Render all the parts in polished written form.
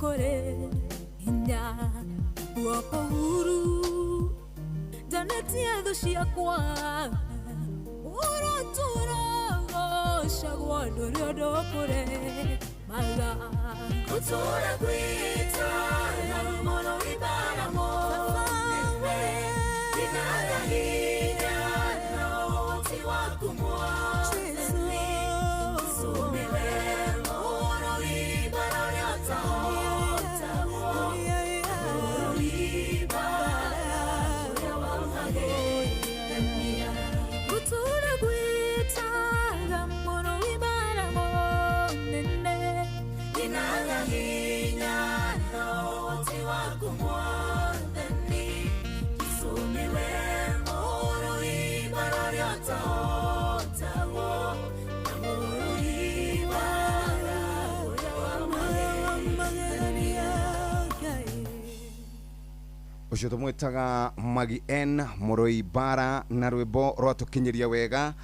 kore inya guoko huru janeti edho ciakwa uroturo shagwa doriodo kore maga kutura gwita na mono ibara mo dinara hina no tiwa kumwa Ucio tumwitaga Magi N Murui Bara na rwimbo rwatukinyiria wega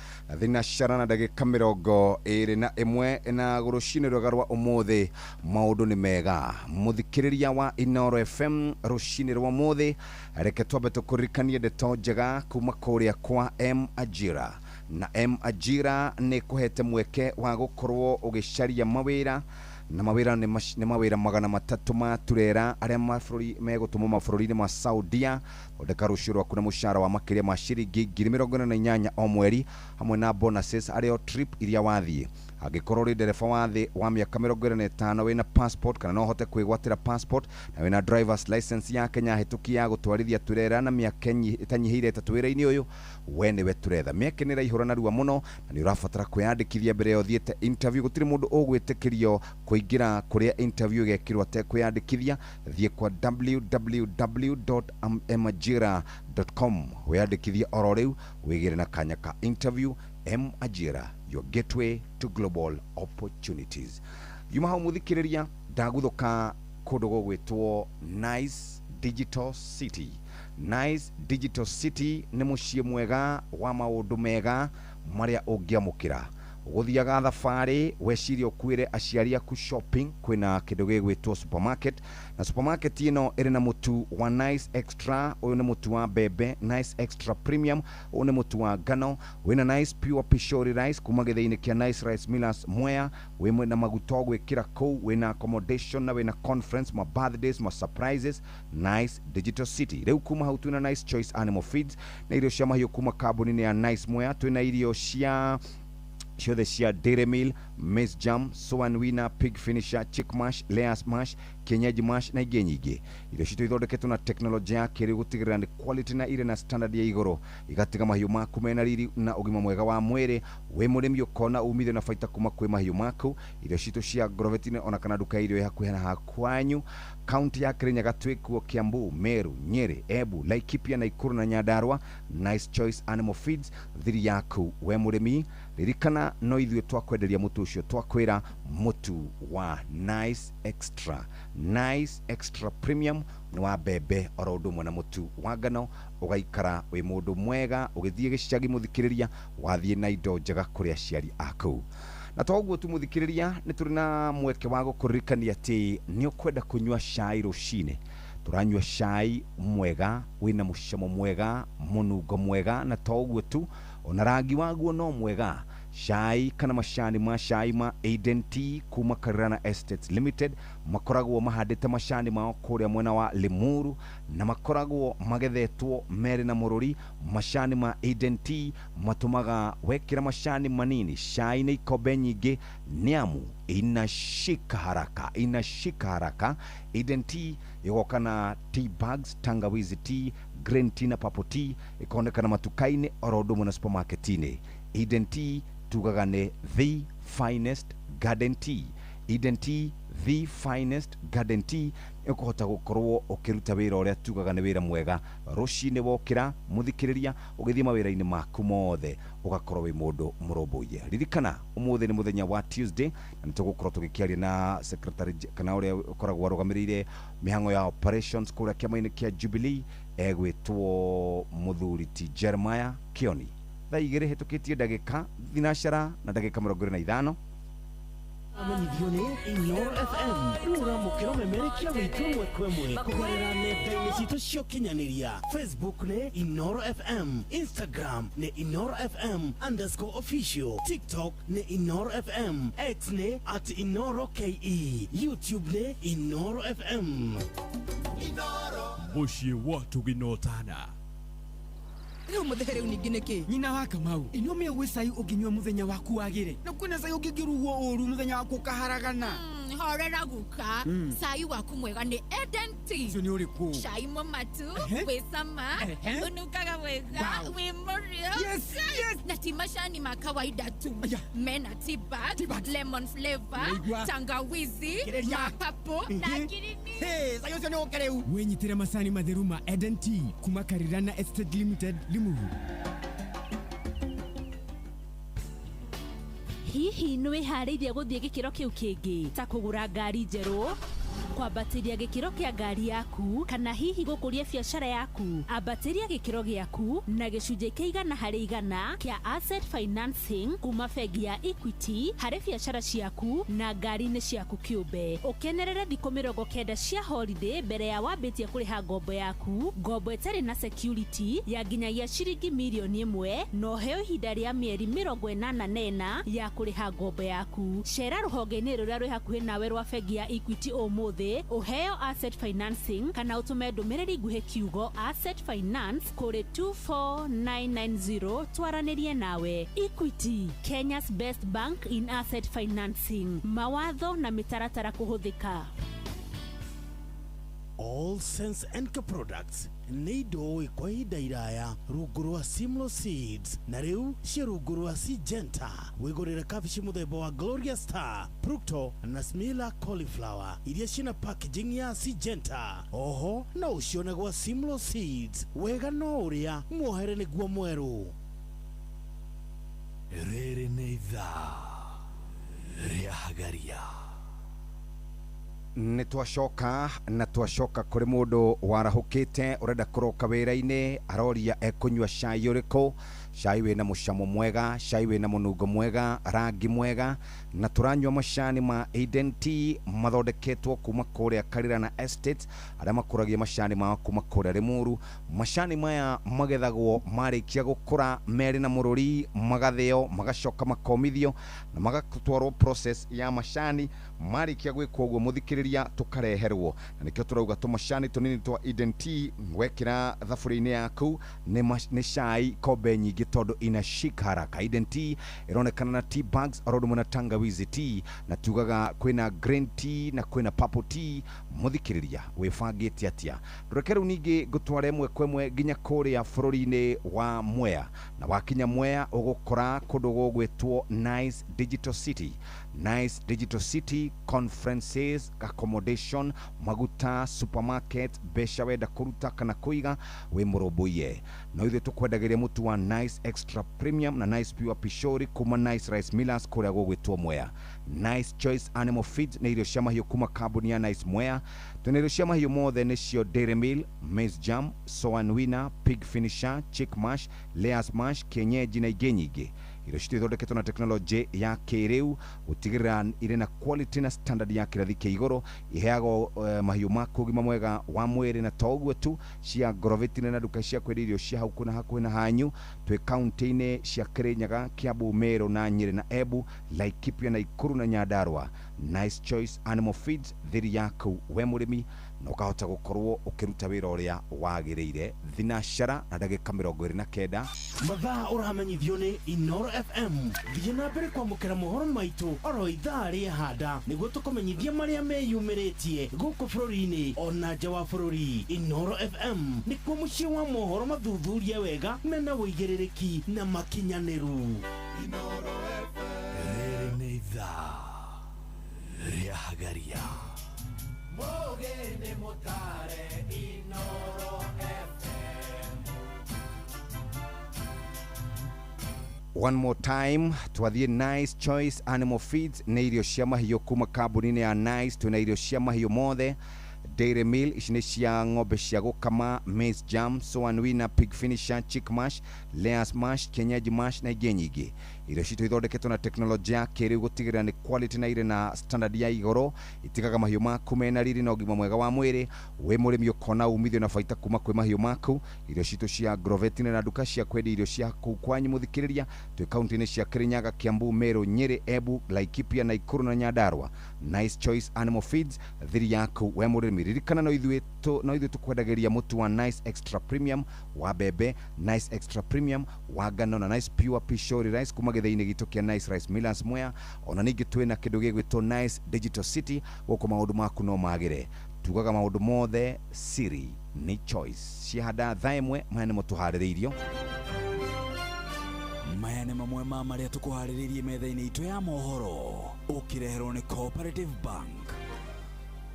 thinacara na ndagika 21 na gurucini rwega rwa umuthi maundu ni mega muthikiriria wa Inoro FM rucini rwa muthi reke twambe tukuririkanie ndeto njega kuma kuria kwa M Ajira na M Ajira ni kuhete mweke wa gukorwo ugicaria mawira na mawira ni mawira magana matatu maturera aria mafururi megutuma mafururi ma Saudia odeka rushirwa kuna mushara wa makiria ma shiringi 48 o mweri hamwe na bonuses ario trip iria wathie agikorwo ri ndereba wa thi wa miaka 25 wina passport kana no hote kwigwatira passport na wina drivers license ya Kenya hituki ya gutwarithia turera na miaka itanyihire 3 wira-ini uyu we niwe turetha miaka ni raihura na ruwa muno na ni urafatara kwiyandikithia mbere yo thiete interview gutiri mundu ugwitikirio kuingira kuria interview gekirwa te kwiyandikithia thie kwa www.emajira.com wiyandikithia oro riu wigire na kanya ka interview. M Ajira, your gateway to global opportunities. Yuma hau muthikiriria ndaguthuka kundu gugwitwo Nice Digital City. Nice Digital City ni mucii mwega wa maundu mega maria ungiamukira guthiaga thabari weciria ukwire aciari aku shopping kwina kindu gigwitwo supermarket na supermarket ino iri na mutu wa Nice Extra uyu ni mutu wa bebe Nice Extra Premium uyu ni mutu wa ngano wina Nice Pure Pishori Rice kuma githaini kia Nice Rice Millers Mwea wimwe na maguto gwikira kou wina accommodation na wina conference ma birthdays ma surprises Nice Digital City riu kuma hau twina Nice Choice Animal Feeds na irio cia mahiu kuma kambuni ya Nice Mwea twina irio cia ciothe cia Dairy Meal, Maize Jam, Swan Winner, Pig Finisher, Chick Mash, Layers Mash, Kienyeji Mash na ingĩ nyingĩ. Irio citũ ithondeketwo na teknolojia ya kĩrĩu gũtigĩrĩra nĩ quality na irĩ na standard ya igũrũ igatiga mahiũ maku mena riri na ũgima mwega wa mwĩrĩ wĩ mũrĩmi ũkona umithio na baita kuma kwĩ mahiũ maku. Irio citũ cia Grovet ona kana duka irio hakuhĩ na hakwanyu kaunti ya Kirinyaga twĩkuo Kiambu, Meru, Nyeri, Embu, Laikipia, Nakuru na Nyandarua. Nice Choice Animal Feeds thiri yaku we mũrĩmi ririkana no ithuĩ twakwenderia mutu ucio twakwĩra mutu wa Nice Extra. Nice Extra Premium ni wa bebe oro ũndũ ũmwe na mutu wa ngano ugaikara wĩ mũndũ mwega ũgĩthiĩ gĩcagi muthikiriria wathiĩ na indo njega kũrĩ aciari aku. Na toguo tu muthikiriria ni turi na mweke wa gukuririkania ati ni ukwenda kunywa cai rucine. Turanywa cai mwega wina mucamo mwega munungo mwega na toguo tu ona rangi waguo no mwega. Cai kana macani ma cai ma Eden Tea kuma Karana Estates Limited makoragwo mahandite macani mao kuria mwena wa Limuru na makoragwo magethetwo mere na mururi. Macani ma Eden Tea matumaga wekira macani manini cai na ikombe nyingi niamu inashika haraka. Eden Tea igoka na tea bags, tangawizi tea, green tea na purple tea ikonekana matukaini oro ũndũ ũmwe na supermarket-ini. Eden Tea tugaga ni the finest garden tea. Eden Tea, the finest garden tea ikuhota gukorwo ukiruta wira uria tugaga ni wira mwega rucini wokira muthikiriria ugithie mawira-ini maku mothe ugakorwo wi mundu muromboie. Ririkana umuthi ni muthenya wa Tuesday na nitugukorwo tugikiaria na secretary kana uria ukoragwo arugamirire mihango ya operations kuria kiama-ini kia Jubilee egwitwo muthuri ti Jeremiah Kioni. Thaa igĩrĩ hĩtũkĩtie ndagĩka thinacara na ndagĩka 25 amenyithio nĩ Inoro FM ruramukĩra memerekia witũ ĩmwe kwa ĩmwe kũgerera nenda-inĩ citũ cia ũkinyanĩria. Facebook nĩ Inoro FM, Instagram nĩ Inoro FM_official, TikTok nĩ Inoro FM, X nĩ @InoroKE, YouTube nĩ Inoro FM. Muciĩ watu ginotana. Rĩu mũthehere ningĩ nĩkĩ? Nyina wa Kamau, inyuĩ mĩgwĩ cai ũngĩnyua mũthenya waku wagĩre. Na kwĩna cai ũngĩngĩrugwo ũru mũthenya waku ũkaharagana. Horera guka, cai waku mwega nĩ Eden Tea. Ũcio nĩ ũrĩkũ? Cai mũmatu, wĩ cama, ũnukaga wega, wĩ mũrĩo. Yes, yes. Na ti macani ma kawaida tu. Mena tea bag, lemon flavor, tangawizi, mapapo na girini. Hey, cai ũcio nĩ ũkĩrĩu. Wĩnyitĩre macani matheru ma Eden Tea kuma Karirana Estate Limited, Limuru. Hihi nĩ wĩharĩirie gũthiĩ gĩkĩro kĩu kĩngĩ ta kũgũra ngari njerũ, kwambatĩria gĩkĩro kĩa ngari yaku, kana hihi gũkũria biacara yaku? Ambatĩria gĩkĩro gĩaku na gĩcunjĩ kĩa 100% kĩa asset financing kuma bengi ya Equity harĩ biacara ciaku na ngari-inĩ ciaku kĩũmbe. Ũkenerere thikũ 90 cia holiday mbere ya wambĩtie kũrĩha ngombo yaku, ngombo ĩtarĩ na security ya nginyagia ciringi mirioni 1, na ũheo ihinda rĩa mĩeri 84 ya kũrĩha ngombo yaku. Cera rũhonge-inĩ rũrĩa rwĩ hakuhĩ nawe rwa bengi ya Equity ũmũthĩ uheo asset financing kana utume ndũmĩrĩri nguhĩ kiugo asset finance kũrĩ 24990 twaranĩrie nawe. Equity, Kenya's best bank in asset financing. Mawatho na mĩtaratara kũhũthĩka. All Sense Enka Products nĩ indo kwa ihinda iraya rungu rwa Simlo Seeds na rĩu cia rungu rwa Syngenta. Wĩgũrĩre kabici mũthemba wa Gloria Star, Procto na Smila Cauliflower iria ciĩna packaging ya Syngenta. Oho no ũcione gwa Simlo Seeds. Wega no ũrĩa muohere nĩguo mwerũ. Rĩrĩ nĩ ithaa rĩa Hagaria. Nĩ twacoka kũrĩ mũndũ warahũkĩte ũrenda kũroka wĩra-inĩ aroria ekũnyua cai ũrĩkũ. Cai wĩna mũcamo mwega, cai wĩna mũnungo mwega, rangi mwega, na tũranyua macani ma Eden Tea mathondeketwo kuma kũrĩa Karirana Estate, arĩa makũragia macani mao kuma kũrĩa Limuru. Macani maya magethagwo marĩkia gũkũra merĩ na mũrũri, magathĩo, magacoka makomithio na magatwarwo process ya macani. Marĩkia gwĩkwo ũguo mũthikĩrĩria tũkareherwo, na nĩkĩo tũrauga tũmacani tũnini twa Eden Tea gwekĩra thaburia-inĩ yaku nĩ cai kombe nyingĩ tondũ ina chic haraka. Eden Tea ironekana na tea bags arodo na tangawizi tea, na tugaga kwĩna green tea na kwĩna purple tea. Mũthikĩrĩria wĩbangĩte atĩa? Rũrekeru ningĩ ngũtware mwe kwemwe nginya kũrĩa bũrũri-inĩ wa Mwea, na wakinya Mwea ũgũkora kũndũ gũgwĩtwo Nice Digital City. Nice Digital City, conferences, accommodation, maguta, supermarket, besha wenda kuruta kana kuiga we mũrũmbũiye. No ithuĩ tũkwendagĩria mũtu wa Nice Extra Premium na Nice Pure Pishori kuma Nice Rice Millers kũrĩa gũgwĩtwo Mwea. Nice Choice Animal Feed nĩ irio cia mahiũ kuma kambuni ya Nice Mwea. Twĩna irio cia mahiũ mothe nĩcio Dairy Meal, Maize Jam, Soan Winner, Pig Finisher, Chick Mash, Layers Mash, kienyeji na ingĩ nyingĩ. Irio citu ithondeketwo na teknolojĩ ya kĩrĩu gũtigĩrĩra irĩ na quality na standard ya kĩrathi kĩa igũrũ. Iheagwo mahiũ maku ũgima mwega wa mwĩrĩ, na to ũguo tu, cia Gorovitine na duka cia kwendia irio cia hau na hakuhĩ na hanyu twĩ kaunti-inĩ cia Kirinyaga, Kiambu, Meru na Nyeri na Embu, Laikipia na Ikuru na Nyandarua. Nice Choice Animal Feeds thiri yaku we mũrĩmi, na ũkahota gũkorwo ũkĩruta wĩra ũrĩa wagĩrĩire. Thinashara na ndagĩka 29 mathaa ũramenyithio nĩ Inoro FM. Thiĩ na mbere kwamũkĩra mohoro maitũ oro ithaa rĩa handa nĩguo tũkũmenyithia marĩa meyumĩrĩtie gũkũ bũrũri-inĩ ona nja wa bũrũri. Inoro FM nĩkuo mũciĩ wa mohoro mathuthurie wega mena wũigĩrĩrĩki na makinyanĩru. Inoro FM. Rĩrĩ nĩ ithaa rĩa Hagaria. Mogene motare Inoro FM. One more time, twathiĩ Nice Choice Animal Feeds nĩ irio cia mahiũ kuma kambuni-inĩ ya Nice. Twĩna irio cia mahiũ mothe. Dairy Meal, ici nĩ cia ng'ombe cia gũkama, Maize Jam, Soan Winner, Pig Finisher, Chick Mash, Layers Mash, kienyeji mash na ingĩ nyingĩ. irio citũ ithondeketwo na teknolojia kĩrĩu gũtigĩrĩra nĩ quality na irĩ na standard ya igũrũ itigaga mahiũ maku mena riri na ũgima mwega wa mwĩrĩ wĩ mũrĩmi ũkona umithio na baita kuma kwĩ mahiũ maku irio citũ cia Grovet na duka cia kwendia irio cia kũu kwanyu mũthikĩrĩria twĩ kaunti-inĩ cia Kirinyaga, Kiambu, Meru, Nyeri, Embu, Laikipia, Naikuru na Nyandarua. Nice Choice Animal Feeds thiri yaku we mũrĩmi. Ririkana no ithuĩ tũkwendagĩria mũtu wa Nice Extra Premium wa bebe, Nice Extra Premium wa ngano na Nice Pure Pishori Rice kuma gĩthĩ-inĩ gitũ kĩa Nice Rice Millers Mwea. Ona ningĩ twĩna kĩndũ gĩgwĩtwo Nice Digital City gũkũ maũndũ maku no magĩre. Tugaga maũndũ mothe siri ni choice. Ciahanda thaa ĩmwe maya nĩmo tũharĩrĩirio. Maya nĩ mamwe ma marĩa tũkũharĩrĩirie metha-inĩ itũ ya mohoro ũkĩreherwo nĩ Cooperative Bank.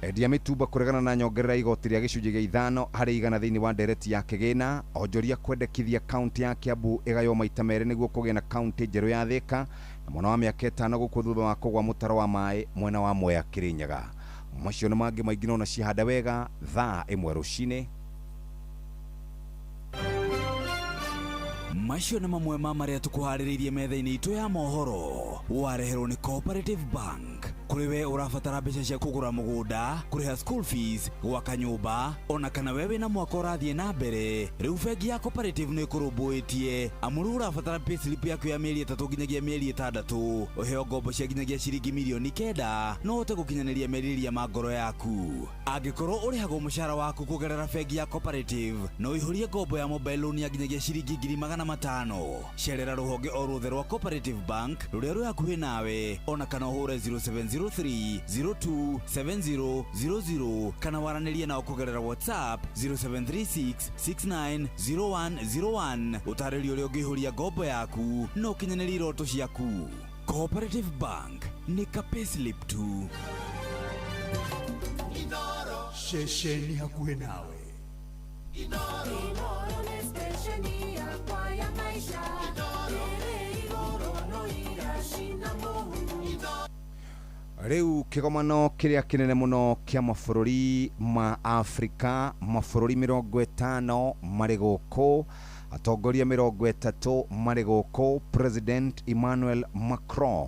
Endia mĩtumba kũregana na nyongerera igoti rĩa gĩcunjĩ gĩa 5 harĩ igana thĩinĩ wa ndereti ya kĩgĩna. Onjoria kwendekithia kaunti ya Kiambu ĩgaywo maita merĩ nĩguo kũgĩa na kaunti njerũ ya Thika na mwana wa mĩaka 5 gũkũ thutha wa kũgwa mũtaro wa maĩ mwena wa Mwea Kirinyaga. Macio nĩ mangĩ maingĩ no na cihanda wega thaa ĩmwe rũcinĩ. Macio nĩ mamwe ma marĩa tũkũharĩrĩirie metha-inĩ itũ ya mohoro wareherwo nĩ Cooperative Bank. Kũrĩ we ũrabatara mbeca cia kũgũra mũgũnda, kũrĩha school fees, gwaka nyũmba, ona kana we wĩna mwaka ũrathiĩ na mbere, rĩu bengi ya Cooperative nĩ ĩkũrũmbũĩtie amu rĩu ũrabatara payslip yaku ya mĩeri 3 nginyagia mĩeri 6 ũheo ngombo cia nginyagia ciringi mirioni 9 no ũhote gũkinyanĩria merirĩria ma ngoro yaku. Angĩkorwo ũrĩhagwo mũcara waku kũgerera bengi ya Cooperative no ihũrie ngombo ya mobile loan ya nginyagia ciringi 500,000. Cerera rũhonge o ruothe rwa Cooperative Bank rũrĩa rwĩ hakuhĩ nawe, ona kana ũhũre 0703027000 kana waranĩrie nao kũgerera WhatsApp 0736690101 ũtarĩrie ũrĩa ũngĩihũria ngombo yaku no ũkinyanĩrie iroto ciaku. Cooperative Bank nĩ ka payslip tu. Shesheni hakuhĩ nawe. Rĩu kĩgomano kĩrĩa kĩnene mũno kĩa mabũrũri ma Afrika, mabũrũri 50 marĩ gũkũ, atongoria 30 marĩ gũkũ. President Emmanuel Macron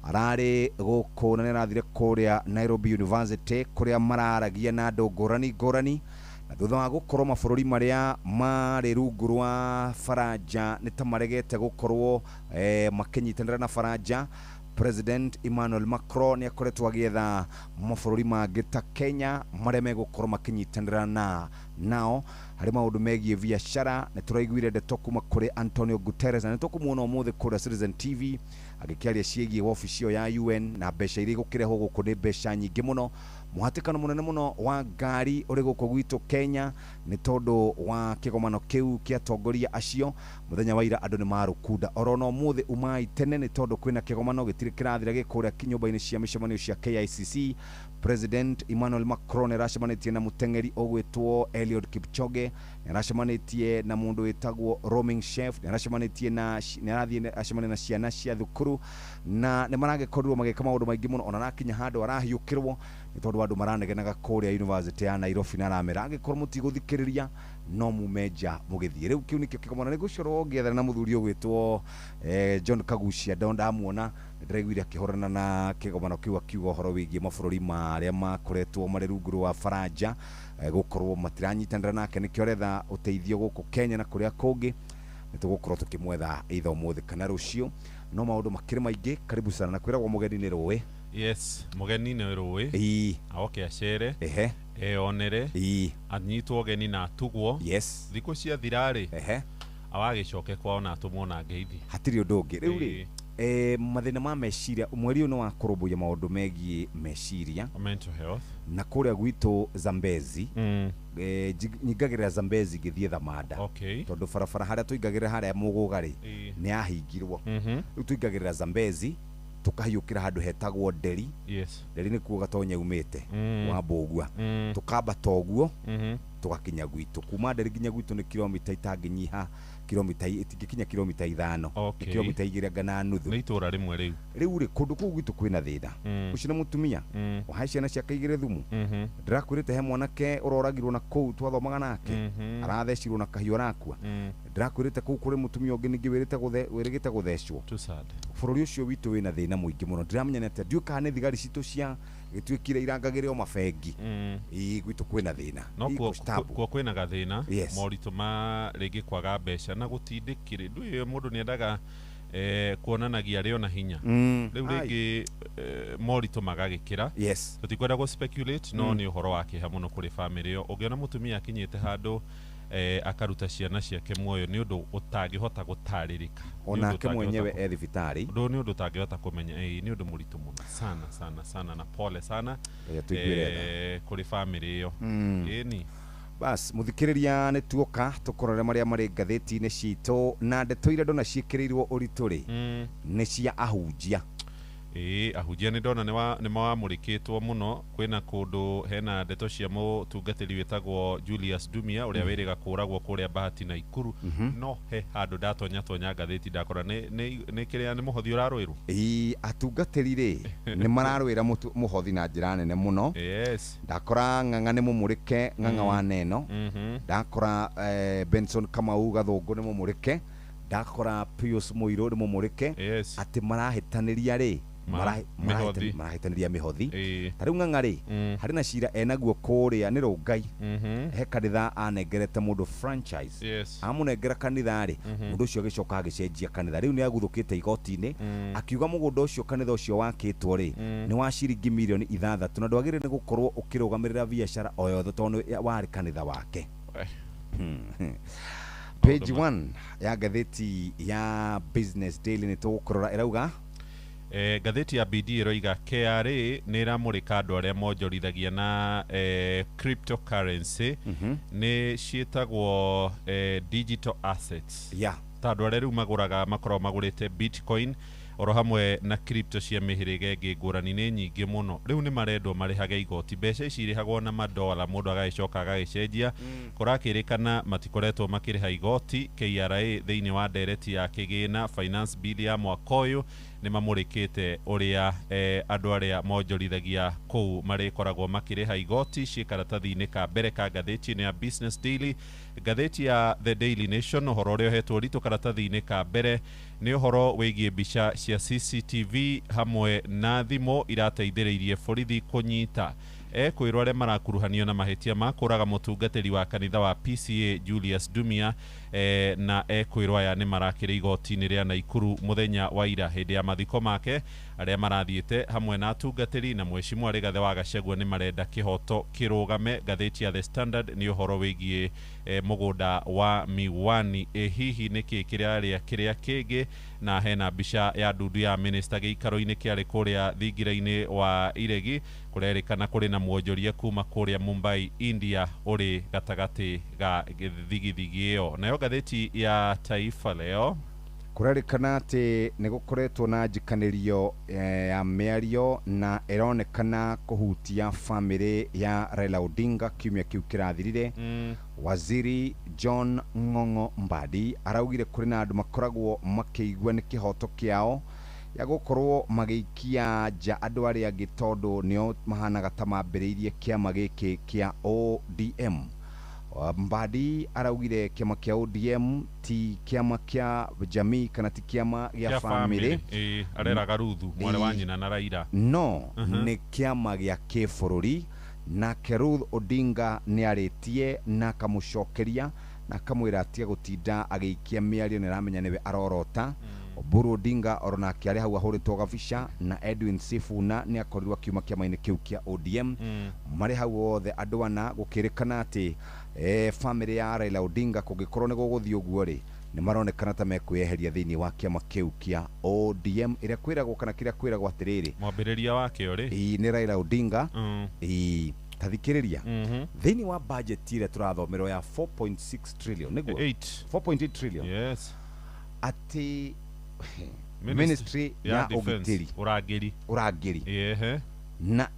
ararĩ gũkũ na nĩarathire kũrĩa Nairobi University kũrĩa mararagia na andũ ngũrani na thutha wa gũkorwo mabũrũri marĩa marĩ rungu rwa Faranja nĩ ta maregete gũkorwo makĩnyitanĩra na Faranja. President Emmanuel Macron nĩ akoretwo agĩetha mabũrũri mangĩ ta Kenya marĩa megũkorwo makĩnyitanĩra nao harĩ maũndũ megiĩ biacara. Nĩ tũraiguire ndeto kuma kũrĩ Antonio Guterres na nĩ tũkũmuona ũmũthĩ kũrĩa Citizen TV agĩkĩaria ciĩgiĩ wabici ĩyo ya UN na mbeca iria igũkĩrehwo gũkũ nĩ mbeca nyingĩ mũno. Mũhatĩkano mũnene mũno wa ngari ũrĩ gũkũ gwitũ Kenya nĩ tondũ wa kĩgomano kĩu kĩa atongoria acio. Mũthenya wa ira andũ nĩ marũkunda oro no ũmũthĩ umai tene nĩ tondũ kwĩna kĩgomano gĩtirĩ kĩrathira gĩkũrĩa nyũmba-inĩ cia mĩcemanio cia KICC. President Emmanuel Macron aracemanĩtie na mũteng'eri ũgwĩtwo Eliud Kipchoge, aracemanĩtie na mũndũ wĩtagwo Roaming Chef, nĩarathiĩ acemania na ciana cia thukuru na nĩ maragĩkorirwo magĩka maũndũ maingĩ mũno. Ona nakinya handũ arahiũkĩrwo nĩ tondũ andũ maranegenaga kũrĩa University ya Nairobi na aramera angĩkorwo mũtigũthikĩrĩria no mumenja mũgĩthiĩ. Rĩu kĩu nĩkĩo kĩgomano nĩgũcorwo ngĩethana na mũthuri ũgwĩtwo John Kagucia ndamuona ndĩraiguire akĩhorana na kĩgomano kĩu akiuga ũhoro wĩgiĩ mabũrũri marĩa makoretwo marĩ rungu rwa Faranja gũkorwo matiranyitanĩra nake nĩkĩo aretha ũteithio gũkũ Kenya na kũrĩa kũngĩ. Nĩ tũgũkorwo tũkĩmwetha either ũmũthĩ kana rũciũ no maũndũ makĩrĩ maingĩ. Karibu sana na kwĩragwo mũgeni nĩ rũĩ. Yes, mũgeni nĩ rũĩ aoke acere onere anyitwo ũgeni na atugwo. Yes, thikũ cia thirarĩ awagĩcoke kwao na atũmwo na ngeithi hatirĩ ũndũ ũngĩ. Rĩu rĩ mathĩna ma meciria mweri ũyũ nĩ wa kũrũmbũiya maũndũ megiĩ meciria, mental health, na kũrĩa gwitũ Zambezi nyingagĩrĩra Zambezi ngĩthiĩ Thamanda tondũ barabara harĩa tũingagĩrĩra harĩa mũgũgarĩ nĩ yahingirwo. Rĩu tũingagĩrĩra Zambezi tukahiũkĩra handũ hetagwo Deri. Deri nĩ kuo Gatonya umĩte wa Mbũgua, tukambata ũguo tugakinya gwitu kuma nderi nginya gwitu ni kilomita itanginyiha kilomita itingikinya kilomita 5 kilomita 2.5 ni itura rimwe riu ri kundu kuu gwitu kwina thina ucina mutumia wahai ciana ciake igire thumu ndirakwirite he mwanake uroragirwo na kuu twathomaga nake arathecirwo na kahiũ arakua ndirakwirite kuu kuri mutumia ungi ningi wirigite guthecwo bururi ucio witu wina thina muingi muno ndiramenya ni atia ndiuka ni thigari citu cia gitwikire irangagire o mabengi gwitu kwina thina no kuo kwina gathina moritu ma ringi kwaga mbeca na gutindikire ndu mundu ni endaga kuonanagia rio na hinya riu ringi moritu magagikira tutikwenda go speculate no ni uhoro wake ha muno kuri family yo ungiona mutumia akinyite handu akaruta ciana ciake muoyo ni undu utangihota gutaririka onake mwenyewe thibitari ni undu utangihota kumenya ni undu muritu muno sana na pole sana kuri family yo ni bas muthikiriria ni tuoka tukorore maria mari ngatheti-ini citu na ndeto iria ndona ciikiriirwo urituri ni cia ahunjia ahunjia ni ndona ni mawamurikitwo muno kwina kundu hena ndeto cia mutungatiri witagwo Julius Dumia uria wiriga kuragwo kuria Bahati na Ikuru no he handu ndatonya ngatheti ndakora ni kiria ni muhothi urarwirwo atungatiri ri ni mararwira muhothi na njira nene muno ndakora ng'ang'a ni mumurike ng'ang'a wa neno ndakora Benson Kamau Gathungu ni mumurike ndakora Pius Muiru ni mumurike ati marahitaniria ri marahitaniria mihothi tariu ng'ang'a ri hari na cira enaguo kuria ni Rungai he kanitha anengerete mundu franchise amunengera kanitha ri mundu ucio agicoka agicenjia kanitha riu ni aguthukite igoti-ini akiuga mugunda ucio kanitha ucio wakitwo ri ni wa ciringi milioni 6 na ndwagire ni gukorwo ukirugamirira biashara o yothe tondu wari kanitha wake page 1 ya gatheti ya Business Daily ni tukurora irauga gatheti ya BD iroiga KRA ni ramurika andu aria monjorithagia na cryptocurrency ni cietagwo digital assets tandu aria riu makorwo magurite bitcoin oro hamwe na crypto cia mihirige ingi ngurani ni nyingi muno riu ni marendwo marihage igoti mbeca ici irihagwo na madola mundu agagicoka agagicenjia kurakirikana matikoretwo makiriha igoti KRA thiini wa ndereti ya kigina finance bill ya mwaka uyu ni mamurikite uria andu aria monjorithagia kuu marikoragwo makiriha igoti cikaratathi-ini ka mbere ka gatheti-ini ya Business Daily gatheti ya The Daily Nation uhoro uria uhetwo ritu karatathi-ini ka mbere ni uhoro wigie mbica cia CCTV hamwe na thimu irateithiriirie borithi kunyita kwirwo aria marakuruhanio na mahitia ma kuraga mutungatiri wa kanitha wa PCA Julius Dumia na kwirwo aya ni marakire igoti-ini ria Naikuru muthenya wa ira hindi ya mathiko make aria marathiite hamwe na atungatiri na Mheshimiwa Rigathi wa Gachagua ni marenda kihoto kirugame gatheti ya The Standard ni uhoro wigie mugunda wa Miwani hihi niki kiria kingi na hena mbica ya ndundu ya minister giikaro-ini kiari kuria thingira-ini wa Iregi kurerikana kuri na mwonjoria kuma kuria Mumbai India uri gatagati ga thigithigi iyo nayo gatheti ya Taifa Leo kurerikana ati ni gukoretwo na njikanirio ya miario na ironekana kuhutia family ya Raila Odinga kiumia kiu kirathirire waziri John Ng'ong'o Mbadi araugire kuri na andu makoragwo makiigua ni kihoto kiao ya gukorwo magiikia nja andu aria angi tondu nio mahanaga ta mambiriirie kiama giki kia ODM Mbadi araugire kiama kia ODM ti kiama kia jamii kana ti kiama gia family arera garuthu mwale wa nyina na Raila no ni kiama gia kibururi na Ruth Odinga ni aritie na kamucokeria na kamwira atia gutinda agiikia miario ni ramenya niwe arorota Oburu Odinga orona kiari hau ahuritwo gabica na Edwin Sifuna ni akorirwa kiuma kiama-ini kiu kia ODM mari hau othe andu ana gukirikana ati family ya Raila Odinga kugikorwo ni guguthii uguo ri ni maronekana ta mekweheria thiini wa kiama kiu kia ODM iria kwiragwo kana kiria kwiragwo atiriri mwambiriria wake uri ni Raila Odinga tathikiriria thiini wa budget ile turathomerwo ya 4.6 trillion niguo 4.8 trillion ati ministry ya ugitiri urangiri na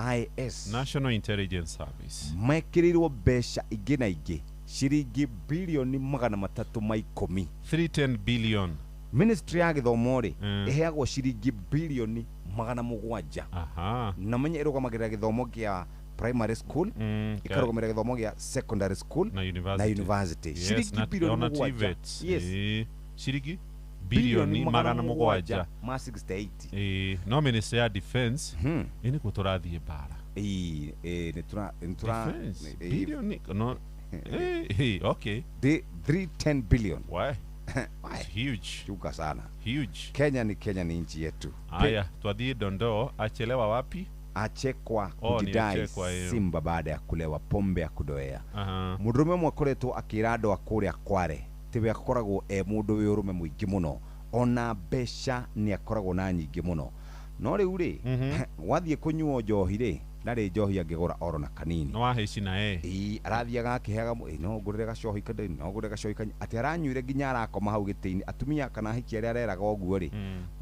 NIS National Intelligence Service mekirirwo mbeca ingĩ na ingĩ ciringi bilioni 310 310 billion. Ministry ya githomo ri iheagwo ciringi bilioni 700 Aha. na menye irugamagirira githomo kia primary school ikarugumira githomo gia secondary school na university. Yes, ciringi bilioni 700. Yes. Ciringi bilioni 700 ma 68. No Ministry ya Defense ini kuturathie bara. Ni tura bilioni no. Okay. The 310 billion. Why? It's huge. Chuka sana. Huge. Kenya ni nchi yetu. Aya, twadhie Dondoo, achelewa wapi? Achekwa kudidai Simba baada ya kulewa pombe ya kudoea. Murume mwakoretwo akira andu akuria Kware tiwe akoragwo mundu wi urume muingi muno, ona besha ni akoragwo na nyingi muno. No riu ri wathie kunyuo njohi ri ndari njohi angigura oro na kanini no aheci na arathiaga akiheaga no ngurire gacohi kande no ngurire gacohi kanye ati aranyuire nginya arakoma hau gitini atumia kana hiki aria areraga oguo ri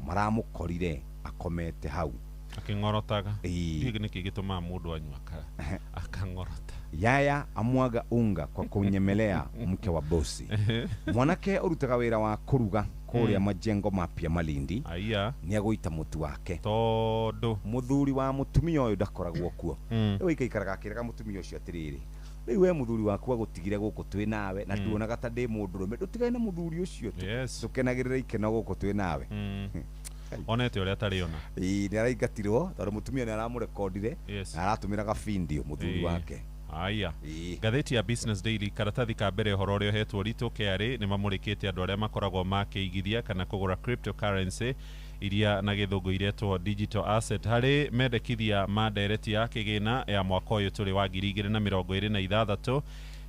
maramukorire akomete hau akingorotaga hiki niki gituma mundu anyua akangorota. Yaya amwaga unga kwa kunyemelea mke wa bosi. Mwanake urutaga wira wa kuruga kuria majengo mapya Malindi. Aya ni aguita mutu wake tondu muthuri wa mutumia uyu ndakoragwo kuo. Riu ikaikaraga akiraga mutumia ucio atiriri, riu we muthuri waku agutigire guku twi nawe na tuonaga ta ndi mundurume ndutigane na muthuri ucio tukenagirira ikeno guku twi nawe. Onete uria tariona ni araingatirwo tondu mutumia ni aramurekondire na aratumiraga video muthuri wake. Aya gatheti ya Business Daily karatathi ka mbere horo rio hetwo rito KRA ni mamurikite andu aria makoragwo makiigithia kana kugura cryptocurrency iria na githungu iretwo digital asset hari mendekithia ma direct ya kigina ya mwaka uyu turi wa 2026.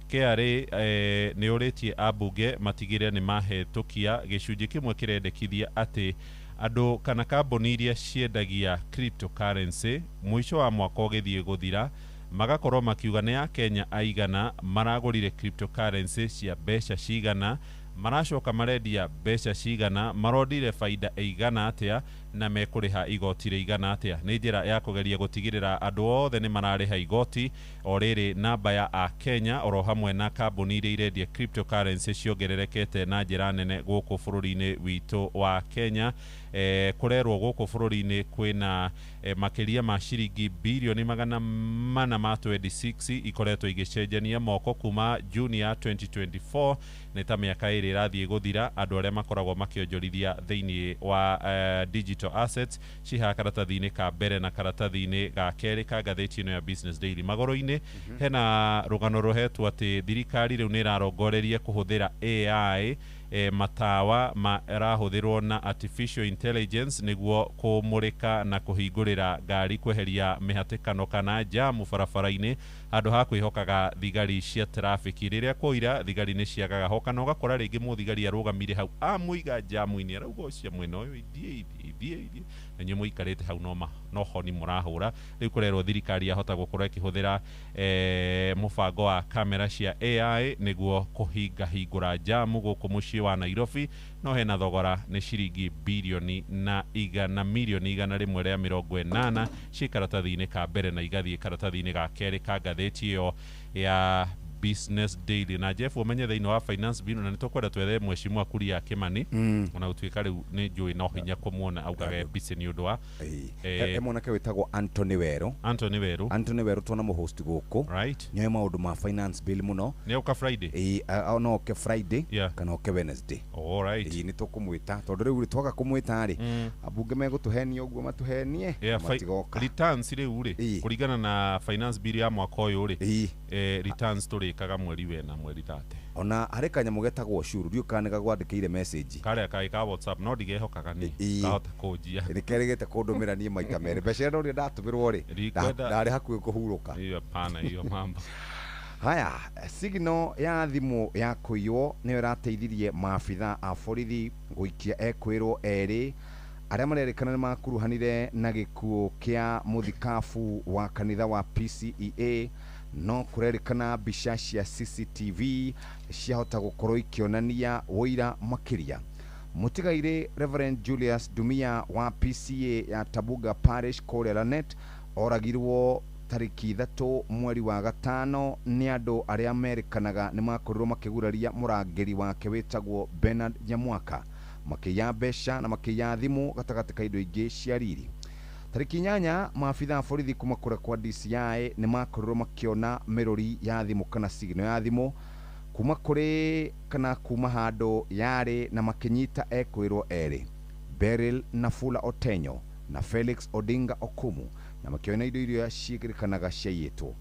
KRA ni uritie abunge matigire ni mahetukia gicunji kimwe kirendekithia ati andu kana kambuni iria ciendagia cryptocurrency mwisho wa mwaka ugithie guthira magakorwo makiuga ni ya Kenya aigana maragurire cryptocurrency cia beca cigana, maracoka marendia beca cigana, marodire faida eigana atia na mekuriha igoti rigana atia. Ni njira ya kugeria gutigirira andu othe ni marariha igoti o riri namba ya a Kenya oro hamwe na kambuni iria irendia cryptocurrency ciongererekete na njira nene guku bururi-ini witu wa Kenya. Kurerwo guku bururi-ini kwina makiria ma ciringi bilioni 426 ikoretwo igicenjania moko kuma June ya 2024 ni ta miaka iri irathie guthira. Andu aria makoragwo makionjorithia thiini wa digital assets ciha karatathi-ini ka mbere na karatathi-ini ga keri ka gatheti ino ya Business Daily. Magoro-ini hena rugano ruhetwo ati thirikari riu ni irarongoreria kuhuthira AI matawa marahuthirwo na artificial intelligence niguo kumurika na kuhingurira ngari kweheria mihatikano kana jamu barabara-ini andu ha kwihokaga thigari cia traffic. Riria koira thigari ni ciagaga hokana ugakora ringi muthigari arugamire hau amuiga jamu-ini arauga ucio mwena uyu ithie na nyu muikarite hau no honi murahura. Riu kurerwo thirikari yahota gukorwo ikihuthira mubango wa kamera cia AI niguo kuhinga hingura jamu guku mucii wa Nairobi. No hena thogora ni ciringi bilioni na milioni 180 ci karatathi-ini ka mbere na igathie karatathi-ini ga keri ka gatheti iyo ya Business Daily. Na Jeff umenye thiini wa finance bill na nitukwenda twethe mheshimiwa Kuria Kimani ona utuika riu ni njui no hinya kumuona augage bise ni undu wa mwanake witagwo Anthony Weru twana mu host guku right nyoe maundu ma finance bill muno ni uka Friday no ke Friday kana ke Wednesday. All right ni tukumwita tondu riu twaga kumwita ri abunge megutuhenia uguo matuhenie matigoka returns riu ri kuringana na finance bill ya mwaka uyu ri returns turikaga mweri wena mweri 30 ona ari kanyamu getagwo ushuru riu kana gagwandikire message kare kai ka WhatsApp no ndigehokaga ni kahota kunjia ni kerigete kundumira ni maita mere mbeca ndo ri ndatumirwo ri ndari hakuhi kuhuruka hiyo pana hiyo mambo. Haya, signal ya thimu ya kuiyo ni irateithirie maabitha a borithi guikia ekwirwo eri aria marerikana ni makuruhanire na gikuo kia muthikabu wa kanitha wa PCEA. No kurerikana mbica cia CCTV ciahota gukorwo ikionania woira makiria. Mutigaire Reverend Julius Dumia wa PCA ya Tabuga Parish Korea Lanet oragirwo tariki 3 mweri wa gatano ni andu aria Amerikanaga ni makorirwo makiguraria murangeri wake wetagwo Bernard Nyamwaka makiya mbeca na makiya thimu gatagati ka indo ingi cia riri. Tariki 8 maafitha a borithi kuma kure kwa DCI ni makorirwo makiona mirori ya thimu kana signal ya thimu kuma kuri kana kuma handu yari na makinyita ekwirwo eri Beryl Nafula Otenyo na Felix Odinga Okumu na makiona indo iria ciĩkĩrĩkanaga ciaiyĩtwo.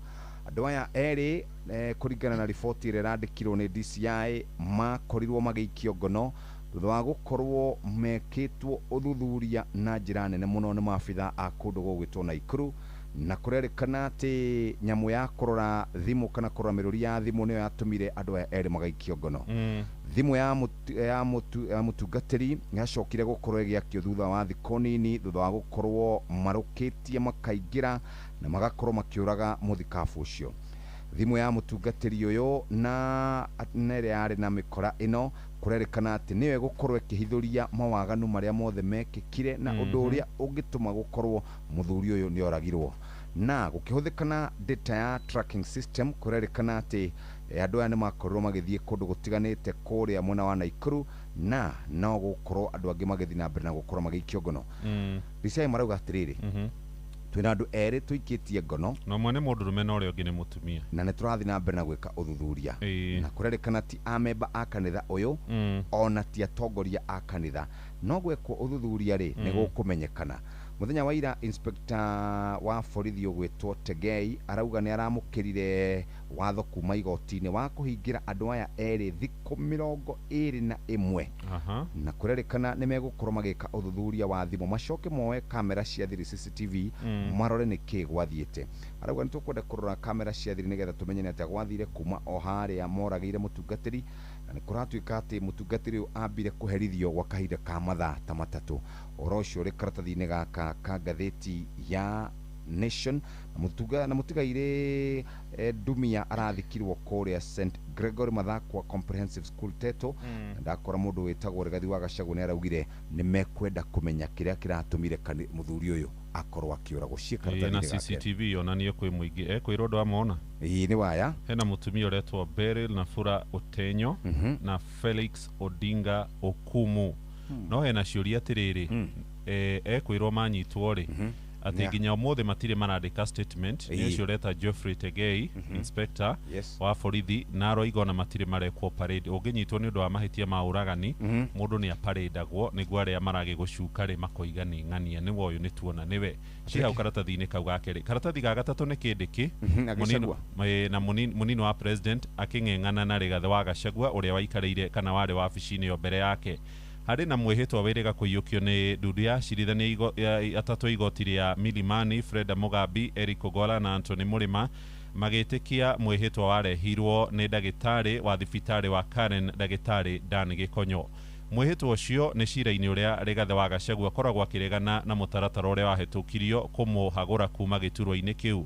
Andũ aya erĩ kũringana na riboti ĩrĩa ĩrandĩkirwo nĩ DCI makorirwo magĩikio ngono thutha wa gũkorwo mekĩtwo ũthuthuria na njĩra nene mũno nĩ maabitha a kũndũ gũgwĩtwo Naikuru, na kũrerĩkana atĩ nyamũ ya kũrora thimũ kana kũrora mĩrũri ya thimũ nĩyo yatũmire andũ aya erĩ magaikio ngono. Thimũ ya mũtungatĩri yacokire gũkorwo ĩgĩakio thutha wa thikũ nini thutha wa gũkorwo marũkĩtie makaingĩra na magakorwo makĩũraga mũthikabu ũcio. Thimũ ya mũtungatĩri ũyũ na ĩrĩa yarĩ na mĩkora ĩno kũrerĩkana atĩ nĩyo ĩgũkorwo ĩkĩhithũria mawaganu marĩa mothe mekĩkire na ũndũ ũrĩa ũngĩtũma gũkorwo mũthuri ũyũ nĩ oragirwo. Na gũkĩhũthĩkana data ya tracking system kũrerĩkana atĩ andũ aya nĩ makorirwo magĩthiĩ kũndũ gũtiganĩte kũrĩa mwena wa Naikuru na no gũkorwo andũ angĩ magĩthiĩ na mbere na gũkorwo magĩikio ngono. DCI marauga atĩrĩrĩ twina andũ erĩ tũikĩtie ngono na ũmwe nĩ mũndũrũme na ũrĩa ũngĩ nĩ mũtumia na nĩ tũrathiĩ na mbere na gwĩka ũthuthuria na kũrerĩkana ti amemba a kanitha ũyũ ona ti atongoria a kanitha no gwĩkwo ũthuthuria rĩ nĩ gũkũmenyekana. Muthenya wa ira inspector wa borithi ũgwĩtwo Tegei arauga nĩ aramũkĩrire watho kuma igoti-inĩ wa kũhingira andũ aya erĩ thikũ 21 na kũrerĩkana nĩ megũkorwo magĩka ũthuthuria wa thimũ macoke moe kamera cia thiri CCTV marore nĩkĩ gwathiĩte. Arauga nĩ tũkwenda kũrora kamera cia thiri nĩgetha tũmenye nĩ atĩa gwathire kuma o harĩa moragĩire mũtungatĩri na nĩ kũratuĩka atĩ mũtungatĩri ũyũ ambire kũherithio gwa kahinda ka mathaa ta matatũ. Ũhoro ũcio ũrĩ karatathi-inĩ gaka ka ngathĩti ya Nation na mũtigaire Dumia arathikirwo kũrĩa St Gregory Mathakwa Comprehensive School Teto na ndakora mũndũ wĩtagwo Rigathi wa Gachagua nĩ araugire nĩ mekwenda kũmenya kĩrĩa kĩratũmire mũthuri ũyũ akorwo akĩũragwo ciĩkaratathi-inĩ na CCTV yonanio kwĩ mũingĩ ekwĩrwo ndũ amona nĩ waya hena mũtumia ũretwo Beryl Nafula Otenyo na Felix Odinga Okumu no hena ciũria atĩrĩrĩ ekwĩrwo manyitwo rĩ ati nginya ũmũthĩ matirĩ marandĩka statement nĩcio reta Geoffrey Tegei inspector wa borithi na aroiga ona matirĩ marekwo parade. Ũngĩnyitwo nĩ ũndũ wa mahĩtia ma ũragani mũndũ nĩ aparĩndagwo nĩguo arĩa maragĩ gũcuka rĩ makoiga nĩ ng'ania nĩwe ũyũ nĩ tuona nĩwe ci hau karatathi-inĩ kau ga kerĩ. Karatathi ga gatatũ nĩ kĩndĩkĩ na mũnini wa president akĩng'eng'ana na Rigathi wa Gachagua ũrĩa waikarĩire kana warĩ wabici-inĩ yo mbere yake. Harĩ na mwĩhĩtwa wĩrĩga kũiyũkio nĩ ndundu ya cirithania atatũ igoti rĩa Milimani, Freda Mugambi, Eric Ogolla na Anthony Murima magĩtĩkia mwĩhĩtwa warehirwo nĩ ndagĩtarĩ wa thibitarĩ wa Karen ndagĩtarĩ Dan Gĩkonyo. Mwĩhĩtwa ũcio nĩ cira-inĩ ũrĩa Rigathi wa Gachagua akoragwo akĩregana na mũtaratara ũrĩa wahĩtũkirio kũmũhagũra kuma gĩturwa-inĩ kĩu.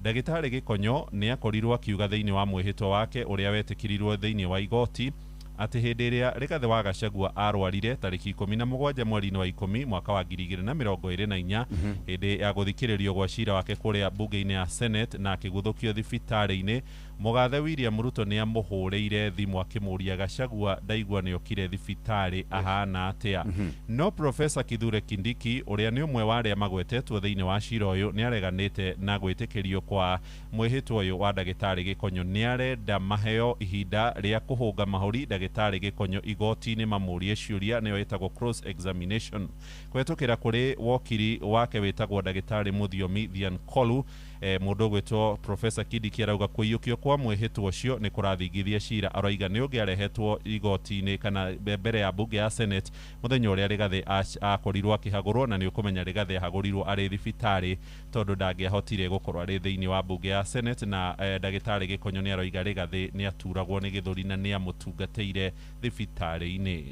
Ndagĩtarĩ Gĩkonyo nĩ akorirwo akiuga thĩinĩ wa mwĩhĩtwa wake ũrĩa wetĩkĩrirwo thĩinĩ wa igoti atĩ hĩndĩ ĩrĩa Rigathi wa Gachagua arwarire tarĩki 17 mweri-inĩ wa 10 mwaka wa 2024 hĩndĩ ya gũthikĩrĩrio gwa cira wake kũrĩa mbunge-inĩ ya Senate na akĩguthũkio thibitarĩ-inĩ, Mũgathe William Ruto nĩ amũhũrĩire thimũ akĩmũria Gachagua ndaigua nĩ okire thibitarĩ ahana atĩa. No Professor Kithure Kindiki ũrĩa nĩ ũmwe wa arĩa magwetetwo thĩinĩ wa cira ũyũ nĩ areganĩte na gwĩtĩkĩrio kwa mwĩhĩtwa ũyũ wa ndagĩtarĩ Gĩkonyo. Nĩ arenda maheo ihinda rĩa kũhũnga mahũri ndagĩtarĩ Gĩkonyo igoti-inĩ mamũrie ciũria nĩyo ĩtagwo cross examination kũhetũkĩra kũrĩ wokiri wake wĩtagwo ndagĩtarĩ Muthiomi Thian Kolu. Mũndũ ũgwĩtwo Professor Kindiki arauga kũiyũkio kwa mwĩhĩtwa ũcio nĩ kũrathingithia cira. Aroiga nĩ ũngĩarehetwo igoti-inĩ kana mbere ya mbunge ya Senate mũthenya ũrĩa Rigathi akorirwo akĩhagũrwo, na nĩ ũkũmenya Rigathi ahagũrirwo arĩ thibitarĩ tondũ ndangĩahotire gũkorwo arĩ thĩinĩ wa mbunge ya Senate, na ndagĩtarĩ Gĩkonyo nĩ aroiga Rigathi nĩ aturagwo nĩ gĩthũri na nĩ amũtungatĩire thibitarĩ-inĩ.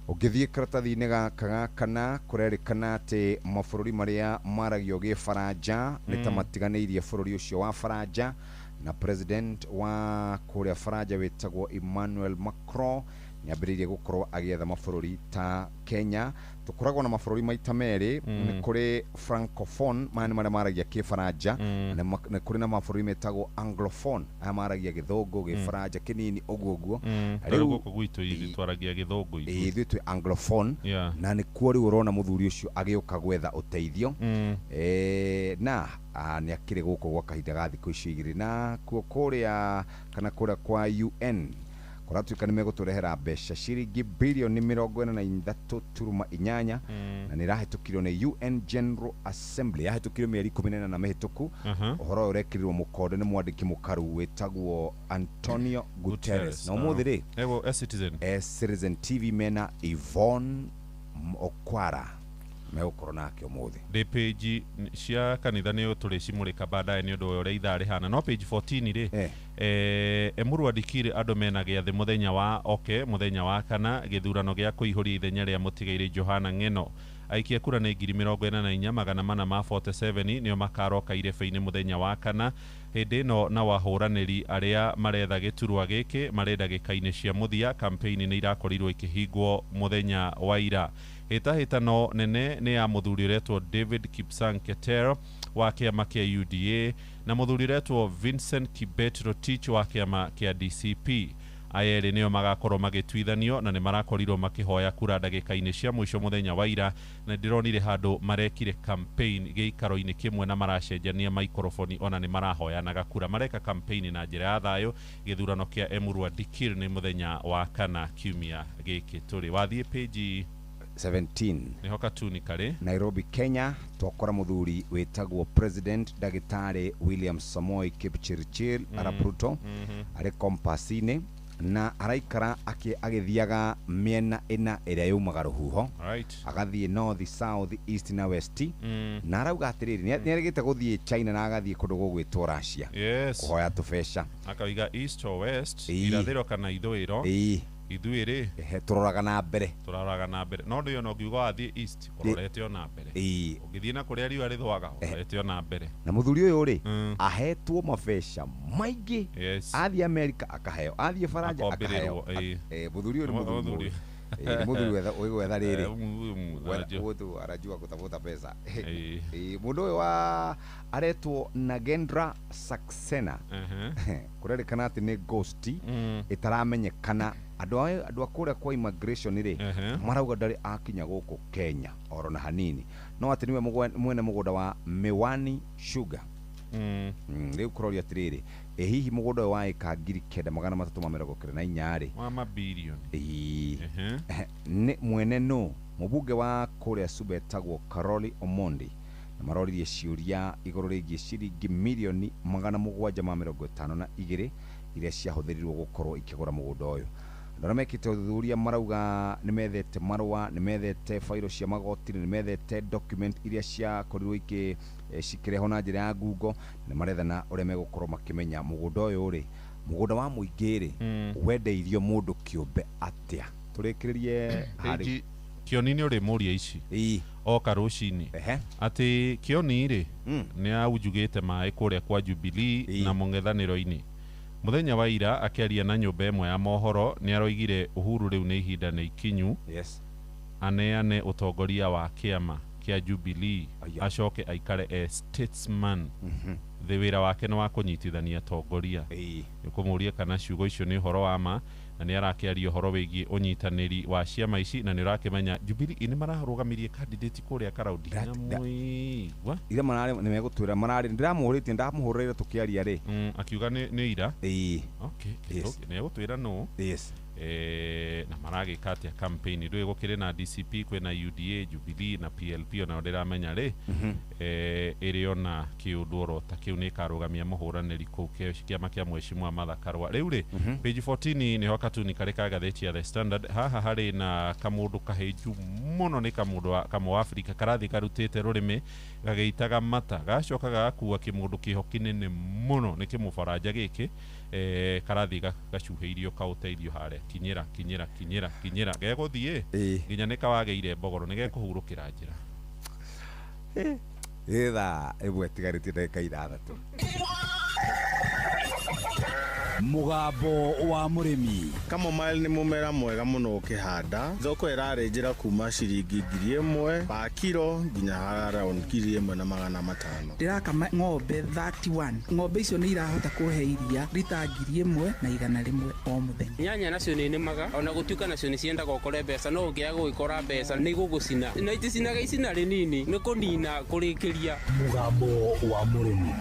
Ũngĩthiĩ karatathi-inĩ gaka kana kũrerĩkana atĩ mabũrũri marĩa maragio gĩ-Faranja nĩ ta matiganĩirie bũrũri ũcio wa Faranja, na president wa kũrĩa Faranja wĩtagwo Emmanuel Macron niambiririe gukorwo agietha mabũrũri ta Kenya. Tukoragwo na mabũrũri maita merĩ, nĩ kũrĩ francophone maya nĩ marĩa maragia kĩbaranja, nĩ kũrĩ na mabũrũri metagwo anglophone aya maragia gĩthũngũ gĩbaranja kĩnini ũguo rĩu gũkũ gwitũ ithuĩ twaragia gĩthũngũ ithuĩ twĩ anglophone, na nĩ kuo rĩu ũrona mũthuri ũcio agĩũka gwetha ũteithio na nĩ akĩrĩ gũkũ gwa kahinda ga thikũ icio igĩrĩ, na kuo kũrĩa kana kũrĩa kwa UN kuratuika nĩ megũtũrehera mbeca ciringi bilioni 43.8 na nĩ rahetũkirio nĩ UN General Assembly, yahetũkirio mĩeri 14 na mĩhĩtũku. Ũhoro ũrekĩrirwo mũkonde nĩ mwandĩki mũkaru wĩtagwo Antonio Guterres, na ũmũthĩ rĩ Citizen TV mena Yvonne Okwara megũkorwo nake ũmũthĩ. Ndĩ page cia kanitha nĩ tũrĩcimũrĩka baadaye nĩ ũndũ wa ũrĩa ithaa rĩhana, no page 14 rĩ Emuru Adikiri andũ mena gĩathĩ mũthenya wa mũthenya wa kana gĩthurano gĩa kũihũria ithenya rĩa mũtigairĩ Johana Ng'eno. Aikia kura nĩ 44,447 nĩo makaroka irebe-inĩ mũthenya wa kana. Hĩndĩ ĩno na wahũranĩri arĩa maretha gĩturwa gĩkĩ marenda gĩka-inĩ cia mũthia. Kampeni nĩ irakorirwo ikĩhingwo mũthenya wa ira. Hĩtahĩtano nene nĩ ya mũthuri ũretwo David Kipsang Keter wa kĩama kĩa UDA na mũthuri ũretwo Vincent Kibet Rotich wa kĩama kĩa DCP. Aya erĩ nĩo magakorwo magĩtuithanio na nĩ marakorirwo makĩhoya kura ndagĩka-inĩ cia mũico mũthenya wa ira, na ndĩronire handũ marekire campaign gĩikaro-inĩ kĩmwe na maracenjania maikrofoni ona nĩ marahoyanaga kura. Mareka campaign na njĩra ya thayũ. Gĩthurano kĩa Emuru Adikiri nĩ mũthenya wa kana kiumia gĩkĩ tũrĩ. Wathiĩ page 17 nihoka tu ni kare Nairobi, Kenya, twakora muthuri wetagwo President Dagitari William Samoei Kipchirchir Arap Ruto ari kompasine na araikara agithiaga miena ina ĩrĩa yumaga rũhuho, agathie north, south, east na west, na arauga atiriri nĩ arigite guthie China na agathie kundu gugwitwo Russia kuhoya tubesha, akaiga east or west, irathĩro kana ithũĩro. Ithuĩ tũroraga na mbere no ndĩo no ngiuga wathiĩ east ũrorete ona mbere, ũgĩthiĩ na kũrĩa riũa rĩthũaga ũrorete ona mbere. Na mũthuri ũyũ rĩ ahetwo mabeca maingĩ, athiĩ America akaheo, athiĩ Faranja akaheo. Mũthuri ũyũ nĩ mũthuri wetha rĩrĩ mũndũ arajua kutafuta pesa. Mũndũ ũyũ wa aretwo Nagendra Saxena, kũrerĩkana atĩ nĩ ghost ĩtaramenyekana. Andũ akũrĩa kwa immigration rĩ marauga ndarĩ akinya gũkũ Kenya oro na hanini, no atĩ niwe mwene mũgũnda wa Miwani Sugar. Rĩu kũroria atĩrĩrĩ, hihi mũgũnda ũyũ wa ĩka 9,394 rĩ wa mabilioni nĩ mwene nũ? Mũbunge wa kũrĩa Suba etagwo Karoli Omondi, na maroririe ciũria igũrũ rĩgiĩ ciringi milioni 752 iria ciahũthĩrirwo gũkorwo ikĩgũra mũgũnda ũyũ. Ndona mekĩte ũthuthuria marauga nĩ methete marũa, nĩ methete failo cia magoti, nĩ methete document iria ciakorirwo cikĩrehwo na njĩra ya Google, nĩ marethana ũrĩa megũkorwo makĩmenya mũgũnda ũyũ rĩ, mũgũnda wa mũingĩ rĩ wendeirio mũndũ kĩũmbe atĩa. Tũrĩkĩrĩrie harĩ Kioni-inĩ ũrĩ mũria ici oka rũcinĩ atĩ Kioni rĩ nĩ aunjugĩte maĩ kũrĩa kwa Jubilee na mũng'ethanĩro-inĩ. Muthenya wa ira akiaria na nyũmba ĩmwe ya mohoro nĩ aroigire Uhuru rĩu nĩ ihinda nĩ ikinyu aneane ũtongoria wa kĩama kĩa Jubilee, acoke aikare statesman. The wĩra wake nĩ wa kũnyitithania atongoria. Nĩkũmũria kana ciugo icio nĩ ũhoro wa ma, na nĩ arakĩaria ũhoro wĩgiĩ ũnyitanĩri wa ciama ici, na nĩ ũrakĩmenya Jubilee nĩ mararũgamirie candidate kũrĩa Karaũndi na mũigua ira mararĩ nĩ megũtwĩra mararĩ ndiramũhũrĩtie ndamũhũrĩire tũkĩaria rĩ akiuga nĩ ira nĩ egũtwĩra no na maragĩka atĩa campaign rĩu gũkĩrĩ na DCP kwĩna UDA, Jubilee na PLP ona ndiramenya rĩ ĩrĩ ona kĩũndũ orota kĩu nĩ karũgamia mũhũranĩri kũu kĩama kĩa Mheshimiwa Martha Karua. Rĩu rĩ page 14 nĩho katuni karĩ ka gatheti ya The Standard. Haha harĩ na kamũndũ kahĩnju mũno, nĩ kamũndũ kamwe wa Afrika karathi karutĩte rũrĩmĩ gagĩitaga mata, gacoka gakua kĩmũndũ kĩho kĩnene mũno, nĩ kĩmũbaranja gĩkĩ karathi gacuhĩirio kaũteithio harĩa kinyĩra gegũthiĩ nginya nĩ kawagĩire mbogoro nĩ gekũhurũkĩra njĩra ĩtha ĩmwe tigarĩtie ndagĩka 6. Mugambo wa mũrĩmi. Kamomile nĩ mũmera mwega mũno ũkĩhanda. Thoko ĩrarĩnjĩra kuma ciringi 1,000 pa kilo nginya around 1,500. Ndĩrakama ng'ombe 31. Ng'ombe icio nĩ irahota kũhe iria rita 1,100 o mũthenya. Nyanya nacio nĩ nĩmaga, ona gũtuĩka nacio nĩ ciendaga ũkore mbeca, no ũngĩaga gũgĩkora mbeca nĩ gũgũcina. Na iticinaga icina rĩnini, nĩ kũnina kũrĩkĩria. Mugambo wa mũrĩmi.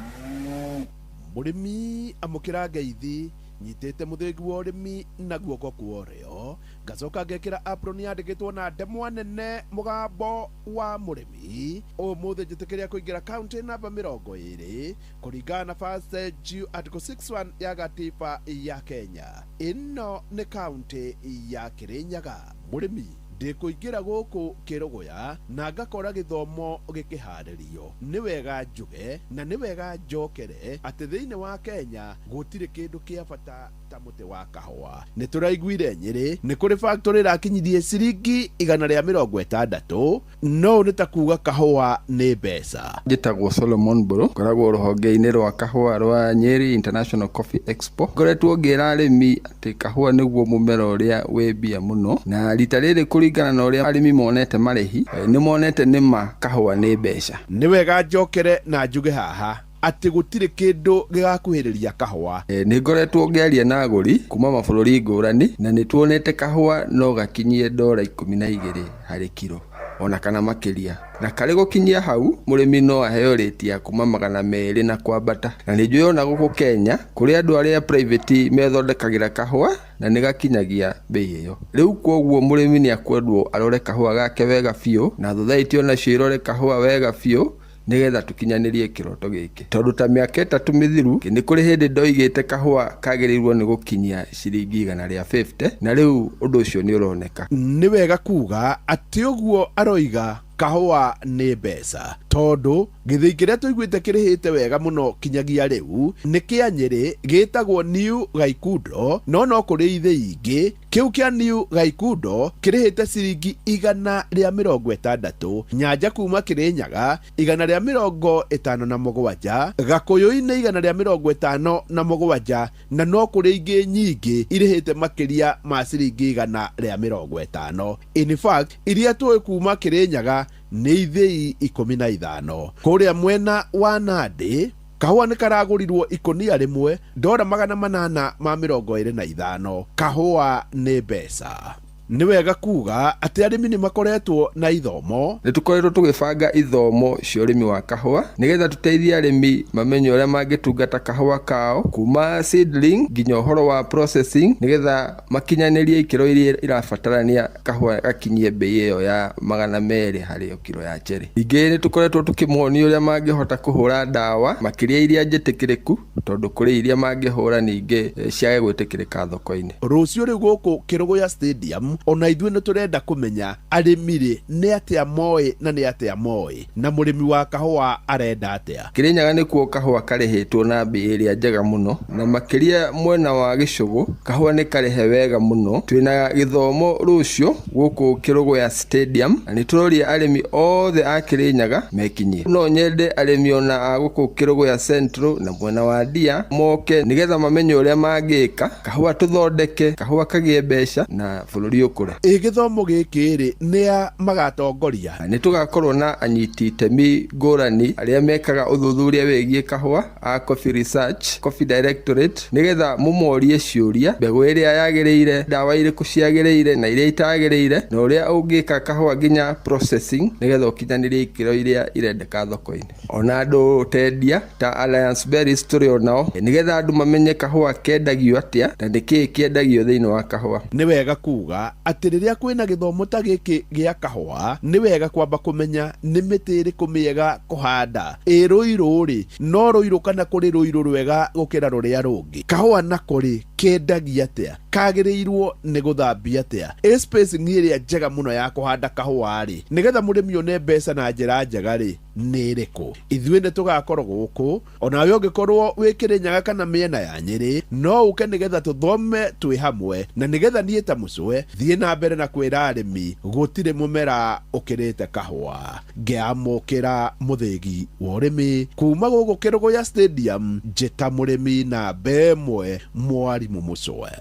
Mũrĩmi amũkĩra ngeithi nyitĩte mũthĩgi wa ũrĩmi na guoko kuorĩo ngacoka ngekĩra apron yandĩkĩtwo na ndemwa nene mũgambo wa mũrĩmi. Ũmũthĩ njĩtĩkĩria kũingĩra kaunti namba 20 kũringana na first due article 61 ya gatiba ya Kenya. Ĩno nĩ kaunti ya Kĩrĩnyaga. Mũrĩmi ndĩkũingĩra gũkũ Kĩrũgũya na ngakora gĩthomo gĩkĩharĩrio. Nĩ wega njuge na nĩ wega njokere atĩ thĩinĩ wa Kenya gũtirĩ kĩndũ kĩa bata ta mũtĩ wa kahũa. Nĩ tũraiguire Nyĩrĩ nĩ kũrĩ factory ĩrakinyirie ciringi 160, no nĩ ta kuga kahũa nĩ mbeca. Njĩtagwo Solomon Buru, ngoragwo rũhonge-inĩ rwa kahũa rwa Nyeri International Coffee Expo. Ngoretwo ngĩra arĩmi atĩ kahũa nĩguo mũmera ũrĩa wĩ mbia mũno, na rita rĩrĩ kũringana na ũrĩa arĩmi monete marĩhi nĩ monete nĩma kahũa nĩ mbeca. Nĩ wega njokere na njuge haha atĩ gũtirĩ kĩndũ gĩgakuhĩrĩria kahũa. Nĩ ngoretwo ngĩaria na agũri kuma mabũrũri ngũrani na nĩ tuonete kahũa no gakinyie $12 harĩ kilo ona kana makĩria, na karĩ gũkinyia hau mũrĩmi no aheo rate ya kuma 200 na kwambata. Na nĩ njũĩ ona gũkũ Kenya kũrĩ andũ arĩa private methondekagĩra kahũa na nĩ gakinyagia bei ĩyo. Rĩu kwoguo mũrĩmi nĩ akwendwo arore kahũa gake wega biũ, na society onacio irore kahũa wega biũ nigetha tukinyanĩrie kĩroto gĩkĩ. Tondũ ta mĩaka 3 mĩthiru nĩ kũrĩ hĩndĩ ndoigĩte kahũa kagĩrĩirwo nĩ gũkinyia ciringi 150, na rĩu ũndũ ũcio nĩ ũroneka. Nĩ wega kuga atĩ ũguo aroiga kahũa nĩ mbeca, tondũ gĩthĩi kĩrĩa tũiguĩte kĩrĩhĩte wega mũno kinyagia rĩu nĩ kĩa Nyĩrĩ gĩtagwo New Gaikundo, no kũrĩ ithĩi ingĩ kĩu kĩa New Gaikundo kĩrĩhĩte ciringi 160, Nyanja kuma Kĩrĩnyaga 157, Gakũyũ-inĩ 157, na no kũrĩ ingĩ nyingĩ irĩhĩte makĩria ma ciringi 150. In fact iria tũĩ kuma Kĩrĩnyaga nĩ ithĩi 15. Kũrĩa mwena wa Nandi kahũa nĩ karagũrirwo ikonia rĩmwe $825. Kahũa nĩ mbeca. Nĩ wega kuga atĩ arĩmi nĩ makoretwo na ithomo. Nĩ tũkoretwo tũgĩbanga ithomo cia ũrĩmi wa kahũa nĩgetha tũteithie arĩmi mamenye ũrĩa mangĩtungata kahũa kao kuma seedling nginya ũhoro wa processing, nĩgetha makinyanĩrie ikĩro iria irabatarania kahũa gakinyie bei ĩyo ya 200 harĩ kilo ya cherry. Ningĩ nĩ tũkoretwo tũkĩmonia ũrĩa mangĩhota kũhũra ndawa makĩria iria njĩtĩkĩrĩku, tondũ kũrĩ iria mangĩhũra ningĩ ciage gwĩtĩkĩrĩka thoko-inĩ. Rũciũ rĩu gũkũ Kĩrũgũya Stadium ona ithuĩ nĩ tũrenda kũmenya arĩmi nĩ atĩa moĩ na nĩ atĩa moĩ, na mũrĩmi wa kahũa arenda atĩa. Kĩrĩnyaga nĩkuo kahũa karĩhĩtwo na bei ĩrĩa njega mũno, na makĩria mwena wa gĩcũgũ kahũa nĩ karĩhe wega mũno. Twĩna gĩthomo rũciũ gũkũ Kĩrũgũya Stadium, na nĩ tũroria arĩmi othe a Kĩrĩnyaga mekinyie. No nyende arĩmi ona a gũkũ Kĩrũgũya Central na mwena wa Ndia moke nĩgetha mamenye ũrĩa mangĩka kahũa tũthondeke, kahũa kagĩe mbeca na bũrũri ũkũre. Gĩthomo gĩkĩ nĩa magatongoria. Nĩ tũgakorwo na anyiti itemi ngũrani arĩa mekaga ũthuthuria wĩgiĩ kahũa a Coffee Research, Coffee Directorate, nĩgetha mũmorie ciũria, mbegũ ĩrĩa yagĩrĩire, ndawa irĩkũ ciagĩrĩire na iria itagĩrĩire, na ũrĩa ũngĩka kahũa nginya processing nĩgetha ũkinyanĩrie ikĩro iria irendeka thoko-inĩ. Ona andũ tendia ta Alliance Berries tũrĩ onao nĩgetha andũ mamenye kahũa kendagio atĩa na nĩkĩĩ kĩendagio thĩinĩ wa kahũa. Nĩ wega kuga atĩ rĩrĩa kwĩna gĩthomo ta gĩkĩ gĩa kahũa nĩ wega kwamba kũmenya nĩ mĩtĩ ĩrĩkũ mĩega kũhanda. Rũirũ no rũirũ kana kũrĩ rũirũ rwega gũkĩra rũrĩa rũngĩ. Kahũa na kũrĩ kendagia atĩa, kagĩrĩirwo nĩ gũthambia atĩa. Spacing ĩrĩa njega mũno ya kũhanda kahũa rĩ, nĩgetha mũrĩmi one mbeca na njĩra njega rĩ, nĩ ĩrĩkũ? Ithuĩ nĩ tũgakorwo gũkũ, onawe ũngĩkorwo wĩ Kĩrĩnyaga kana mĩena ya Nyĩrĩ, no ũke nĩgetha tũthome twĩ hamwe, na nĩgetha niĩ ta Mũcwe thiĩ na mbere na kwĩra arĩmi gũtirĩ mũmera ũkĩrĩte kahũa. Ngĩamũkĩra mũthĩgi wa ũrĩmi kuma gũkũ Kĩrũgũya Stadium, njĩta mũrĩmi na mbemwe Mwarimũ Mũcwe.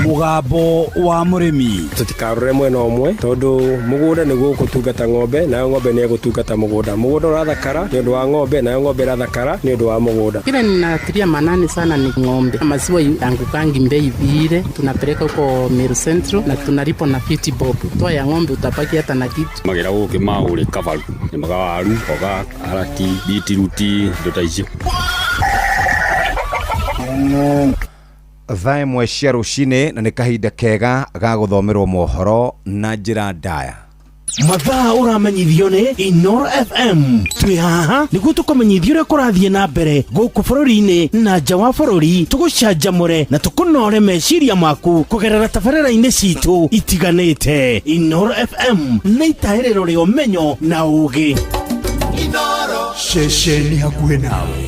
Mugambo wa mũrĩmi. Tutikarore mwena ũmwe tondu mugunda nĩguo gũtungata ng'ombe, nayo ng'ombe nĩ gũtungata mugunda. Mugunda ũrathakara nĩ ũndũ wa ng'ombe, nayo ng'ombe ĩrathakara nĩ ũndũ wa mugunda. Kile ninatilia manani sana ni ng'ombe. Maziwa yangukangi mbei vile, tunapeleka huko Meru Central na tunalipo na 50 bob. Toa ya ng'ombe utapaki hata na kitu. Magera gũkĩ maũrĩ kabaru nĩ magawaru, oga, arati, bitiruti, ndoto icio. Thaa ĩmwe cia rũcinĩ na nĩ kahinda kega ga gũthomerwo mohoro na njĩra ndaya. Mathaa ũramenyithio nĩ Inoro FM. Twĩ haha nĩguo tũkũmenyithia ũrĩa kũrathiĩ na mbere gũkũ bũrũri-inĩ na nja wa bũrũri, tũgũcanjamũre na tũkũnore meciria maku kũgerera tabarĩra-inĩ citũ itiganĩte. Inoro FM nĩ itahĩrĩro rĩa ũmenyo na ũũgĩ. Inoro ceceni hakuhĩ nawe.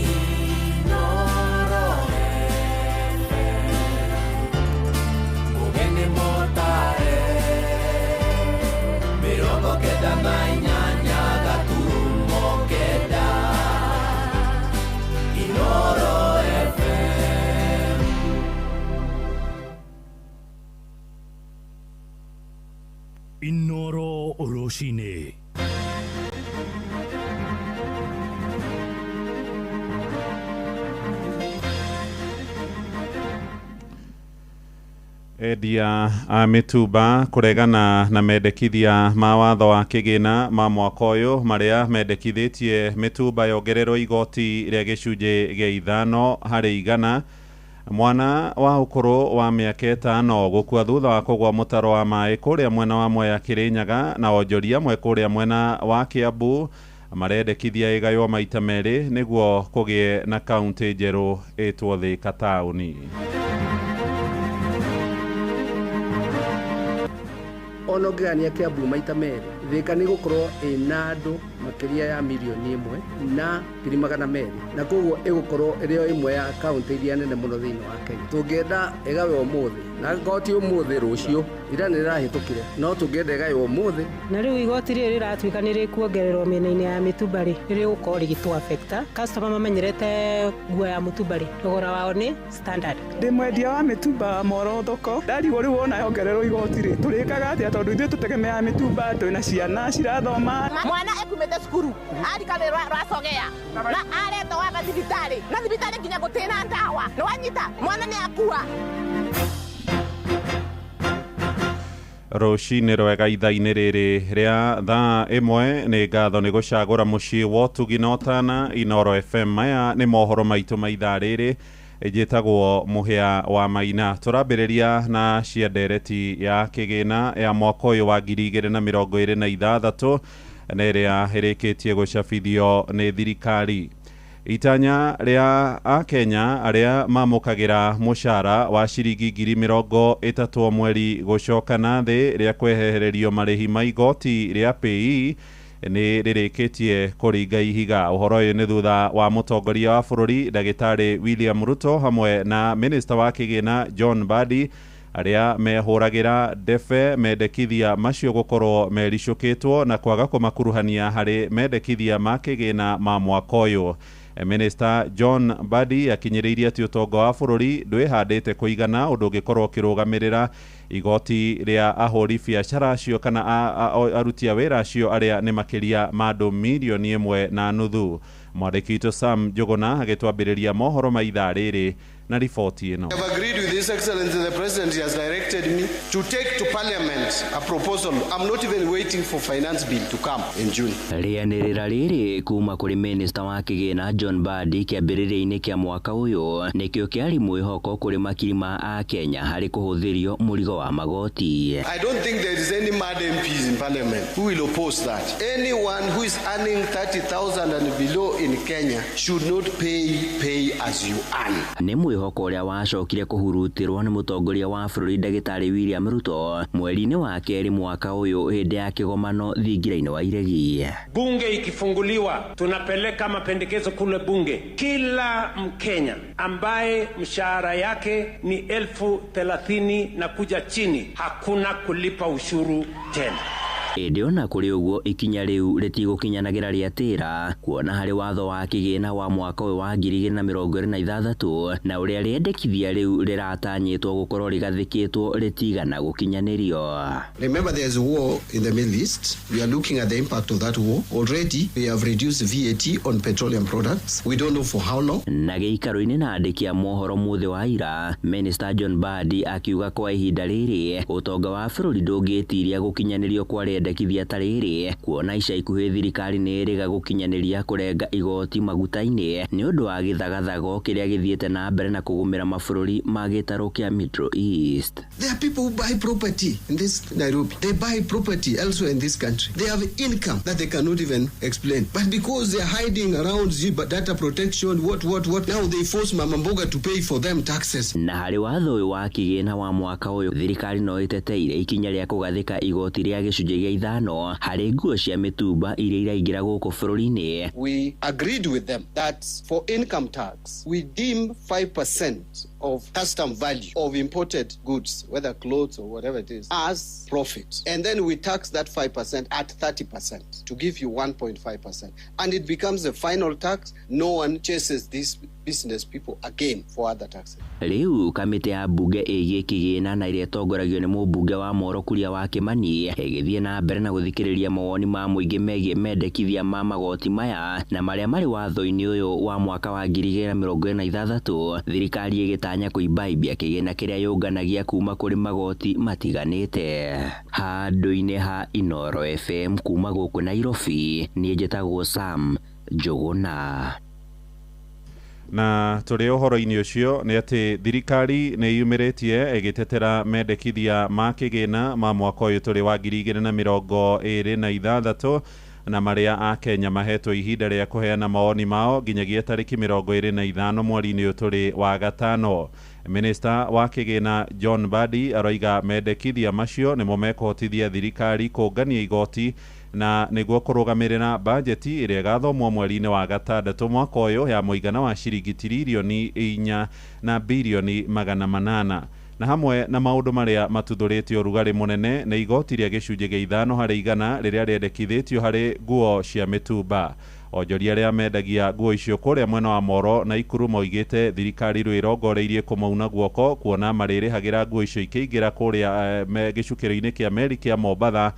Inoro Oroshine. Endia a mĩtumba kũregana na mendekithia ma watho wa kĩgĩna ma mwaka ũyũ marĩa mendekithĩtie mĩtumba yongererwo igoti rĩa gĩcunjĩ gĩa 5 harĩ 100. Mwana wa ũkũrũ wa mĩaka 5 gũkua thutha wa kũgwa mũtaro wa maĩ kũrĩa mwena wa Mwea Kĩrĩnyaga, na onjoria amwe kũrĩa mwena wa Kiambu marendekithia ĩgaywo maita merĩ nĩguo kũgĩe na kaunti njerũ ĩtwo Thika taũni. Ono ngĩgania Kiambu maita merĩ, Thika nĩ gũkorwo ĩna andũ makĩria ya milioni 1 na 200,000, na koguo ĩgũkorwo ĩrĩo ĩmwe ya kaunti iria nene mũno thĩinĩ wa Kenya. Tũngĩenda ĩgawe ũmũthĩ na igoti ũmũthĩ rũciũ, ira nĩ rĩrahĩtũkire, no tũngĩenda ĩgawe ũmũthĩ. Na rĩu igoti rĩrĩ rĩratuĩka nĩ rĩkuongererwo mĩena-inĩ ya mĩtumba rĩ, rĩgũkorwo rĩgĩtũ affecta customer mamenyerete nguo ya mũtumba rĩ, thogora wao nĩ standard. Ndĩ mwendia wa mĩtumba Moro thoko, ndarigwo rĩu wona yongererwo igoti rĩ, tũrĩkaga atĩa tondũ ithuĩ tũtegemeaga mĩtumba, twĩna ciana cirathoma. Mwana ekumĩte cukuru arikare rwacogea na aretwo wa thibitarĩ na thibitarĩ nginya gũtĩna ndawa nĩ wanyita mwana nĩ akua. Rũcinĩ rwega ithaa-inĩ rĩrĩ rĩa thaa 1 nĩ ngatho nĩ gũcagũra mũciĩ wa ũtugi na ũtana Inoro FM. Maya nĩ mohoro maitũ ma ithaa rĩrĩ, njĩtagwo Mũhĩa wa Maina. Tũrambĩrĩria na cia ndereti ya kĩgĩna ya mwaka ũyũ wa 2026 na ĩrĩa ĩrĩkĩtie gũcabithio nĩ thirikari. Itanya rĩa Akenya arĩa mamũkagĩra mũcara wa ciringi 30,000 mweri gũcoka na thĩ rĩa kwehererio marĩhi ma igoti rĩa PE nĩ rĩrĩkĩtie kũringa ihiga. Ũhoro ũyũ nĩ thutha wa mũtongoria wa bũrũri Ndagĩtarĩ William Ruto hamwe na minista wa kĩgĩna John Mbadi arĩa mehũragĩra ndebe mendekithia macio gũkorwo mericũkĩtwo na kwaga kũmakuruhania harĩ mendekithia ma kĩgĩna ma mwaka ũyũ. Minister John Mbadi akinyĩrĩirie atĩ ũtonga wa bũrũri ndwĩhandĩte kũigana ũndũ ũngĩkorwo ũkĩrũgamĩrĩra igoti rĩa ahũri biacara acio kana aruti a wĩra acio arĩa nĩ makĩria ma andũ 1.5 million. Mwandĩki witũ Sam Njuguna agĩtwambĩrĩria mohoro ma ithaa rĩrĩ na riboti ĩno. I have agreed with His Excellency the President. He has directed me to take to Parliament a proposal. I'm not even waiting for finance bill to come in June. Rĩanĩrĩra rĩrĩ kuma kũrĩ Minister wa kĩgĩna John Mbadi kĩambĩrĩria-inĩ kĩa mwaka ũyũ nĩkĩo kĩarĩ mwĩhoko kũrĩ makiri ma Akenya harĩ kũhũthĩrio mũrigo wa magoti. I don't think there is any mad MPs in parliament who will oppose that. Anyone who is earning 30,000 and below in Kenya should not pay as you earn. Nĩ mwĩhoko ũrĩa wacokire kũhurutirwo nĩ mũtongoria wa bũrũri Ndagĩtarĩ William Ruto mweri-inĩ wa kerĩ mwaka ũyũ hĩndĩ ya kĩgomano thingira-inĩ wa iregi. Bunge ikifunguliwa, tunapeleka mapendekezo kule bunge. Kila Mkenya ambaye mshahara yake ni 30,000 na kuja chini, hakuna kulipa ushuru tena. Ĩndĩ ona kũrĩ ũguo ikinya rĩu rĩtigũkinyanagira rĩatĩra kuona harĩ watho wa kĩgĩna wa mwaka ũyũ wa 2026 na ũrĩa rĩendekithia rĩu rĩratanyĩtwo gũkorwo rĩgathĩkĩtwo rĩtigana gũkinyanĩrio. Remember, there's a war in the Middle East. We are looking at the impact of that war. Already we have reduced VAT on petroleum products. We don't know for how long. Na gĩikaro-inĩ na andĩki a mohoro mũthĩ wa ira, Minister John Mbadi akiuga kwa ihinda rĩrĩ ũtonga wa bũrũri ndũngĩtiria gũkinyanĩrio kwa ndekithia tarĩrĩ kuona ica ikuhĩ thirikari nĩ ĩrĩga gũkinyanĩria kũrenga igoti maguta-inĩ nĩ ũndũ wa gĩthagathago kĩrĩa gĩthiĩte na mbere na kũgũmĩra mabũrũri ma gĩtarũ kĩa Middle East. There are people who buy property in this Nairobi. They buy property elsewhere in this country. They have income that they cannot even explain. But because they are hiding around data protection, what, now they force Mama Mboga to pay for them taxes. Na harĩ watho ũyũ wa kĩgĩna wa mwaka ũyũ thirikari no ĩteteire ikinya rĩa kũgathĩka igoti rĩa gĩcunjĩ ithano harĩ nguo cia mitumba iria iraingira gũkũ bũrũri-inĩ. We agreed with them that for income tax we deem 5% of custom value of imported goods, whether clothes or whatever it is, as profit. And then we tax that 5% at 30% to give you 1.5%. And it becomes the final tax. No one chases these business people again for other taxes. Rĩu kamĩtĩ ya mbunge ĩgiĩ kĩgĩna na ĩrĩa ĩtongoragio nĩ mũmbunge wa Moro Kuria wa Kĩmani ĩgĩthiĩ na mbere na gũthikĩrĩria mawoni ma mũingĩ megiĩ mendekithia ma magoti maya na marĩa marĩ watho-inĩ ũyũ wa mwaka wa 2026 thirikari ĩgĩtanya kũimbaimbia kĩgĩna kĩrĩa yũnganagia kuma kũrĩ magoti matiganĩte. Handũ-inĩ ha Inooro FM kuma gũkũ Nairobi niĩ njĩtagwo Sam Njũgũna. Na tũrĩ ũhoro-inĩ ũcio nĩ atĩ thirikari nĩ yumĩrĩtie ĩgĩtetera mendekithia ma kĩgĩna ma mwaka ũyũ tũrĩ wa 2026 na marĩa a Kenya mahetwo ihinda rĩa kũheana mawoni mao nginyagia tarĩki 25 mweri-inĩ ũyũ tũrĩ wa gatano. Minister wa kĩgĩna John Mbadi aroiga mendekithia macio nĩmo mekũhotithia thirikari kũngania igoti na nĩguo kũrũgamĩrĩra bajeti ĩrĩa ĩgathomwo mweri-inĩ wa gatandatũ mwaka ũyũ ya mũigana wa ciringi tiririoni 4 na bilioni 800 na hamwe na maũndũ marĩa matuthũrĩtio ũrugarĩ mũnene nĩ igoti rĩa gĩcunjĩ gĩa 5 harĩ 100 rĩrĩa rĩendekithĩtio harĩ nguo cia mĩtumba. Onjoria arĩa mendagia nguo icio kũrĩa mwena wa Moro na Ikuru moigĩte thirikari rwĩrongoreirie kũmauna guoko kuona marĩrĩhagĩra nguo icio ikĩingĩra kũrĩa gĩcukĩro-inĩ kĩa meri kĩa Mombatha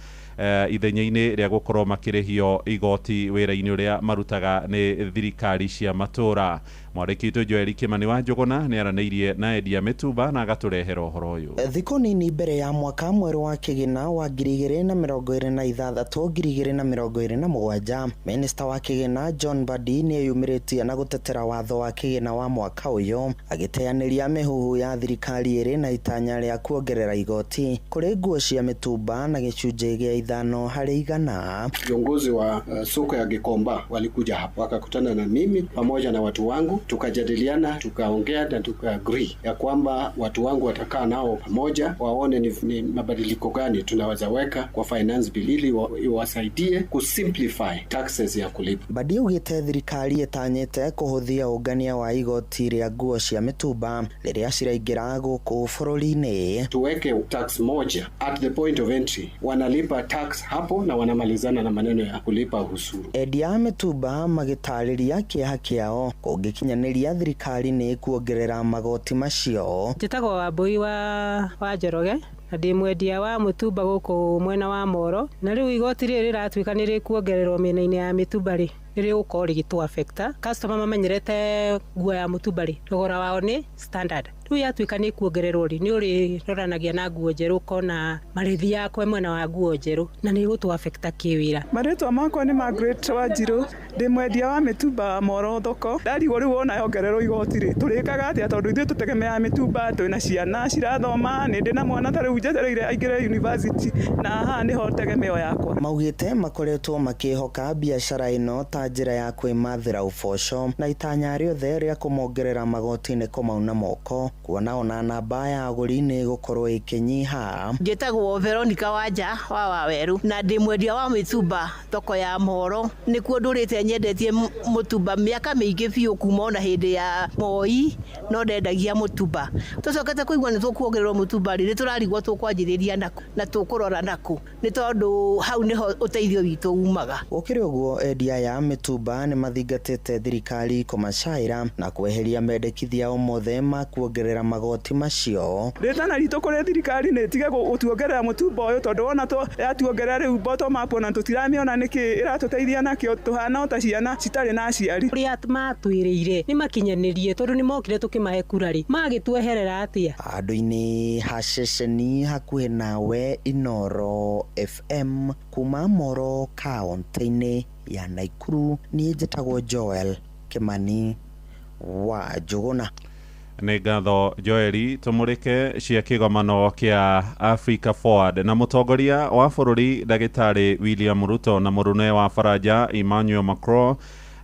ithenya-inĩ rĩa gũkorwo makĩrĩhio igoti wĩra-inĩ ũrĩa marutaga nĩ thirikari cia matũra. Mwandĩki witũ Joel Kimani wa Njũgũna nĩ aranĩirie na endia mĩtumba na agatũrehera ũhoro ũyũ. Thikũ nini mbere ya mwaka mwerũ wa kĩgĩna wa 2026-2027 Minister wa kĩgĩna John Mbadi nĩ yumĩrĩtie na gũtetera watho wa kĩgĩna wa mwaka ũyũ agĩteanĩria mĩhuhu ya thirikari ĩrĩ na itanya rĩa kuongerera igoti kũrĩ nguo cia mĩtumba na gĩcunjĩ gĩa 5 harĩ 100. Viongozi wa soko ya Gikomba walikuja hapa wakakutana na mimi pamoja na watu wangu, tukajadiliana, tukaongea na tukaagree ya kwamba watu wangu watakaa nao pamoja waone ni mabadiliko gani tunaweza weka kwa finance bill ili iwasaidie kusimplify taxes ya kulipa. Mbadi ugĩte thirikari ĩtanyĩte kũhũthia ũngania wa igoti rĩa nguo cia mĩtumba rĩrĩa ciraingĩra gũkũ bũrũri-inĩ. Tuweke tax moja at the point of entry, wanalipa tax hapo na wanamalizana na maneno ya kulipa ushuru. Endia mĩtumba magĩtarĩria kĩeha kĩao kũngĩkinyanĩria thirikari nĩ kuongerera magoti macio. Njĩtagwo Wambui wa Njoroge na ndĩ mwendia wa mũtumba gũkũ mwena wa Moro, na rĩu igoti rĩrĩ rĩratuĩka nĩ rĩkuongererwo mĩena-inĩ ya mĩtumba rĩ nire uko rigitu affecta customer mamenyerete nguo ya mutumba ri thogora wao ni standard riu yatuika ni kuongererwo ri ni uri roranagia na nguo njeru kona marithi yakwe mwena wa nguo njeru na ni gutu affecta kiwira maretwa makwa ni Margaret Wanjiru ndi mwendia wa mitumba Moro thoko ndarigwo riu wona yongererwo igoti ri turikaga atia tondu ithuĩ tutegemea mitumba twina ciana cirathoma ni ndi na mwana tariu njetereire aingire university na haha niho tegemeo yakwa maugite makoretwo makihoka biashara ino ta njira ya kwimathira uboco na itanya riothe ria kumongerera magoti-ini kumauna moko kuona ona namba ya aguri ni gukorwo ikinyiha njitagwo Veronica Wanja wa Waweru na ndi mwendia wa mitumba thoko ya Moro nikuo ndurite nyendetie mutumba miaka mingi biu kuma ona hindi ya Moi no ndendagia mutumba tucokete kuigwa ni tukuongererwo mutumba ri turarigwo tukwanjiriria na tukurora naku ni tondu hau niho uteithio witu umaga ukiri uguo endia ya mitumba ni mathingatite thirikari kumacaira na kweheria mendekithia omothe ma kuongerera magoti macio ritana ritu kuri thirikari ni tige gutuongerera mutumba uyu tondu wona to yatuongerera riu bottom up na tutiramiona niki iratuteithia nakio tuhana ta ciana citari na aciari uria matwiriire ni makinyanirie tondu ni mokire tukimahe kurari magitweherera atia andu-ini haceceni hakuhi nawe Inoro FM kuma Moro kaunti-ini ya Naikuru ni njitagwo Joel Kimani wa Juguna nĩ ngatho Joeli tumurike cia kĩgomano kĩa Africa Forward na mũtongoria wa bũrũri ndagĩtarĩ William Ruto na mũrune wa Faranja Emmanuel Macron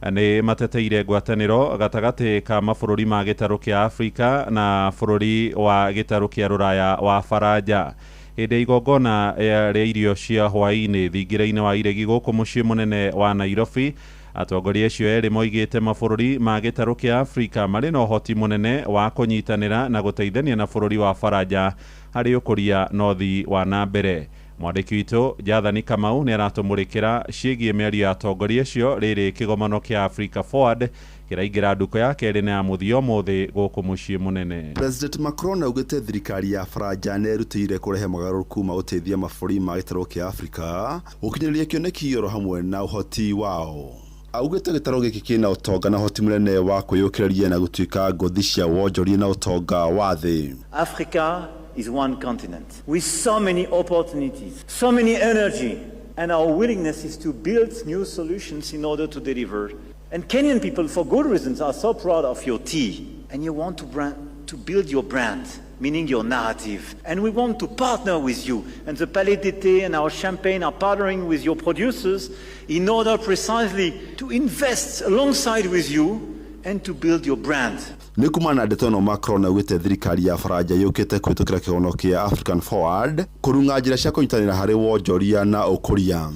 nĩ mateteire ngwatanĩro gatagatĩ ka mabũrũri ma gĩtarũ kĩa Africa na bũrũri wa gĩtarũ kĩa Rũraya wa Faranja hĩndĩ igongona rĩa irio cia hwaĩ-inĩ thingira-inĩ wa iregi gũkũ mũciĩ mũnene wa Nairobi atongoria acio erĩ moigĩte mabũrũri ma gĩtarũ kĩa Africa marĩ na ũhoti mũnene wa kũnyitanĩra na gũteithania na bũrũri wa Faranja harĩ ũkũria na ũthii wa na mbere mwandĩki witũ Jathani Kamau nĩ aratũmũrĩkĩra ciĩgiĩ mĩario ya atongoria acio rĩrĩ kĩgomano kĩa Africa Forward kĩraingĩra nduko ya kerĩ na ya mũthia ũmũthĩ gũkũ mũciĩ mũnene. President Macron augĩte thirikari ya Faranja nĩ ĩrutĩire kũrehe mogarũrũku ma gũteithia mabũrũri ma gĩtarũ kĩa Africa gũkinyĩria kĩoneki oro hamwe na ũhoti wao. Augĩte gĩtarũ gĩkĩ kĩna ũtonga na ũhoti mũnene wa kwĩyũkĩrĩria na gũtuĩka ngothi cia wonjoria na ũtonga wa thĩ. Africa is one continent with so many opportunities, so many energy, and our willingness is to build new solutions in order to deliver. And Kenyan people, for good reasons, are so proud of your tea, and you want to build your brand, meaning your narrative. And we want to partner with you. And the Palais d'été and our champagne are partnering with your producers in order precisely to invest alongside with you and to build your brand. Nĩ kumana ndeto no Macron augĩte thirikari ya Faranja yũkĩte kwĩtũkĩra kĩgomano kĩa African Forward kũrunga njĩra cia kũnyitanĩra harĩ wonjoria na ũkũria.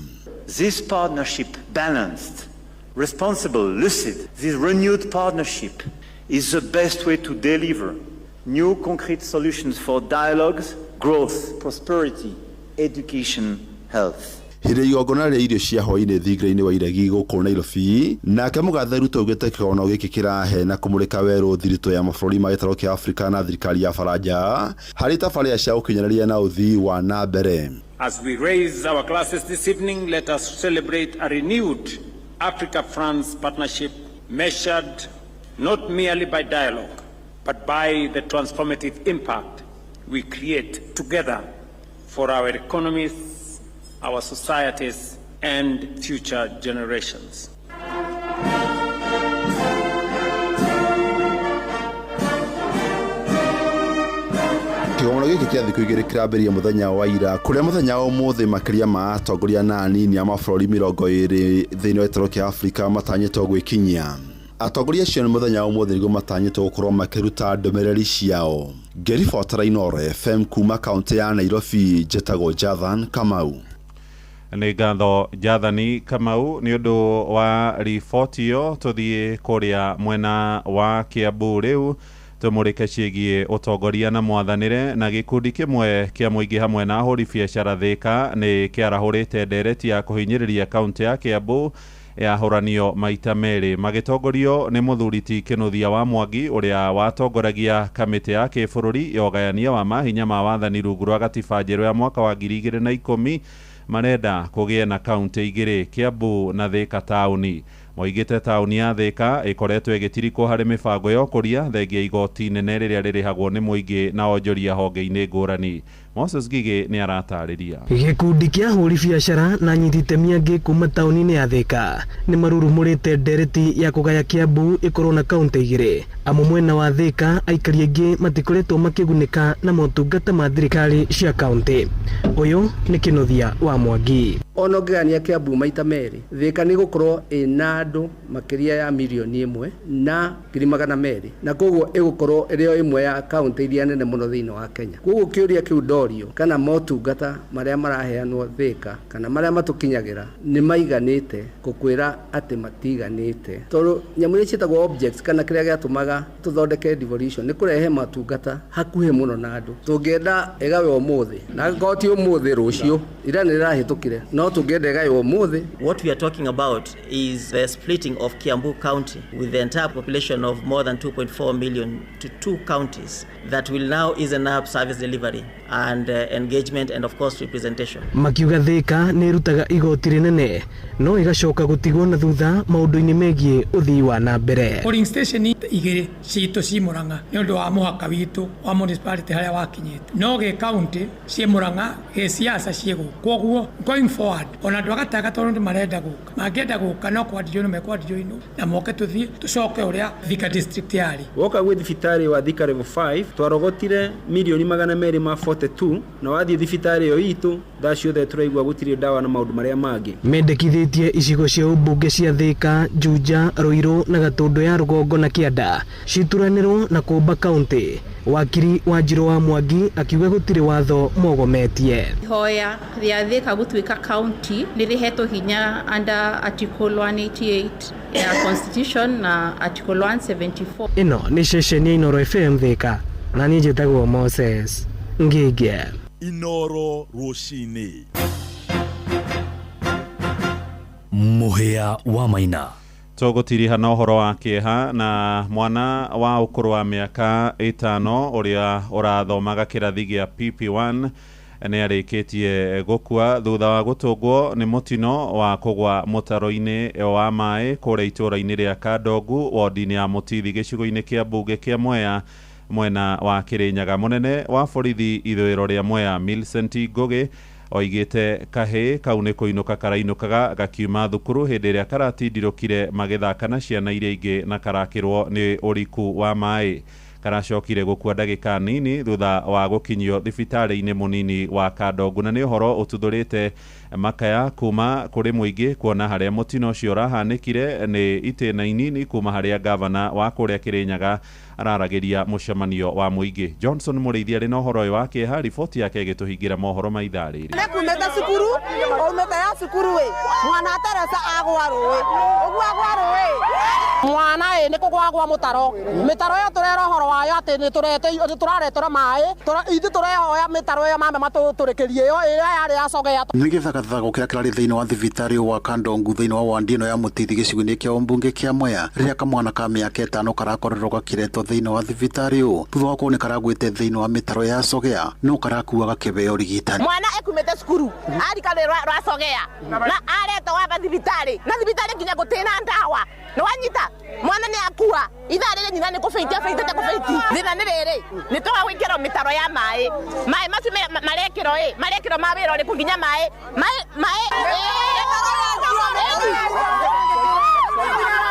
This partnership, balanced, responsible, lucid, this renewed partnership is the best way to deliver new concrete solutions for dialogues, growth, prosperity, education, health. Hĩndĩ igongona rĩa irio cia hwaĩ-inĩ thingira-inĩ wa iregi gũkũ Nairobi nake mũgathe Ruto augĩte kĩgomano gĩkĩ kĩrahe na kũmũrĩka werũ thiritũ ya mabũrũri ma gĩtarũ kĩa Africa na thirikari ya Faranja harĩ tabarĩra cia ũkinyanĩria na ũthii wa na mbere. As we raise our glasses this evening, let us celebrate a renewed Africa-France partnership measured not merely by dialogue, but by the transformative impact we create together for our economies, our societies, and future generations. Kĩgomano gĩkĩ kĩa thikũ igĩrĩ kĩrambĩrĩria mũthenya wa ira kũrĩa mũthenya wa ũmũthĩ makĩria ma atongoria na anini a mabũrũri 20 thĩinĩ wa gĩtarũ kĩa Africa matanyĩtwo gwĩkinyia. Atongoria acio nĩ mũthenya wa ũmũthĩ nĩguo matanyĩtwo gũkorwo makĩruta ndũmĩrĩri ciao. Ngĩribotera Inoro FM kuma kaunti ya Nairobi, njĩtagwo Jathan Kamau. Nĩ ngatho Jathani Kamau nĩ ũndũ wa riboti ĩyo tũthiĩ kũrĩa mwena wa Kiambu rĩu tumũrĩke ciĩgiĩ ũtongoria na mwathanĩre na gĩkundi kĩmwe kĩa mũingĩ hamwe na ahũri biacara Thĩka nĩ kĩarahũrĩte ndereti ya kũhinyĩrĩria kaunti ya Kiambu yahũranio maita merĩ magĩtongorio nĩ mũthuri ti Kĩnuthia wa Mwangi ũrĩa watongoragia kamĩtĩ ya kĩbũrũri ya ũgayania wa mahinya ma wathani rungu rwa gatiba njerũ ya mwaka wa 2010 marenda kũgĩe na kaunti igĩrĩ Kiambu na Thĩka taũni. moigite tauni ya Thika ikoretwo igitirikwo hari mibango ya ukuria thengia igoti nene riria ririhagwo ni muingi na onjoria honge-ini ngurani. Moses Gige ni aratariria. Gikundi kia huri biashara na nyititemi angi kuma tauni-ini ya Thika ni marurumurite ndereti ya kugaya Kiambu ikorwo na kaunti igiri. Amu mwena wa Thika aikari aingi matikoretwo makigunika na motungata ma thirikari cia kaunti. Uyu ni Kinothia wa Mwangi. Ono ngania Kiambu maita meri Thika ni gukorwo ina andu makiria ya milioni 1 na 200,000 na koguo igukorwo irio imwe ya kaunti iria nene muno thiini wa Kenya. Koguo kiuria kiu ndorio kana motungata maria maraheanwo Thika kana maria matukinyagira ni maiganite gukwira ati matiganite tondu nyamu iria cietagwo objects kana kiria giatumaga tuthondeke devolution ni kurehe matungata hakuhi muno na andu. Tungienda egawe umuthi na goti umuthi rucio ira ni rahitukire no tungenda egawe umuthi. What we are talking about is the splitting of Kiambu County with the entire population of more than 2.4 million to 2 counties that will now ease up service delivery and engagement and of course representation. Makiuga Thika ni rutaga igoti rinene no igacoka gutigwo na thutha maundu-ini megie uthii wa na mbere. Polling station igiri ciito ci Murang'a ni undu wa muhaka witu wa municipality haria wakinyite no ge county ci Murang'a ge siasa ciego koguo going forward ona ndwagataga tondu marenda guka mangenda guka no kwadirio no mekwadio ino na moke tuthii tucoke uria Thika district yari woka gwi thibitari wa Thika level 5 twarogotire milioni 242 na wathie thibitari yo itu ndaciothe turaigua gutiri dawa na maundu maria mangi. Mendekithitie icigo cia ubunge cia Thika, Juja, Ruiru na Gatundu ya Rugongo na Kianda cituranirwo na Kumba County. Wakiri Wanjiru wa Mwangi akiuga gutiri watho mogometie. Hoya ria Thika gutuika county nirihetwo hinya under article 188 ya constitution na article 174. Ino ni ceceni ya Inoro FM Thika na ni njitagwo Moses Ngige. Inoro Rucini. Muhia wa Maina. Tugutiriha na uhoro wa kieha na mwana wa ukuru wa miaka 5 uria urathomaga kirathi gia PP1 ni arikitie gukua thutha wa gutungwo ni mutino wa kugwa mutaro-ini wa mai kuria itura-ini ria Kandongu wodi-ini ya Mutithi gicigo-ini kia mbunge kia Mwea mwena wa Kirinyaga. Munene wa borithi ithwiro ria Mwea Millicent Ngugi oigite kahe kau ni kuinuka karainukaga gakiuma thukuru hindi ria karatindirukire magithaka na ciana iria ingi na karakirwo ni uriku wa mai. Karacokire gukua ndagika nini thutha wa gukinyio thibitari-ini munini wa Kandongu na ni uhoro ututhurite makaya kuma kuri muingi kuona haria mutino ucio urahanikire ni itena inini kuma haria gavana wa kuria Kirinyaga araragiria mucemanio wa muingi. Johnson Murithia ri na uhoro wa kieha riboti yake igituhingira mohoro ma ithaa riri. Nekumeta cukuru umeta ya cukuru we mwana Teresa agwa ruwe ogwa agwa ruwe mwana ni kugwagwa mutaro mitaro yo turero horo wayo ati ni turaretora mai ithu turehoya mitaro yo mama matuturikirie yo ira yari yacogea nigethagathago kiria kirari thiini wa thibitari wa Kandongu thiini wa wandino ya Mutithi gicigo-ini kia umbunge kia Mwea riria kamwana ka miaka 5 karakorerwo gakiretwo thiini wa thibitari u thutha wa kuona karagwite thiini wa mitaro ya cogea no karakuaga kibeo rigitani. Mwana ekumete cukuru arikale racogea na areto wa thibitari na thibitari nginya gutina ndawa no wanyita mwana ni akua itharire nyina ni kufeitia feitete thina ni riri ni twa gwikira mitaro ya mai macio marekiro mawira uri kunginya mai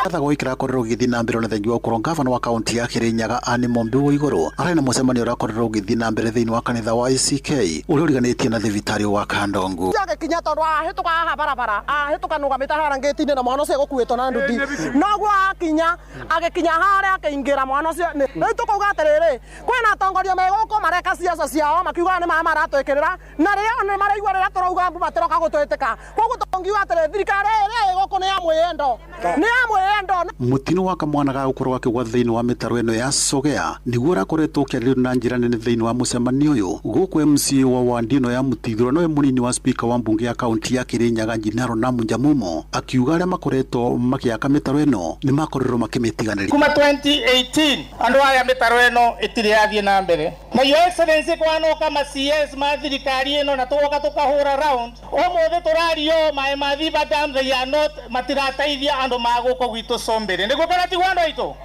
Athago ikirakorerwo githi na mbere na thengi wa ukorwo gavana wa kaunti ya Kirinyaga Anne Mombi wa iguru arena mucemanio urakorerwo githi na mbere thiini wa kanitha wa ICK uria uriganitie na thibitari wa Kandongu. Yake kinya tondu ahituka haha barabara ahituka nugamita harangeti-ini na mwana ucio gukuitwo na nduthi noguo akinya agikinya haria akaingira mwana ucio ni tukuga atiriri kwina atongoria meguko mareka siasa ciao makiuga ni mama maratwikirira na rio ni maraigua riria turauga mbu matiroka gutwitika koguo tungiuga atiri thirikari iri iguko ni ya mwiyendo mutino wa kamwana ga gukorwo akigwa thiini wa mitaro eno ya cogea niguo urakoretwo ukiaririo na njira nene thiini wa mucemanio uyu guku MC wa wandino ya Mutithiro nowe munini wa speaker wa mbunge ya kaunti ya Kirinyaga Njinaro na Munjamumo akiuga aria makoretwo makiaka mitaro eno ni makorerwo makimitiganĩria kuma 2018 andu aya mitaro eno itiri yathie na mbere na Your Excellency kwano kama CS ma thirikari ino na tuoka tukahura round omothe turario mae ma Thiba Dam they are not matirateithia andu maguko gwitu Sombere niguo kana ti wando itu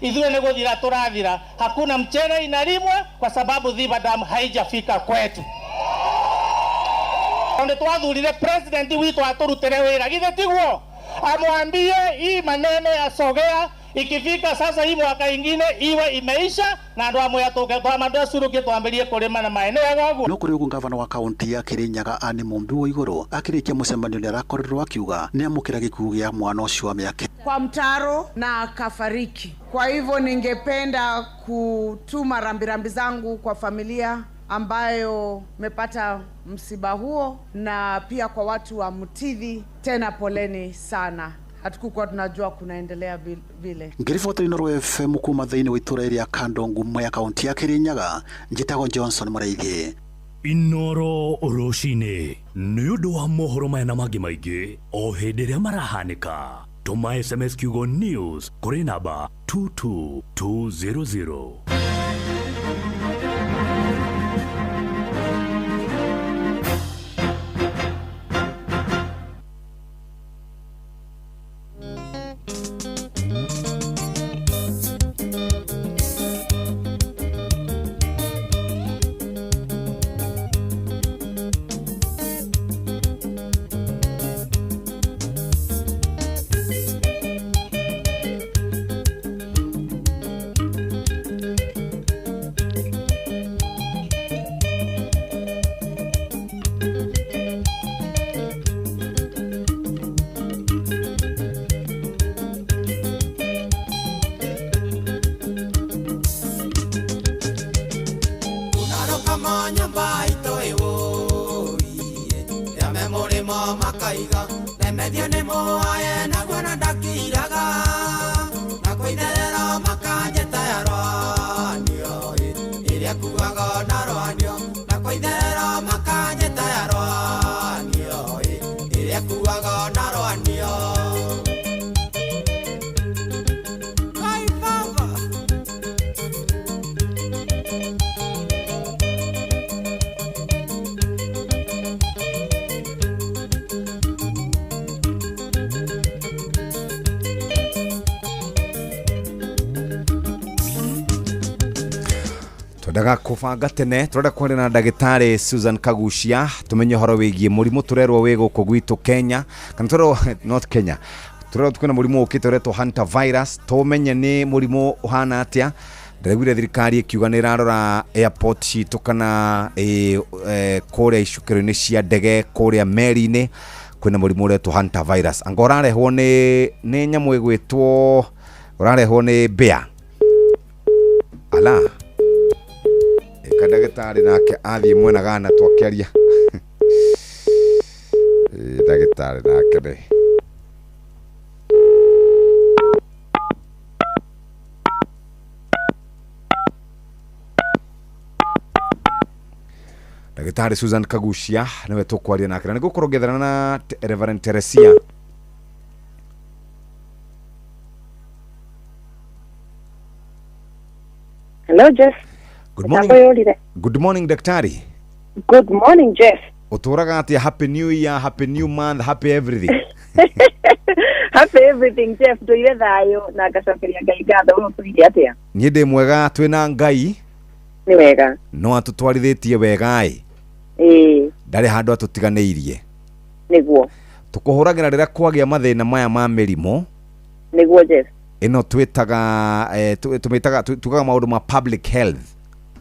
ithuĩ nĩ gũthira tũrathira hakuna mchele inalimwa kwa sababu Thiba Dam haijafika kwetu. Ndio twathurire president witu aturutire wĩra githe tiguo amwambie hii maneno ya Sogea ikifika sasa hii mwaka ingine iwe imeisha na ndo amwe atoke kwa madasuru kitwambirie kurima na maeneo yagu no kuri gavana wa kaunti ya Kirinyaga Anne Mumbi wa iguru akirikia mucemanio ni arakorirwo akiuga ni amukira gikugu ya mwana ucio wa miaka kwa mtaro na akafariki. Kwa hivyo ningependa kutuma rambirambi zangu kwa familia ambayo mepata msiba huo na pia kwa watu wa Mutithi, tena poleni sana. Hatukuwa tunajua kunaendelea vile. Ngiriboti Noro FM kuma thiini wa itura iria Kandongu ya kaunti ya Kirinyaga njitago Johnson Muraigi. Inoro Roshine ni undu wa mohoro maya na mangi maingi o hindi ria marahanika. Tuma SMS kiugo news kuri namba 22200. Daga kufanga tene turenda kwenda na ndagitari Susan Kagucia tumenye horo wigie murimu turerwo wego kugwitu Kenya kana turo not Kenya turerwo tukena murimu ukitoretwo Hunter virus tumenye ni murimu uhana atia ndagwire thirikari ikiuga ni rarora airport citu kana kuria icukiro-ini cia ndege kuria meri-ini kwina murimu uretwo Hunter virus angorarehwo ni nyamu igwitwo urarehwo ni bear ala ndagitari nake athie mwena gana twakeria ndagitari nake ni ndagitari Susan Kagucia niwe tukwaria nake na nigukorwo ngetherana na Reverend Teresia. Hello Jeff. Good morning. Good morning, Daktari. Good morning, Jeff. Uturaga atia happy new year, happy new month, happy everything. Happy everything, Jeff. Tuire thayo na gacokeria Ngai ngatho uno tuire atia. Ni ndi mwega twina Ngai. Ni wega. No atutwarithitie wega ai. Ndari handu atutiganeirie. Niguo. Tukuhuragira rira kwagia mathina maya ma mirimo. Niguo, Jeff. Ino twitaga tumitaga tugaga maundu ma public health.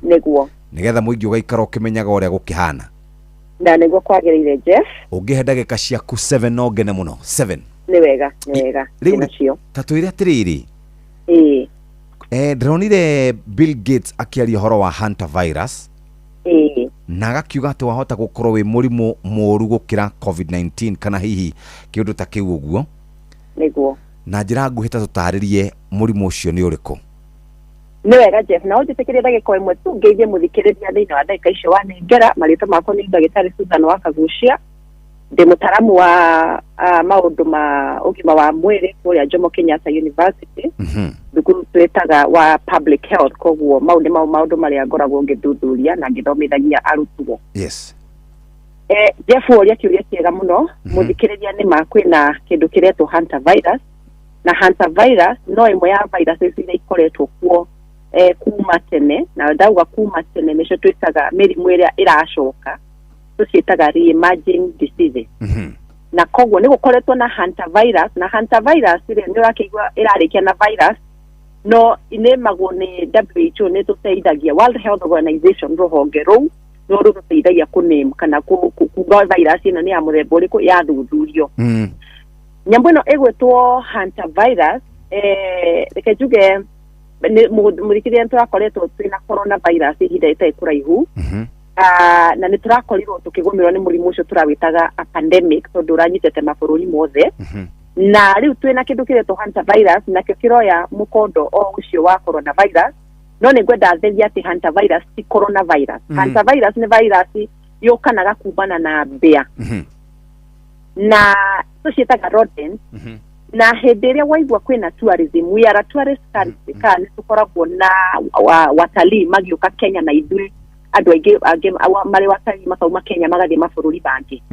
Niguo. Nigetha muingi ugaikara ukimenyaga uria gukihana. Na niguo kwagiriire Jeff. Ungihe ndagika ciaku 7 no ngene muno 7. Ni wega, ni wega. Riu tatuire atiriri. Ndronire Bill Gates akiaria horo wa Hunter virus. Na agakiuga ati wahota gukorwo wi murimu moru gukira COVID-19 kana hihi kiundu ta kiu uguo. Niguo. Na njira nguhita tutaririe murimu ucio ni uriku. Ni wega Jeff, na ujitekeria ndagika imwe tu ngeithie muthikiriria thiini wa ndagika icio wanengera marito makwa ni ndagitari Susan wa Kagucia ndi mutaramu wa maundu ma ugima wa mwiri kuria Jomo Kenyatta University thukuru twetaga wa public health koguo maundu maria ngoragwo ngithuthuria na ngithomithagia arutwo. Yes. Jeff oria kiuria kiega muno muthikiriria ni makwina kindu kiretwo hantavirus na hantavirus no imwe ya viruses iria ikoretwo kuo kuma tene na ndauga kuma tene nicio twitaga mirimu iria iracoka tuciitaga re-emerging diseases. Na koguo ni gukoretwo na hantavirus na hantavirus ire ni wakigwa irarikia na virus no inemagwo ni WHO ni tuteithagia World Health Organization ruhonge rou no ruteithagia kuname kana kuga virus ino ni ya muthemba uriku ya thuthurio. Nyambo ino igwetwo hantavirus reke juge murikiria turakoretwo twina coronavirus ihinda itai kuraihu na ni turakorirwo tukigomerwo ni murimu ucio turawitaga a pandemic tondu uranyitete mabururi mothe na riu twina kindu kiretwo hantavirus na kio kiroya mukondo o ucio wa coronavirus no ni ngwenda thethia ati hantavirus ti coronavirus. Hantavirus ni virus yokanaga kumana na mbea na tuciitaga rodent na hindi iria waigua kwina tourism we are a tourist country kana tukoragwo na watalii magioka Kenya na ithui andu aingi mari watalii makauma Kenya magathie mabururi bangi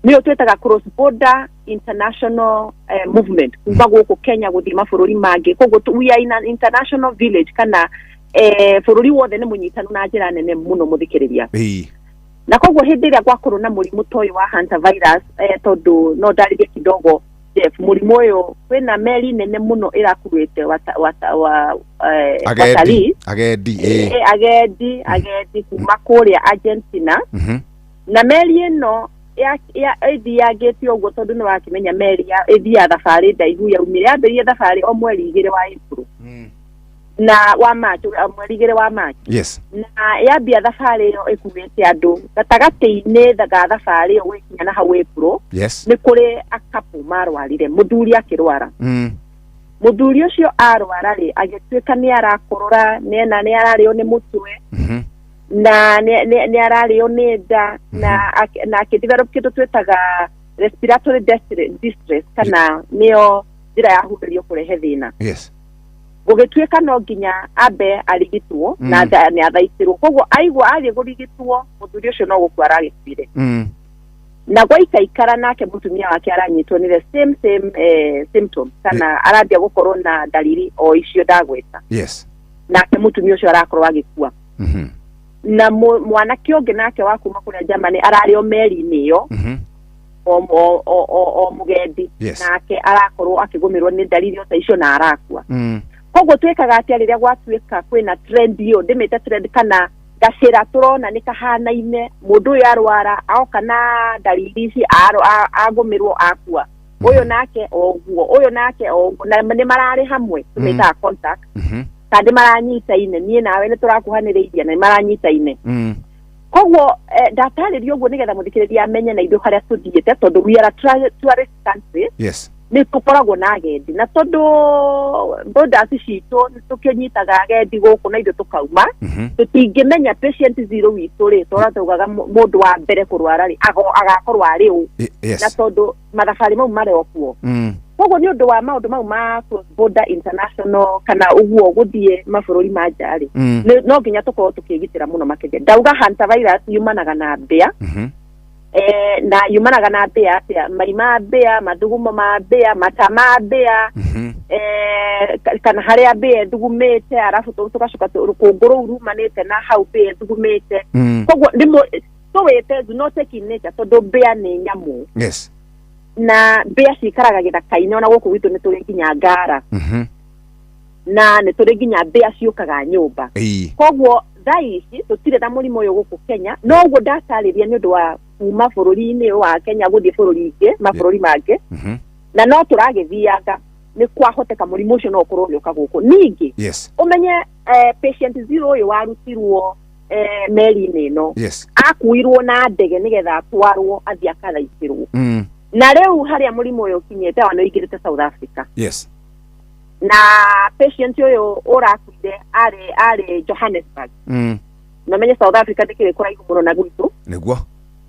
niyo twetaga cross border international movement kuma guku Kenya guthie mabururi mangi koguo we are in an international village kana bururi wothe ni munyitanu na njira nene muno muthikiriria na koguo hindi iria gwakorwo na murimu toyo wa hantavirus tondu no ndaririe kidogo murimu uyu kwina meri nene muno irakuruite agendi kuma kuria Argentina na meri ino ya ithiagite uguo tondu ni wakimenya meri ya ithia thabari ndaihu yaumire ambirie thabari o mweri 2 wa April na wa March mweri 2 wa March. Yes. Na yambia thabari iyo ikuwete andu gatagati-ini thabari iyo wikinya na hau April. Yes. Ni kuri akapu marwarire muthuri akirwara muthuri ucio arwara ri agituika ni arakorora nena ni arario ni mutwe na ni arario ni nda na akidevelop kitu twetaga respiratory distress kana niyo njira ya hutherio kurehe thina. Yes. Gugituika no nginya abe arigitwo na ni athaitirwo koguo aigwa athie gurigitwo muthuri ucio no gukua aragitire na gwaikaikara nake mutumia wake aranyitwo ni the same symptoms kana arambia gukorwo na dalili o icio ndagweta. Yes. Nake mutumia ucio arakorwo agikua na mwanake ungi nake wa kuma kuria Germany arario meri-ini iyo o mugendi nake arakorwo akigomerwo ni dalili ota icio na arakua. Koguo twekaga atia riria gwatuika kwina trend iyo ndimite trend kana gacira turona ni kahanaine mundu uyu arwara aoka na dalili ici agomerwo akua uyu nake oguo uyu nake oguo na ni marari hamwe tumita contact kandi maranyitaine nie nawe ni turakuhaniriria na maranyitaine koguo ndataririo uguo nigetha muthikiriria amenye na indo haria tuthiite tondu we are a tourist country. Yes. Ni tukoragwo na agendi na tondu borders citu ni tukinyitaga agendi guku na indo tukauma tutingimenya patient zero witu ri turatugaga mundu wa mbere kurwara ri agakorwo ari u na tondu mathabari mau mari okuo koguo ni undu wa maundu mau ma cross border international kana uguo guthie mabururi ma njari no nginya tukorwo tukigitira muno makiria ndauga hantavirus yumanaga na mbea na yumanaga na mbea marima mbea mathugumo ma mbea mata ma mbea kana haria mbea thugumite arafu tugacoka rukunguru rumanite na hau mbea thugumite koguo ndimo tuwite do not take in nature tondu mbea ni nyamu. Yes. Na mbea cikaraga githaka-ini ona guku gwitu ni turi nginya ngara na ni turi nginya mbea ciukaga nyumba koguo thaici tutire na murimu uyu guku Kenya no guo ndatariria ni undu wa kuma bururi-ini wa Kenya guthie bururi ingi mabururi mangi na no turagithianga ni kwahoteka murimu ucio no ukorwo uka guku ningi. Yes. Umenye patient zero uyu warutirwo meri-ini no akuirwo na ndege nigetha atwarwo athia akathaikirwo na riu haria murimu uyu kinyete wano igirite South Africa. Yes. Na patient uyu urakuire ari Johannesburg. Na menye South Africa ndikire kuraihu muno na gwitu niguo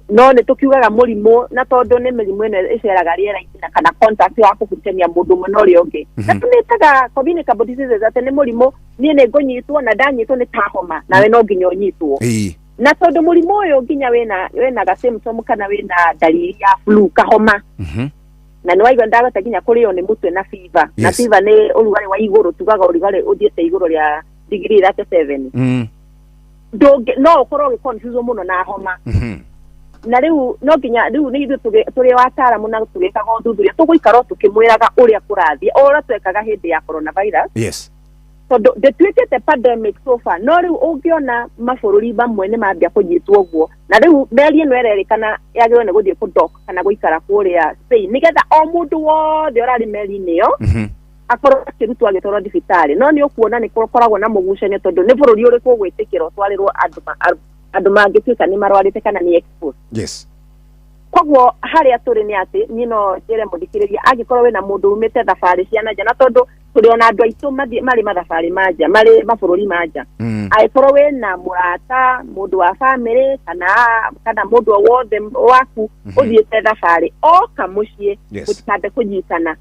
no nä tå kiugaga må rimå na tondå nä mä rimå ä no ä ceraga rä era-inä na kana contact wa kå hutania må ndå må na å rä a å ngä na tå nä taga communicable diseases atä nä må rimå niä nä ngå nyitwo na ndanyitwo nä ta homa nawe no nginya å nyitwo na tondå må rimå å yå nginya wĩna ga symptom kana wĩna dalili ya flu kahoma na nä waigua ndagota nginya kå rä o nä må twe na fever na fever nä å rugarä wa igå rå tugaga å rugarä å thiä te igå rå rä a degree 37 no å korwo å gä confuse må no na homa na riu no nginya riu ni ithuĩ tũrĩ wataaramu na tũgĩkaga ũthuthuria tũgũikara tũkĩmwĩraga ũrĩa kũrathiĩ o ũrĩa twekaga hĩndĩ ya coronavirus tondũ ndĩtuĩkĩte pandemic so far no rĩu ũngĩona mabũrũri mamwe nĩ mambia kũnyitwo ũguo na rĩu meri ĩno ĩrerĩkana yagĩrĩirwo nĩ gũthiĩ kũdock kana gũikara kũrĩa Spain nĩgetha o mũndũ wothe ũrarĩ meri-inĩ ĩyo akorwo akĩrutwo agĩtwarwo thibitarĩ no nĩ ũkuona nĩ kũkoragwo na mũgucanio tondũ nĩ bũrũri ũrĩkũ ũgwĩtĩkĩra ũtwarĩrwo andũ mangĩtuĩka nĩ marwarĩte kana nĩ exposed koguo harĩa tũrĩ nĩ atĩ niĩ no njĩre mũthikĩrĩria angĩkorwo wĩna mũndũ umĩte thabarĩ cia nanja na tondũ tũrĩ ona andũ aitũ marĩ mathabarĩ manja marĩ mabũrũri manja angĩkorwo wĩna mũrata mũndũ wa bamĩrĩ kana mũndũ o wothe waku ũthiĩte thabarĩ oka mũciĩ mũtikambe kũnyitana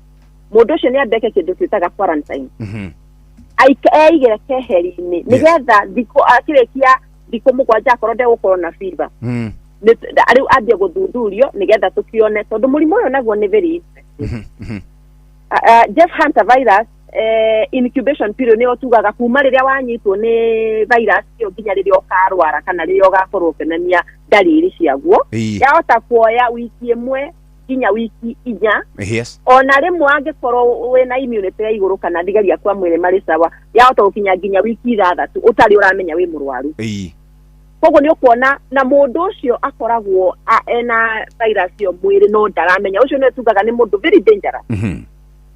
mũndũ ũcio nĩ ambeke kĩndũ twĩtaga quarantine eigĩre keheri-inĩ nĩgetha akĩrĩkia thikũ mũgwanja akorwo ndegũkorwo na fever rĩu ambie gũthuthurio nĩgetha tũkĩone tondũ mũrimũ ũyũ naguo nĩ very Jeff Hunter virus incubation period nĩyo tugaga kuma rĩrĩa wanyitwo nĩ virus ĩyo nginya rĩrĩa ũkarwara kana rĩrĩa ũgakorwo ũkĩonania dalili ciaguo yahota kuoya wiki ĩmwe nginya wiki 4 ona rĩmwe angĩkorwo wĩna immunity ya igũrũ kana thigari yaku mwĩrĩ marĩ sawa yahota gũkinya nginya wiki 6 ũtarĩ ũramenya wĩ mũrwaru koguo nĩ ũkuona na mũndũ ũcio akoragwo ena virus ĩyo mwĩrĩ no ndaramenya ũcio nĩ tugaga nĩ mũndũ very dangerous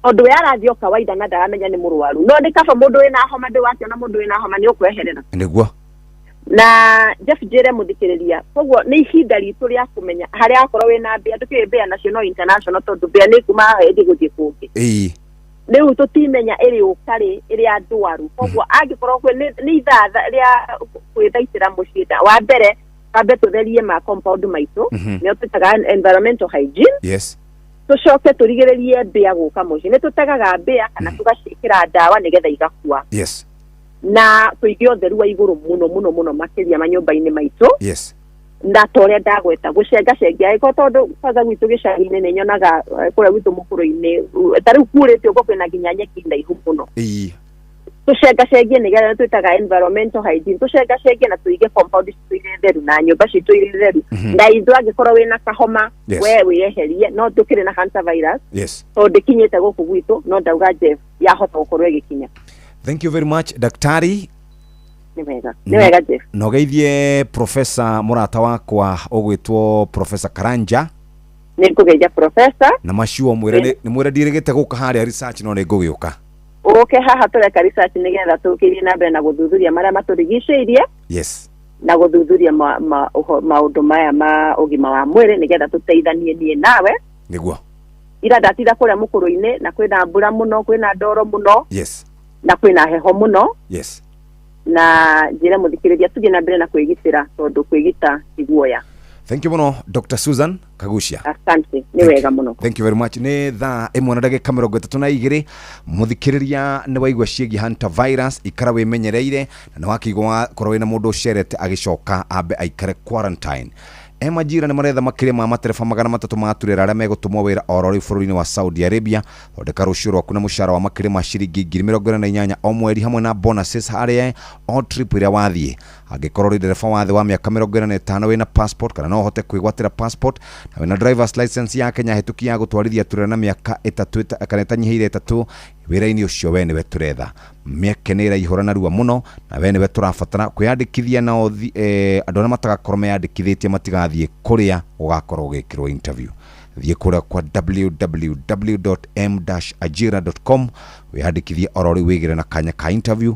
ũndũ we arathiĩ o kawaida na ndaramenya nĩ mũrwaru no nĩ kaba mũndũ wĩna homa ndĩwakiona mũndũ wĩna homa nĩ ũkweherera nĩguo na Jeff njĩre mũthikĩrĩria koguo nĩ ihinda ritũ rĩa kũmenya harĩa akorwo wĩna mbĩa ndũkĩrĩ mbĩa nacio no international tondũ mbĩa nĩ kuma hĩndĩ gũthiĩ kũngĩ rĩu tũtimenya ĩrĩ ũkarĩ ĩrĩ ndwaru koguo angĩkorwo nĩ ithaa rĩa kwĩthaitĩra mũciĩ wa mbere kambe tũtherie ma compound maitũ nĩo twĩtaga environmental hygiene tũcoke tũrigĩrĩrie mbĩa gũka mũciĩ nĩ tũtegaga mbĩa kana tũgaciĩkĩra ndawa nĩgetha igakua na tũige ũtheru wa igũrũ mũno makĩria manyũmba-inĩ maitũ na torĩa ndagweta gũcengacengia ĩko tondũ kwanza gwitũ gĩcagi-inĩ nĩ nyonaga kũrĩa gwitũ mũkũrũ-inĩ ta rĩu kurĩte ũguo kwĩna nginya nyeki ndaihu mũno tũcengacengie nĩgetha twĩtaga environmental hygiene tũcengacengie na tũige compound citũ irĩ theru na nyũmba citũ irĩ theru na ithuĩ angĩkorwo wĩna kahoma we wĩyeherie no tũkĩrĩ na Hunter virus tondũ ndĩkinyĩte gũkũ gwitũ no ndauga Jeff yahota gũkorwo ĩgĩkinya. Thank you very much daktari. Nĩ wega Jeff. Nogeithie professor mũrata wakwa ũgwĩtwo Professor Karanja. Nĩ ngũgeithia professor. Na maciu mwĩre nĩ mwĩre ndirĩgĩte gũka harĩa research no nĩ ngũgĩũka. Haha tũreka research nĩgetha tũkĩrie na mbere na gũthuthuria marĩa matũrigicĩirie. Na gũthuthuria maũndũ maya ma ũgima wa mwĩrĩ nĩgetha tũteithanie niĩ nawe. Nĩguo. Ira ndatira kũrĩa mũkũrũ-inĩ na kwĩna mbura mũno kwĩna ndoro mũno. Na kwĩna heho mũno. Na njĩra mũthikĩrĩria tũthiĩ na mbere na kwĩgitĩra tondũ kwĩgita ti guoya. Thank you muno Dr. Susan Kagucia. Asante, nĩ wega mũno. Thank you very much. Nĩ thaa 1:32 mũthikĩrĩria nĩ waigua ciĩgiĩ Hunter virus ikara wĩmenyereire na nĩ wakĩigua korwo wĩna mũndũ ũcerete agĩcoka ambe aikare quarantine. Majira nĩ maretha makĩria ma matereba 300 ma turera arĩa megũtũmwo wĩra oro rĩu bũrũri-inĩ wa Saudi Arabia thondeka rũciũ rwaku na mũcara wa makĩria ma ciringi 28,000 o mweri hamwe na bonuses harĩa o trip ĩrĩa wathiĩ angĩkorwo rĩ ndereba wa thĩ wa mĩaka 25 wĩna passport kana no ũhote kwĩgwatĩra passport na wĩna drivers license ya Kenya hetũki ya gũtwarithia turera na mĩaka 3 kana ĩtanyihĩire 3 wĩra-inĩ ũcio we nĩwe tũretha mĩeke nĩ ĩraihũra narua mũno na we nĩwe tũrabatara kwĩyandĩkithia na andũ arĩa matagakorwo meyandĩkithĩtie matigathiĩ kũrĩa ũgakorwo ũgĩkĩrwo interview thiĩ kũrĩa kwa www.m-ajira.com wĩyandĩkithie oro rĩu wĩgĩre na kanya ka interview.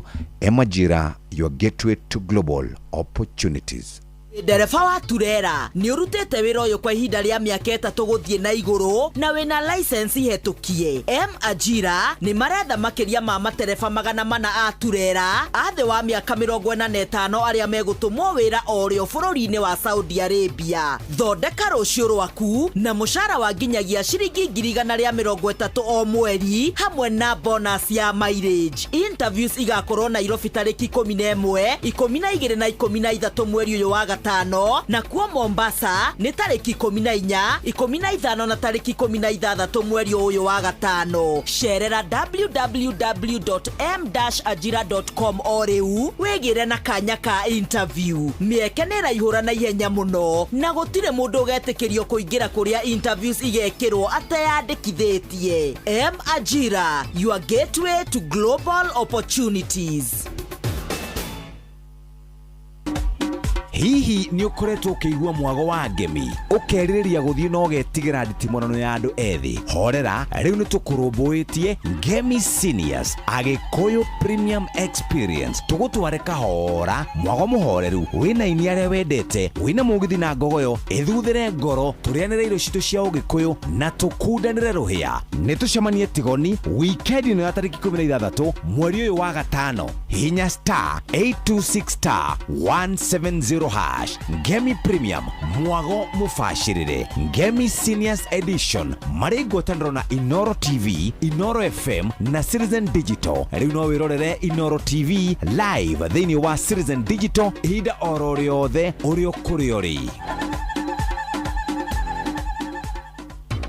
Ajira, your gateway to global opportunities. Ndereba wa turera ni urutete wira uyu kwa ihinda ria miaka 3 guthie na iguru na wina license hetukie. Ajira ni maretha makiria ma matereba 400 a turera athe wa miaka 45 aria megutumwo wira orio bururi-ini wa Saudi Arabia. Thondeka rucio rwaku na mushara wa nginyagia ciringi 130 o mweri hamwe na bonus ya mileage. Interviews igakorwo Nairobi tariki 11, 12 na 13 mweri uyu wa gatano, na kuo Mombasa ni tariki 14, 15 na tariki 16 mweri uyu wa gatano. Sherera www.m-ajira.com oriu wegire na kanya ka interview. Mieke nira ihura na ihenya muno na gutire mundu getikirio kuingira kuria interviews igekirwo ateyandikithitie. Ajira, your gateway to global opportunities. Hihi ni ukoretwo ukiigua mwago wa ngemi ukeririria guthii no getigira nditimonano ya andu ethi? Horera, riu ni tukurumbuitie Ngemi Seniors Agikuyu Premium Experience. Tugutware kahora mwago muhoreru wina ini aria wendete wina mugithi na ngogoyo ithuthire ngoro turianire irio citu cia ugikuyu na tukundanire ruhia. Ni tucemanie Tigoni weekend no ya tariki 16 mweri uyu wa gatano. Hinya *826*170 hash. Ngemi Premium mwago mufashirire. Ngemi Seniors Edition marigwataniro na Inoro TV, Inoro FM na Citizen Digital. Riu no wirorere Inoro TV live thiini wa Citizen Digital ihinda oro riothe urio kuri ori.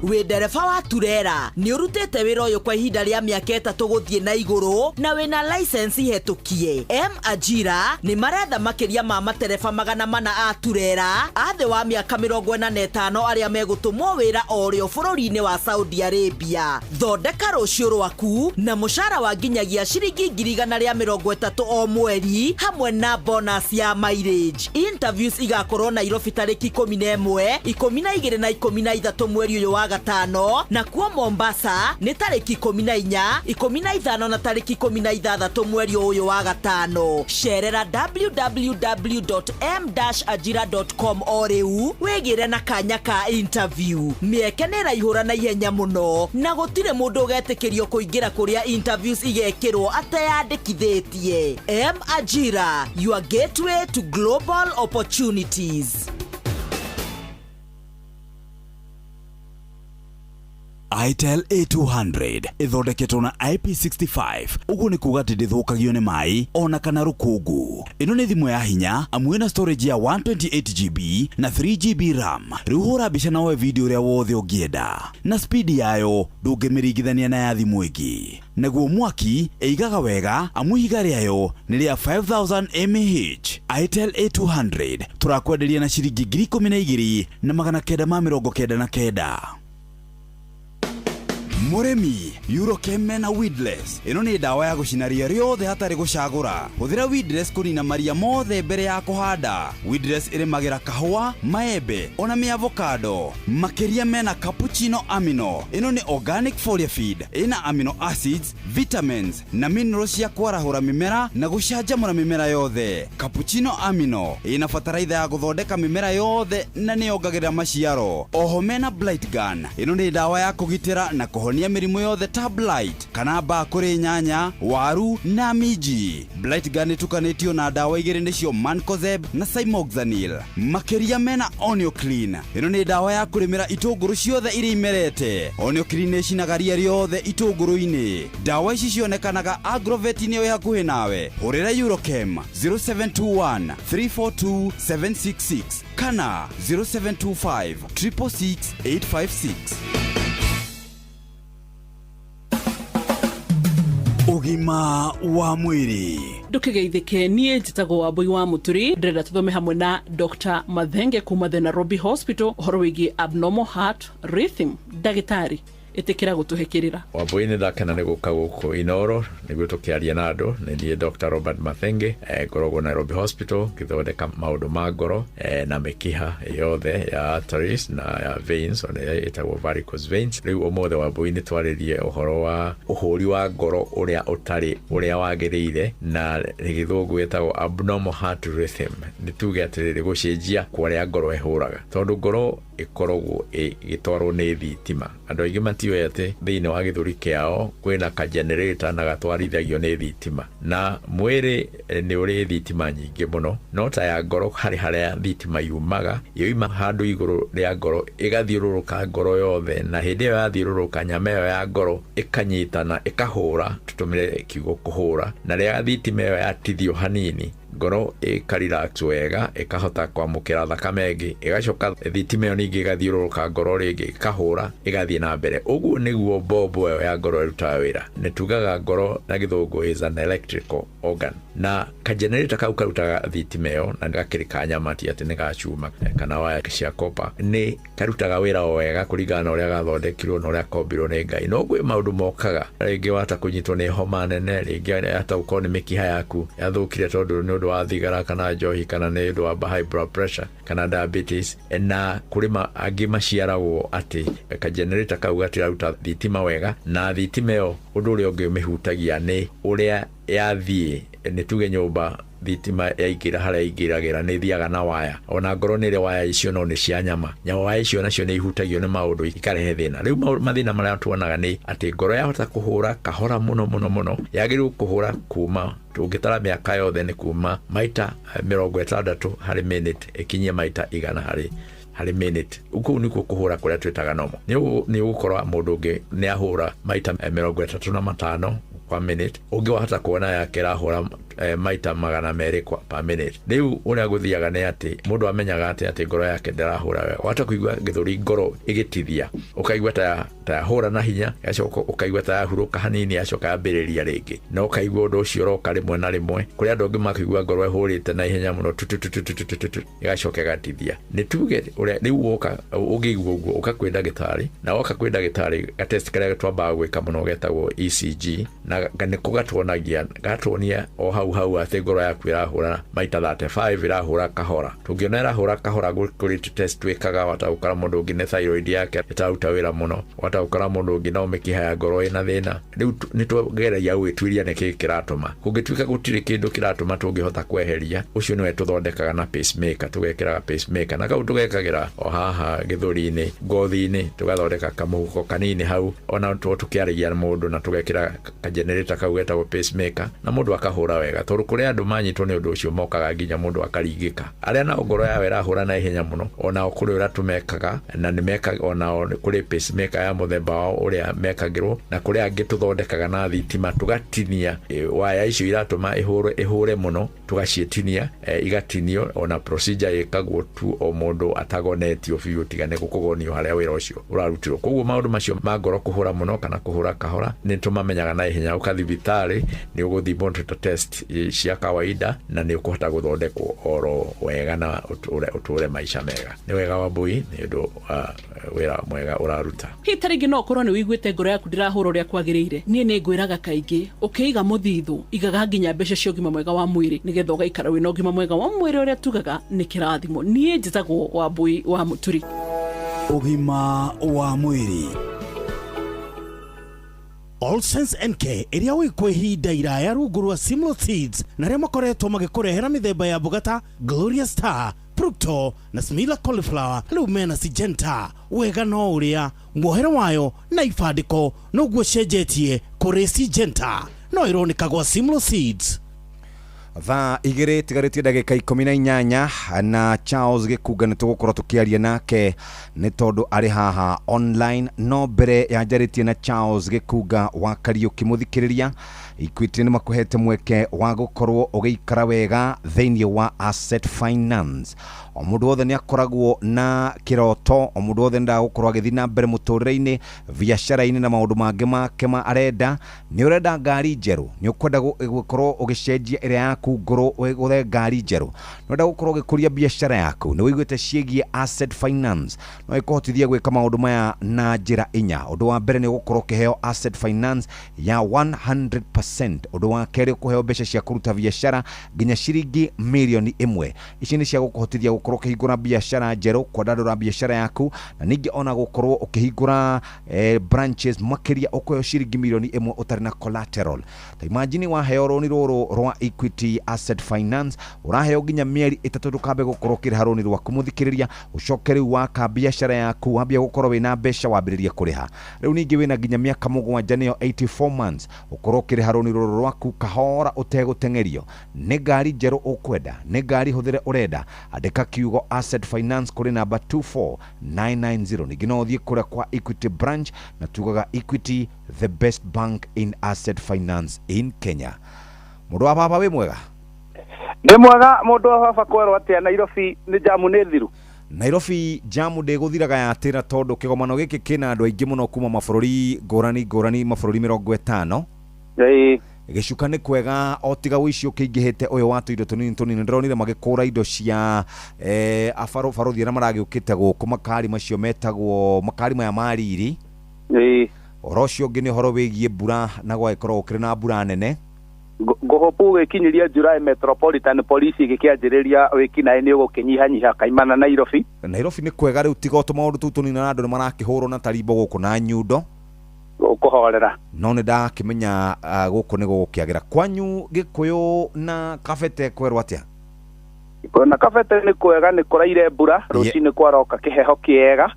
We ndereba wa turera ni urutete wira uyu kwa ihinda ria miaka 3 guthie na iguru na wina license hetukie. Ajira ni maretha makiria ma matereba 400 a turera athe wa miaka 45 aria megutumwo wira orio bururi-ini wa Saudi Arabia. Thondeka rucio rwaku na mushara wa nginyagia ciringi 130 o mweri hamwe na bonus ya mileage. Interviews igakorwo Nairobi tariki 11, 12 na 13 mweri uyu wa gatano, na kuo Mombasa ni tariki 14, 15 na tariki 16 mweri uyu wa gatano. Sherera www.m-ajira.com oriu wegire na kanya ka interview. Mieke nira ihura na ihenya muno na gutire mundu getikirio kuingira kuria interviews igekirwo ateyandikithitie. Ajira, your gateway to global opportunities. Itel A200 ithondeketwo na IP65. Uguo ni kuga ndithukagio ni mai ona kana rukungu. Ino ni thimu ya hinya amwe na storage ya 128GB na 3GB RAM. Ruhura bica nawe video uria wothe ungienda. Na speed yayo ndungimirigithania na ya thimu ingi. Naguo mwaki eigaga wega amu ihiga riayo ni ria 5000 mAh. Itel A200 turakwenderia na ciringi 12,000 na 999. Muremi, Eurochem na Weedless. Ino ni dawa ya gucinaria riothe hatari gucagura. Huthira Weedless kunina maria mothe mbere ya kuhanda. Weedless irimagira kahua, maembe, ona mi avocado. Makiria mena cappuccino amino. Ino ni organic foliar feed. Ina amino acids, vitamins na minerals ya kwarahura mimera na gucanjamura mimera yothe. Cappuccino amino ina fataraitha ya guthondeka mimera yothe na ni yongagirira maciaro. Oho mena Blight Gun. Ino ni dawa ya kugitira na kuhonia mirimu yothe ta blight kana ba kuri nyanya, waru na miji. Blight Gun itukanitio na dawa igiri nicio Mancozeb na Cymoxanil. Makiria mena Onio Clean. Ino ni dawa ya kurimira itunguru ciothe iri imerete. Onio Clean icinagaria riothe itunguru-ini. Dawa ici cionekanaga Agrovet-ini yo hakuhi nawe. Hurira Eurochem 0721 342 766 kana 0725 666 856. Ugima wa mwiri ndukigeithike nie njitagwo Wambui wa Muturi. Ndĩrenda tũthome hamwe na Dr. Mathenge kuma the Nairobi Hospital ũhoro wĩgiĩ abnormal heart rhythm. Ndagĩtarĩ, itikira gutuhikirira. Wambui ni ndakena ni guka guku Inoro niguo tukiaria na andu. Ni Dr. Robert Mathenge ngoragwo Nairobi Hospital ngithondeka maundu ma ngoro na mikiha yothe ya arteries na ya veins ona itagwo varicose veins. Riu omothe Wambui ni twaririe uhoro wa uhuri wa ngoro uria utari uria wagirire na githungu etagwo abnormal heart rhythm. Ni tuge atiriri gucenjia kwaria ngoro ihuraga tondu ngoro ikoragwo igitwarwo ni thitima. Andu aingi matiwe ati thiini wa githuri kiao kwina ka generator na gatwarithagio ni thitima, na mwiri ni uri thitima nyingi muno, no ta ya ngoro hari haria thitima yumaga yoima handu iguru ria ngoro igathiururuka ngoro yothe, na hindi iyo yathiururuka nyama iyo ya ngoro ikanyitana ikahura, tutumire kiugo kuhura, na ria thitima iyo yatithio hanini ngoro ikarelax wega ikahota kwamukira thakame ingi igacoka thitima iyo ningi igathiururuka ngoro ringi ikahura igathie na mbere. Uguo niguo bombo ya ngoro irutaga wira. Nitugaga ngoro na githungu is an electrical organ, na ka generator kau karutaga thitima iyo na gakirika nyama ti ati nigacuma kana waya cia copper ni karutaga wira wega kuringana na uria gathondekirwo na uria kombirwo ni Ngai. No gwe maundu mokaga ringi wata kunyitwo ni homa nene, ringi hata uko ni mikiha yaku yathukire tondu ni undu wa thigara kana njohi kana ni undu wa high blood pressure kana diabetes, na kurima angi maciaragwo ati ka generator kau gatiraruta thitima wega, na thitima iyo undu uria ungi mihutagia ni uria yathie ni tuge nyumba thitima yaingira haria ingiragira ni thiaga na waya, ona ngoro ni ri waya icio no ni cia nyama waya icio nacio ni ihutagio ni maundu ikarehe thina. Riu mathina maria tuonaga ni ati ngoro yahota kuhura kahora muno yagiru kuhura kuma tungitara miaka yothe ni kuma maita 60 hari minute ikinyie maita 100 hari minute. Uku niko kuhura kuria twitaga nomo ni ugukorwa mundu ungi ni ahura maita 35 kwa minute, ungi wahota kuona yake rahura maita 200 per minute. Riu uria guthiaga ni ati mundu amenyaga ati ngoro yake ndarahura wega. Wata kuigua githuri ngoro igitithia, ukaigua ta hura na hinya, yacoka ukaigua ta huruka hanini, yacoka yambiriria ringi, na ukaigua undu ucio roka rimwe na rimwe. Kuri andu angi makigua ngoro ihurite na ihenya muno igacoka gatithia. Ni tuge uria riu uka ugigua uguo ukakwenda ndagitari, na woka kwenda ndagitari gatest karia twambaga gwika muno getagwo ECG, na niko gatwonagia gatwonia o hau ati ngoro yaku irahura maita 35 irahura kahora. Tungiona irahura kahora kuri test twikaga wata ukara mundu ungi ne thyroid yake itaruta wira muno, wata ukara mundu ungi no mikiha ya ngoro ina thina. Riu nitwageragia gwitwiria niki kiratuma, kungitwika gutiri kindu kiratuma tungihota kweheria, ucio niwe tuthondekaga na pacemaker, tugekiraga pacemaker na kau tugekagira o haha githuri-ini ngothi-ini, tugathondeka kamuhuko kanini hau, ona tukiaragia mundu na tugekira ka generator kau getagwo pacemaker, na mundu akahura wega. Tondu kuri andu manyitwo ni undu ucio mokaga nginya mundu akaringika. Aria na ngoro yawe irahura na ihenya muno, ona kuri ura tumekaga na ni mekaga ona kuri pacemaker ya muthemba wao uria mekagirwo, na kuri angi tuthondekaga na thitima tugatinia waya icio iratuma ihure muno, tugacietinia igatinio, ona procedure ikagwo tu o mundu atagonetio biu tigane gukugonio haria wira ucio urarutirwo. Koguo maundu macio ma ngoro kuhura muno kana kuhura kahora ni tumamenyaga na ihenya. Ukathibitari ni uguthimwo test cia kawaida na ni ukuhota guthondekwo oro wega na uture maisha mega. Ni wega Wambui ni undu wira mwega uraruta. Hitaringi no korwo ni wiguite ngoro yaku ndirahura uria kwagirire. Nie ni ngwiraga kaingi ukiiga muthithu igaga nginya mbeca cia ugima mwega wa mwiri nigetha ugaikara wina ugima mwega wa mwiri uria tugaga ni kirathimo. Nie njitagwo Wambui wa Muturi. Ugima wa mwiri. All Sense NK iria wikwe ihinda iraya rungu rwa Simlaw Seeds na ria makoretwo magikurehera mithemba ya mboga Glorious Star, Procto na Smila Cauliflower. Riu mena Syngenta wega no uria muohero wayo na ifandiko no guo cenjetie kuri Syngenta no ironika gwa Simlaw Seeds. Thaa igiri tigaritie ndagika 18 na Charles Gikuga nitugukorwo tukiaria nake ni tondu ari haha online. No mbere ya njaritie na Charles Gikuga wa Kariuki muthikiriria, Equity ni makuhete mweke wa gukorwo ugiikara wega thiini wa Asset Finance. o mundu wothe ni akoragwo na kiroto, o mundu wothe nda gukorwo agithii na mbere muturire-ini, biacara-ini na maundu mangi make ma arenda. Ni urenda ngari njeru, ni ukwenda gukorwo ugicenjia ire yaku ngoro ugure ngari njeru, ni urenda gukorwo ugikuria biacara yaku, ni wiguite ciegie asset finance, no ikuhotithia gwika maundu maya na njira inya. Undu wa mbere ni gukorwo ukiheo asset finance ya 100%. Undu wa keri kuheo mbeca cia kuruta biacara nginya ciringi milioni 1. Ici ni cia gukuhotithia gukorwo ukihingura biacara njeru, kwandandura biacara yaku, na ningi ona gukorwo ukihingura branches makiria ukoyo ciringi milioni 1 utari na collateral. Ta imagine waheo roni ruru rwa Equity Asset Finance, uraheo nginya mieri 3 ndukambe gukorwo kiriha roni rwaku muthikiriria, ucokeri waka biacara yaku wambia gukorwo wina mbeca wambiriria kuriha. Riu ningi wina nginya miaka 7 niyo 84 months ukorwo kiriha roni ruru rwaku kahora utegutengerio. Ni ngari njeru ukwenda, ni ngari huthire urenda, andika kiugo Asset Finance kuri namba 24990. Ningi no uthie kuria kwa Equity branch na tugaga Equity, the best bank in asset finance in Kenya. Mundu wa baba we mwega? Ni mwega. Mundu wa baba kwerwo atia Nairobi ni jamu ni thiru? Nairobi jamu ndiguthiraga ya atira tondu kigomano giki kina andu aingi muno kuma mabururi ngurani mabururi 50. Gicuka ni kwega otiga wicio kingihite uyu watu indo tunini ndironire magikura indo cia barothi na maragiukite guku makari macio metagwo makari maya mariri. Orocio ngi ni horo wigie mbura na gwaikorwo ukiri na mbura nene. Ngohopu wekinyiria July Metropolitan Police igikianjiriria wikinae ni ugukinyihanyiha kaimana Nairobi. Nairobi ni kwega riu tiga maundu tu tunini na andu ni marakihurwo na tarimbo guku na nyundo ukuhorera. No ni ndakimenya guku ni gukiagira kwanyu Gikuyu na Kabete kwerwo atia? Na Kabete ni kwega ni kuraire mbura rucini kwaroka kiheho kiega.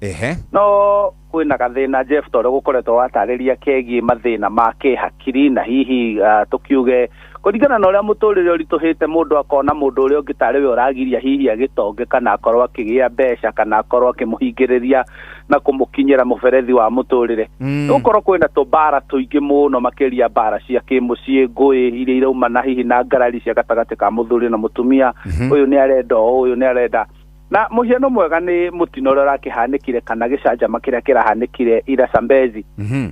No kwina gathina Jeff tore gukoretwo watariria kegi mathina ma kihakiri na hihi tukiuge kuringana na uria muturire urituhite mundu akona mundu uria ungitari we uragiria hihi agitonge kana akorwo akigia mbeca kana akorwo akimuhingiriria na kumukinyira muberethi wa muturire. Ukorwo kwina tubara tuingi muno makiria bara cia kimucii ngui iria irauma na hihi na ngarari cia gatagati ka muthuri na mutumia. Uyu ni arenda uyu ni arenda na muhiano mwega ni mutino uria rakihanikire kana gicanjama kiria kirahanikire ira Sambezi.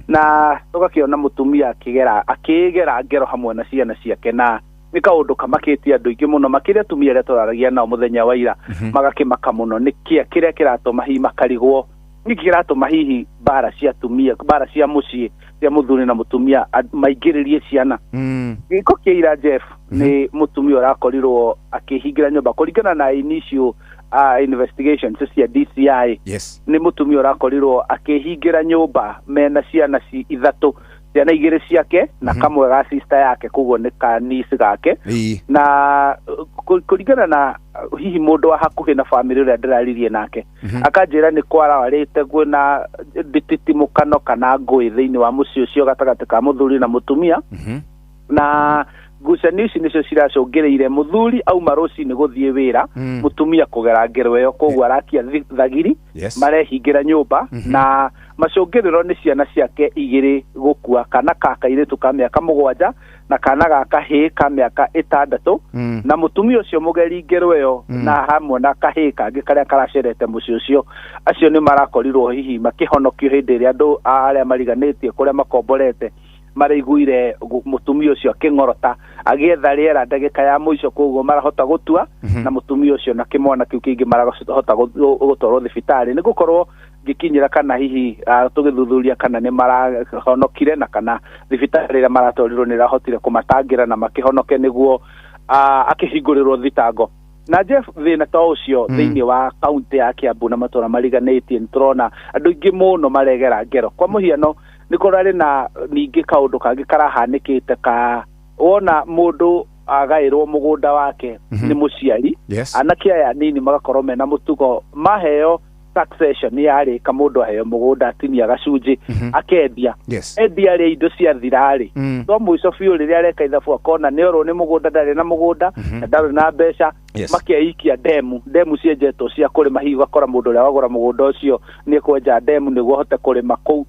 Na tugakiona mutumia akigera ngero hamwe na ciana ciake na ni kaundu kamakitie andu ingi muno makiria tumia ria turaragia nao muthenya wa ira magakimaka muno ni kiria kiratuma hihi makarigwo ni kiratuma hihi bara cia tumia bara cia mucii cia muthuri na mutumia maingiririe ciana. Giko kiira Jeff ni mutumia urakorirwo akihingira nyumba kuringana na initial investigation cia DCI. Ni mutumia urakorirwo akihingira nyumba mena ciana ithatu, ciana igiri ciake na kamwe ga sister yake, koguo ni kanisi gake. Na kuringana na hihi mundu wa hakuhi na family uria ndiraririe nake akanjira ni kwara warite gwina ndititimukano kana ngui thiini wa mucii ucio gatagati ka muthuri na mutumia. Na ngucanio ici nicio ciracũngĩrĩire muthuri auma rũcinĩ gũthiĩ wĩra, mutumia kũgera ngero ĩyo, koguo arakia thagiri marehingira nyũmba. Na macũngĩrĩro nĩ ciana ciake igĩrĩ gũkua, kana ka kairĩtu ka mĩaka 7 na kana ga kahĩĩ ka mĩaka 6. Na mutumia ũcio mũgeri ngero ĩyo na hamwe na kahĩĩ kangĩ karĩa karacerete mũciĩ ũcio, acio nĩ marakorirwo hihi makĩhonokio hĩndĩ ĩrĩa andũ arĩa mariganĩtie kũrĩa makomborete maraiguire mutumia ucio akingorota agietha riera ndagika ya muico, koguo marahota gutua na mutumia ucio na kimwana kiu kingi marahota gutwarwo thibitari ni gukorwo gikinyira kana hihi tugithuthuria kana ni marahonokire na kana thibitari ria maratwarirwo ni rahotire kumatangira na makihonoke niguo akihingurirwo thitango. Na Jeff thina ta ucio thiini wa kaunti ya Kiambu na matura mariganitie nturona andu ingi muno maregera ngero. Kwa muhiano ni kurari na ningi kaundu kangi karahanikite ka wona mundu agairwo mugunda wake ni muciari, anake aya nini magakorwo mena mutugo maheo succession yari ka mundu aheo mugunda tinia gacunji akendia endia ri indo cia thirari to muico biu riria areka ithabu akona ni orwo ni mugunda ndari na mugunda na ndari na mbeca makiaikia demu cienjetwo cia kurima hihi gakora mundu uria wagura mugunda ucio ni kwenja demu niguo hote kurima kuu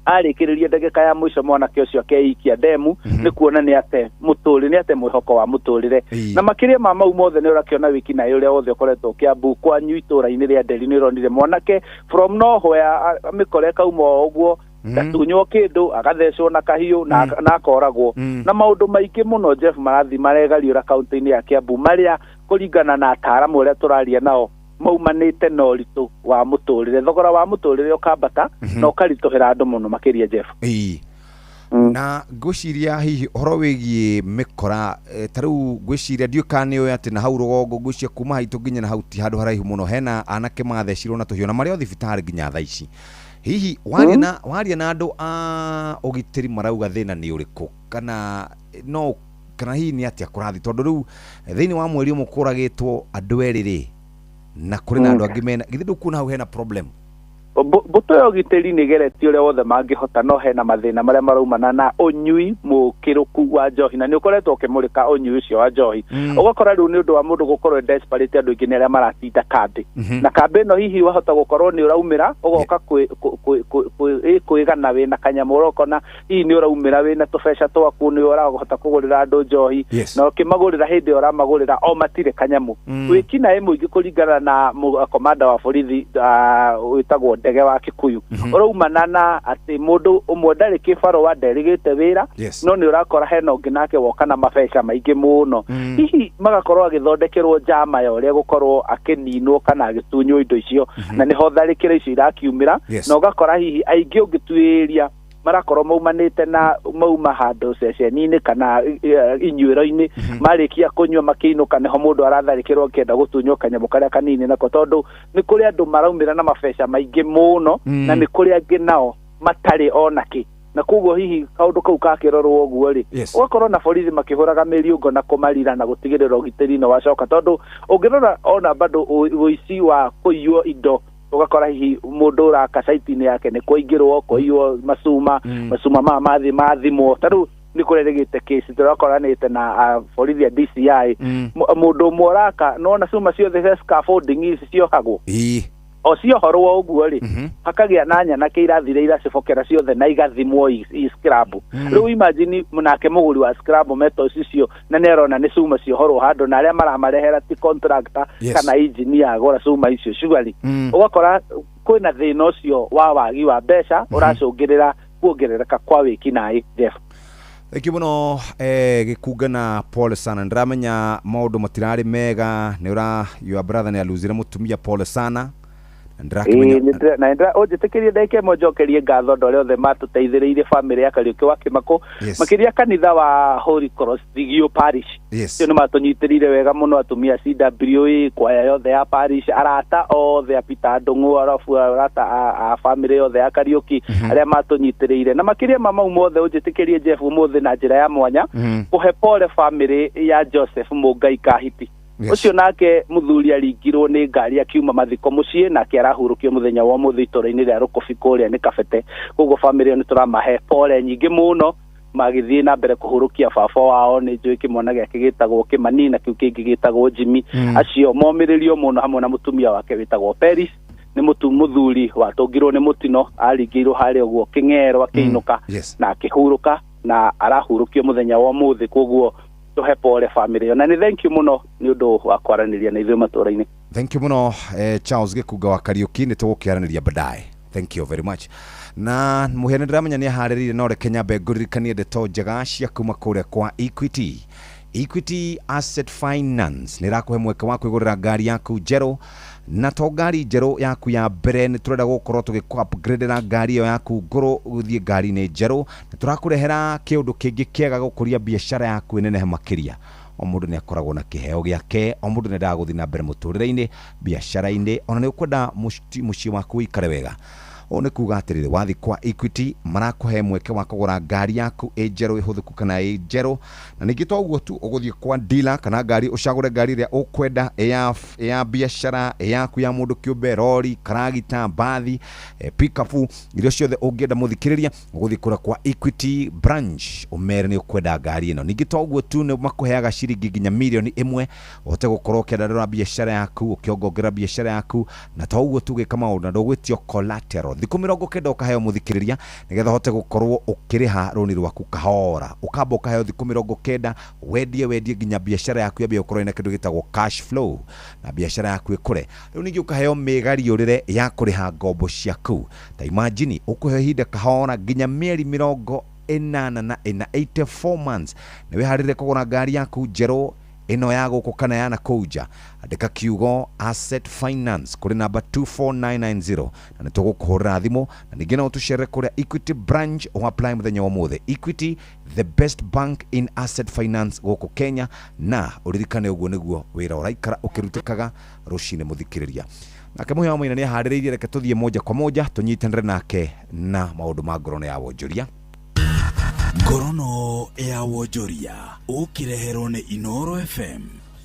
arikiriria ndagika ya mwisho mwanake ucio akeikia demu ni kuona ni ate muturi ni ate mwihoko wa muturire na makiria ma mau mothe ni urakiona wiki na yule othe ukoretwo Kiambu kwa nyuitura-ini ria Nderi ni ronire mwanake from nowhere amikoreka umo oguo gatunywo kindu agathecwo na kahiu na akoragwo na maundu maingi muno Jeff marathi maregariura kaunti-ini ya Kiambu maria kuringana na ataramu uria turaria nao maumanite na uritu wa muturire thogora wa muturire ukambata na ukarituhira andu muno makiria Jeff na ngwiciria hihi horo wigie mikora tariu ngwiciria ndiukane oyo ati na hau rugongo ngwiciria kuma haitu nginya na hau ti handu haraihu muno hena anake mathecirwo na tuhio na mario thibitari nginya thaa ici hihi waria na andu a ugitiri marauga thina ni uriku kana no kana hihi ni atia kurathi tondu riu thiini wa mweri mukuragitwo andu eriri na kuri na andu angi mena githu kuna hau hena problem buto yo giteri ni gereti ure wothe mangihota no hena mathina maria maraumana na unyui mukiruku wa njohi na ni ukoretwo ukimurika unyui ucio wa njohi ugakora riu ni undu wa mundu gukorwo desperate andu ingi ni aria maratinda kambi na kambi no hihi wahota gukorwo ni uraumira ugoka kuigana wina kanyamu urokona hihi ni uraumira wina tubesha twaku ni urahota kugurira andu njohi na ukimagurira hindi uramagurira o matire kanyamu wikina emu ingi kuringana na komanda wa borithi witagwo ndege wa Kikuyu uraumana na ati mundu umwe ndari kibaro wa nderigite wira no ni urakora hena ungi nake woka na mabesha maingi muno hihi magakorwo agithondekerwo njama ya uria gukorwo akininwo kana agitunywo indo icio na niho tharikira icio irakiumira na ugakora hihi aingi ungituiria marakorwo maumanite na mauma handu ceceni-ini kana inyuiro-ini marikia kunywa makiinuka niho mundu aratharikirwo kenda gutunywo kanyamu karia kanini nako tondu ni kuri andu maraumira na mabesha maingi muno na ni kuri angi nao matari onaki na kuguo hihi kaundu kau kakirorwo uguo ri ugakorwo na borithi makihuraga miriungo na kumarira na gutigirira ugitiri no wacoka tondu ungirora ona bado uici wa kuiywo indo ugakora hihi mundu uraka site-ini yake ni kuingirwo kuiywo macuma mathimwo taru ni kureregete case turakoranite na borithi ya DCI mundu moraka nona cuma ciothe scaffolding ciohagwo o ciohorwo uguo ri hakagia na nyana ke irathire iracibokera ciothe na igathimwo i scrap riu imagine munake muguri wa scrap metals icio na nerona ni cuma ciohorwo handu na aria maramarehera ti contractor kana engineer agora cuma icio cugari ugakora kwina thina ucio wa wagi wa mbeca uracungirira kuongerereka kwa wiki nai Jeff. Thank you muno gikungana Paul sana ndramenya maundu matirari mega ni ura your brother ni aluzire mutumia Paul sana na ndra ojitekerie ndeke mojokerie ngatho ndore othe matuteithiriire family ya Kariuki wa Kimako makiria kanitha wa Holy Cross Thigio Parish cio ni matunyitirire wega muno atumia CWA kwaya yothe ya parish arata othe apita ndungu arafu arata a family yothe ya Kariuki aria matunyitirire na makiria mama umothe ojitekerie Jeff umothe na njira ya mwanya kuhe pole family ya Joseph Mugai Kahiti ucio nake muthuri aringirwo ni ngari akiuma mathiko mucii na kiarahurukio muthenya wa muthitoro-ini ria Rukobi kuria ni Kabete koguo family ni turamahe pole nyingi muno magithii na mbere kuhurukia baba wao ni njui kimwana giake gitagwo Kimani na kiu kingi gitagwo Jimmy acio momiririo muno hamwe na mutumia wake witagwo Peris ni muthuri watungirwo ni mutino aringirwo hari uguo King'ero akiinuka na akihuruka na arahurukio muthenya wa muthi koguo tuhe pole family na ni thank you muno ni undu wa kwaraniria na ithuĩ matũra-inĩ. Thank you muno Charles Gikunga wa Kariuki ni tugukiaraniria baadaye. Thank you very much. Na muhene ndiramenya ni aharĩrĩire no reke nyambe ngũririkanie ndeto njega cia kuma kũrĩa kwa Equity Asset Finance ni rakuhe mweke wa kwigurira ngari yaku njerũ na to ngari njerũ yaku ya mbere ni turenda gukorwo tugikuupgrade na ngari iyo yaku ngũrũ guthie ngari ni njerũ na turakurehera kiundu kingi kiega gukuria biashara yaku nenehe makiria o mundu ni akoragwo na kiheo giake o mundu ni ndaguthii na mbere muturire-ini biashara-ini ona ni ukwenda mucii waku ikare wega one kuga atirire wathi kwa Equity marakuhe mweke wa kugura ngari yaku njerũ ihuthuku kana njerũ na ningi to uguo tu uguthie kwa dealer kana ngari ucagure ngari ria ukwenda ya biashara yaku ya mundu kiumbe rori karagita bathi pickup irio ciothe ungienda muthikiriria uguthie kura kwa Equity branch umere ni ukwenda ngari ino ningi to uguo tu ni makuheaga ciringi nginya milioni 1 uhote gukorwo ukiendelea biashara yaku ukiongongerera biashara yaku na to uguo tu gika maundu na ndugwitio collateral thiku 90 ukaheo muthikiriria nigetha hote gukorwo ukiriha roni rwaku kahora ukamba ukaheo thiku 90 wendie nginya biashara yaku ya ukorwo ina kindu gitagwo cash flow na biashara yaku ikure riu ningi ukaheo migariurire ya kuriha ngombo ciaku ta imagine ukuheo hinde kahora nginya mieri 84 months niwe harire kugura ngari yaku njeru ino ya guku kana yana kuja andika kiugo asset finance kuri namba 24990 na nitugukuhurira thimu na ningina utuchere kuri Equity branch o apply muthenya wa muthe. Equity, the best bank in asset finance guku Kenya, na uririkane uguo niguo wira uraikara ukirutikaga rucine muthikiriria nake muhya muina ni haririirie reke tuthie moja kwa moja tunyitanire nake na maundu ma ngorono ya wonjoria. Ngorono ya wonjoria ukireherwo ni Inoro FM.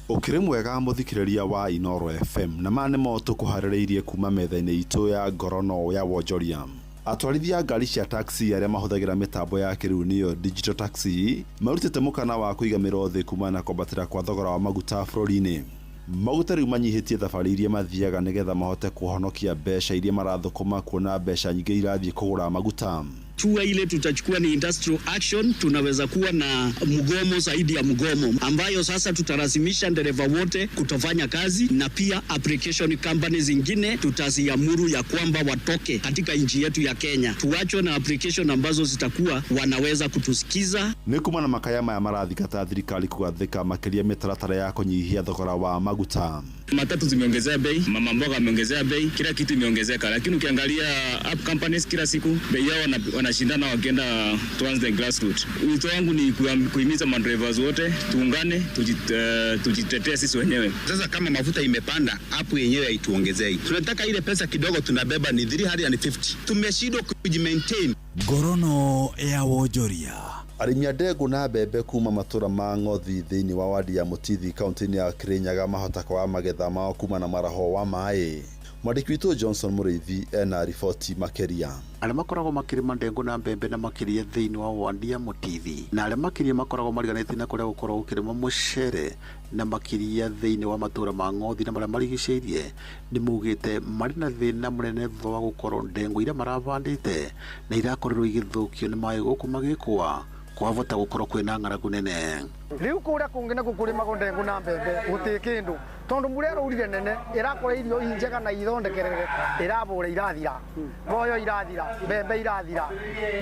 Ukire mwega muthikiriria wa Inoro FM na mane mo tukuhaririirie kuma metha-ini itu ya ngorono ya wonjoria. Atwarithia ngari cia taxi aria mahuthagira mitambo ya kiriu niyo digital taxi marutite mukana wa kuigamira thi kuma na kombatira kwa thogora wa maguta bururi-ini. Maguta riu manyihitie thabari iria mathiaga nigetha mahote kuhonokia mbeca iria marathukuma kuona mbeca nyingi irathie kugura maguta. Hatua ile tutachukua ni industrial action. Tunaweza kuwa na mgomo zaidi ya mgomo ambayo sasa tutarazimisha dereva wote kutofanya kazi, na pia application companies zingine tutaziamuru ya kwamba watoke katika nchi yetu ya Kenya. Tuachwe na application ambazo zitakuwa wanaweza kutusikiza. Nikuma na makayama ya marathi kata thirikari kugathika makiria mitaratara ya kunyihia thogora wa maguta. Matatu zimeongezea bei, mama mboga ameongezea bei, kila kitu imeongezeka, lakini ukiangalia app companies kila siku bei yao wanashindana wakienda towards the grassroots. Wito wangu ni kuhimiza madrivers wote tuungane, tujitetee sisi wenyewe. Sasa kama mafuta imepanda, app yenyewe haituongezei. Tunataka ile pesa kidogo tunabeba ni 350. Tumeshindwa kujimaintain. Ngorono ya wonjoria. Arimi a ndengũ na mbembe kuma matura ma Ng'othi thiini wa wadi ya Mutithi kaunti-ini ya Kirinyaga mahota kwa magetha mao kuma na maraho wa maĩ. Mwandiki witũ Johnson Mũrĩithi ena riboti makeria. Arĩa makoragwo makĩrĩma ndengũ na mbembe na makĩria thĩinĩ wa wadi ya Mutithi na arĩa makĩria makoragwo mariganĩtie na kũrĩa gũkorwo gũkĩrĩma mũcere na makĩria thĩinĩ wa matura ma Ng'othi na marĩa marigicĩirie nĩ mugĩte marĩ na thĩna mũnene thutha wa gũkorwo ndengũ iria marabandĩte na irakorirwo igĩthũkio nĩ maĩ gũkũ magĩkwa kwavota gukorwo kwina ng'aragu nene. Riu kuria kungine gukurima ndengu na mbembe guti kindu tondu mbura urire nene irakora irio injega na ithondekerere irabura irathira boyo irathira mbembe irathira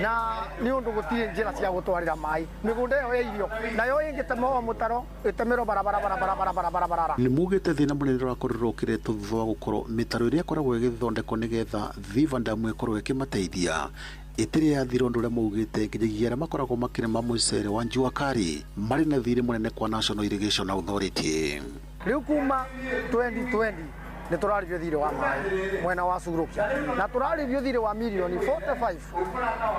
na ni undu gutire njira cia gutwarira mai migunda yo irio nayo ingitemo mutaro itemero barabara. Ni mugite thina munene urakorirwo kiretu thutha wa gukorwo mitaro iria koragwo igithondekwo nigetha Viva Dam ikorwo ikimateithia itiri ya thiro ndure mugite nginyagia aria makoragwo makirima mucere wa Njuakari mari na thiri munene kwa National Irrigation Authority. Riu kuma 2020 ni turarivyo thire wa mai mwena wa Surukia na turarivyo thire wa milioni 45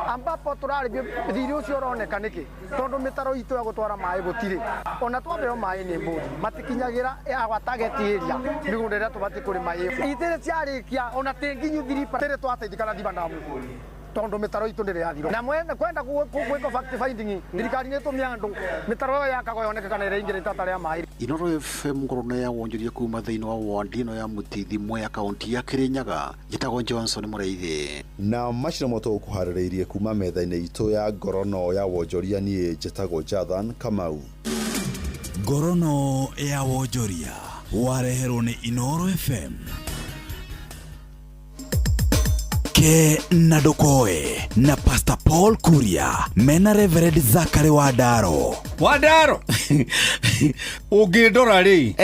ambapo turarivyo thire ucio uroneka niki tondu mitaro itu ya gutwara mai gutire ona twabeo mai ni mburi matikinyagira ya gwatageti area migunda ria tubati kuri mai itire ciarikia ona tenginyu thiri tire twateithikana Dibandamu tondu mitaro itu ndire yathiro na mwene kwenda gwiko fact finding thirikari ni tumiandu mitaro ya kago yoneka kana ire ingire tatare ya mai. Inoro FM ngorono ya wonjoria kuma thiini wa wadi ino ya Mutithi Mwea kaunti ya Kirinyaga jitagwo Johnson Mũrĩithi na mashina moto kuhaririirie kuma metha-ini itu ya ngorono ya wonjoria nie jitagwo Jathan Kamau. Ngorono ya wonjoria wareherwo ni Inoro FM. Ke Nadokoe na Pastor Paul Kuria mena Reverend Zachary Wadaro. Ungindora ri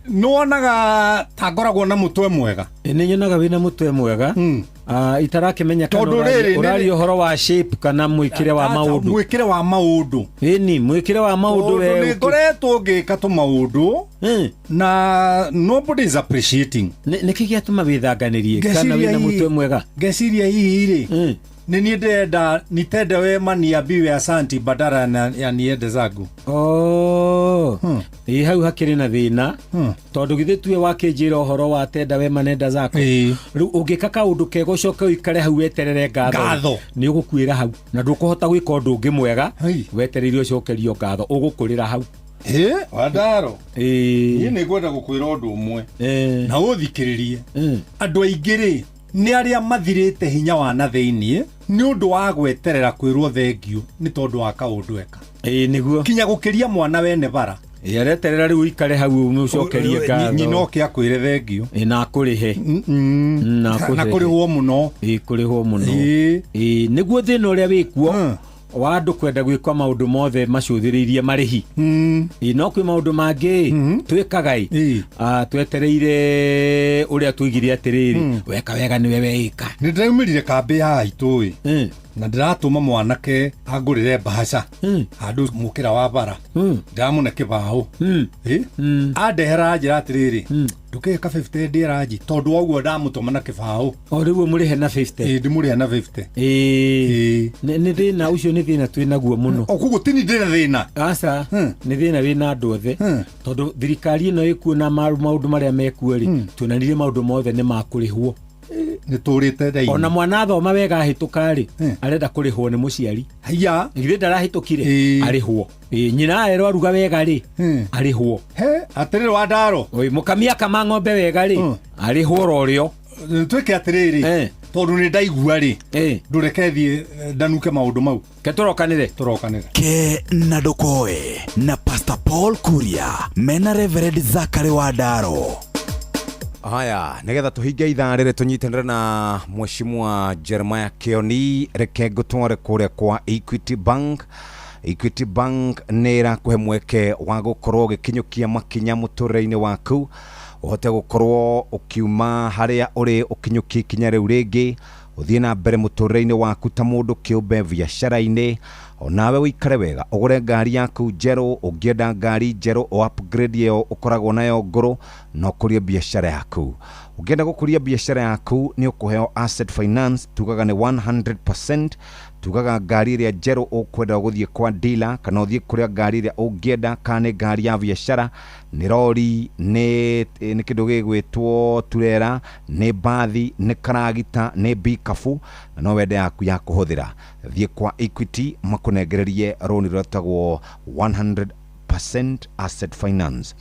nuonaga ta ngoragwo na mutwe mwega. Ni nyonaga wina mutwe mwega. Itarakimenya kana urari uhoro wa shape kana mwikire wa maundu. Mwikire wa maundu. Ni mwikire wa maundu we. Ni ngoretwo ngika tu maundu na nobody is appreciating. Niki giatuma withanganirie kana wina mutwe mwega. Ngeciria hihi ri nini ndenda nitende we mania biwe asanti badara ya niende zangu. Hau hakiri na thina tondu githe tuwe wakinjira uhoro wa tenda we manenda zako riu ungika kaundu kegocoka uikare hau weterere ngatho ni ugukwira hau na ndukuhota gwika undu ungi mwega wetereire ucokerio ngatho ugukurira hau. Wadaro ni ngwenda gukwira undu umwe na uthikiririe andu aingiri nĩ arĩa mathirĩte hinya wa na thĩinĩ nĩ ũndũ wa gweterera kwĩrwo thengio nĩ tondũ wa kaũndũ eka. Nĩguo kinya gũkĩria mwana wene bara areterera rĩu ikare hau mũcokerie ngatho nyina oke akwĩre thengio na kũrĩhe na kũrĩhwo mũno kũrĩhwo mũno nĩguo thĩna ũrĩa wĩkuo wa andũ kwenda gwĩka maũndũ mothe macũthĩrĩirie marĩhi no kwĩ maũndũ mangĩ twĩkaga twetereire ũrĩa tuigire atĩrĩrĩ weka wega nĩwe weĩka. Nĩ ndĩraumĩrire kambĩ ya aitũ na ndĩratũma mwanake angũrĩre mbahaca handũ mũkĩra wa bara ndĩramũne kĩbaũ andehera njĩra atĩrĩrĩ ndũkĩhe ka 50 ndĩranji tondũ woguo ndamũtũma na kĩbaũ rĩu mũrĩhe na 50 ndĩmũrĩhe na 50 nĩ thĩna ũcio nĩ thĩna twĩnaguo mũno koguo tini ndĩna thĩna aca nĩ thĩna wĩna andũ othe tondũ thirikari ĩno ĩkuona maũndũ marĩa mekuo rĩ tuonanire maũndũ mothe nĩ makũrĩhwo nĩ tũrĩte ndaini ona mwana athoma wega ahĩtũka rĩ arenda kũrĩhwo nĩ mũciari haya githĩ ndarahĩtũkire arĩhwo nyina aerwo aruga wega rĩ arĩhwo atĩrĩrĩ wa ndaro mũkamia kama ng'ombe wega rĩ arĩhwo rorĩo twĩke atĩrĩrĩ tondũ nĩ ndaigua rĩ ndũreke thiĩ ndanuke maũndũ mau ke tũrokanĩre ke na ndũkoe na Pastor Paul Kuria mena Reverend Zachary wa Ndaro. Haya, nigetha tuhinge ithaa rĩrĩ tunyitanĩre na Mheshimiwa Jeremiah Kioni reke ngũtware kũrĩa kwa Equity Bank. Equity Bank nĩ ĩrakũhe mweke wa gũkorwo ũgĩkinyũkia makinya mũtũrĩre-inĩ waku ũhote gũkorwo ũkiuma harĩa ũrĩ ũkinyũkia ikinya rĩu rĩngĩ ũthiĩ na mbere mũtũrĩre-inĩ waku ta mũndũ kĩũmbe biacara-inĩ onawe wĩikare wega ũgũre ngari yaku njerũ ũngĩenda ngari njerũ upgrade ĩyo ũkoragwo nayo ngũrũ na ũkũrie biacara yaku. Ũngĩenda gũkũria biacara yaku nĩ ũkũheo asset finance tugaga nĩ 100%. Tugaga ngari ĩrĩa njerũ ũkwenda gũthiĩ kwa dealer kana ũthiĩ kũrĩa ngari ĩrĩa ũngĩenda kana nĩ ngari ya biacara nĩ rori nĩ kĩndũ gĩgwĩtwo turera nĩ bathi nĩ karagita nĩ bikabu na no wende yaku ya kũhũthĩra thiĩ kwa Equity makũnengererie roni rũtagwo 100% asset finance.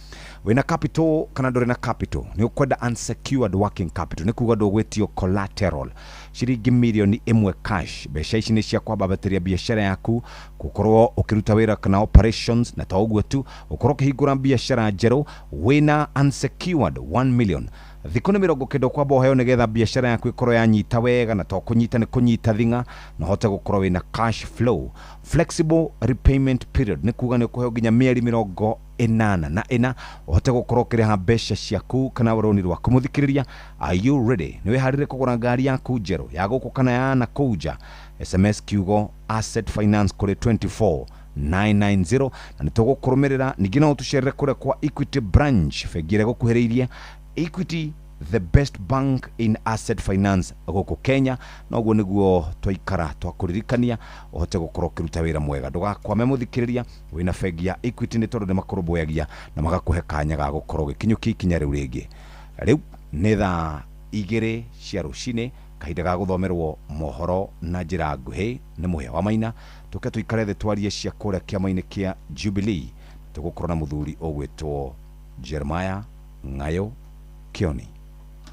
Wina capital kana ndũrĩ na capital nĩ ũkwenda unsecured working capital nĩ kuga ndũgwĩtio collateral ciringi mirioni 1 cash. Mbeca ici nĩ cia kwambatĩria biacara yaku gũkorwo ũkĩruta wĩra kana operations na ta ũguo tu ũkorwo ũkĩhingũra biacara njerũ wina unsecured 1 million. Thikũ nĩ 90 kwamba ũheo nĩgetha biacara yaku ĩkorwo yanyita wega na to kũnyita nĩ kũnyita thing'a na hote gũkorwo wĩna cash flow. Flexible repayment period nĩ kuga nĩ ũkũheo nginya mĩeri 84 ũhote gũkorwo ũkĩrĩha mbeca ciaku kana rũni rwaku. Mũthikĩrĩria, are you ready? Nĩ wĩharĩrĩire kũgũra ngari yaku njerũ ya gũkũ kana ya nakũu nja? SMS kiugo asset finance kũrĩ 24990 na nĩ tũgũkũrũmĩrĩra. Ningĩ no ũtũcerere kũrĩa kwa Equity branch bengi ĩrĩa gũkuhĩrĩirie. Equity, the best bank in asset finance gũkũ Kenya. Noguo nĩguo twaikara twakũririkania ũhote gũkorwo ũkĩruta wĩra mwega. Ndũgakwame mũthikĩrĩria, wĩna bengi ya Equity nĩ tondũ nĩ makũrũmbũyagia na magakũhe kanya ga gũkorwo ũgĩkinyũkia ikinya rĩu rĩngĩ. Rĩu nĩ thaa 2 cia rũcinĩ, kahinda ga gũthomerwo mohoro na njĩra nguhĩ nĩ Mũhĩa wa Maina. Tũke tũikare thĩ twarie cia kũrĩa kĩama-inĩ kĩa Jubilee. Tũgũkorwo na mũthuri ũgwĩtwo Jeremiah Ngayo Kioni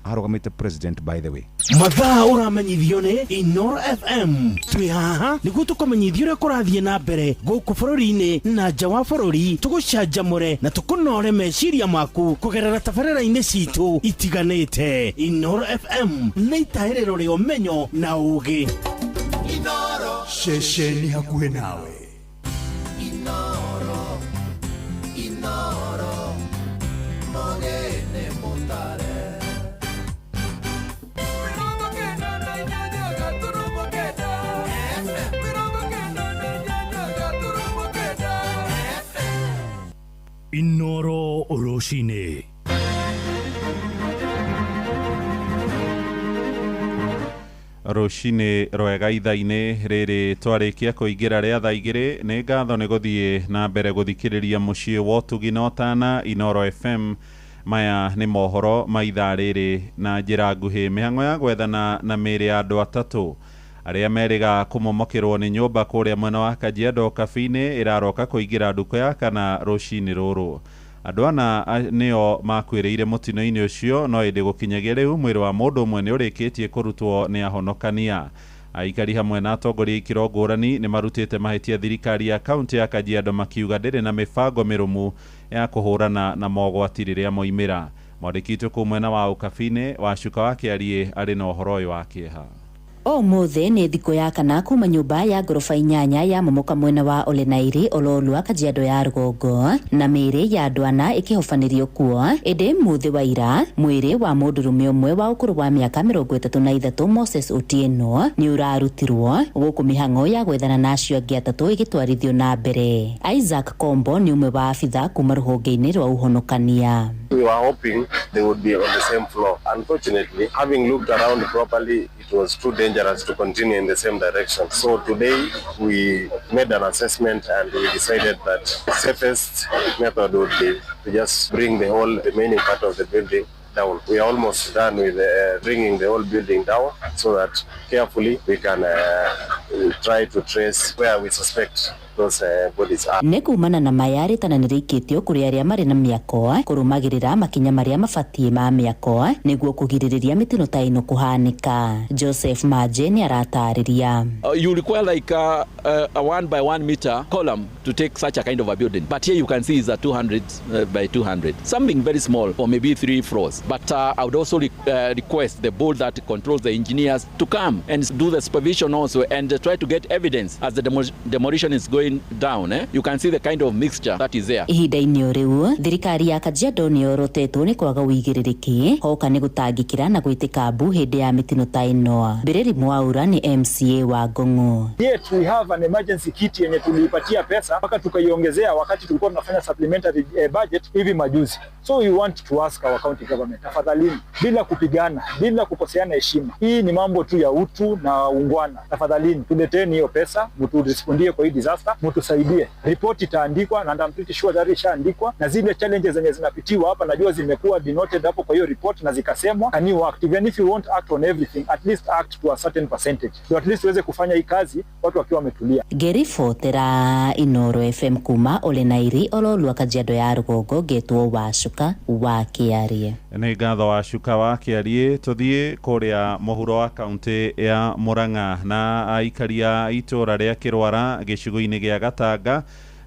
arogamite president by the way. Mathaa ũramenyithio nĩ Inoro FM. Twĩ haha nĩguo tũkũmenyithio ũrĩa kũrathiĩ na mbere gũkũ bũrũri-inĩ na nja wa bũrũri, tũgũcanjamũre na tũkũnore meciria maku kũgerera tabarĩra-inĩ citũ itiganĩte. Inoro FM nĩ itaĩrĩro rĩa ũmenyo na ũũgĩ. Inoro ceceni hakuhĩ nawe. Inoro Mogene Mutare. Inoro Oroshine. Rũcinĩ rwega ithaa-inĩ rĩrĩ twarĩkia kũingĩra rĩa thaa 2 nĩ ngatho nĩ gũthiĩ na mbere gũthikĩrĩria mũciĩ wa ũtugi na ũtana Inoro FM. Maya nĩ mohoro ma ithaa rĩrĩ na njĩra nguhĩ. Mĩhang'o ya gwethana na mĩĩrĩ ya andũ atatũ arĩa merĩga kũmomokĩrwo nĩ nyũmba kũrĩa mwena wa Kajiado Kabi-inĩ ĩraroka kũingĩra nduka ya kana rũcinĩ rũrũ. andũ ana nĩo makwĩrĩire mũtino-inĩ ũcio no ĩndĩ gũkinyagia rĩu mwĩrĩ wa mũndũ ũmwe nĩ ũrĩkĩtie kũrutwo nĩ ahonokania. Aikari hamwe na atongoria ikĩro ngũrani nĩ marutĩte mahĩtia thirikari ya kaunti ya Kajiado makiuga ndĩrĩ na mĩbango mĩrũmu ya kũhũrana na mogwati rĩrĩa moimĩra. Mwandĩki witũ kũu mwena wa Ukabi-inĩ Wacuka wa Kĩarie arĩ na ũhoro ũyũ wa kĩeha. Ũmũthĩ nĩ thikũ ya kana kuma nyũmba ya ngoroba 8 ya momoka mwena wa Ole Nairi Ololua Kajiado ya Rũgongo na mĩĩrĩ ya andũ ana ĩkĩhobanĩrio kuo. Ĩndĩ mũthĩ wa ira mwĩrĩ wa mũndũrũme ũmwe wa ũkũrũ wa mĩaka 33 Moses Otieno nĩ ũrarutirwo gũkũ mĩhang'o ya gwethana na acio angĩ atatũ ĩgĩtwarithio na mbere. Isaac Kombo nĩ ũmwe wa abitha kuma rũhonge-inĩ rwa ũhonokania. We were hoping they would be on the same floor. Unfortunately, having looked around properly, it was too dangerous to continue in the same direction. So today we made an assessment and we decided that the safest method would be to just bring the whole remaining part of the building down. We are almost done with bringing the whole building down so that carefully we can try to trace where we suspect those bodies are. Nĩ kumana na mayari tana nĩrĩkĩtio kũrĩ arĩa marĩ na mĩako kũrũmagĩrĩra makinya marĩa mabatiĩ ma mĩako nĩguo kũgirĩrĩria mĩtino ta ĩno kũhanĩka. Joseph Maje nĩ aratarĩria. You require like a 1 by 1 meter column to take such a kind of a building, but here you can see is a 200 by 200, something very small for maybe 3 floors. But I would also request the board that controls the engineers to come and do the supervision also and try to get evidence as the demolition is going down. You can see the kind of mixture that is there. Ihinda-inĩ rĩu thirikari ya Kajiado nĩ yorotetwo nĩ kwaga ũigĩrĩrĩki hoka nĩ gũtangĩkĩra na gwĩtĩka mbu hĩndĩ ya mĩtino ta ĩno. Bireri Mwaura ni MCA wa Ngong'o. Yet we have an emergency kit yenye tulipatia pesa mpaka tukaiongezea wakati tulikuwa tunafanya supplementary budget hivi majuzi. So we want to ask our county government, tafadhalini, bila kupigana, bila kukoseana heshima. Hii ni mambo tu ya utu na ungwana. Tafadhalini, tuleteni hiyo pesa, mturespondie kwa hii disaster, mtusaidie. Report itaandikwa na I'm pretty sure that ishaandikwa na zile challenges zenye zinapitiwa hapa najua zimekuwa denoted hapo kwa hiyo report na zikasemwa. Can you act? Even if you won't act on everything, at least act to a certain percentage. So at least uweze kufanya hii kazi watu wakiwa wametulia. Gerifotera Inoro FM kuma Ole Nairi Ololua Kajiado ya Rũgongo getwo Wacuka wa Kĩarie. Nĩ ngatho Wacuka wa Kĩarie. Tũthiĩ kũrĩa mũhuro wa kaunti ya Murang'a na aikari a itũra rĩa Kĩrwara gĩcigo-inĩ gĩa Gatanga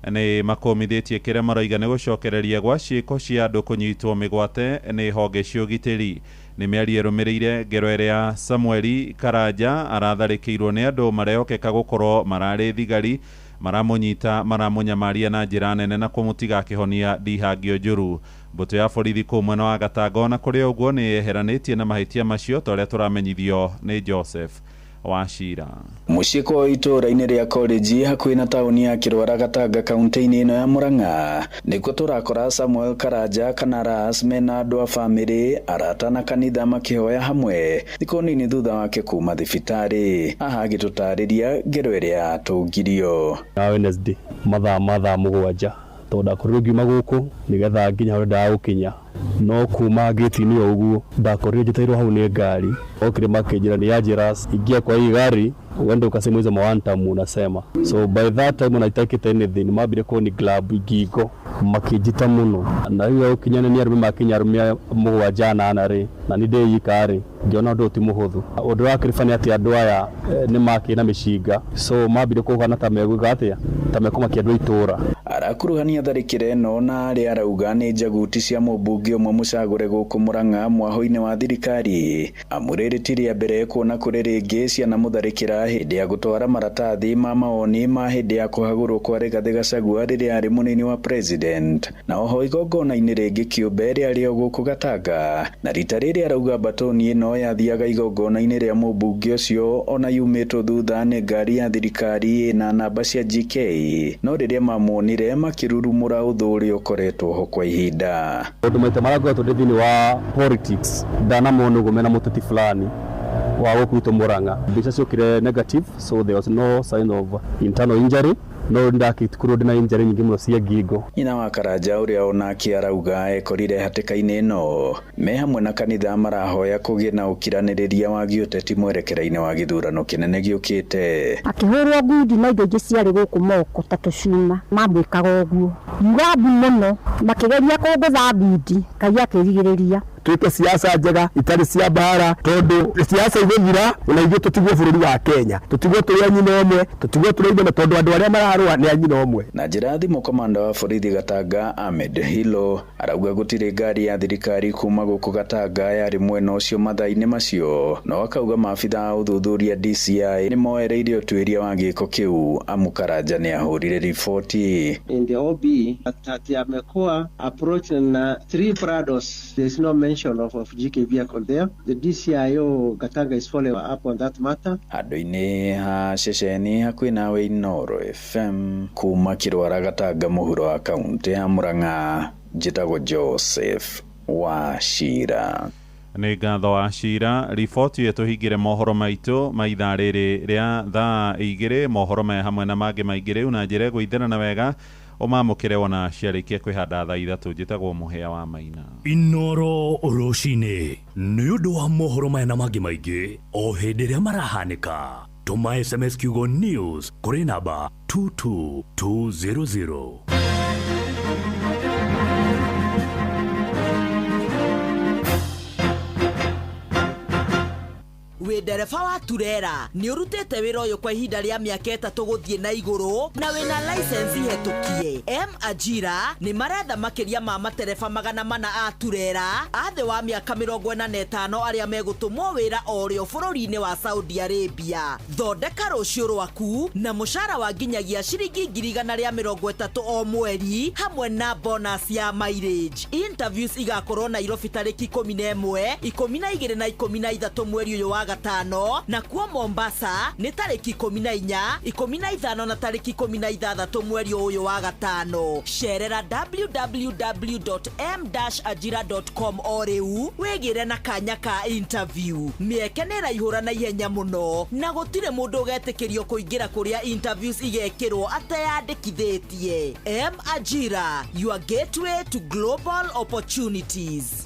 nĩ makomithĩtie kĩrĩa maroiga nĩ gũcokereria gwa ciĩko cia andũ kũnyitwo mĩgwate nĩ honge cia ũgitĩri. Nĩ mĩario ĩrũmĩrĩire ngero ĩrĩa Samueli Karanja aratharĩkĩirwo nĩ andũ marehokeka gũkorwo mararĩ thigari maramũnyita maramũnyamaria na njĩra nene na kũmũtiga akĩhonia ndihangio njũru. Mbũtũ ya borithi kũu mwena wa Gatanga na kũrĩ ũguo nĩ yeheranĩtie na mahĩtia macio ta ũrĩa tũramenyithio nĩ Joseph Wachira. Muciko itũra-inĩ rĩa college hakuhĩ na taũni ya Kĩrwara Gatanga kaunti-inĩ ĩno ya Murang'a nĩkuo tũrakora Samuel Karanja kana Ras mena andũ a bamĩrĩ arata na kanitha makĩhoya hamwe thikũ nini thutha wake kuma thibitarĩ. Haha agĩtũtarĩria ngero ĩrĩa atũngirio. Na Wednesday mathaa mũgwanja tonda kũrũgiuma gũkũ nĩgetha nginya ũrĩa ndagũkinya no kuma gate-inĩ ũguo ndakorire njĩtairwo hau nĩ ngari okire makĩnjĩra nĩ Jairus ingia kwa hii gari uende ukasema hizo mawantamu unasema. So by that time unaitakita anything mabire ko ni club igigo makijita muno na hiyo ukinyana ni arumi makinya arumia mũgwanja na anare na ni ndĩ ikare ngiona ũndũ ti mũhũthũ ũndũ wa kirifani ati andũ aya nĩ makina mĩcinga so mabire kũgana ta megũiga atia ta mekoma kĩandũ itũra. Arakuruhania tharĩkĩra ĩno na arĩa arauga nĩ njaguti cia mũmbunge ũmwe mũcagũre gũkũ Murang'a mwaho-inĩ wa thirikari amũrĩrĩtirie mbere kuona kũrĩ rĩngĩ ciana mũtharĩkĩra hĩndĩ ya gũtwara maratathi ma mawoni ma hĩndĩ ya kũhagũrwo kwa Rigathĩ Gachagua rĩrĩa arĩ mũnini wa president na oho igongona-inĩ rĩngĩ kĩũmbe rĩarĩo gũkũ Gatanga na rita rĩrĩ arauga batoni ĩno yathiaga igongona-inĩ rĩa mũmbunge ũcio ona yumĩtwo thutha nĩ ngari ya thirikari na namba cia GK no rĩrĩa mamuonire makĩrurumũra ũthũ ũrĩa ũkoretwo ho kwa ihinda. Ũndũ maita marakoretwo thĩinĩ wa politics ndanamona ũguo mena mũteti fulani wa gũkutwo Murang'a mbica ciokire negative so there was no sign of internal injury no ndakitukuru ndina injury nyingi muno cia ngingo. Nyina wa Karanja uria onake arauga ekorire hatikaine no me hamwe na kanitha marahoya kugie na ukiraniriria wa giuteti mwerekera-ini wa githurano kinene giukite. Akihurwo ngundi na indo ingi ciari guku moko tatucuma mamwikaga uguo mugambu muno makigeria kungutha ngundi Ngai akirigiriria twike siasa njega itari cia bara tondu siasa igithira na ithuĩ tutigwo bũrũri wa Kenya tutigwo tũrĩ anyina omwe tutigwo tũrĩ ithuĩ tondu andu aria mararũa ni anyina omwe. Na njĩra thimo komanda wa borithi Gatanga Ahmed Hilo arauga gũtirĩ ngari ya thirikari kuma gũkũ Gatanga yarĩ mwena ũcio mathaa-inĩ macio no akauga maabitha a ũthuthuria DCI nĩ moereirie ũtuĩria wa gĩko kĩu amu Karanja nĩ ahũrire riboti. In the OB that amekuwa approach na 3 Prados, there's no mention of GK vehicle there. The DCIO Gatanga is following up on that matter. Handũ-inĩ ha ceceni hakuhĩ nawe Inoro FM kuma Kirwara Gatanga mũhuro wa kaunti ya Murang'a njĩtagwo Joseph Wachira. Nĩ ngatho Wachira. Riboti yetu hingire mohoro maitũ ma ithaa rĩrĩ rĩa thaa 2 mohoro me hamwe na mangĩ maingĩ rĩu na njĩra gũithana wega omamukire wona ciarĩkia kwĩhanda thaa 3 njĩtagwo Mũhĩa wa Maina. Inoro rũcinĩ nĩ ũndũ wa mohoro maya na mangĩ maingĩ o hĩndĩ ĩrĩa marahanĩka. Tũma SMS kiugo news kũrĩ namba 22200. We ndereba wa turera ni urutete wira uyu kwa ihinda ria miaka 3 guthie na iguru na wina license hetukie. Ajira ni maretha makiria ma matereba 400 a turera athe wa miaka 45 aria megutumwo wira orio bururi-ini wa Saudi Arabia. Thondeka rucio rwaku na mushara wa nginyagia ciringi 130 o mweri hamwe na bonus ya mileage. Interviews igakorwo Nairobi tariki 11, 12 na 13 mweri uyu wa gatano na kuo Mombasa ni tariki 14, 15 na tariki 16 mweri uyu wa gatano. Sherera www.m-ajira.com o riu wigire na kanya ka interview. Mieke ni raihura na ihenya muno na gutire mundu ugetikirio kuingira kuria interviews igekirwo ateyandikithitie. M-Ajira, your gateway to global opportunities.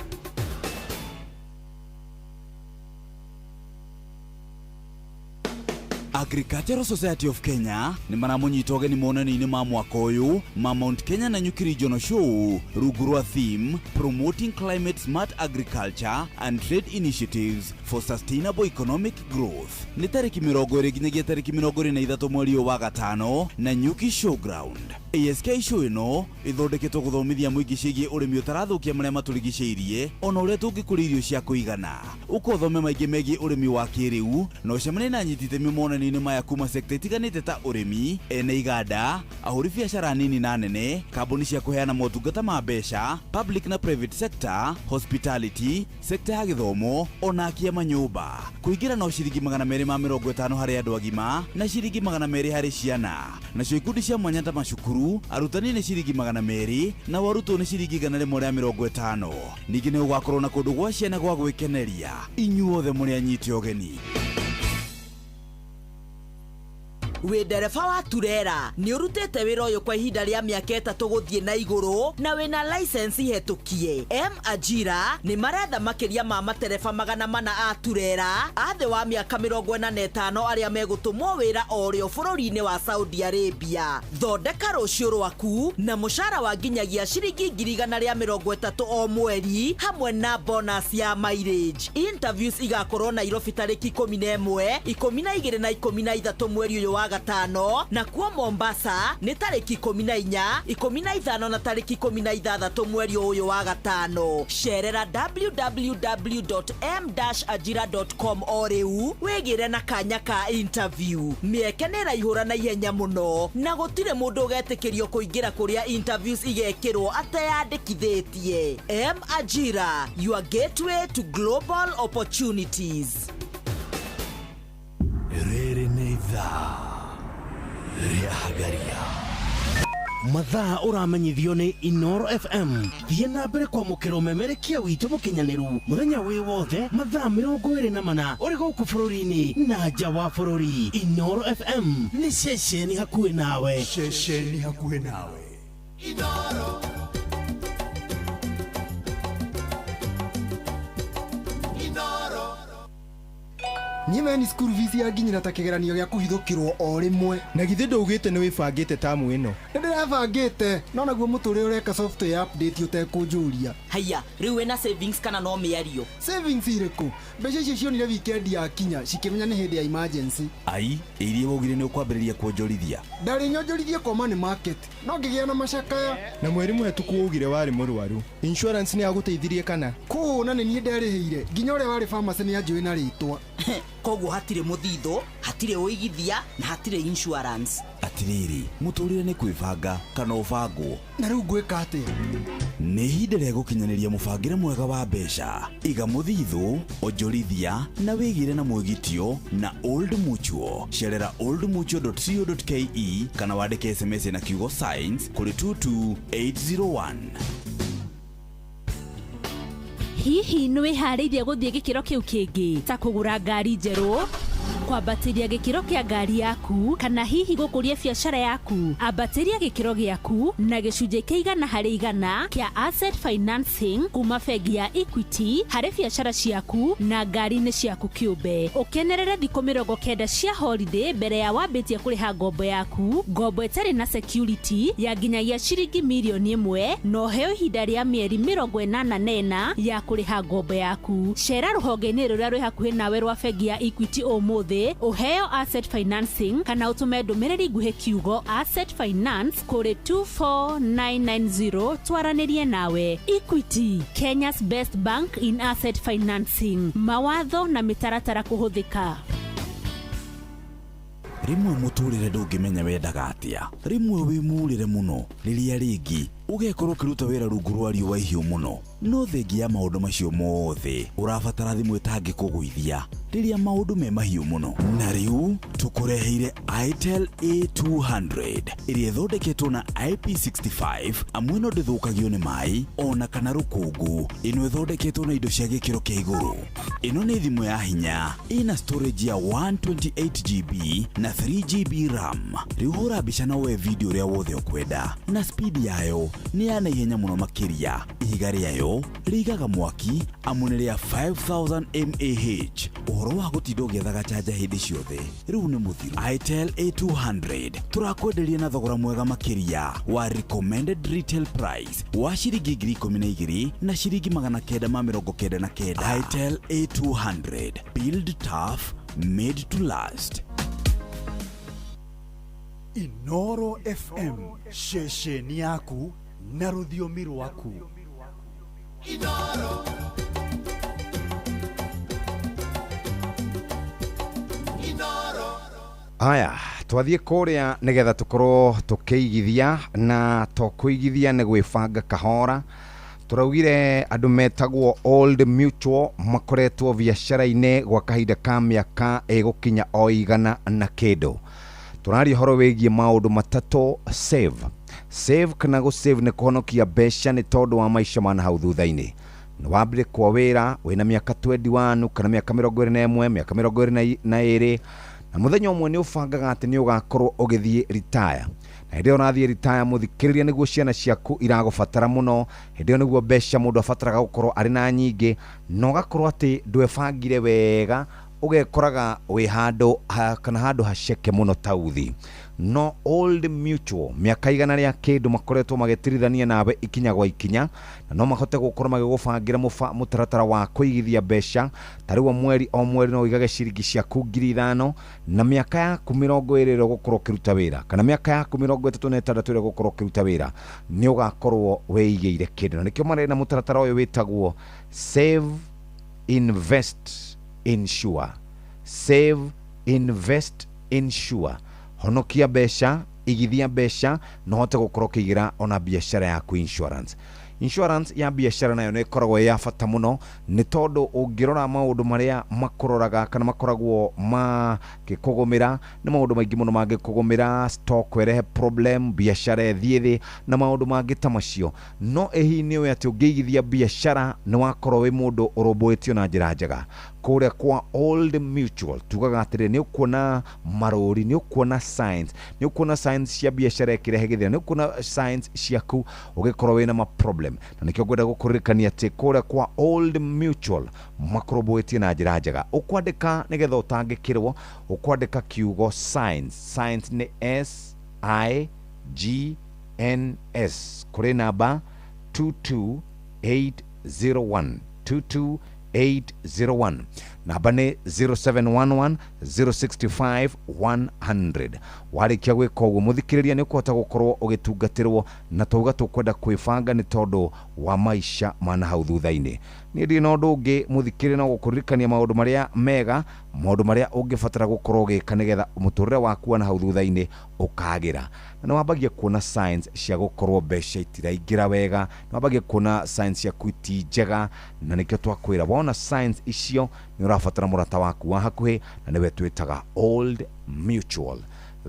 Agricultural Society of Kenya ni maramunyita ũgeni monani-inĩ ma mwaka ũyũ ma Mount Kenya na Nyuki Regional Show rungu rwa theme Promoting Climate Smart Agriculture and Trade Initiatives for Sustainable Economic Growth. Ni tariki 20 nginyagia tariki 23 mweri wa gatano na Nyuki Showground. ASK show ĩno ĩthondeketwo gũthomithia mũingĩ ciĩgiĩ ũrĩmi ũtarathukia marĩa matũrigicĩirie ona ũrĩa tũngĩkũria irio cia kũigana. Ũkothome maingĩ megiĩ ũrĩmi wa kĩrĩu na ũcemanie na anyiti itemi monani-inĩ maya kuma sekta itiganĩte ta ũrĩmi, ene iganda, ahũri biacara nini na nene, kambuni cia kũheana motungata ma mbeca, public na private sector, hospitality, sekta ya gĩthomo ona akia manyũmba. Kũingĩra no ciringi 250 harĩ andũ agima na ciringi 200 harĩ ciana. Nacio ikundi cia mwanya ta macukuru, arutani nĩ ciringi 200 na arutwo nĩ ciringi 150. Ningĩ nĩ ũgakorwo na kũndũ gwa ciana gwa gwĩkeneria. Inyuothe mũrĩ anyiti ũgeni. We ndereba wa turera ni urutete wira uyu kwa ihinda ria miaka 3 guthie na iguru na wina license hetukie. Ajira ni maretha makiria ma matereba 400 a turera athe wa miaka 45 aria megutumwo wira orio bururi-ini wa Saudi Arabia. Thondeka rucio rwaku na mushara wa nginyagia ciringi 130 o mweri hamwe na bonus ya mileage. Interviews igakorwo Nairobi tariki 11, 12 na 13 mweri uyu wa gatano na kuo Mombasa ni tariki 14, 15 na tariki 16 mweri uyu wa gatano. Sherera www.m-ajira.com o riu wigire na kanya ka interview. Mieke ni raihura na ihenya muno na gutire mundu ugetikirio kuingira kuria interviews igekirwo ateyandikithitie. M-Ajira, your gateway to global opportunities. Rĩrĩ nĩ ithaa rĩa Hagaria. mathaa uramenyithio ni Inoro FM. Thiĩ na mbere kwamũkĩra ũmemerekia witũ mũkinyanĩru mũthenya wĩ wothe mathaa 24 ũrĩ gũkũ bũrũri-inĩ na nja wa bũrũri. Inoro FM nĩ ceceni hakuhĩ nawe. Ceceni hakuhĩ nawe. Inoro. Niĩ ni school fees ya nginyĩra ta kĩgeranio gĩa kũhithũkĩrwo o rĩmwe. Na githĩ ndũgĩte nĩ wĩbangĩte tamu ĩno? Nĩ ndĩrebangĩte, no naguo mũtũrĩ ũreka software update ũtekũnjũria. Haya, rĩu wĩna savings kana no mĩario? Savings irĩkũ? Mbeca icio cionire weekend ya kinya, cikĩmenya nĩ hĩndĩ ya emergency. Ai, irie wogire nĩ ũkwambĩrĩria kuonjorithia. Ndarĩ nyonjorithie kwa money market, no ngĩgĩa na macakaya. Na mweri mũhetũku wogire warĩ mũrwaru. Insurance nĩ yagũteithirie kana? Na nĩ niĩ nderĩhĩire, nginya ũrĩa warĩ pharmacy nĩ anjũĩ na rĩtwa. Koguo hatirĩ mũthithũ, hatirĩ ũigithia na hatirĩ insurance. Atiriri, mũtũrĩre nĩ kwĩbanga kana ũbangwo. Na rĩu ngwĩka atĩa? Nĩ ihinda rĩa gũkinyanĩria mũbangĩre mwega wa mbeca. Iga mũthithũ, onjorithia na wĩgire na mwĩgitio na Old Mutual. Cerera oldmutual.co.ke kana wandĩke SMS na kiugo signs kũrĩ 22801. Hihi nĩ wĩharĩirie gũthiĩ gĩkĩro kĩu kĩngĩ ta kũgũra ngari njerũ, kwambatĩria gĩkĩro kĩa ngari yaku kana hihi gũkũria biacara yaku? Ambatĩria gĩkĩro gĩaku na gĩcunjĩ kĩa 100% kĩa asset financing kuma bengi ya Equity harĩ biacara ciaku na ngari-inĩ ciaku kĩũmbe. Ũkenerere thikũ 90 cia holiday mbere ya wambĩtie kũrĩha ngombo yaku, ngombo ĩtarĩ na security ya nginyagia ciringi mirioni 1 no heo ihinda rĩa mĩeri 84 ya kũrĩha ngombo yaku. Cera rũhonge-inĩ rũrĩa rwĩ hakuhĩ nawe rwa bengi ya Equity ũmũthĩ uheo asset financing kana utume ndũmĩrĩri nguhĩ kiugo asset finance kũrĩ 24990 twaranĩrie nawe. Equity, Kenya's best bank in asset financing. Mawatho na mĩtaratara kũhũthĩka. Rimwe mũtũrĩre ndũngĩmenya wendaga atĩa. Rimwe wĩ mũrĩre mũno, rĩrĩa rĩngĩ ũgekorwo ũkĩruta wĩra rungu rwa riũa ihiũ mũno. No thengi ya maũndũ macio mothe ũrabatara thimũ ĩtangĩkũgũithia rĩrĩa maũndũ me mahiũ mũno. Na rĩu tũkũreheire Itel A200 ĩrĩa ĩthondeketwo na IP65 amu ĩno ndĩthũkagio nĩ maĩ ona kana rũkũngũ. Ĩno ĩthondeketwo na indo cia gĩkĩro kĩa igũrũ. Ĩno nĩ thimũ ya hinya, ĩna storage ya 128GB na 3GB RAM. Rĩu hũra mbica na woe video ũrĩa wothe ũkwenda, na speed yayo nĩ ya naihenya mũno makĩria. Ihiga rĩayo rĩigaga mwaki amu nĩ rĩa 5000 mAh. Ũhoro wa gũtinda ũgĩethaga chanja hĩndĩ ciothe rĩu nĩ mũthiru. Itel A200 tũrakwenderia na thogora mwega makĩria wa recommended retail price wa ciringi 12,000 na ciringi 999. Itel A200, build tough, made to last. Inoro FM, shesheni yaku na rũthiomi rwaku. Inoro. Aya, twathiĩ kũrĩa nĩgetha tũkorwo tũkĩigithia na tũkũigithia nĩ gwĩbanga kahora. Tũraugire andũ metagwo Old Mutual makoretwo biacara-inĩ gwa kahinda ka mĩaka ĩgũkinya o 100 na kĩndũ. Tũraria horo wĩgiĩ maũndũ matatũ. Save kana gũsave nĩ kũhonokia mbeca nĩ tondũ wa maica ma hau thutha-inĩ. Nĩ wambire kwa wĩra wĩna mĩaka 21 kana mĩaka 21, mĩaka 22 na mũthenya ũmwe nĩ ũbangaga atĩ nĩ ũgakorwo ũgĩthiĩ retire. Na hĩndĩ ĩyo ũrathiĩ retire mũthikĩrĩria nĩguo ciana ciaku iragũbatara mũno. Hĩndĩ ĩyo nĩguo mbeca mũndũ abataraga gũkorwo arĩ na nyingĩ, na ũgakorwo atĩ ndwebangire wega, ũgekoraga wĩ handũ kana handũ haceke mũno tauthi. No Old Mutual mĩaka 100 rĩa kĩndũ makoretwo magĩtirithania nawe ikinya gwa ikinya, na no mahote gũkorwo magĩgũbangira mũtaratara wa kũigithia mbeca. Tarĩu mweri o mweri no ũigage ciringi ciaku 5,000 na mĩaka yaku 20 gũkorwo ũkĩruta wĩra kana mĩaka yaku 36 gũkorwo ũkĩruta wĩra nĩ ũgakorwo wĩigĩire kĩndũ. Na nĩkĩo marĩ na mũtaratara ũyũ wĩtagwo Save, Invest, Insure. Save, Invest, Insure. Honokia mbeca, igithia mbeca, no hote gũkorwo kĩigira ona biacara yaku insurance. insurance ya biashara nayo nä koragwo ya bata muno nä tondå å ngä rora maå ndå marä a makåroraga kana makoragwo magä kågå mä ra nä maå ndå maingä må no mangä kågå mä ra stock werehe problem biashara thiä thä na maå ndå mangä ta macio no ĩhi nĩ ũĩ atĩ ũngĩigithia biashara nĩ wakorwo wĩ mũndũ ũrũmbũĩtio na njĩra njega kũrĩa kwa Old Mutual tugaga atĩrĩ nĩ ũkuona marũri nĩ ũkuona signs nĩ ũkuona signs cia biashara ĩkĩrehe gĩthĩna nĩ ũkuona signs ciaku ũgĩkorwo wĩna ma problem na nĩkĩo ngwenda gũkũririkania atĩ kũrĩa kwa Old Mutual makũrũmbũĩtie na njĩra njega ũkwandĩka nĩgetha ũtangĩkĩrwo ũkwandĩka kiugo signs nĩ SIGNS kũrĩ namba 22801 namba nĩ 0711 065 100 warĩkia gwĩka ũguo mũthikĩrĩria nĩ ũkũhota gũkorwo ũgĩtungatĩrwo na tauga tũkwenda kwĩbanga nĩ tondũ wa maica mana hau thutha-inĩ niĩ ndirĩ na ũndũ ũngĩ mũthikĩrĩria no gũkũririkania maũndũ marĩa mega maũndũ marĩa ũngĩbatara gũkorwo ũgĩka nĩgetha mũtũrĩre waku na hau thutha-inĩ ũkagĩra na nĩ wambagia kuona signs cia gũkorwo mbeca itiraingĩra wega nĩ wambagia kuona signs ciaku ti njega na nĩkĩo twakwĩra wona signs icio nĩ ũrabatara mũrata waku wa hakuhĩ na nĩwe twĩtaga Old Mutual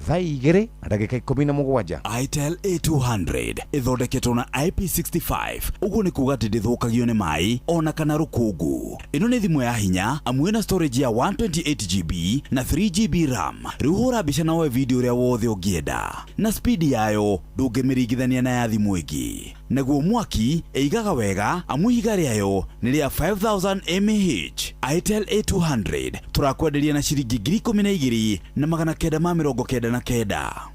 thaa 2:17 Itel A200 ithondeketwo na IP65 ũguo nĩ kuuga atĩ ndĩthũkagio nĩ maĩ ona kana rũkũngũ ĩno nĩ thimũ ya hinya amu ĩna storage ya 128GB na 3GB RAM rĩu hũra mbica na woe video ũrĩa wothe ũngĩenda na speed yayo ndũngĩmĩringithania na ya thimũ ĩngĩ naguo mwaki ĩigaga wega amu ihiga rĩayo nĩ rĩa 5000 mAh Itel A200 tũrakwenderia na ciringi 12,999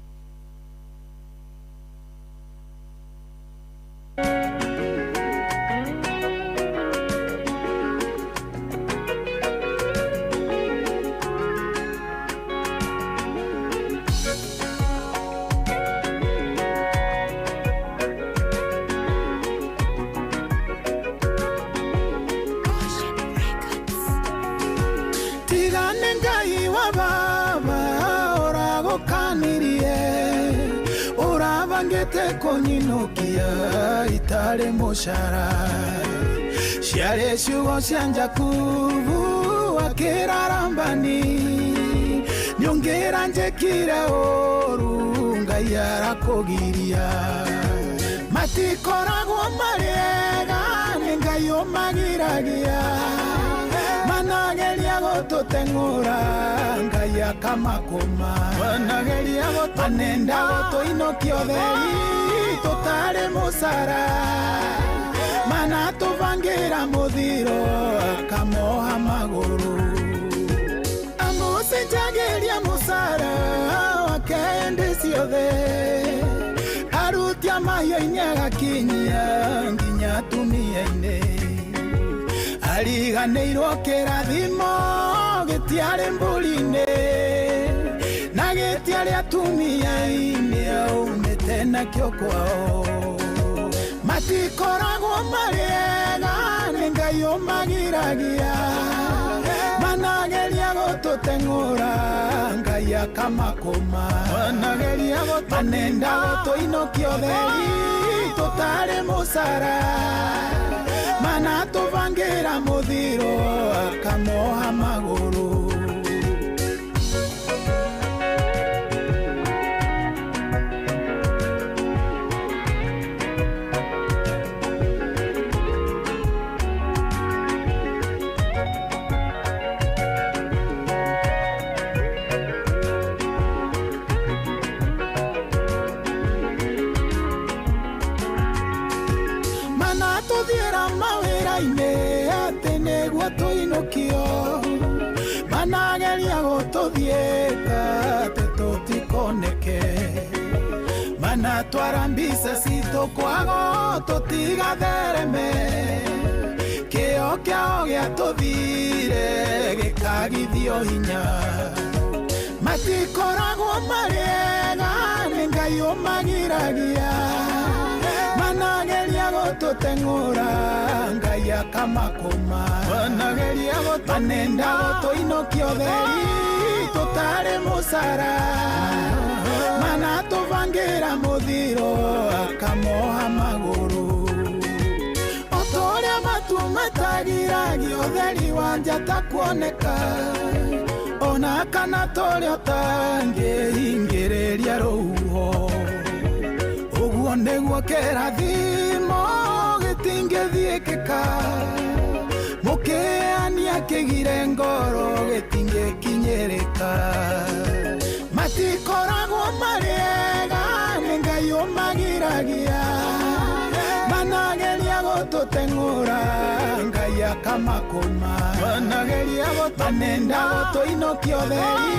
kũnyinũkia itarĩ mũcara ciarĩ ciugo cia Jakubu akĩrarambani nyongera njĩkire ũru Ngai arakũgiria matikoragwo marĩega nĩ Ngai ũmagiragia manageria gũtũteng'ũra Ngai akamakũma manageria manenda gũtũinũkia ũtheri tũtarĩ mũcara manatũbangĩra mũthiro akamoha magũrũ amucenjagĩria mũcara wake hĩndĩ ciothe aruti a mahiũ-inĩ agakinyia nginya atumia-inĩ ariganĩirwo kĩrathimo gĩtiarĩ mbũri-inĩ na gĩtiarĩ atumia-inĩ aumĩte nakĩo kwao matikoragwo marĩega nĩ Ngai ũmagiragia manageria gũtũteng'ũra Ngai akamakũma manageria manenda gũtũinũkia ũtheri tũtarĩ mũcara manatũbangĩra mũthiro akamoha magũrũ manageria gũtũthiĩka tũtikoneke manatwara mbica citũ kwago tũtigathereme kĩo kĩao gĩatũthire gĩkagithio hinya matikoragwo marĩega nĩ Ngai ũmagiragia manageria gũtũteng'ũra Ngai akamakũma manageria manenda gũtũinũkia ũtheri tũtarĩ mũcara manatũbangĩra mũthiro akamoha magũrũ gagiragia ũtheri wa njata kuoneka ona kana tũrĩa ũtangĩhingĩrĩria rũhuho ũguo nĩguo kĩrathimo gĩtingĩthiĩkĩka mũkĩania kĩgire ngoro gĩtingĩkinyĩrĩka matikoragwo marĩega nĩ Ngai ũmagiragia manageria gũtũteng'ũra Ngai akamakũma manageria manenda gũtũinokia ũtheri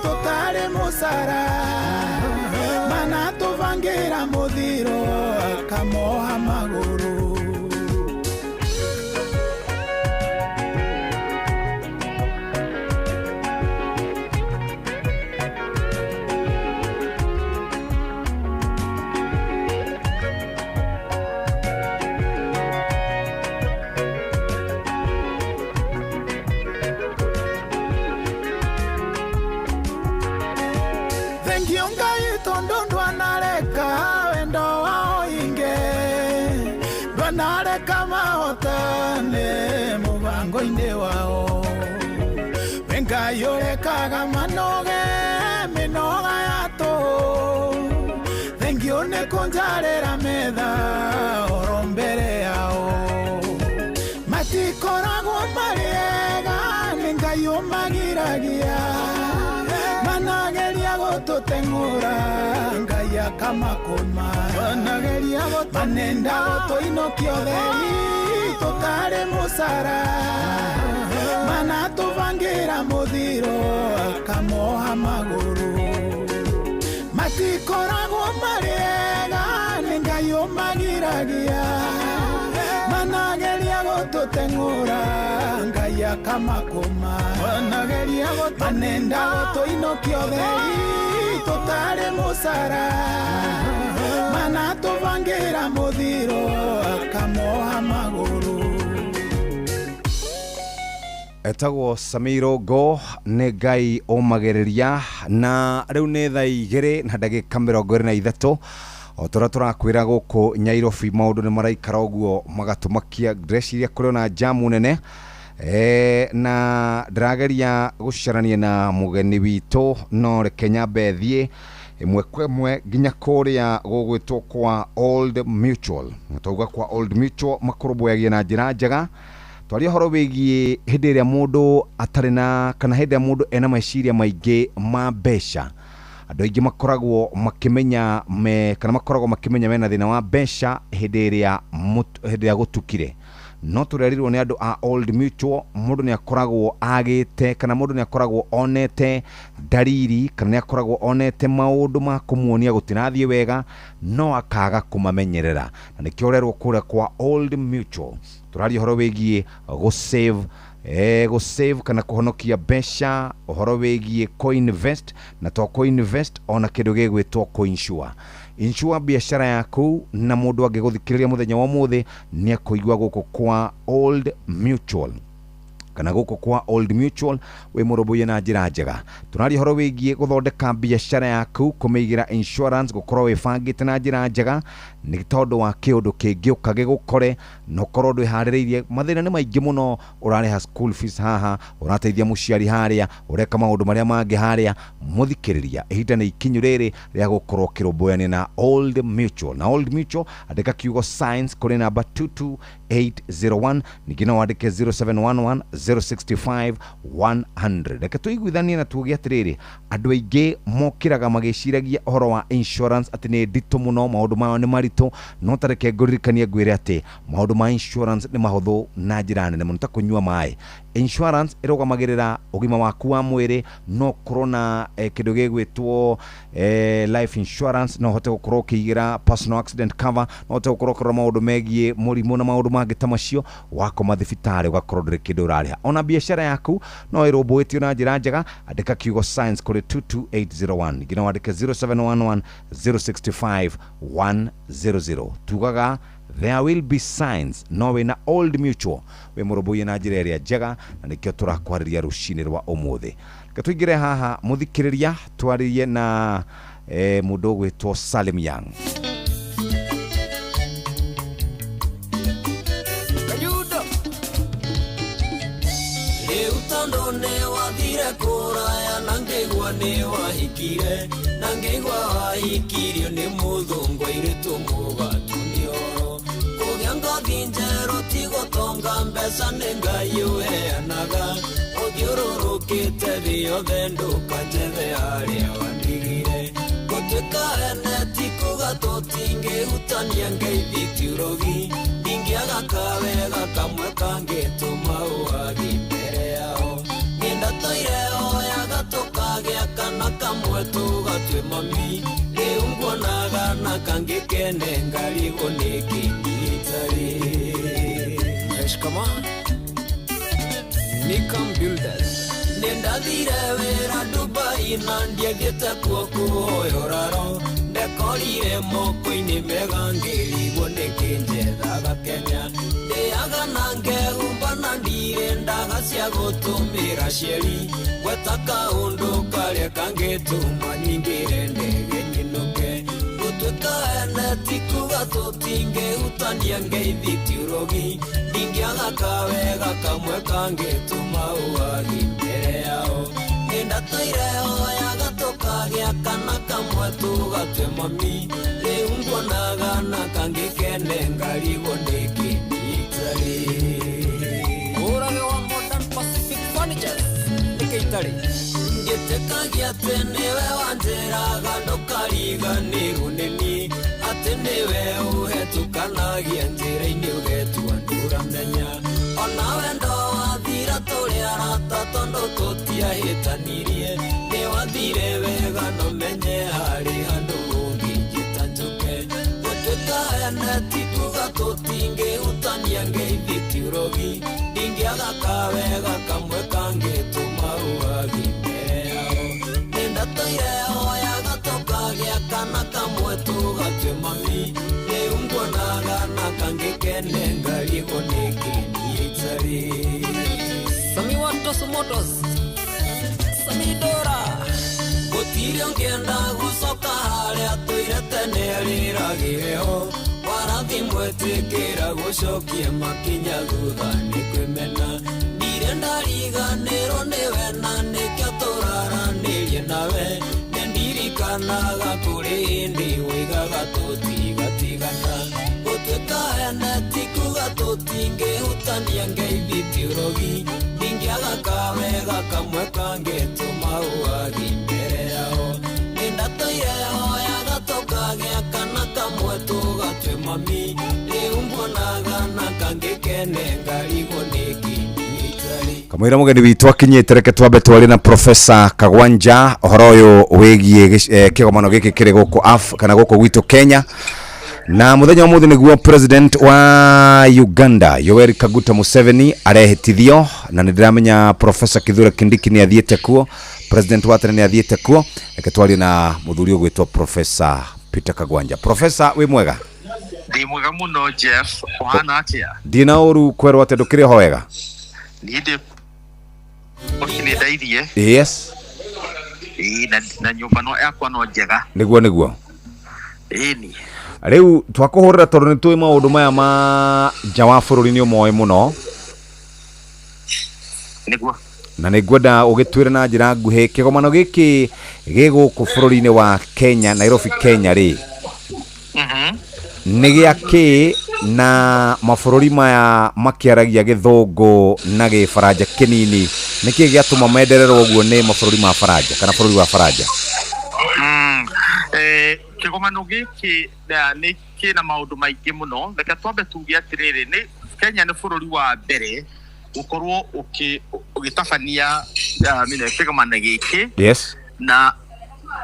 tũtarĩ mũcara manatũbangĩra mũthiro akamoha magũrũ mubango-inĩ wao Ngai ũrekaga manoge mĩnoga ya tũhũ thengio nĩ kũnjarĩra metha oro mbere yao matikoragwo marĩega nĩ Ngai ũmagiragia manageria gũtũteng'ũra Ngai akamakũma manageria manenda gũtũinokia ũtheri tũtarĩ mũcara manatũbangĩra mũthiro akamoha magũrũ matikoragwo marĩega nĩ Ngai ũmagiragia manageria gũtũteng'ũra Ngai akamakũma manageria manenda gũtũinokia ũtheri tũtarĩ mũcara manatũbangĩra mũthiro akamoha magũrũ etagwo Samiro Go nĩ Ngai ũmagĩrĩria na rĩu nĩ thaa 2:23 o tũra tũrakwĩra gũkũ Nyairobi maũndũ nĩ maraikara ũguo magatũmakia ndĩreciria kũrĩ na jamu nene na ndĩrageria gũcarania na mũgeni witũ no reke nyambe thiĩ ĩmwe kwa ĩmwe nginya kũrĩa gũgwĩtwo kwa Old Mutual tauga kwa Old Mutual makũrũmbũyagia na njĩra njega twaria horo wĩgiĩ hĩndĩ ĩrĩa mũndũ atarĩ na kana hĩndĩ ĩrĩa mũndũ ena meciria maingĩ ma mbeca andũ aingĩ makoragwo makĩmenya kana makoragwo makĩmenya mena thĩna wa mbeca hĩndĩ ĩrĩa gũtukire no tũrerirwo nĩ andũ a Old Mutual mũndũ nĩ akoragwo agĩte kana mũndũ nĩ akoragwo onete dariri kana nĩ akoragwo onete maũndũ ma kũmuonia gũtirathiĩ wega no akaga kũmamenyerera na nĩkĩo ũrerwo kũrĩa kwa Old Mutual tũraria horo wĩgiĩ gũsave kana kũhonokia mbeca ũhoro wĩgiĩ co-invest na to co-invest ona kĩndũ gĩgwĩtwo co-insure insure biashara yaku na mũndũ angĩgũthikĩrĩria mũthenya wa ũmũthĩ nĩ akũigua gũkũ kwa Old Mutual kana gũkũ kwa Old Mutual wĩ mũrũmbũiye na njĩra njega tũraria horo wĩgiĩ gũthondeka biashara yaku kũmĩigĩra insurance gũkorwo wĩbangĩte na njĩra njega nĩ tondũ wa kĩũndũ kĩngĩũka gĩgũkore no korwo ndwĩharĩrĩirie mathĩna nĩ maingĩ mũno ũrarĩha school fees haha ũrateithia mũciari harĩa ũreka maũndũ marĩa mangĩ harĩa mũthikĩrĩria ihinda nĩ ikinyu rĩrĩ rĩa gũkorwo kĩrũmbũyania na Old Mutual na Old Mutual andĩka kiugo science kũrĩ namba 22801 ningĩ no wandĩke 0711 065 100 reke tũiguithanie na tuuge atĩrĩrĩ andũ aingĩ mokĩraga magĩciragia ũhoro wa insurance atĩ nĩ nditũ mũno maũndũ mao nĩ maritũ no tareke ngũririkanie ngwĩre atĩ maũndũ ma insurance nĩ mahũthũ na njĩra nene mũno ta kũnyua maĩ insurance ĩrũgamagĩrĩra ũgima waku wa mwĩrĩ no korwo na kĩndũ gĩgwĩtwo life insurance no hote gũkorwo ũkĩigĩra personal accident cover no hote gũkorwo ũkĩrora maũndũ megiĩ mũrimũ na maũndũ mangĩ ta macio wakoma thibitarĩ ũgakorwo ndũrĩ kĩndũ ũrarĩha ona biashara yaku no ĩrũmbũĩtio na njĩra njega andĩka kiugo science kũrĩ 22801 ningĩ no wandĩke 0711 065 100 tugaga there will be signs no wĩna Old Mutual wĩ mũrũmbũiye na njĩra ĩrĩa njega na nĩkĩo tũrakwarĩria rũcinĩ rwa ũmũthĩ tũingĩre haha mũthikĩrĩria twarĩrie na mũndũ ũgwĩtwo Salim Young ngĩigua nĩ wahikire na ngĩigua wahikirio nĩ mũthũngũ airĩtu mũgatu nĩoro kũgĩa ngothi njerũ ti gũtonga mbeca nĩ Ngai ũheanaga ũthiũrũrũkĩte thĩ yothe ndũkanjethe harĩa wandigire gũtuĩka ene ti kuga tũtingĩhutania ngeithi tiũrogi ndingĩaga kawega kamwe kangĩtũma ũwagi mbere yao nĩndatoire oyaga tũkagĩa kana kamwe tũgatue mami rĩu nguonaga na kangĩ kene ngarigwo nĩ kĩnyitari. Come on. Nikam Builders. Nĩndathire wĩra Dubai na ndiagĩte kuo kuoyoraro ndekorire moko-inĩ mega ngĩrigwo nĩkĩ njethaga Kenya ndĩaga na ngehumba na ndirĩ ndaga cia gũtũmĩra cieri gweta kaũndũ karĩa kangĩtũma nyingĩre ndege nyinũke gũtuĩka ene ti kuga tũtingĩhutania ngeithi tiũrogi ndingĩaga kawega kamwe kangĩtũma ũwagi mbere yao nĩndatoire oyaga tũkagĩa kana kamwe tũgatue mami rĩu nguonaga na kangĩ kene ngarigwo nĩ kĩnyitari. Ũrage wa Modern Pacific Furnitures nĩ kĩitari ngĩtĩkagia atĩ nĩwe wanjĩraga ndũkariganĩrwo nĩ niĩ atĩ nĩwe ũhetũkanagia njĩra-inĩ ũgetua ndũramenya onawe ndowathira tũrĩ arata tondũ tũtiahĩtanirie nĩwathire wega no menye harĩ handũ ũngĩnjĩta njũke gũtuĩka ene ti kuga tũtingĩhutania ngeithi tiũrogi ndingĩaga kawega kamwe kangĩtũma ũwagi mbere yao nĩndatoire oyaga tũkagĩa kana kamwe tũgatue mami rĩu nguonaga na kangĩ kene ngarigwo nĩ kĩnyitari. Sami Watosu Motors Samidora gũtirĩ ũngĩenda gũcoka harĩa tũire tene rĩragire ho warathi mwĩtĩkĩra gũcokia makinya thutha nĩ kwĩmena ndirĩ ndariganĩrwo nĩwe na nĩkĩo tũraranĩrie nawe nĩndirikanaga kũrĩ hĩndĩ woigaga tũtigatigana gũtuĩka ene ti kuga tũtingĩhutania ngeithi tiũrogi ndingĩaga kawega kamwe kangĩtũma ũwagi mbere yao nĩndatoire oyaga tũkagĩa kana kamwe tũgatue mami rĩu nguonaga na kangĩ kene ngarigwo nĩ kĩnyitari. kamwĩra mũgeni witũ akinyĩte reke twambe twarĩ na Profesa Kagwanja ũhoro ũyũ wĩgiĩ kĩgomano gĩkĩ kĩrĩ gũkũ kana gũkũ gwitũ Kenya na muthenya wa mũthĩ nĩguo president wa Uganda Yoweri Kaguta Museveni arehĩtithio na nĩndĩramenya Profesa Kithure Kindiki nĩ athiĩte kuo president wa tene nĩ athiĩte kuo reke twarĩ na mũthuri ũgwĩtwo Profesa Peter Kagwanja. Profesa wĩ mwega? Ndi mwega mũno Jeff, ũhana atĩa? Ndina ũru kwerwo atĩ ndũkĩrĩ ho wega? Ndĩ ũkinĩndairie. Yes. Na nyũmba no yakwa no njega. Nĩguo. Ĩni. Rĩu twakũhũrĩra tondũ nĩ tũĩ maũndũ maya ma nja wa bũrũri nĩ ũmoĩ mũno. Nĩguo. Na nĩngwenda ũgĩtwĩre na njĩra nguhĩ kĩgomano gĩkĩ gĩgũkũ bũrũri-inĩ wa Kenya, Nairobi, Kenya rĩ. Nĩ gĩakĩ na mabũrũri maya makĩaragia gĩthũngũ na gĩbaranja kĩnini nĩkĩ gĩatũma mendererwo ũguo nĩ mabũrũri ma Faranja kana bũrũri wa Faranja? Kĩgomano gĩkĩ nĩ kĩna maũndũ maingĩ mũno reke twambe tuge atĩrĩrĩ nĩ Kenya nĩ bũrũri wa mbere gũkorwo ũgĩtabania kĩgomano gĩkĩ. Yes. Na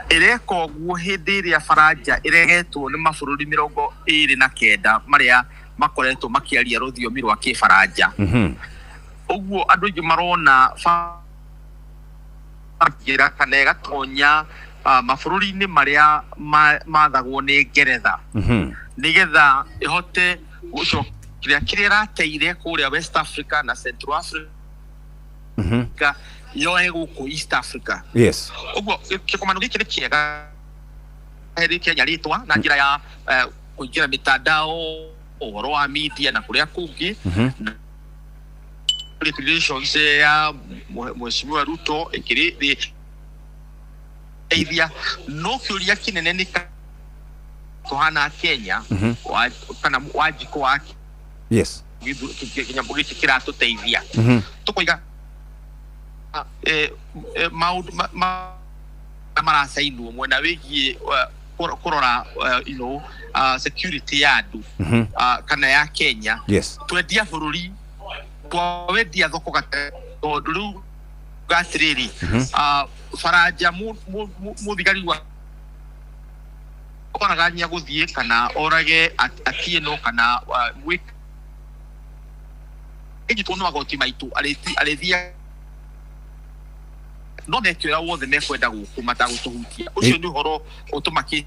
ĩreka ũguo hĩndĩ ĩrĩa Faranja ĩregetwo nĩ mabũrũri 29 marĩa makoretwo makĩaria rũthiomi rwa Kĩfaranja. Ũguo andũ aingĩ marona Faranja kana ĩgatonya mabũrũri-inĩ marĩa mathagwo nĩ Ngeretha nĩgetha ĩhote gũcokia kĩrĩa ĩrateire kũrĩa West Africa na Central Africa yoe gũkũ East Africa. Yes. Ũguo kĩgomano gĩkĩ nĩ kĩega harĩ Kenya rĩtwa na njĩra ya kũingĩra mitandao ũhoro wa media na kũrĩa kũngĩ relations ya Mheshimiwa Ruto ĩkĩrĩ eithia no kiuria kinene ni kohana Kenya kana wajiko wake yes kinyambo giki kiratuteithia tukoiga maundu marasainwo mwena wigie kurora security ya andu kana ya Kenya yes twendia bururi twendia thoko gate riu gatiriri Faraja muthigari wa oraganya guthie kana orage atieno kana wik ejitono agoti maitu alethia no nekira wothe mekwenda gukumata gutuhutia ucio ni horo utumaki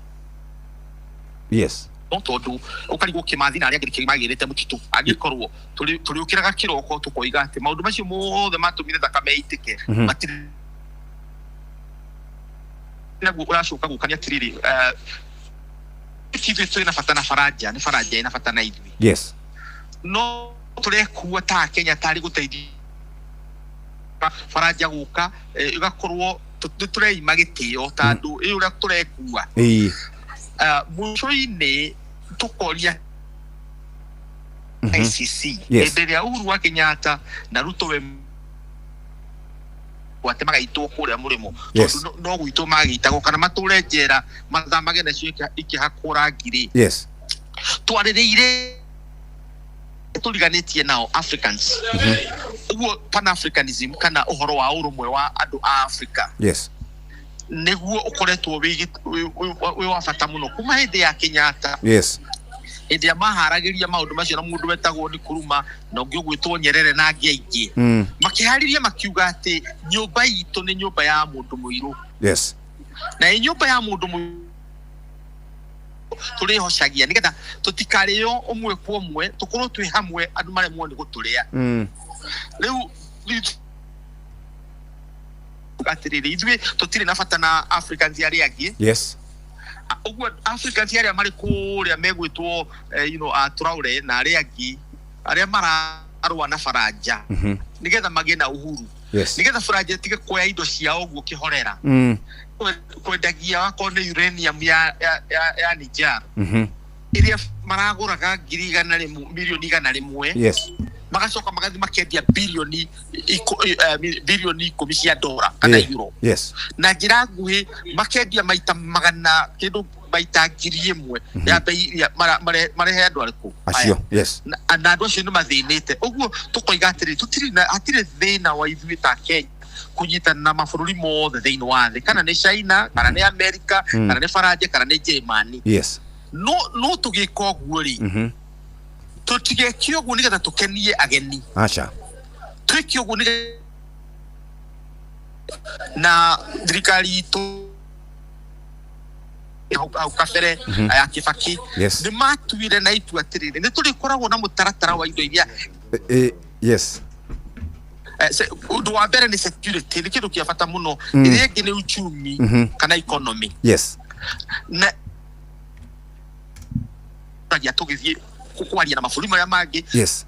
yes tondu ukarigo kimathina aria ngiriki magirite mutitu agikorwo tuli ukiraga kiroko tukoiga ati maundu macio mothe matumire thakame itike matiri naguo urashuka gukania tiriri kitu ina fatana Faraja ni Faraja ina fatana idwi yes no turekuwa ta Kenya tari guteithia Faraja guka igakorwo turei magitio tandu uria turekuwa mucoine tukoria ICC endelea Uhuru wa Kenyatta na Ruto we watemaga itu kuria murimo no gwito magitago kana maturejera mathamage nacio ikihakura ngiri yes twarireire tuliganitie nao Africans ugo pan Africanism kana uhoro wa urumwe wa andu a Africa yes neguo ukoretwo wi wa bata muno kuma hindi ya Kenyatta yes hindi ya maharagiria maundu macio na mundu wetagwo ni Kuruma na ungi gwitwo Nyerere na angi aingi makihariria makiuga ati nyumba itu ni nyumba ya mundu muiru yes na nyumba ya mundu muiru turi hocagia nigetha tutikario umwe kwa umwe tukorwo twi hamwe andu maremwo ni guturia riu atiriri ithuĩ tutire na bata na Africans aria angi yes uguo Africans aria mari kuria megwitwo Traore na aria angi aria mararua na Faraja nigetha magie na uhuru nigetha Faraja tige kuoya indo cia uguo kihorera kwendagia wakone uranium ya Niger iria maraguraga milioni 100 yes magacoka magathi makendia bilioni $10 cia kana euro yes na njira nguhi makendia maita magana kindu maita 1,000 ya bei marehe andu ariku acio yes na andu acio ni mathinite uguo tukoiga atiri atire thina wa ithuĩ ta Kenya kunyitana na mabururi mothe thiini wa thi kana ni China kana ni America kana ni Faraja kana ni Germany yes no tugika uguo ri tutigekio uguo nigetha tukenie ageni acha twikio uguo na thirikari itu au kafere ya Kibaki ni matuire na itu atirire ni tuli koragwo na mutaratara wa indo iria yes undu wa mbere ni security ni kindu kia bata muno iria ngi ni uchumi kana economy yes na ya tugithie kukwaria na mabũrũri marĩa mangĩ yes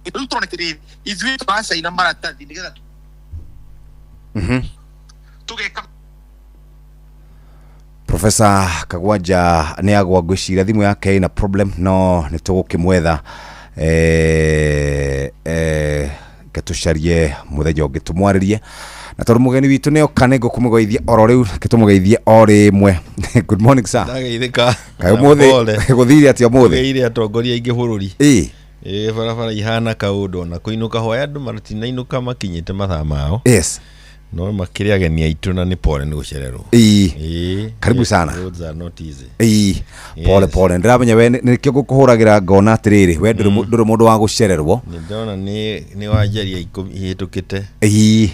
ndio tunatiriri ithuĩ twacaina maratathi nigetha tugeka Professor Kagwanja ni agwa gwicira thimu yake ina problem no ni tugukimwetha gatucarie muthenya ungi tumwaririe na tondu mugeni witu ni okane ngukumugeithia oro riu kitumugeithie ori mwe good morning sir ndageithika kayo muthe guthire ati muthe geire atongoria ingi bururi barabara ihana kaundu na kuinuka hoya andu maratina'inuka makinyite mathaa mao yes no makiri ageni aitu na ni pole ni gucererwo karibu sana roads are not easy pole ndiramenya we nikio gukuhuragira ngona atiriri we nduri mundu wa gucererwo ni ndona ni wajaria ihitukite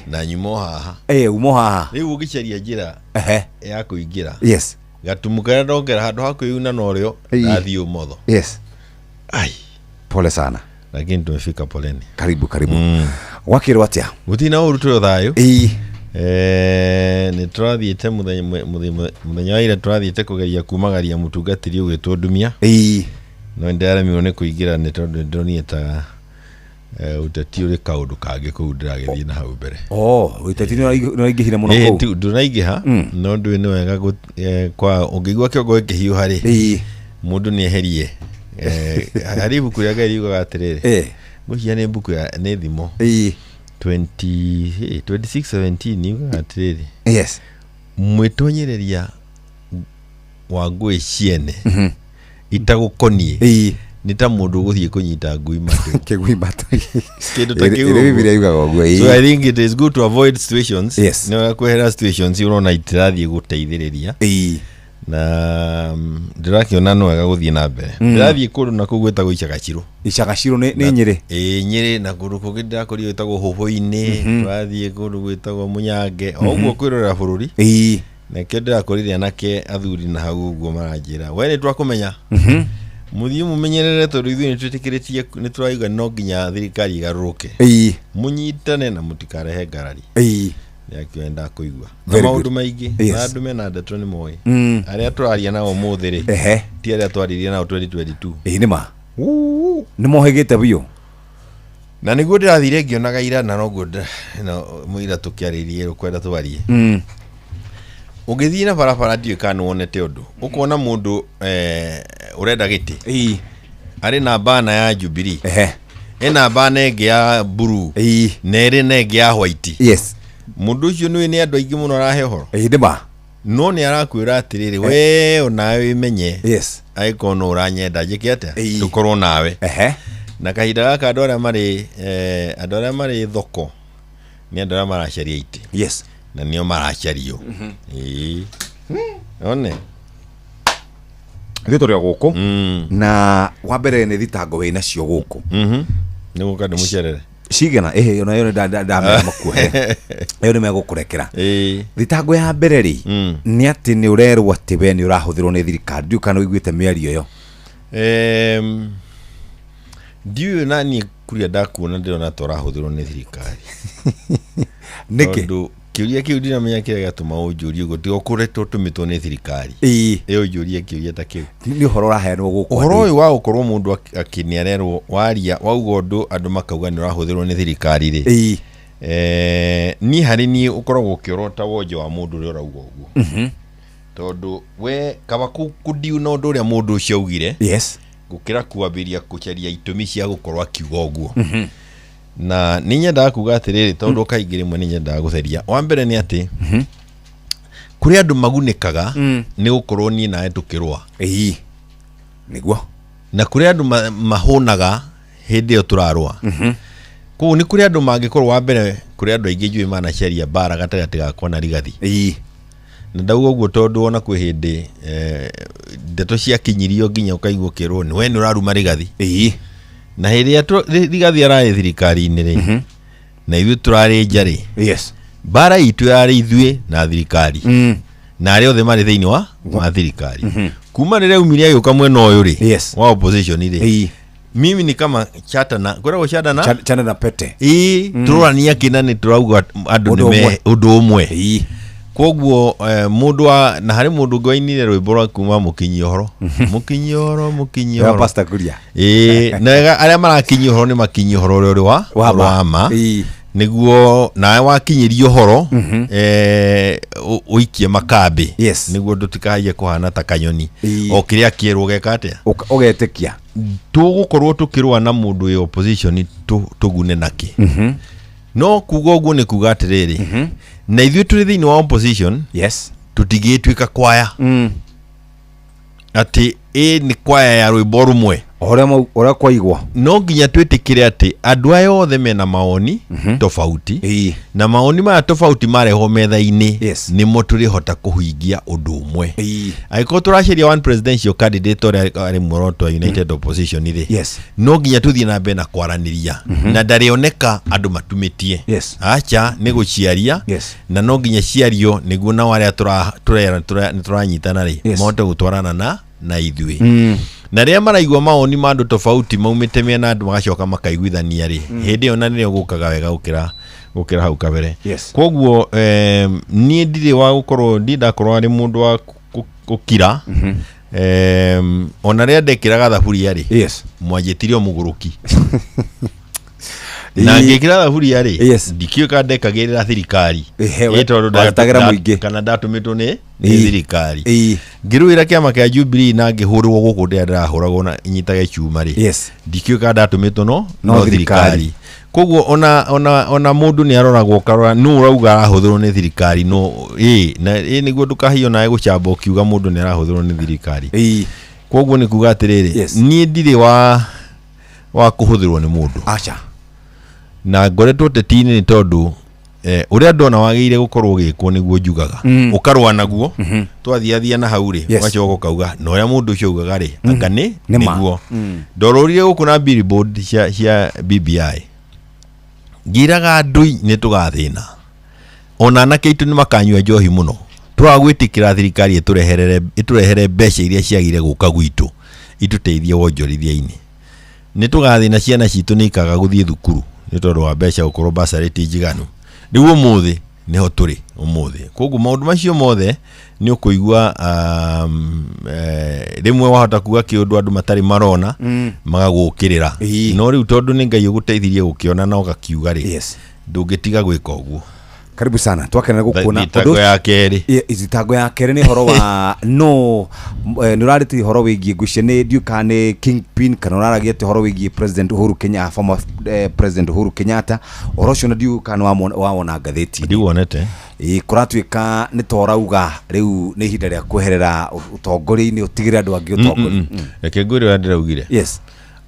na nyumo haha umo haha riu ugicaria njira ya kuingira yes gatumuka ndongera handu hakuyuna norio athi umotho yes pole sana lakini tumefika poleni karibu wakirwa atia gutina uruto thayo ni twathiite muthenya wa ira twathiite kugeria kumagaria mutungatiri ugitwo Ndumia no ndaramiwo ni kuingira ni tondu ndonietaga uteti uri kaundu kage kuu ndiragithii na hau mbere uteti no ingihire muno kuu ndunaigiha no ndui ni wega kwa ungigwa kiongo kihiuha ri mundu ni eherie hari buku ya gari yuga atiriri gucia ni buku ya ni thimo 2617 yuga atiriri mwitonyereria wa ngui ciene itagukonie ni ta mundu guthie kunyita ngui matu kigui matu kindu ta kiu Biblia yugaga ogwo so I think it is good to avoid situations no kwehera situations urona itirathie guteithiriria na ndirakiona no wega guthie na mbere ndirathie kundu na kugweta Icagaciro ni Nyeri Nyeri na kundu kugi ndirakorio itagwo Huhu-ini twathie kundu gwitagwo Munyange ogwo kwirora bururi na kende ndirakorire anake athuri na hau guo maranjira we ni twakumenya muthie mumenyerere tondu ithuĩ nĩ twĩtĩkĩrĩtie nĩ tũrauga no nginya thirikari igaruruke munyitane na mutikarehe ngarari nĩakĩenda kũigua na maũndũ maingĩ na andũ mena ndeto nĩ moĩ arĩa tũraria nao mũthĩ rĩ ti arĩa twaririe nao 2022 nĩ ma nĩ mohĩgĩte biũ na nĩguo ndĩrathire ngĩonaga ira na noguo mũira tũkĩarĩrie kwenda twarie ugithii na barabara ndiũ kana wonete undu ukona mundu urenda giti ari na bana ya Jubilee ena bana enge ya blue nere nenge ya white mundu ucio ni andu aingi muno arahe horo ndima no ni arakwira atiriri we onawe imenye aikono uranyenda njike atia tukorwo nawe na kahinda gaka andu aria mari thoko ni andu aria maracaria iti na nio maracario one gitoria guku na wa mbere ni thitango wina cio guku ni guka ndi mucerere cigena ona yo ndamera makuhe yo ni megukurekera thitango ya mbere ri ni ati ni urerwo ati we ni urahuthirwo ni thirikari ndiu kana uiguite miario yo ndiu nani kuria ndakuona ndirona turahuthirwo ni thirikari niki kiuria kiu ndiramenya kiria gatuma unjurie uguo tigo kuretwo tumitwo ni thirikari iyo njurie kiuria ta kiu ni uhoro uraheanwo guku uhoro uyu wa gukorwo mundu akiniarerwo waria wauga undu andu makauga ni urahuthirwo ni thirikari ri ni hari ni ukoragwo ukiorota wonje wa mundu uri urauga uguo tondu we kaba kudiu no undu uria mundu ucio augire gukira kuambiria kucaria itumi cia gukorwo akiuga uguo na ninyenda kuga atiriri tondu kaingĩ rĩmwe ninyenda gutheria wa mbere ni ati kuri andu magunikaga ni gukorwo ni nae tukirwa niguo na kuri andu mahunaga hindi yo turarwa ku ni kuri andu mangikorwo wa mbere kuri andu aingi njui manacaria bara gatagati gakwa na rigathi na ndauga uguo tondu ona kwi hindi ndeto cia kinyirio nginya ukaigua kirwo ni we ni uraruma rigathi na hĩndĩ ĩrĩa rigathi araĩ thirikari-inĩ rĩ na ithuĩ turarĩ nja rĩ bara itũ yarĩ ithuĩ na thirikari na arĩa othe marĩ thĩinĩ wa thirikari kuma rĩrĩa umire agĩũka mwena ũyũ rĩ wa opposition rĩ mimi ni kama chatana kwĩragwo chana na pete tũrorania kĩna nĩ tũrauga andũ nĩ ũndũ ũmwe koguo mundu na hari mundu ngwainire rwimbo rwa kuma mukinyi horo ya pastor kuria na aria marakinyi horo ni makinyi horo uri wa ma niguo nawe wakinyirio horo uikie makambi niguo ndutikaye kuhana ta kanyoni o kiria kierwo geka atia ugetikia tugukorwo tukirwa na mundu e opposition tugune naki no kuga uguo ni kuga atiriri na ithuĩ tũrĩ thĩinĩ wa opposition tutigĩtuĩka kwaya atĩ ni kwaya ya rwĩmbo rumwe ũrĩa kwaigwa no nginya twĩtĩkĩre atĩ andũ aya othe mena maoni tofauti na maoni maya tofauti marehwo metha-inĩ nĩmo tũrĩhota kũhingia ũndũ ũmwe angĩkorwo tũracaria one presidential candidate ũrĩa arĩ muoroto wa United Opposition rĩ no nginya tũthiĩ na mbere na kwaranĩria na ndarĩoneka andũ matumĩtie acha nĩ gũciaria na no nginya ciario nĩguo nao arĩa tũranyitana rĩ mahote gũtwarana na ithuĩ na rĩa maraigua maoni ma andũ tofauti maumĩte mĩena andũ magacoka makaiguithania rĩ hĩndĩ ĩyo na nĩrĩo gũkaga wega gũkĩra hau kabere koguo niĩ ndirĩ wa gũkorwo ndakorwo arĩ mũndũ wa gũkira ona rĩa ndekĩraga thaburia rĩ mwanjĩtire mũgũrũki na ngikira thaburia ri ndikiuka ndekagirira thirikari tondu muingi kana ndatumitwo ni thirikari ngiruira kiama kia Jubilee na ngihurwo guku ndirahuragwo na inyitage ciuma ri ndikiuka ndatumitwo no thirikari koguo ona mundu ni aroragwo karora nu urauga arahuthirwo ni thirikari no na niguo ndukahio nae gucamba ukiuga mundu ni arahuthirwo ni thirikari koguo ni kuga atiriri nie ndire wa kuhuthirwo ni mundu acha na ngoretwo tetini ni tondu uria ndona wagire gukorwo gikwo niguo njugaga ukarwa naguo twathiathia na hau ri wacoka ukauga no ya mundu ucio ugaga ri anga ni niguo ndororire guku na billboard cia BBI ngiraga ndui ni tugathina ona na keitu ni makanywa njohi muno twagwitikira thirikari iturehere mbeca iria ciagire guka gwitu ituteithie wonjorithia-ini ni tugathina ciana citu ni ikaga guthie thukuru ni tondu wa mbeca gukorwo basari ti njiganu riu umuthi niho turi umuthi koguo maundu macio mothe ni ukuigua rimwe wahota kuga kiundu andu matari marona magagukirira no riu tondu ni Ngai uguteithirie gukiona na ugakiuga ri ndungitiga gwika uguo. Karibu sana twakenera gukuna itago ya keri izitago ya keri ni horo wa no nurariti horo wigie gushene diukane kingpin kana uraragia te horo wigie president Uhuru Kenyatta former president Uhuru Kenyatta orosho na diukane wawona gatheti ndiwonete kuratuika ni torauga riu ni hinda ria kweherera utongori-ini utigire andu angi utongori reke ngwire wa ndiraugire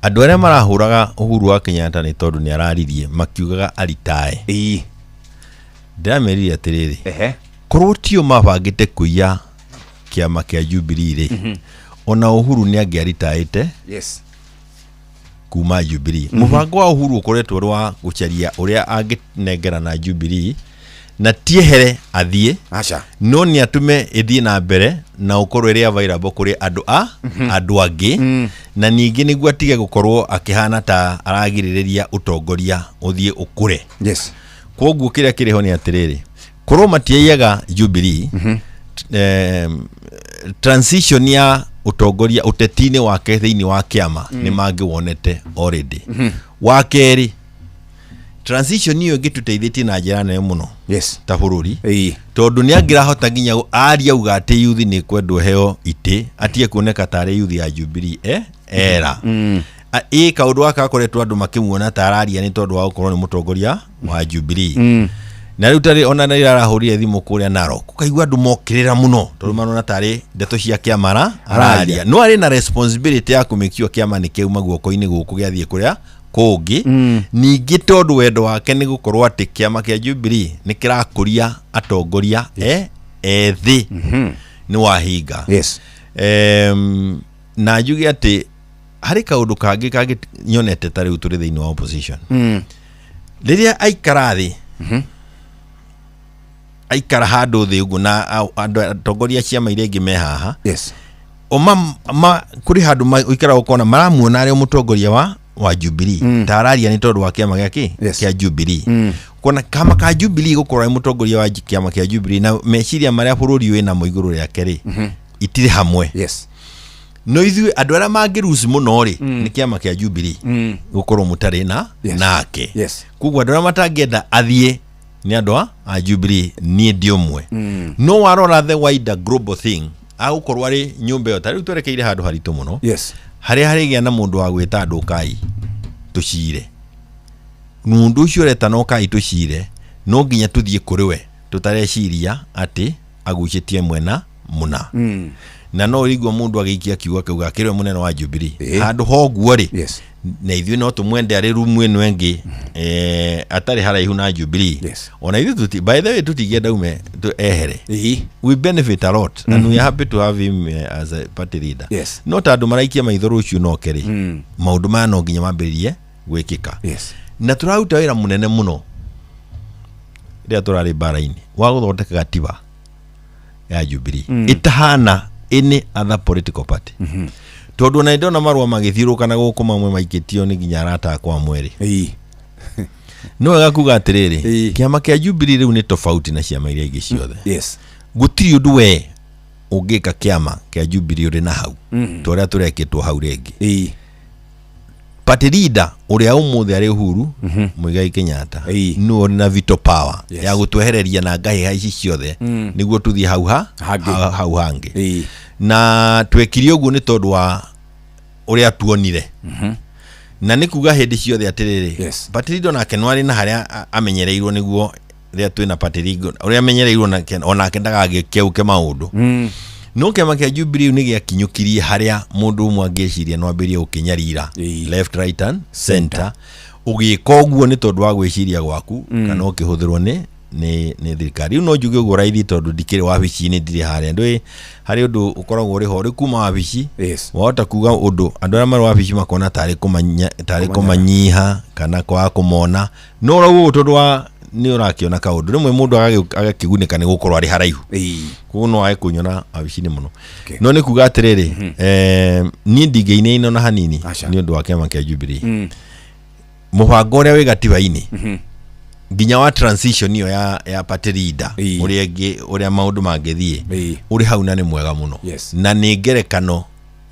andu aria marahuraga Uhuru wa Kenyatta ni tondu ni araririe makiugaga aritae ndamerire atiriri korwo tio mabangite kuiya kiama kia Jubilee ri ona Uhuru ni angiaritaite kuma Jubilee mubango wa Uhuru ukoretwo rwa gucaria uria anginengera na Jubilee na tiehere athie no ni atume ithie na mbere na ukorwo iri available kuri andu angi na ningi niguo atige gukorwo akihana ta aragiriria utongoria uthie ukure koguo kiria kiriho ni atiriri korwo matiaiyaga Jubilee transition ya utongoria utetini wake thiini wa kiama ni mangiwonete already wa keri transition hiyo gituteithĩtie na njĩra nene mũno ta bũrũri tondũ nĩ angĩrahota nginya aria uga atĩ youth nĩ kwendwo heo itĩ atie kuoneka tarĩ youth ya Jubilee era kaũndũ gaka gakoretwo andũ makĩmuona ta araria nĩ tondũ wa gũkorwo nĩ mũtongoria wa Jubilee na rĩu tarĩ ona nĩ arahũrire thimũ kũrĩa Narok ũkaigua andũ mokĩrĩra mũno tondũ marona tarĩ ndeto cia kĩama araria no arĩ na responsibility ya kũmĩkio kĩama nĩ kĩauma guoko-inĩ gũkũ gĩathiĩ kũrĩa kũngĩ ningĩ tondũ wendo wake nĩ gũkorwo atĩ kĩama kĩa Jubilee nĩ kĩrakũria atongoria ethĩ nĩ wahinga na njuge atĩ harĩ kaũndũ kangĩ nyonete ta rĩu tũrĩ thĩinĩ wa opposition rĩrĩa aikara thĩ aikara handũ thĩ ũguo na atongoria ciama iria ingĩ me haha kũrĩ handũ ũikara ũkona maramuona arĩ mũtongoria wa Jubilee tararia ni tondu wa kiama gĩake kĩa Jubilee kona kama ka Jubilee gũkorwo mũtongoria wa kiama kĩa Jubilee na meciria marĩa bũrũri wĩ na mũigũrũ rĩake rĩ itirĩ hamwe no ithuĩ andũ arĩa mangĩruci mũno rĩ nĩ kiama kĩa Jubilee gũkorwo mũtarĩ nake koguo andũ arĩa matangĩenda athiĩ nĩ andũ a Jubilee niĩ ndĩ ũmwe no warora the wider global thing agũkorwo arĩ nyũmba ĩyo tarĩu twerekeire handũ haritũ mũno harĩa harĩgĩa na mũndũ wa gwĩta andũ kai tũcire mũndũ ũcio reta no kai tũcire no nginya tũthiĩ kũrĩ we tũtareciria atĩ agucĩtie mwena mũna na no rigwo mũndũ agĩikia kiugo kĩu gakĩrwe mũnene wa Jubilee handũ hoguo rĩ na ithuĩ no tũmwende arĩ rumu ĩno ĩngĩ atarĩ haraihu na Jubilee ona ithuĩ by the way tũtingĩenda ume ehere we benefit a lot and we are happy to have him as a party leader no ta andũ maraikia maitho rũciũ no kerĩ maũndũ maya no nginya mambĩrĩrie gwĩkĩka na tũraruta wĩra mũnene mũno rĩrĩa tũrarĩ mbara-inĩ wa gũthondeka gatiba ya Jubilee itahana any other political party tondu na ndona marua magithiũrũka na gũkũ mamwe maikĩtio nĩ nginya arata kwa mweri no wega kuga atirĩrĩ kĩama kĩa Jubilee rĩu nĩ tofauti na ciama iria ingĩ ciothe gũtirĩ ũndũ we ũngĩka kĩama kĩa Jubilee ũrĩ na hau to ũrĩa tũrekĩtwo hau rĩngĩ party leader uria umuthi ari Uhuru Muigai Kenyatta no na veto power ya gutwehereria na ngai haici ciothe niguo tuthii hau hangi na twekire uguo ni tondu wa uria tuonire na nikuga hindi ciothe atiriri party leader nake no ari na haria amenyereirwo niguo ria twina party leader uria amenyereirwo nake onake ndagagikeuke maundu no kema kia Jubilee ni gia kinyukirie haria mundu umwe angeciria no ambirie ukinyarira left right and center ugika uguo ni tondu wa gwiciria gwaku kana ukihuthirwo ni thirikari no njuge uguo raithi tondu ndikire wabici ni ndire haria ndui hari undu ukoragwo uri ho ri kuma wabici wahota kuga undu andu aria mari wabici makona tari kumanyiha kana kwa kumona no ragu tondu wa ni urakiona kaundu rimwe mundu agakigunika ni gukorwo ari haraihu kuno no kunyona abicini muno no ni kuga atiriri ni ndigeine ino na hanini ni undu wa kema kia Jubilee mubango uria wi gatiba-ini nginya wa transition iyo ya party leader uria maundu mangithie uri hau na ni mwega muno na ni ngerekano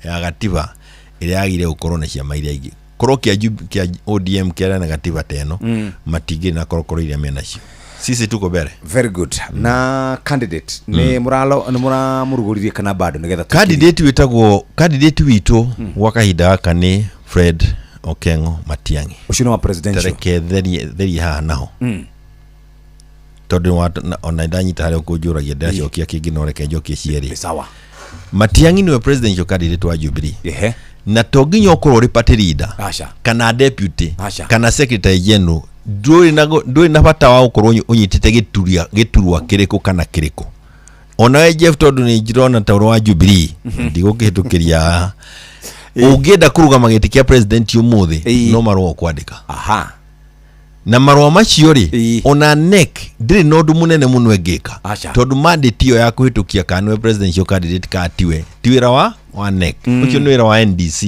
ya gatiba iria yagire gukorwo na ciama iria ingi korwo kia ODM kia na gatiba teno matingi na korokoro iria mena cio sisi tuko bere very good na candidate ni muramuruguririe kana bado nigetha candidate witu wa kahinda gaka ni Fred Okengo Matiang'i ucio wa presidential tereke theri haha naho tondu ona ndanyita haria kunjuragia ndacokia kingi no reke njokie cieri sawa Matiang'i niwe presidential candidate wa Jubilee na tonginya okorwo ri party leader kana deputy kana secretary general nduri na bata wa okorwo unyitite giturwa kiriko kana kiriko ona we Jeff tondu ni njirona tauro wa Jubilee ndigukihitukiria ungenda kurugama giti kia president umuthi no marwa kwandika na marwa macio ri ona NEC ndiri nondu munene muno engika tondu mandate iyo ya kuhitukia kanwe presidential candidate katiwe tiwira wa NEC ucio ni wira wa NDC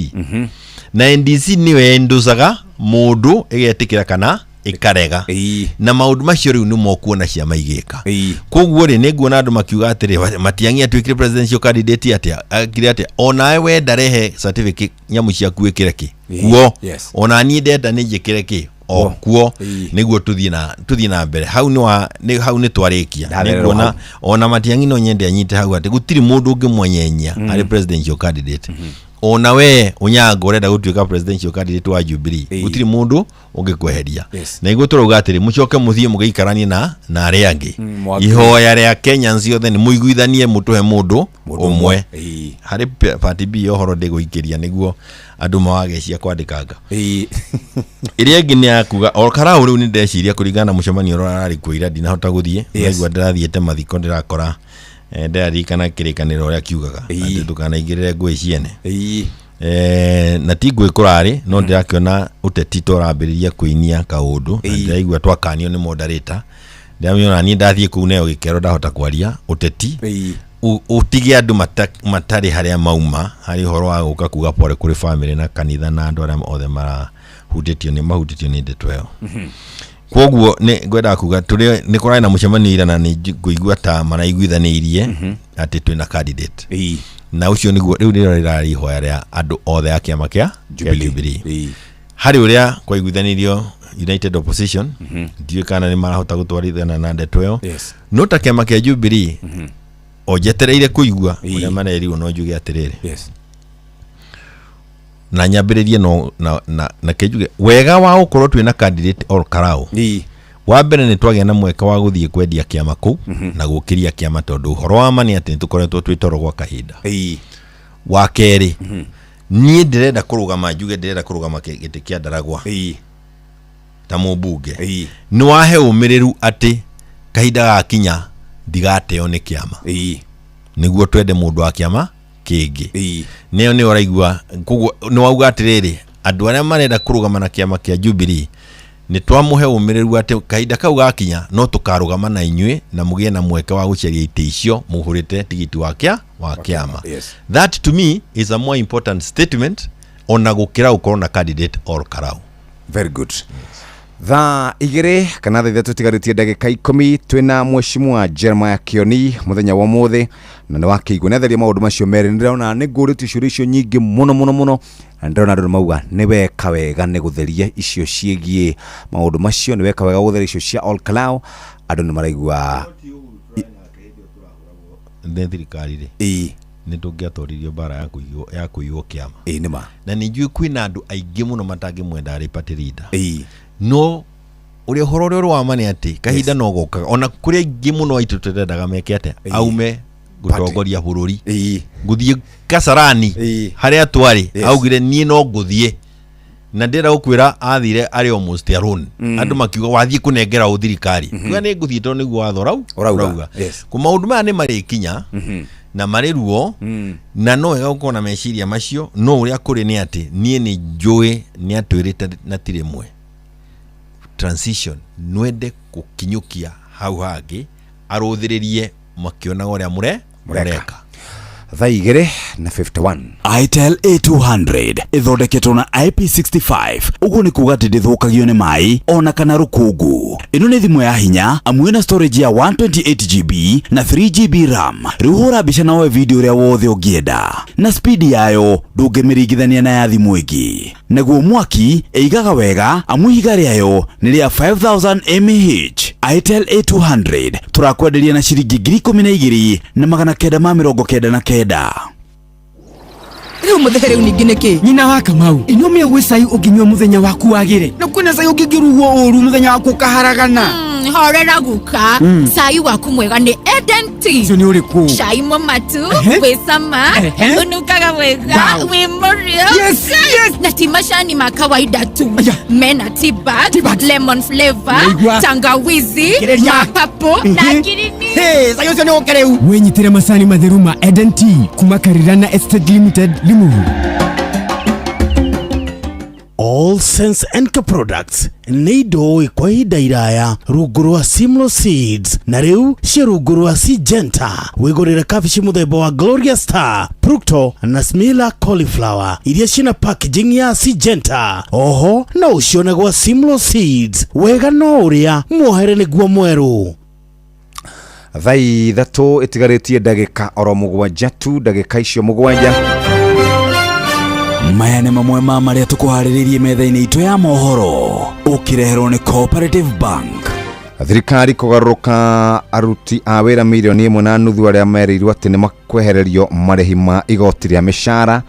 na NDC niwe endusaga mundu igetikira kana ikarega na maundu macio riu ni mokuona ciama igika koguo ri ni nguona andu makiuga atiri Matiang'i atwikire presidential candidate atia akire atia ona we ndarehe certificate nyamu cia kuikire ki kuo ona ni ndenda ni njikire ki o kuo niguo tuthie na mbere hau ni twarikia ni nguona ona Matiang'i no nyende anyite hau ati gutiri mundu ungimwenyenya ari presidential candidate ona we unyango urenda gutuika presidential candidate wa Jubilee gutiri mundu ungikweheria na iguo turuga atiri mucoke muthie mugaikarani na ari angi ihoya ria Kenya ciothe ni muiguithanie mutuhe mundu umwe hari party B ohoro ndiguikiria niguo andu mawageciria kwandikanga iria ngi ni akuga okara uri ni ndeciria kuringana mucemanio rarari kuira ndinahota guthie naigua ndirathiete mathiko ndirakora ndarikana kirikaniro uria kiugaga ati ndukanaingirire ngui ciene na ti ngui kurari no ndirakiona uteti torambiriria kuinia kaundu ndaigua twakanio ni moderator ndamiona ni ndathie ku neo gikero ndahota kwaria uteti utige andu matari haria mauma hari horo wa guka kuga pore kuri family na kanitha na andu aria othe mahutitio ni ndeto eo koguo ni ngwenda kuga turi ni kurai na mucemanio ira na ni nguigua ta maraiguithaniirie ati twina candidate na ucio niguo riu rirari hoya ria andu othe a kiama kia Jubilee hari uria kwaiguithanirio United Opposition ndiye kana ni marahota gutwarithana na ndeto eo no ta kiama kia Jubilee ojetereire kuigua uria manerirwo no njuge atiriri na nyambiririe no na kejuge wega wa ukorwo twina candidate or karao wa mbere ni twagia na mweka wa guthie kwendia kiama ku na gukiria kiama tondu horo wa mani ati tukoretwo twitoro gwa kahinda wa keri nie ndirenda kurugama njuge ndirenda kurugama giti kia Ndaragwa ta mubunge ni wahe umiriru ati kahinda gakinya ndigateo ni kiama niguo twende mundu wa kiama kingi neo ni oraigua kuguo ni wauga atiriri andu aria marenda kurugama na kiama kia Jubilee ni twamuhe umireru ati kahinda kau gakinya no tukarugama na inywe na mugie na mweke wa guceria ite icio muhurite tigiti wa kiama that to me is a more important statement ona gukira ukorwo na candidate or karau very good Thaa igiri kana thaa ithatu tigarĩtie ndagĩka 10 twina Mheshimiwa Jeremiah Kioni muthenya wa muthi na nĩ wakĩigua netheria maũndũ macio merĩ. Ndĩrona nĩ ngũrĩte icio icio nyingĩ mũno na ndĩrona andũ mauga nĩ weka wega nĩ gũtheria icio ciĩgiĩ maũndũ macio, nĩ weka wega gũtheria icio cia All Kalau. Andũ nĩ maraigua nĩ thirikari rĩ nĩ tũngĩatoririo bara ya kũiywo kĩama nĩma na nĩ njũĩ kwĩna andũ aingĩ mũno matangĩmwenda arĩ party leader no ũrĩa ũhoro ũrĩa wa mane atĩ kahinda no goka ona kũrĩa aingĩ mũno aitũ tũrendaga meke atĩa aume gũtongoria bũrũri ngũthiĩ Kasarani harĩa twarĩ augire niĩ no ngũthiĩ na ndĩra ũkwĩra athire arĩ almost alone andũ makiuga wathiĩ kũnengera ũthirikari kuga nĩ ngũthiĩ tondũ nĩguo watho rauga kũ maũndũ maya nĩ marĩ kinya na marĩ ruo na no wega gũkorwo na meciria macio no ũrĩa kũrĩ nĩ atĩ niĩ nĩ njũĩ nĩ atwĩrĩte na tirĩ mwe transition nwende kukinyukia hau hangĩ arũthĩrĩrie makĩona ũrĩa mũreka. Thaa igĩrĩ na 51 Itel A200 ithondeketwo na IP65 ũguo nĩ kuga atĩ ndĩthũkagio nĩ maĩ ona kana rũkũngũ. Ĩno nĩ thimũ ya hinya amwe na storage ya 128GB na 3GB RAM. Rĩu hũra mbica na woe video ũrĩa wothe ũngĩenda na speed yayo ndũngĩmĩringithania na ya thimũ ĩngĩ. Naguo mwaki ĩigaga wega amu ihiga rĩayo nĩ rĩa 5000 mAh. Itel A200 tũrakwenderia na ciringi 12,000 na 999. Rĩu mũthenya rĩu ningĩ nĩkĩ? Nyina wa Kamau inyuĩ gwĩ cai ũngĩnyua mũthenya waku wagĩre na kwĩna cai ũngĩngĩrugwo ũru mũthenya waku ũkaharagana. Horera guka cai waku mwega nĩ Eden Tea. Ũcio nĩ ũrĩkũ? Cai mũmatu wĩ cama ũnukaga wega wĩ mũrĩo. Yes. Na ti macani ma kawaida tu mena tea bag, lemon flavor, tangawizi, mapapo na girini. Cai ũcio nĩ ũkereu. Wĩnyitĩre macani matheru ma Eden Tea kuma Karirana Estate Limited Limuru. All Sense Enka Products nĩ indo kwa ihinda iraya rungu rwa Simlo Seeds na rĩu cia rungu rwa Syngenta. Wĩgũrĩre kabici mũthemba wa Gloria Star, Procto na Smila Cauliflower iria ciĩna packaging ya Syngenta. Oho no ũcione gwa Simlo Seeds. Wega no ũrĩa muohere nĩguo mwerũ. Thaa ithatũ itigarĩtie ndagĩka oro mũgwanja tu, ndagĩka icio mũgwanja. Maya nĩ mamwe ma marĩa tũkũharĩrĩirie metha-inĩ itũ ya mohoro ũkĩreherwo nĩ Cooperative Bank. Thirikari kũgarũrũka aruti a wĩra milioni 1.5 arĩa merĩirwo atĩ nĩ makwehererio marĩhi ma igoti rĩa mĩcara.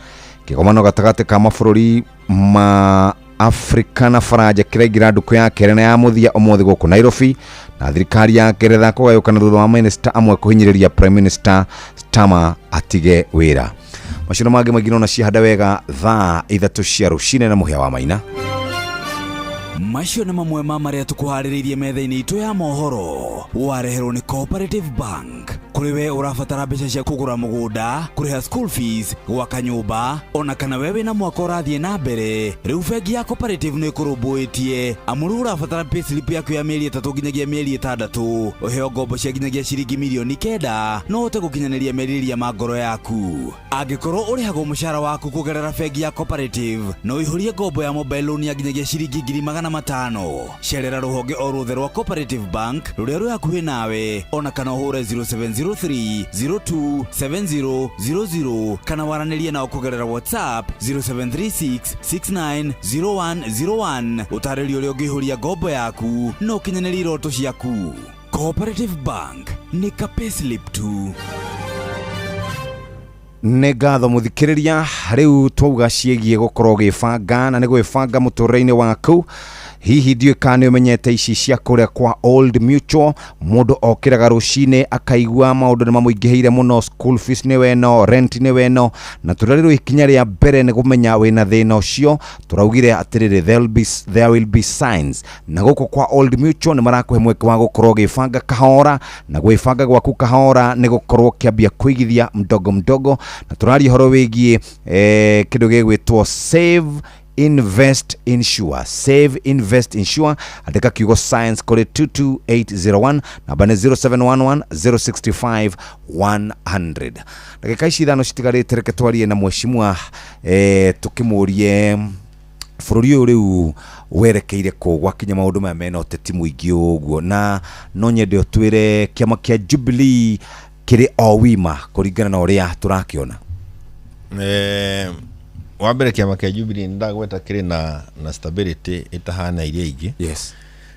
Kĩgomano gatagatĩ ka mabũrũri ma Afrika na Faranja kĩraingĩra ndukũ ya kerĩ na ya mũthia ũmũthĩ gũkũ Nairobi, na thirikari ya Ngeretha kũgayũkana thutha wa minista amwe kũhinyĩrĩria Prime Minister Starmer atige wĩra. Macino mangĩ magino na cihanda wega thaa ithatũ cia rũcinĩ na mũhĩa wa Maina. Macio nĩ mamwe ma marĩa tũkũharĩrĩirie metha-inĩ itũ ya mohoro wareherwo nĩ Cooperative Bank. Kũrĩ we ũrabatara mbeca cia kũgũra mũgũnda, kũrĩha school fees, gwaka nyũmba, ona kana we wĩna mwaka ũrathiĩ na mbere, rĩu bengi ya Cooperative nĩ ĩkũrũmbũĩtie amu rĩu ũrabatara payslip yaku ya mĩeri 3 nginyagia mĩeri 6 ũheo ngombo cia nginyagia ciringi milioni 9 no ũhote gũkinyanĩria merirĩria ma ngoro yaku. Angĩkorwo ũrĩhagwo mũcara waku kũgerera bengi ya Cooperative no ihũrie ngombo ya mobile loan ya nginyagia ciringi 500,000. Cerera rũhonge o rũothe rwa Cooperative Bank rũrĩa rwĩ hakuhĩ nawe, ona kana ũhũre 0703027000 kana waranĩrie nao kũgerera WhatsApp 0736690101 ũtarĩrio ũrĩa ũngĩihũria ngombo yaku no ũkinyanĩrie iroto ciaku. Cooperative Bank nĩ ka payslip tu. Nĩ ngatho mũthikĩrĩria, rĩu twauga ciĩgiĩ gũkorwo gĩbanga na nĩ gwĩbanga mũtũrĩre-inĩ waku. Hihi ndiũĩ kana nĩ ũmenyete ici cia kũrĩa kwa Old Mutual, mũndũ okĩraga rũcinĩ akaigua maũndũ nĩ mamũingĩhĩire mũno, school fees nĩ weno, rent nĩ weno, na tũrarĩrwo ikinya rĩa mbere nĩ kũmenya wĩna thĩna ũcio. Tũraugire atĩrĩrĩ there will be signs, na gũkũ kwa Old Mutual nĩ marakũhe mweke wa gũkorwo gĩbanga kahora, na gwĩbanga gwaku kahora nĩ gũkorwo kĩambia kũigithia mdogo, na tũraria horo wĩgiĩ kĩndũ gĩgwĩtwo Save Invest Insure. Save Invest Insure. Andika kiugo science kore 22801 namba ni 0711 065 100. Dakika ici ithano citigarĩte reke twarie na mheshimiwa tukimurie bururi uyu riu werekeire ku gwakinya maundu maya mena uteti muingi uguo na no nyende utwire kiama kia Jubilee kiri o wima kuringana na uria turakiona. Wa mbere kiama kia Jubilee ndagweta kiri na stability itahana iria ingi. Yes.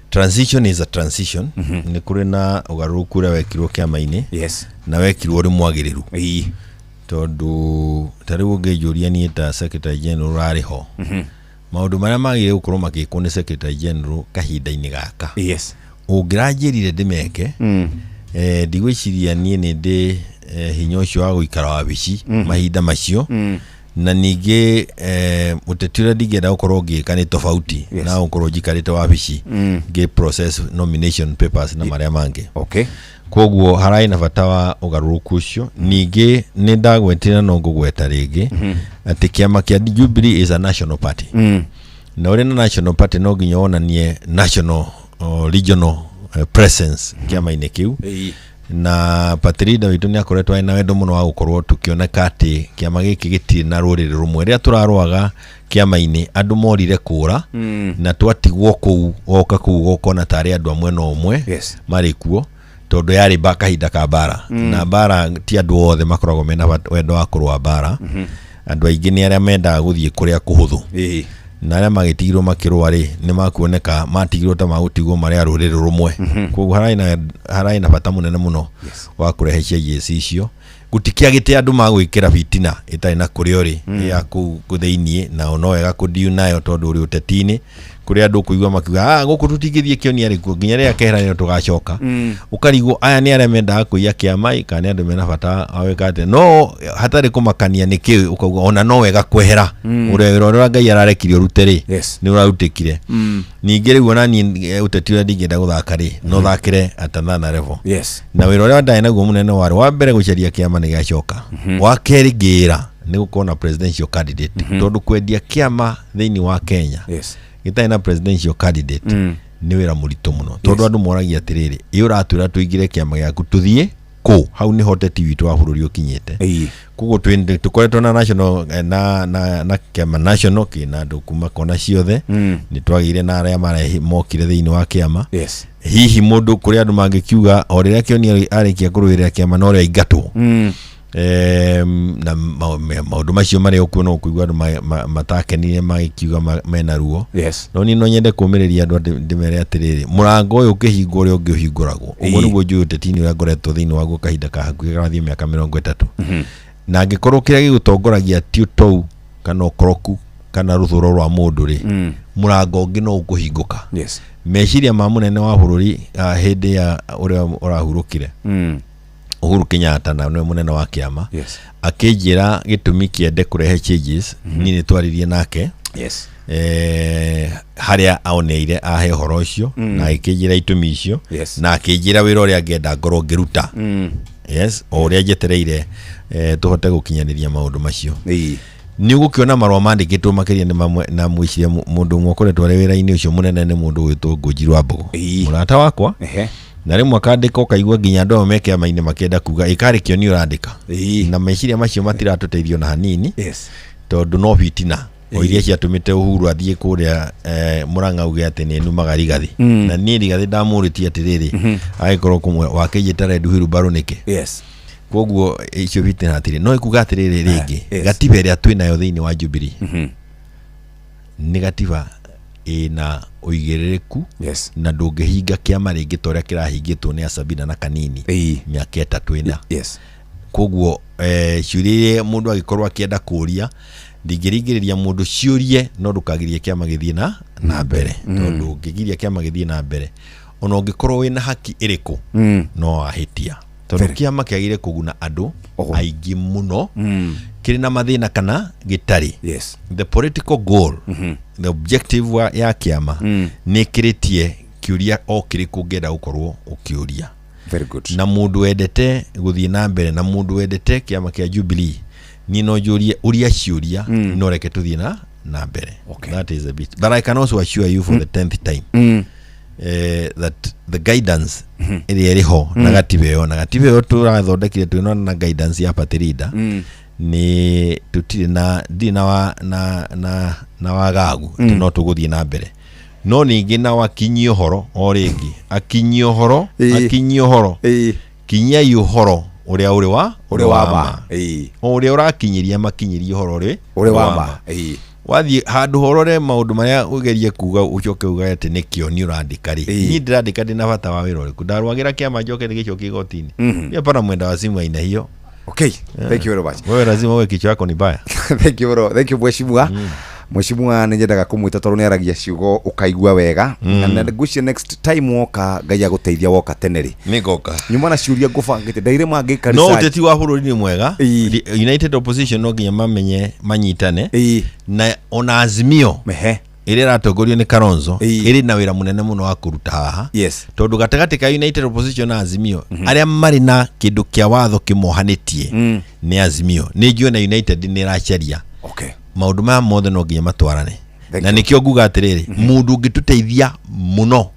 Transition is a transition. Ni kuri na ugaruruku uria wekirwo kiama-ini. Yes. Na wekirwo uri mwagiriru. Tondu tariu ngijuria ni ta Secretary General ariho. Maundu maria magire gukorwo magikwo ni Secretary General kahinda-ini gaka. Yes. Ungirajirire ndimeke. Ndigwiciria nie ni ndi hinya ucio wa guikara wabici mahinda macio. Na ningi uteti uria ndingenda gukorwo ngika ni tofauti na gukorwo njikarite wabici ngi process nomination papers na maria mangi. Okay. Koguo harai na bata wa ugaruruku ucio. Ningi ni ndagwetira no ngugweta ringi ati kiama kia Jubilee is a national party. Na uri na national party no nginya wonanie national regional presence kiama-ini kiu. Na Patrida witu ni akoretwo ina wendo muno wa gukorwo tukioneka ati kiama giki gitiri na ruriri rumwe ria turarwaga kiama-ini andu morire kura na twatigwo kuu woka kuu gukona tari andu amwe no umwe mari kuo tondu yari kahinda ka bara na bara ti andu othe makoragwo mena wendo wa kurwa bara. Andu aingi ni aria mendaga guthie kuria kuhuthu na aria magitigirwo makirwa ri ni makuoneka matigirwo ta magutigwo mari a ruriri rumwe. Koguo harai na bata munene muno wa kurehe changes icio gutikiagite andu magwikira fitina itari na kuriori ya kutheinie na no wega kudiu nayo tondu uri uteti-ini kuri andu kuigwa makiuga guku tutingithie kionia rikuo nginya ria keheranio tugacoka ukarigwo aya ni aria mendaga kuiya kiama kana andu mena bata awekate no hatari kumakania niki ukauga ona no wega kwehera ura Ngai ararekirio ruteri ni urarutikire ningi riu ona ni uteti ura ndingenda guthaka ri no thakire atanana level na wira uria ndai naguo munene wari wa mbere gucaria kiama ni gacoka wa keri ngira ni gukona presidential candidate tondu kwendia kiama thiini wa Kenya gitari na presidential candidate ni wira murito muno tondu andu moragia atiriri iyo ratwira tuingire kiama giaku tuthie ku hau ni hoteti witu wa bururi ukinyite kugo twende tukoretwo na national na kiama national kina andu kuma kona ciothe ni twagire na aria mare mokire thiini wa kiama hihi mundu kuri andu mangikiuga o riria kionia arikia kuruirira kiama no ria ingatwo na maundu macio mari okuona kuigwa andu matakenire magikiuga mena ruo no ni no nyende kumiriria andu ndimere atiriri murango uyu ukihingwo uri ungihinguragwo uguo niguo njui uteti-ini uria ngoretwo thiini waguo kahinda ka hakuhi gathie miaka 30 na angikorwo kiria gigutongoragia ti utou kana ukoroku kana ruthuro rwa mundu ri murango ungi no ukuhinguka meciria ma munene wa bururi hindi ya uria urahurukire Uhuru Kenyatta na no munene wa kiama akijira gitumi kiende kurehe changes ni twaririe nake haria aoneire ahe horo ucio na akijira itumi icio na akijira wira uria angenda ngoro ngiruta uria njetereire tuhote gukinyaniria maundu macio ni ugukiona marwa mandikitwo makiria ni mamwe na mwiciria mundu mwokoretwo wira-ini ucio munene ni mundu witwo Ngũnjiru wa Mbogo murata wakwa na rimwe akandika ukaigua nginya andu meke amaine makenda kuga ikari kioni urandika na meciria macio matiratuteithio na hanini tondu no fitina o iria ciatumite Uhuru athie kuria Murang'a uge ati ni numaga rigathi na ni rigathi ndamuritie atiriri agikorwo kumwe wakijita Red Wheelbarrow niki koguo icio fitina atiri no ikuga atiriri ringi gatiba iria twinayo thiini wa Jubilee ni gatiba ina uigirireku na ndungihinga kiama ringi toria kirahingitwo ni Sabina na Kanini miaka 3 ina koguo ciurie mundu agikorwo akienda kuria ndingiringiriria mundu ciurie no ndukagirie kiama githie na mbere tondu ngigiria kiama githie na mbere ona ungikorwo wina haki iriku no ahitia tondu kiama kiagire kuguna andu aingi muno kiri na mathina kana gitari the political goal the objective ya kiama ni kiritie kiuria o kiri kungenda gukorwo ukiuria na mundu wendete guthie na mbere na mundu wendete kiama kia Jubilee ni no jurie uria ciuria no reke tuthie na mbere that is a bit but I can also assure you for the 10th time that the guidance iri ho na gatibeo turathondekire twina na guidance ya Patrida ni tutire na dina na wagagu no tuguthie na mbere no ningi na wakinyi uhoro o ringi akinyi uhoro kinya yuhoro uria uri wa ma uria urakinyiria makinyiria uhoro uri wa ma wathi handu horore maundu maria ugerie kuga ucoke uga ati nikio ni urandika ri ni ndirandika ndina bata wa wira uriku ndarwagira kiama njoke ndigicoki igotini ya para mwenda wa simu aina hiyo. Okay, thank you very much. Wewe lazima uwe kichwa chako ni baya. Thank you bro, thank you mheshimiwa. Mheshimiwa nyendaga kumwita toro ni aragia ciugo ukaigua wega na ngucia next time woka ngai aguteithia woka teneri nigoka nyuma na ciuria ngubangite ndaire mangika research no uteti wa bururi ni mwega United Opposition no ginya mamenye manyitane na ona Azimio iri ratongorio ni Kalonzo iri na wira munene muno wa kuruta haha tondu gatagati ka United Opposition na Azimio aria mari na kindu kia watho kimohanitie ni Azimio ni njue na United ni racharia maundu ma mothe no nginya matwarane na nikio nguga atiriri mundu ngituteithia muno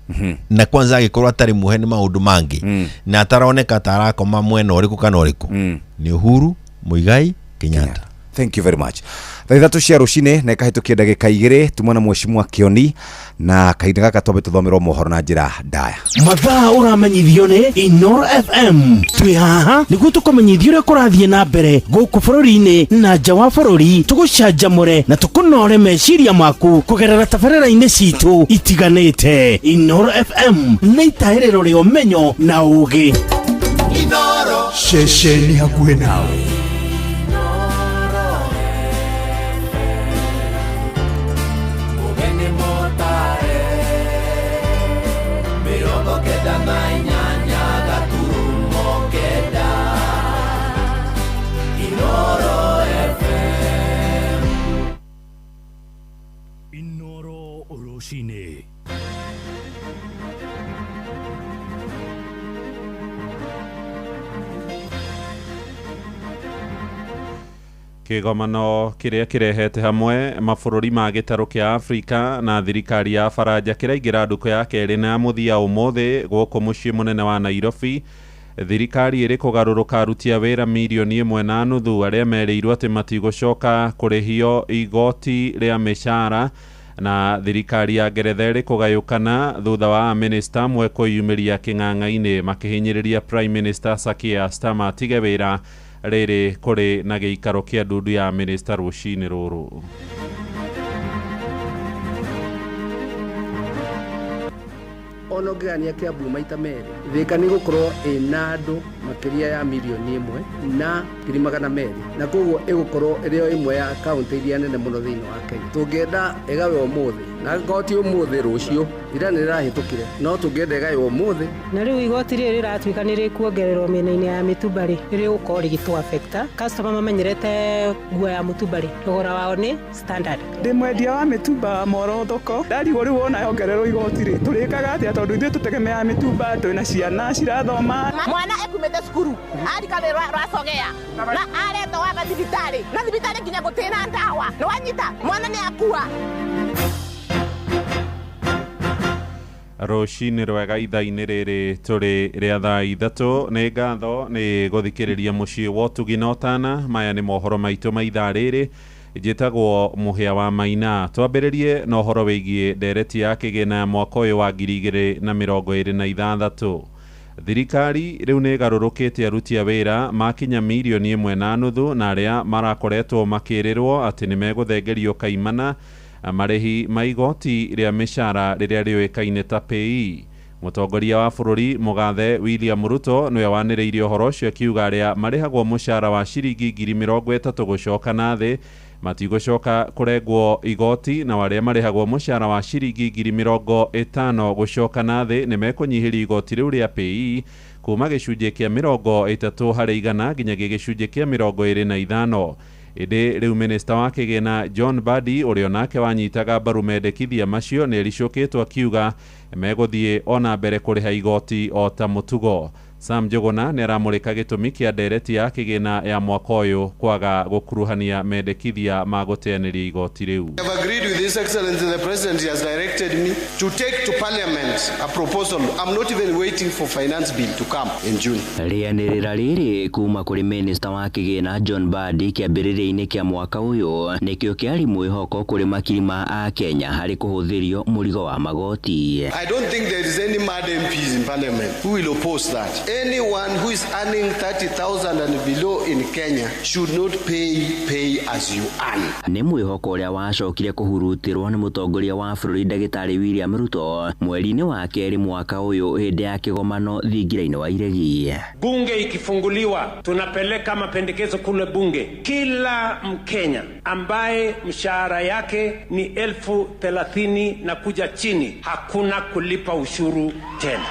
na kwanza agikorwa atari muhe ni maundu mangi na ataroneka tarakoma mwena uriku kana uriku ni Uhuru Muigai Kenyatta. Thank you very much. Thaithatu cia rucine na kahitukia ndagika 2 tumana mheshimiwa Kioni na kahinda gaka tobe tuthomerwo mohoro na njira ndaya mathaa uramenyithio ni Inoro FM twi haha niguo tukumenyithio uria kurathie na mbere guku bururi-ini na nja wa bururi tugucanjamure na tukunore meciria maku kugerera tabarĩra-inĩ citu itiganĩte. Inoro FM nĩ itaĩrĩro rĩa ũmenyo na ũũgĩ. Inoro ceceni hakuhĩ nawe. Kigomano kiria kirehete hamwe mabũrũri ma gĩtarũ kĩa Afrika na thirikari ya Faranja kĩraingĩra nduku ya kerĩ na muthia ũmũthĩ gũkũ mũciĩ mũnene wa Nairobi. Thirikari ĩrĩ kũgarũrũka aruti a wĩra mirioni 1.5 arĩa merĩirwo atĩ matigũcoka kũrĩhio igoti rĩa mĩcara, na thirikari ya Ngeretha ĩrĩ kũgayũkana thutha wa minista amwe kwĩyumĩria kĩng'ang'a-inĩ makĩhinyĩrĩria Prime Minister Sakia Starmer atige wĩra rĩrĩ kũrĩ na gĩikaro kĩa ndundu ya minista rũcinĩ rũrũ. Ono ngania Kiambu maita merĩ thika nĩ gũkorwo ĩna andũ makĩria ya mirioni 1 na 200,000 na koguo ĩgũkorwo ĩrĩo ĩmwe ya kaunti iria nene mũno thĩinĩ wa Kenya. Tũngĩenda ĩgawe ũmũthĩ na ngoti ũmũthĩ rũciũ ira nĩ rĩrahĩtũkire no tũngĩenda ĩgawe ũmũthĩ na rĩu igoti rĩrĩ rĩratuĩka nĩ rĩkuongererwo mĩena-inĩ ya mĩtumba rĩ rĩgũkorwo rĩgĩtũ affecta customer mamenyerete nguo ya mũtumba rĩ thogora wao nĩ standard. Ndĩ mwendia wa mĩtumba Moro thoko ndarigwo rĩu wona yongererwo igoti rĩ tũrĩkaga atĩa tondũ ithuĩ tũtegemeaga mĩtumba twĩna ciana cirathoma mwana ekumĩte cukuru arika wĩra rwacogea na aretwo wa thibitarĩ na thibitarĩ nginya gũtĩna ndawa nĩ wanyita mwana nĩ akua. Rũcinĩ rwega ithaa-inĩ rĩrĩ tũrĩ rĩa thaa 3 nĩ ngatho nĩ gũthikĩrĩria mũciĩ wa Ũtugi na Ũtana. Maya nĩ mohoro maitũ ma ithaa rĩrĩ, njĩtagwo Mũhĩa wa Maina. Twambĩrĩrie na ũhoro wĩgiĩ ndereti ya kĩgĩna ya mwaka ũyũ wa 2026. Thirikari rĩu nĩ ĩgarũrũkĩte aruti a wĩra makinya mirioni 1.5 na arĩa marakoretwo makĩrĩrwo atĩ nĩ megũthengerio kaimana marĩhi ma igoti rĩa mĩcara rĩrĩa rĩũĩkaine ta pay. Mũtongoria wa bũrũri Mũgathe William Ruto nĩwe wanĩrĩirie ũhoro ũcio akiuga arĩa marĩhagwo mũcara wa ciringi 30,000 gũcoka na thĩ matigũcoka kũrengwo igoti, na arĩa marĩhagwo mũcara wa ciringi 50,000 gũcoka na thĩ nĩ mekũnyihĩrio igoti rĩu rĩa pay kuma gĩcunjĩ kĩa 30% nginyagia gĩcunjĩ kĩa 25%. Ĩndĩ rĩu minista wa kĩgĩna John Mbadi ũrĩa nake wanyitaga mbaru mendekithia macio nĩ ericũkĩtwo akiuga megũthiĩ ona mbere kũrĩha igoti o ta mũtugo. Sam Njuguna nĩ aramũrĩka gĩtũmi kĩa ndereti ya kĩgĩna ya mwaka ũyũ kwaga gũkuruhania mendekithia ma gũteanĩria igoti rĩu. I have agreed with His Excellency the President. He has directed me to take to Parliament a proposal. I'm not even waiting for finance bill to come in June. Rĩanĩrĩra rĩrĩ kuma kũrĩ Minister wa kĩgĩna John Mbadi kĩambĩrĩria-inĩ kĩa mwaka ũyũ nĩkĩo kĩarĩ mwĩhoko kũrĩ makiri ma a Kenya harĩ kũhũthĩrio mũrigo wa magoti. I don't think there is any mad MPs in Parliament who will oppose that. Anyone who is earning 30,000 and below in Kenya should not pay as you earn. Nĩ mwĩhoko ũrĩa wacokire kũhurutĩrwo nĩ mũtongoria wa bũrũri Ndagĩtarĩ William Ruto mweri-inĩ wa kerĩ mwaka ũyũ hĩndĩ ya kĩgomano thingira-inĩ wa iregi. Bunge ikifunguliwa tunapeleka mapendekezo kule bunge. Kila Mkenya ambaye mshahara yake ni 30,000 na kuja chini hakuna kulipa ushuru tena.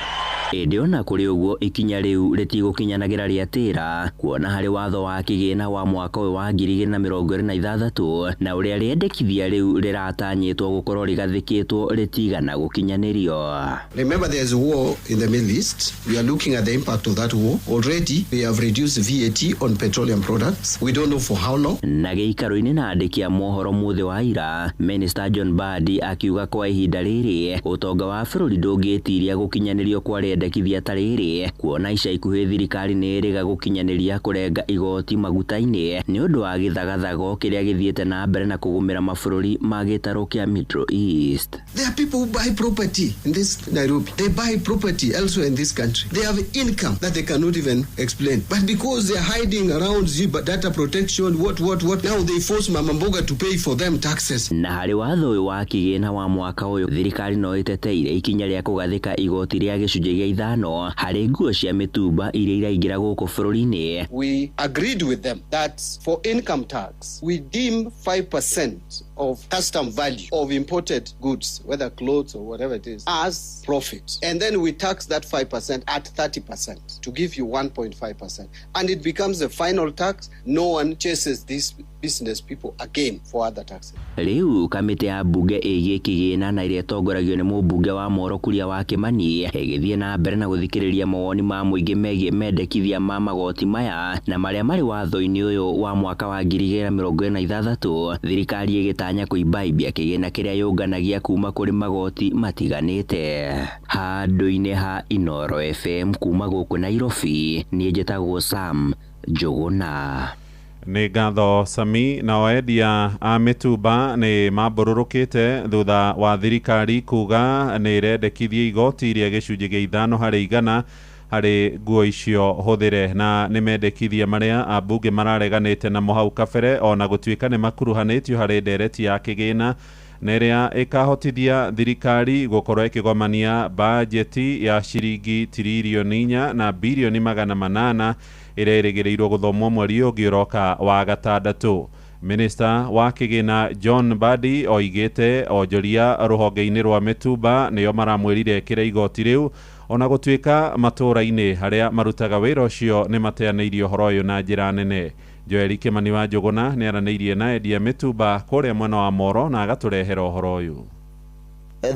Ona kũrĩ ũguo ikinya rĩu rĩtigũkinyanagĩra rĩatĩra kuona harĩ watho wa kĩgĩna wa mwaka ũyũ wa 2026 na ũrĩa rĩendekithia rĩu rĩratanyĩtwo gũkorwo rĩgathĩkĩtwo rĩtigana gũkinyanĩrio. Remember there is a war in the Middle East. We are looking at the impact of that war. Already we have reduced VAT on petroleum products. We don't know for how long. Na gĩikaro-inĩ na andĩki a mohoro mũthĩ wa ira, Minister John Mbadi akiuga kwa ihinda rĩrĩ ũtonga wa bũrũri ndũngĩtiria gũkinyanĩrio kwa rĩendekithia ta rĩrĩ kuona ica ikuhĩ thirikari nĩ ĩrĩga gũkinyanĩria kũrenga igoti maguta-inĩ nĩ ũndũ wa gĩthagathago kĩrĩa gĩthiĩte na mbere na kũgũmĩra mabũrũri ma gĩtarũ kĩa Middle East. There are people who buy property in this Nairobi. They buy property elsewhere in this country. They have income that they cannot even explain. But because they are hiding around data protection, what, now they force Mama Mboga to pay for them taxes. Na harĩ watho ũyũ wa kĩgĩna wa mwaka ũyũ thirikari no ĩteteire ikinya rĩa kũgathĩka igoti rĩa gĩcunjĩ gĩa ithano harĩ nguo cia mĩtumba iria iraingĩra gũkũ bũrũri-inĩ. We agreed with them that for income tax we deem 5% of custom value of imported goods, whether clothes or whatever it is, as profit. And then we tax that 5% at 30% to give you 1.5%. And it becomes the final tax. No one chases these business people again for other taxes. Rĩu kamĩtĩ ya mbunge ĩgiĩ kĩgĩna na ĩrĩa ĩtongoragio nĩ mũmbunge wa Moro Kuria wa Kĩmani ĩgĩthiĩ na mbere na gũthikĩrĩria mawoni ma mũingĩ megiĩ mendekithia ma magoti maya na marĩa marĩ watho-inĩ ũyũ wa mwaka wa 2026 thirikari ĩgĩtanya kũimbaibia kĩgĩna kĩrĩa yũnganagia kuma kũrĩ magoti matiganĩte. Handũ-inĩ ha Inoro FM kuma gũkũ Nairobi niĩ njĩtagwo Sam Njuguna. Nĩ ngatho Sami na oendia a mĩtumba nĩ mambũrũrũkĩte thutha wa thirikari kuga nĩ ĩrendekithia igoti iria gĩcunjĩ gĩa 5% harĩ nguo icio hũthĩre na nĩ mendekithia marĩa ambunge marareganĩte namo hau kabere ona gũtuĩka nĩ makuruhanĩtio harĩ ndereti ya kĩgĩna na ĩrĩa ĩkahotithia thirikari gũkorwo ĩkĩgomania bajeti ya ciringi tiririoni 4 na bilioni 800 ĩrĩa ĩrĩgĩrĩirwo gũthomwo mweri ũngĩ ũroka wa gatandatũ. Minister wa kĩgĩna John Mbadi oigĩte onjoria rũhonge-inĩ rwa mĩtumba nĩo maramwĩrire kĩrĩa igoti rĩu ona gũtuĩka matũũra-inĩ harĩa marutaga wĩra ũcio nĩ mateanĩirio ũhoro ũyũ na njĩra nene. Joel Kimani wa Njuguna nĩ aranĩirie na endia mĩtumba kũrĩa mwena wa Moro na agatũrehera ũhoro ũyũ.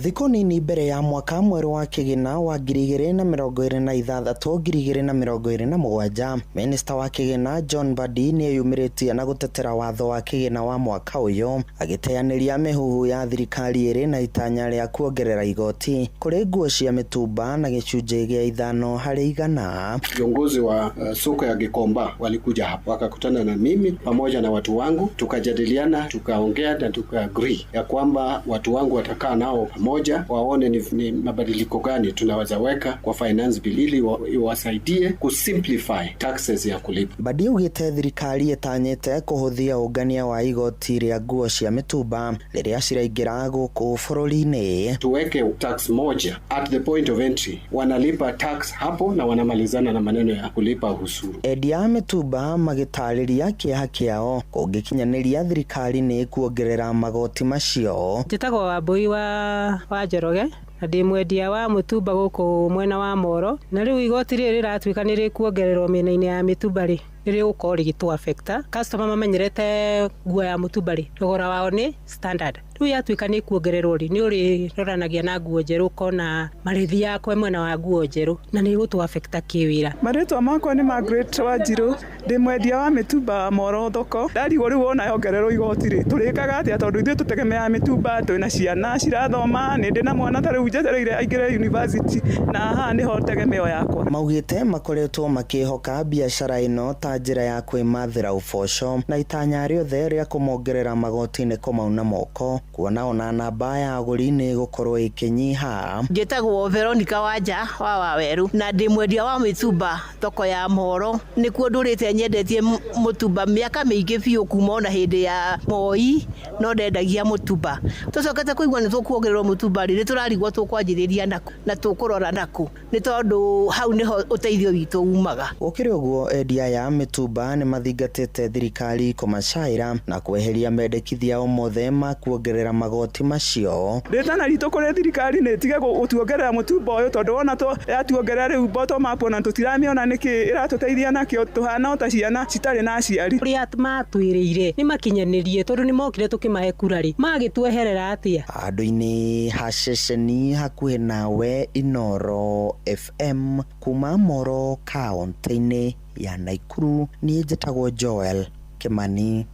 Thikũ nini mbere ya mwaka mwerũ wa kĩgĩna wa 2026-2027, Minister wa kĩgĩna John Mbadi nĩeyumĩrĩtie na gũtetera watho wa kĩgĩna wa mwaka ũyũ agĩteanĩria mĩhuhu ya thirikari ĩrĩ na itanya rĩa kuongerera igoti kũrĩ nguo cia mĩtumba na gĩcunjĩ gĩa 5%. Viongozi wa soko ya Gikomba walikuja hapa wakakutana na mimi pamoja na watu wangu, tukajadiliana, tukaongea na tukaagree ya kwamba watu wangu watakaa nao moja waone ni mabadiliko gani tunaweza weka kwa finance bill ili wasaidie kusimplify taxes ya kulipa. Mbadi ugĩte thirikari ĩtanyĩte kũhũthia ũngania wa igoti rĩa nguo cia mĩtumba rĩrĩa ciraingĩra gũkũ bũrũri-inĩ. Tuweke tax moja at the point of entry, wanalipa tax hapo na wanamalizana na maneno ya kulipa ushuru. Endia a mĩtumba magĩtarĩria kĩeha kĩao kũngĩkinyanĩria thirikari nĩ kuongerera magoti macio. Njĩtagwo Wambui wa Njoroge na ndĩ mwendia wa mũtumba gũkũ mwena wa Moro, na rĩu igoti rĩrĩ rĩratuĩka nĩ rĩkuongererwo mĩena-inĩ ya mĩtumba rĩ nire gukorwo rigitwa affecta customer mamenyerete nguo ya mutumba ri thogora wao ni standard riu yatuika ni kuongererwo ri ni uri roranagia na nguo njeru kona marithi yakwe mwena wa nguo njeru na ni gutu affecta kiwira maritwa makwa ni Margaret Wanjiru ndi mwendia wa mitumba Moro thoko ndarigwo riu wona yongererwo igoti ri turikaga atia tondu ithuĩ tutegemea mitumba twina ciana cirathoma ni ndina mwana ta riu njetereire aingire university na haha niho tegemeo yakwa maugite makoretwo makihoka biashara ino ta njira ya kwimathira uboco na itanya riothe ria kumongerera magoti-ini komauna moko kuona ona namba ya aguri ni gukorwo ikinyiha njitagwo Veronica Wanja wa Waweru na ndi mwendia wa mitumba thoko ya Moro nikuo ndurite nyendetie mutumba miaka miingi biu kuma ona hindi ya Moi no ndendagia mutumba tucokete kuigwa ni tukuongererwo mutumba ri turarigwo tukwanjiriria naku na tukurora naku ni tondu hau niho uteithio witu umaga ukiri uguo endia ya mitumba ni mathingatite thirikari kumacaira na kweheria mendekithia omothe ma kuongerera magoti macio ndetana rito kuri thirikari ni tige gutuongerera mutumba uyu tondu wona to yatuongerera riu bottom up na tutiramiona niki iratuteithia nakio tuhana ta ciana citari na aciari ria matwiriire ni makinyanirie tondu ni mokire tukimahe kurari magitweherera atia andu-ini ha ceceni hakuhi nawe Inoro FM kuma Moro kaunti-ini ya Naikuru ni njitagwo Joel Kimani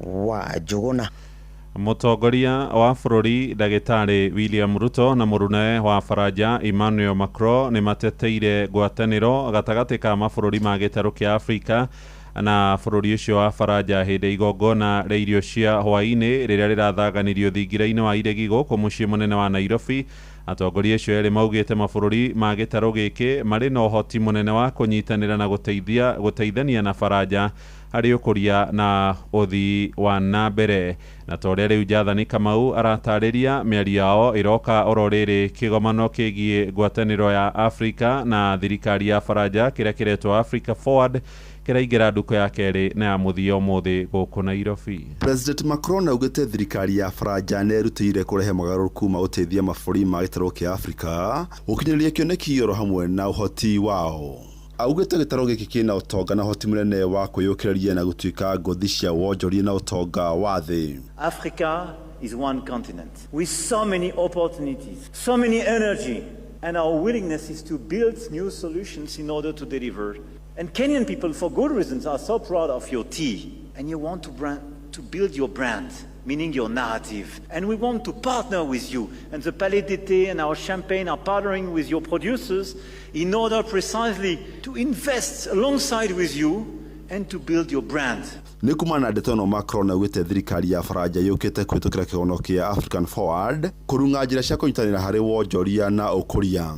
wa Njuguna. Mutongoria wa bururi Ndagitari William Ruto na murune wa Faraja Emmanuel Macron ni mateteire ngwataniro gatagati ka mabururi ma gitaru kia Afrika na bururi ucio wa Faraja hindi igongona ria irio cia hwaini riria rirathaganirio thingira-ini wa iregi guku mucii munene wa Nairobi. Atongoria acio eri maugite mabururi ma gitaru giki mari na uhoti munene wa kunyitanira na guteithania na Faraja hari ukuria na uthi wa nambere na toria riu Jathani Kamau aratariria miari yao iroka ororiri kigomano kigie ngwataniro ya Afrika na thirikari ya Faraja kiria kiretwo Africa Forward kiraingira nduko ya keri na ya muthio muthi guku Nairobi. President Macron augite thirikari ya Faraja nerutire kurehe magaruruku ma uteithia mabũrũri ma gĩtarũ kia Afrika gukinyĩria kĩoneki oro hamwe na uhoti wao. Augite gĩtarũ gĩkĩ kĩna ũtonga na uhoti mũnene wa kwĩyũkĩrĩria na gũtuĩka ngothi cia wonjoria na ũtonga wa thĩ. Africa is one continent with so many opportunities, so many energy, and our willingness is to build new solutions in order to deliver. And Kenyan people, for good reasons, are so proud of your tea. And you want to build your brand, meaning your narrative. And we want to partner with you. And the Palais d'été and our champagne are partnering with your producers in order precisely to invest alongside with you and to build your brand. Nikumana ndetono Macron augite thirikari ya Faraja yukite kwitukira kigono kia African Forward kurunga njira cia kunyitanira hari wonjoria na ukuria.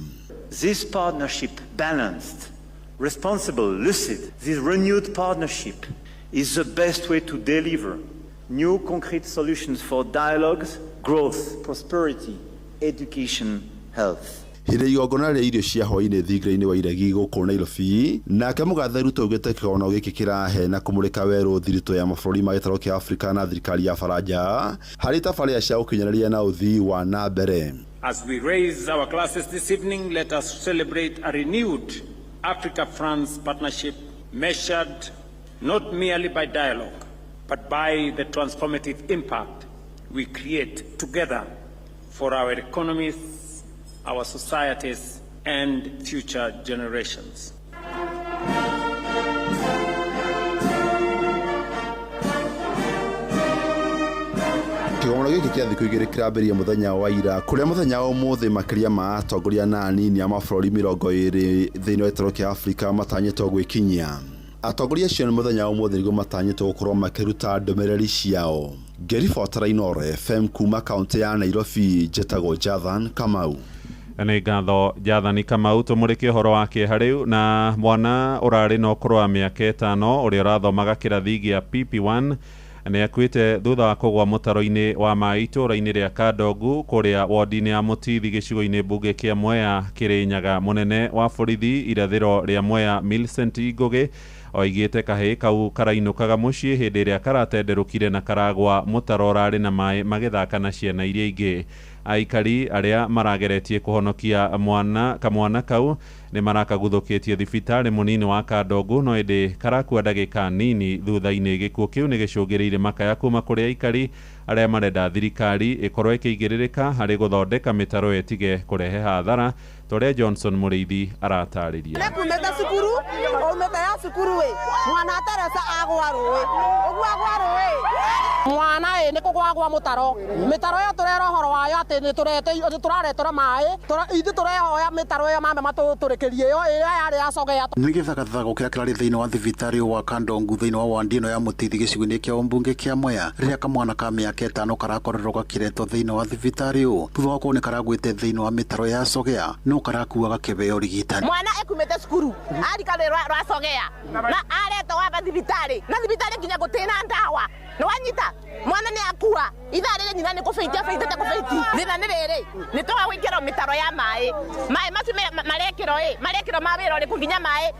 This partnership balanced, responsible, lucid, this renewed partnership is the best way to deliver new concrete solutions for dialogues, growth, prosperity, education, health. Hire igongona ria irio cia hwaini thingira-ini wa iregi guku Nairobi nake mugathe Ruto augite kigono giki kirahe na kumurika weru thirito ya mabũrũri ma gĩtarũ kia Afrika na thirikari ya Faraja hari tabarĩra cia ũkinyanĩria na ũthii wa na mbere. As we raise our glasses this evening, let us celebrate a renewed Africa-France partnership measured not merely by dialogue, but by the transformative impact we create together for our economies, our societies, and future generations. Kigono giki kia thiku igiri kirambĩrĩria muthenya wa ira kuria muthenya wa umuthi makiria ma atongoria na anini a mabũrũri 20 thĩinĩ wa gĩtarũ kia Afrika matanyĩtwo gwĩkinyia. Atongoria acio nĩ muthenya wa umuthi nĩguo matanyĩtwo gũkorwo makĩruta ndũmĩrĩri ciao. Ngĩribotera Inoro FM kuma kaunti ya Nairobi, njĩtagwo Jathan Kamau. Nĩ ngatho Jathani Kamau. Tũmũrĩke ũhoro wa kĩeha rĩu na mwana ũrarĩ na ũkũrũ wa mĩaka 5 ũrĩa ũrathomaga kĩrathi gĩa PP1 nĩ akuĩte thutha wa kũgwa mũtaro-inĩ wa maĩ itũũra-inĩ rĩa Kandogu kũrĩa wodi-inĩ ya Mũtithi gĩcigo-inĩ mbunge kĩa Mwea Kĩrĩnyaga. Mũnene wa borithi irathĩro rĩa Mwea Millicent Ngũgĩ oigĩte kahĩĩ kau karainũkaga mũciĩ hĩndĩ ĩrĩa karatenderũkire na karagwa mũtaro ũrarĩ na maĩ magĩthaka na ciana iria ingĩ. aikari aria marageretie kuhonokia kamwana kau ni marakaguthukitie thibitari munini wa Kandongu no indi karakua ndagika nini thutha-ini gikuo kiu ni gicungireire makaya kuma kuri aikari aria marenda thirikari ikorwo ikiigĩrĩrĩka harĩ gũthondeka mĩtaro etige kurehe hathara tore Johnson Muriithi aratariria nekumeta cukuru umeta ya cukuru we mwana Teresa agwaruwe ogwaruwe mwana ni kugwagwa mutaro mitaro yo turero horo wayo ati ni turaretora mai ithu turehoya mitaro yo mame matuturekerie yo yari yacogea ni githagathago kia kirari thiini wa thibitari wa Kandongu thiini wa wandino ya Mutithi gicigo-ini kia Umbunge kia Mwea riria kamwana ka miaka 5 karakorerwo gakiretwo thiini wa thibitari u thutha wa kuoneka karagwite thiini wa mitaro ya cogea no karakuaga kibeo rigitani mwana ekumete cukuru arikare rwacogea na areto wa thibitari na thibitari nginya gutina ndawa ni wanyita mwana ni akua itharire nyina ni kufeitia thina ni riri ni twa gwikira mitaro ya mai macu marekiro mawiro ri kunginya mai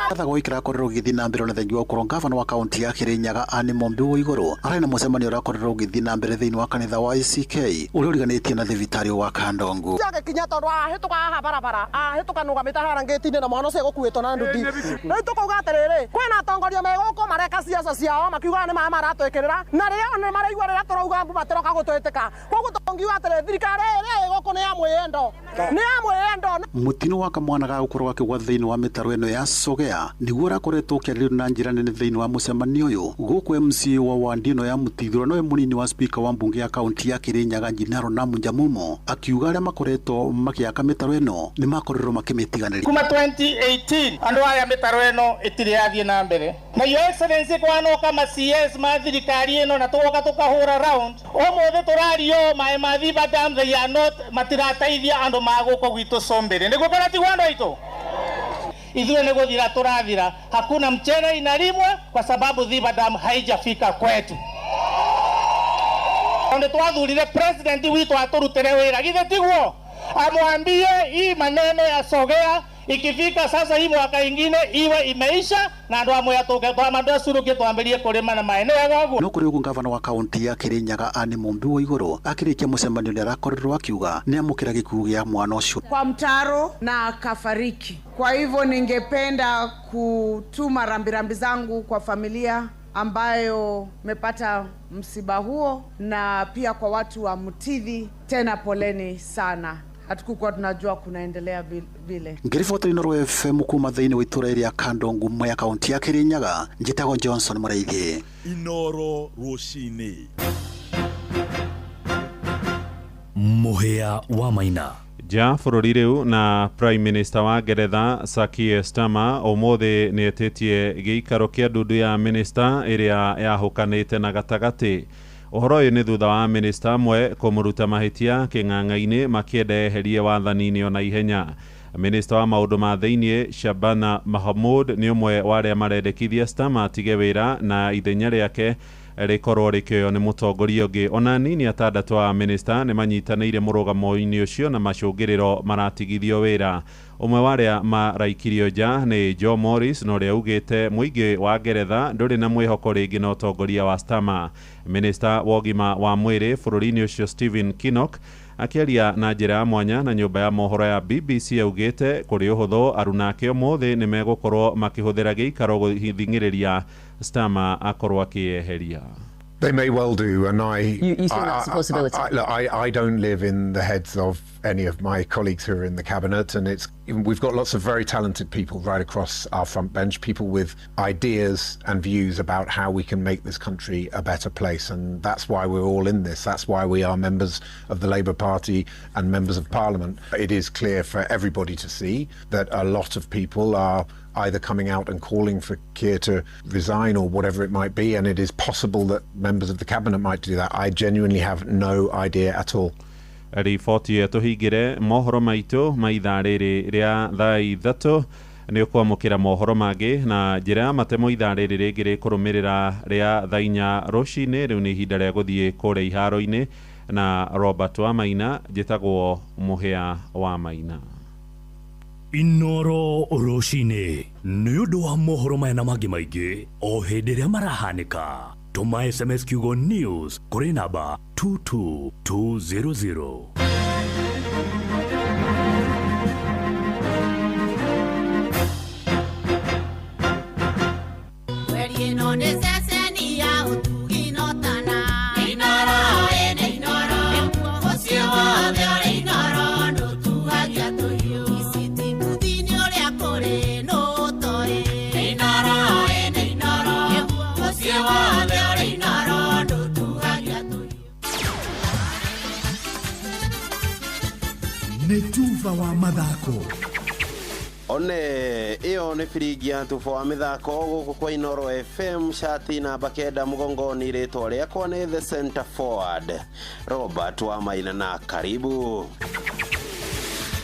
Gathago ikirakorerwo githi na mbere na thengi wa korwo gavana wa kaunti ya Kirinyaga Anne Mombi wa iguru arena mucemanio urakorerwo githi na mbere thiini wa kanitha wa ICK uria uriganitie na thibitari wa Kandongu kinya tondu ahituka haha barabara ahituka nugamite harangitini na mwana ucio gukuitwo na nduthi ni tukauga atiriri kwina atongoria meguko mareka ciaca ciao makiuga ni maratwikirira na riria ni maraigua riria turauga matiroka gutwitika koguo tungiuga atiri thirikari iri iguko ni ya mwiyendo mutino wa kamwana ga gukorwo akigwa thiini wa mitaro eno ya cogea niguo rakoretwo kiarĩrĩrio na njĩra nene thiini wa mucemanio uyu guku MCA wa wandino ya Mutithi no munini wa speaker wa mbunge ya kaunti ya Kirinyaga Njinaro na Munjamumo akiuga aria makoretwo makiaka mitaro eno ni makorerwo makimitiganĩria kuma 2018 andu aya mitaro eno itire yathie na mbere na your excellency kwano kama CS ma thirikari eno na tugoka tukahura round omothe turario mae mathiba dam they are not matirateithia andu maguko gwitu sombere niguo kana ti gwando itu ithuĩ nĩ gũthira tũrathira hakuna mchele inalimwa kwa sababu Dhiba Dam haijafika kwetu ndio twathurire president witu aturutire wĩra githe tiguo amwambie hii maneno ya cogea ikifika sasa hii mwaka ingine iwe imeisha na andu amwe atuke kwa mandu acurukie twambirie kurima na maeneo yago no kuri ugu gavana wa kaunti ya Kirinyaga Anne Mombi wa iguru akirikia mucemanio ni arakorerwo akiuga ni amukira gikuũ gia mwana ucio kwa mtaro na akafariki. Kwa hivyo ningependa kutuma rambirambi zangu kwa familia ambayo mepata msiba huo na pia kwa watu wa Mutithi, tena poleni sana. Hatukuwa tunajua kunaendelea vile. Ngiriboti Inoro FM kuma thiini wa itura ria Kandongu Mwea kaunti ya Kirinyaga njitago Johnson Muriithi. Inoro Rucini Muhia wa Maina ja bũrũri rĩu na Prime Minister wa Ngeretha Sir Keir Starmer ũmũthĩ nĩ etĩtie gĩikaro kĩa ndundu ya minister ĩrĩa yahũkanĩte na gatagatĩ. Ũhoro ũyũ nĩ thutha wa minister amwe kũmũruta mahĩtia kĩng'ang'a-inĩ makĩenda eherie wathani-inĩ ona ihenya. Minister wa maũndũ ma thĩinĩ Shabana Mahmood nĩ ũmwe wa arĩa marendekithia Starmer atige wĩra na ithenya rĩake rikorwo rikio ni mutongoria ungi ona nini atandatu wa minister ni manyitanĩire mũrũgamo-inĩ ũcio na macũngĩrĩro maratigithio wĩra. Umwe wa arĩa maraikirio nja ni Joe Morris no ũrĩa ugĩte mũingĩ wa Ngeretha ndũrĩ na mwĩhoko rĩngĩ na ũtongoria wa Starmer. Minister wa ũgima wa mwĩrĩ bũrũri-inĩ ũcio Stephen Kinnock akiaria na njĩra ya mwanya na nyũmba ya mohoro ya BBC augĩte kũrĩ ũhũthũ arunake ũmũthĩ nĩ megũkorwo makĩhũthĩra gĩikaro gũthing'ĩrĩria Starmer akorwo akĩeheria. They may well do, and You think that's a possibility? I don't live in the heads of any of my colleagues who are in the cabinet, and we've got lots of very talented people right across our front bench, people with ideas and views about how we can make this country a better place, and that's why we're all in this. That's why we are members of the Labour Party and members of Parliament. It is clear for everybody to see that a lot of people are either coming out and calling for Keir to resign or whatever it might be, and it is possible that members of the cabinet might do that. I genuinely have no idea at all. Riboti yetu hingire mohoro maitũ ma ithaa rĩrĩ rĩa thaa ithatũ nĩ ũkwamũkĩra mohoro mangĩ na njĩra matemo ithaa rĩrĩ rĩngĩ rĩkũrũmĩrĩra rĩa thaa 4 rũcinĩ. Rĩu nĩ ihinda rĩa gũthiĩ kũrĩa iharo-inĩ na Robert wa Maina, njĩtagwo Mũhĩa wa Maina. Inoro Rucini nĩ ũndũ wa mohoro maya na mangĩ maingĩ o hĩndĩ ĩrĩa marahanĩka Tuma SMS kiugo news kuri namba 22200. Netuva wa mathako. One iyo ni firigi ya tufa wa mithako guku kwa Inoro FM, shati na bakeda mugongoni, ritwa riakwa ni the center forward Robert wa Maina, na karibu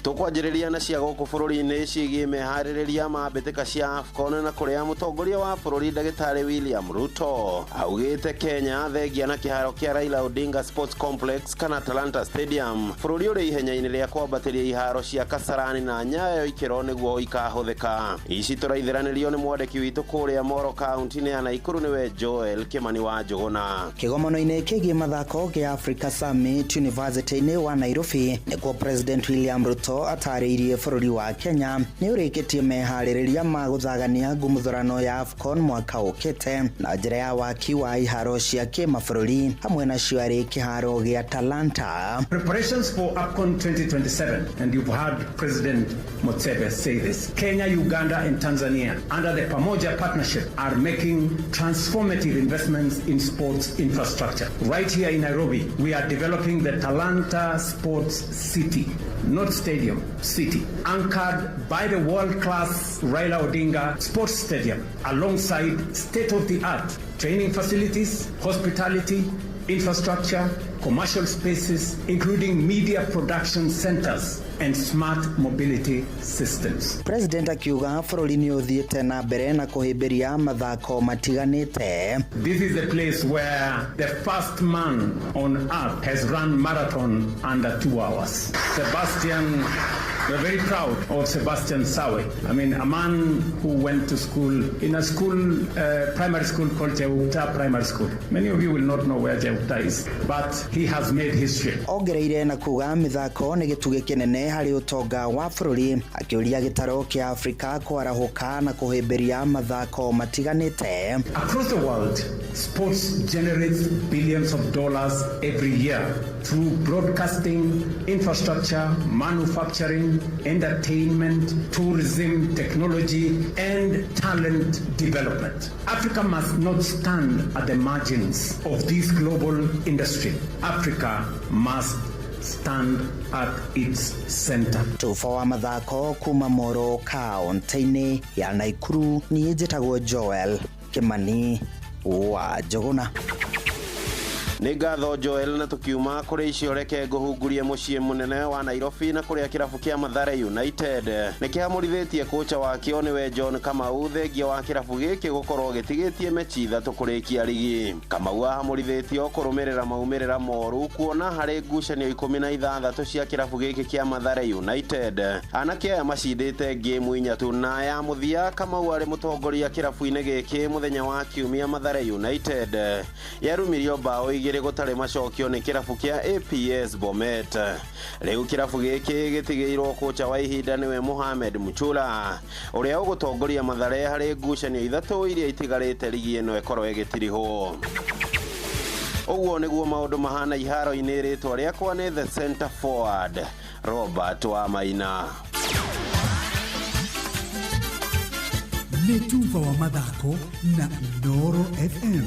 tukwanjiriria na cia guku bururi-ini cigie mehaririria ma mbĩtĩka cia AFCON na kuria mutongoria wa bururi Ndagĩtarĩ William Ruto augite Kenya thengia na kiharo kia Raila Odinga Sports Complex kana Talanta Stadium bururi uri ihenya-ini ria kwambatiria iharo cia Kasarani na Nyayo ikiro niguo ikahuthika. Ici turaithiranirio ni mwandiki witu kuria Moro County ya Naikuru niwe Joel Kimani wa Njuguna. Kĩgomano-inĩ kĩgiĩ mathako gĩa Africa Summit University-inĩ wa Nairobi nĩkuo President William Ruto atariirie bururi wa Kenya ni urikitie mehaririria ma guthagania ngumuthurano ya AFCON mwaka ukite na njira ya waki wa iharo cia kimabũrũri hamwe na ciarĩ kiharo gĩa Talanta. Preparations for AFCON 2027, and you've heard President Mutsebe say this. Kenya, Uganda and Tanzania under the Pamoja Partnership are making transformative investments in sports infrastructure. Right here in Nairobi, we are developing the Talanta Sports City, not stadium, city, anchored by the world-class Raila Odinga Sports Stadium, alongside state-of-the-art training facilities, hospitality, infrastructure, commercial spaces, including media production centers and smart mobility systems. President akiuga bururi ni uthiite na mbere na kuhimbiria mathako matiganite. This is a place where the first man on earth has run marathon under 2 hours. Sebastian, we're very proud of Sebastian Sawe. I mean, a man who went to school in a school, primary school called Jeuta Primary School. Many of you will not know where Jeuta is, but he has made history. Ongereire na kuga mithako ni gituge kinene hari utonga wa bururi, akiuria gitaro kia Afrika kwarahuka na kuhimbiria mathako matiganite. Across the world, sports generates billions of dollars every year through broadcasting, infrastructure, manufacturing, entertainment, tourism, technology, and talent development. Africa must not stand at the margins of this global industry. Africa must stand at its center. Tufa wa mathako kuma Moro County ya Naikuru, ni njĩtagwo Joel Kimani wa Njuguna. Ni ngatho Joel, na tukiuma kuri icio reke nguhungurie mucii munene wa Nairobi na kuria kirabu kia Mathare United ni kiamurithitie kocha wa kio niwe John Kamau thengia wa kirabu giki gukorwo gitigitie mechi 3 kurikia ligi. Kamau amurithitie kurumirira maumirira moru kuona hari ngucanio 16 cia kirabu giki kia Mathare United. Anake aya macindite game 4 tu na ya muthia. Kamau ari mutongoria kirabu-ini giki muthenya wa kiumia Mathare United yarumirio bao igiri gutare macokio ni kirabu kia APS Bomet. Riu kirabu giki gitigiirwo kocha wa ihinda niwe Mohamed Muchula uria ugutongoria Mathare hari ngucanio 3 iria itigarite ligi ino ikorwo igitiriho. Uguo niguo maundu mahana iharo-ini. Ritwa riakwa ni the center forward Robert wa Maina. Netuva wa mathako na Inoro FM.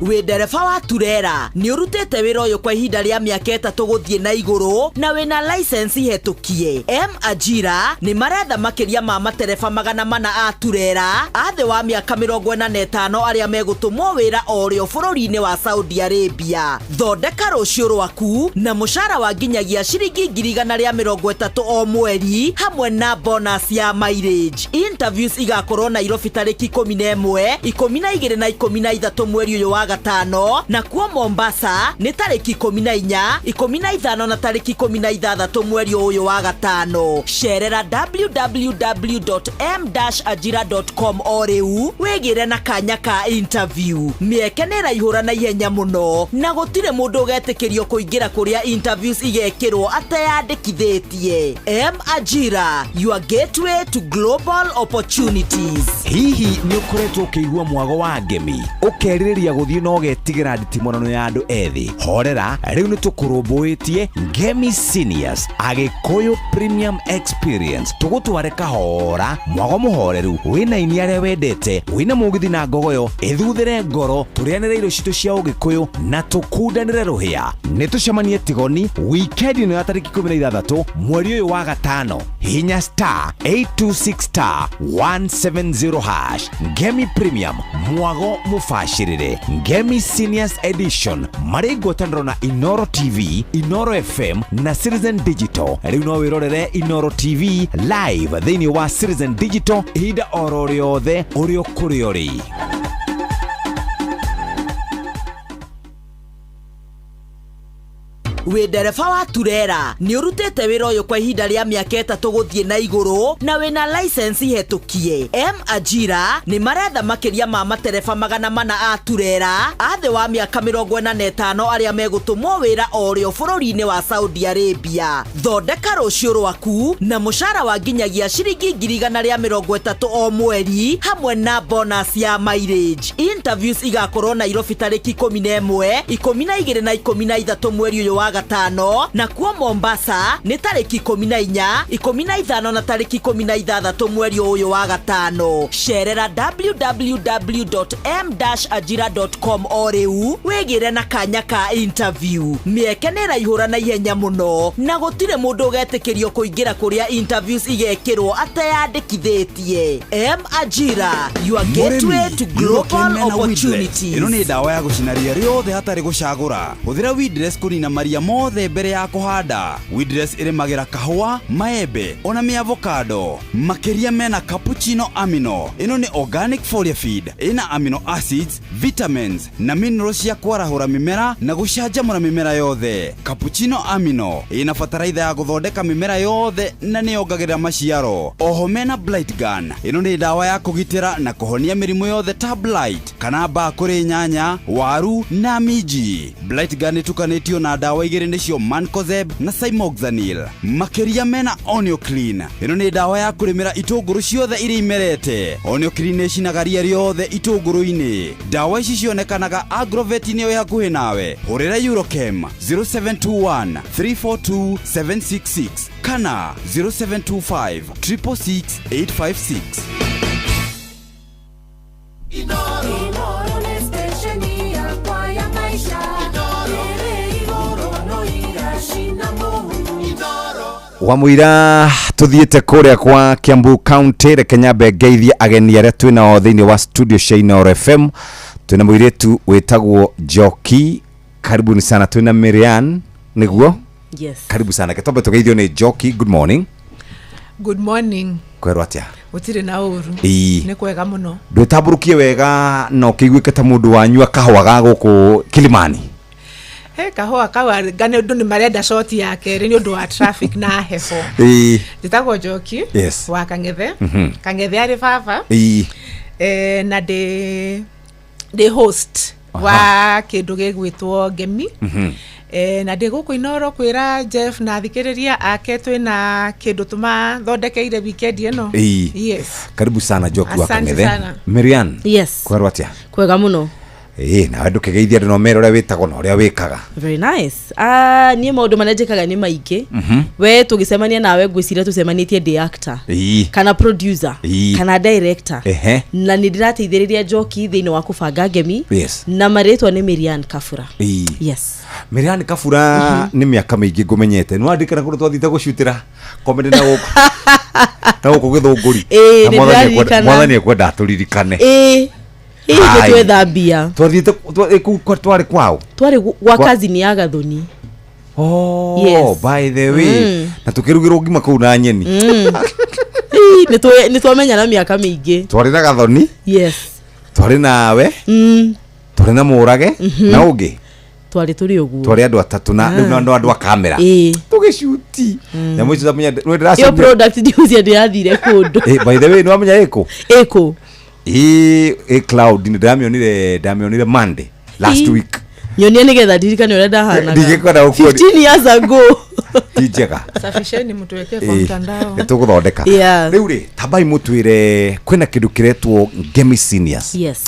We ndereba wa turera ni urutete wira uyu kwa ihinda ria miaka 3 guthie na iguru na wina license hetukie. Ajira ni maretha makiria ma matereba 400 a turera athe wa miaka 45 aria megutumwo wira orio bururi-ini wa Saudi Arabia. Thondeka rucio rwaku na mushara wa nginyagia ciringi 130 o mweri hamwe na bonus ya mileage. Interviews igakorwo Nairobi tariki 11, 12 na 13 mweri uyu wa gatano, na kuo Mombasa nĩ tarĩki 14, 15 na tarĩki 16 mweri ũyũ wa gatano. Cerera www.m-ajira.com o rĩu wĩgĩre na kanya ka interview. Mĩeke nĩ ĩraihũra na ihenya mũno, na gũtirĩ mũndũ ũgetĩkĩrio kũingĩra kũrĩa interviews igekĩrwo ateyandĩkithĩtie. M-Ajira, your gateway to global opportunities. Hihi nĩ ũkoretwo ũkĩigua mwago wa ngemi, ũkerirĩria gũthiĩ na ũgetigĩra nditimonano ya andũ ethĩ? Horera, rĩu nĩ tũkũrũmbũĩtie Ngemi Seniors Agĩkũyũ Premium Experience. Tũgũtware kahora, mwago mũhoreru, wĩna ini arĩa wendete, wĩna mũgithi na ngogoyo, ĩthuthere ngoro, tũrĩanĩre irio citũ cia Ũgĩkũyũ na tũkundanĩre rũhĩa. Nĩ tũcemanie Tigoni weekend ĩno ya tarĩki 16 mweri ũyũ wa gatano. Hinya *826*170#. Ngemi Premium, mwago mũbacĩrĩre. Ngemi Seniors Edition marĩ ngwatanĩro na Inoro TV, Inoro FM na Citizen Digital. Rĩu no wĩrorere Inoro TV live thĩinĩ wa Citizen Digital ihinda oro rĩothe ũrĩ kũrĩ ũrĩ. We ndereba wa turera nĩ ũrutĩte wĩra ũyũ kwa ihinda rĩa mĩaka 3 gũthiĩ na igũrũ na wĩna license hetũkie. M-Ajira nĩ maretha makĩria ma matereba 400 a turera a thĩ wa mĩaka 45 arĩa megũtũmwo wĩra o rĩo bũrũri-inĩ wa Saudi Arabia. Thondeka rũciũ rwaku na mũcara wa nginyagia ciringi 130 o mweri hamwe na bonus ya mileage. Interviews igakorwo Nairobi tarĩki 11, 12 na 13 mweri ũyũ wa gatano, na kuo Mombasa nĩ tarĩki 14, 15 na tarĩki 16 mweri ũyũ wa gatano. Cerera www.m-ajira.com o rĩu wĩgĩre na kanya ka interview. Mĩeke nĩ ĩraihũra na ihenya mũno, na gũtirĩ mũndũ ũgetĩkĩrio kũingĩra kũrĩa interviews igekĩrwo ateyandĩkithĩtie. M-Ajira, your gateway to global opportunities. Ĩno nĩ ndawa ya gũcina ria rĩothe hatarĩ gũcagũra. Hũthĩra Weedless kũnina maria mothe mbere ya kũhanda. Weedless ĩrĩmagĩra kahũa, maembe, ona avocado. Makĩria mena cappuccino amino. Ĩno nĩ organic foliar feed. Ĩna amino acids, vitamins na minerals cia kwarahũra mĩmera na gũcanjamũra mĩmera yothe. Cappuccino amino ĩna bataraitha ya gũthondeka mĩmera yothe na nĩ yongagĩrĩra maciaro. Oho mena blight gun. Ĩno nĩ ndawa ya kũgitĩra na kũhonia mĩrimũ yothe ta blight kana mbaa kũrĩ nyanya, waru na minji. Blight gun ĩtukanĩtio na ndawa igĩrĩ nĩcio Mancozeb na Cymoxanil. Makĩria mena Onio Clean. Ĩno nĩ ndawa ya kũrĩmĩra itũngũrũ ciothe iria imerete. Onio Clean nĩ ĩcinaga ria rĩothe itũngũrũ-inĩ. Ndawa ici cionekanaga Agrovet-inĩ ĩyo hakuhĩ nawe. Hũrĩra Eurochem 0721 342 766 kana 0725 666 856. Wamwira tuthiĩte kũrĩa kwa Kiambu County reke nyambe ngeithie ageni arĩa twĩnao thĩinĩ wa studio cia Inoro FM. Twĩna mũirĩtu wĩtagwo Njoki, karibuni sana. Twĩna Miriam nĩguo? Yes. Karibu sana. Ketombe tugeithio nĩ Njoki. Good morning. Good morning. Kwerwo atĩa? Gũtirĩ na ũru. Nĩ kwega mũno. Ndũtamburukie wega no kĩiguĩke ta mũndũ wanyua kahũa ga gũkũ Kilimani. Kahũa kawa gane ũndũ nĩ marenda short yake nĩ ũndũ wa traffic na heho. Njĩtagwo Njoki wa Kang'ethe. Kang'ethe arĩ baba. Na ndĩ host wa kĩndũ gĩgwĩtwo Ngemi. Na ndĩ gũkũ Inoro kwĩra Jeff na thikĩrĩria ake twĩna kĩndũ tũmathondekeire weekend ĩno. Yes. Karibu sana Njoki wa Kang'ethe. Miriam. Yes. Kwerwo atĩa? Kwega mũno. Na andũ kĩgeithia andũ no mero ũrĩa wĩtagwo na ũrĩa wĩkaga. Very nice. Niĩ maũndũ marĩa njĩkaga nĩ maingĩ. We tũgĩcemania nawe ngwĩciria tũcemanĩtie ndĩ actor kana producer kana director. Na nĩ ndĩrateithĩrĩria Njoki thĩinĩ wa kũbanga Ngemi. Na marĩtwa nĩ Miriam Kafura. Yes. Miriam Kafura nĩ mĩaka mĩingĩ ngũmenyete. Nĩ wandĩkana kũrĩa twathiĩte gũcutĩra komedi na gũkũ. Na gũkũ Gĩthũngũri. Mwathani ekwenda tũririkane. Twethe thambia. Twathiĩte twarĩ kwao. Twarĩ gwa kazini ya Gathoni. By the way. Na tũkĩrugĩrwo ngima kũu na nyeni. Nĩ twamenya na mĩaka mĩingĩ. Twarĩ na Gathoni. Yes. Twarĩ nawe. tore na murage na ungi twari turi uguo twari andu atatu na andu a kamera tugishuti na mwizo zamenya we ndiraca yo product ndiuzi ndirathire kundu by the way no amenya eko cloud ndamionire Monday last week nyonie nigetha ndirikane ure ndahana ndigikora uko 15 years ago tijega safisheni mtuweke kwa mtandao nituguthondeka riu ri tabai mutwire kwina kindu kiretwo Ngemi Seniors yes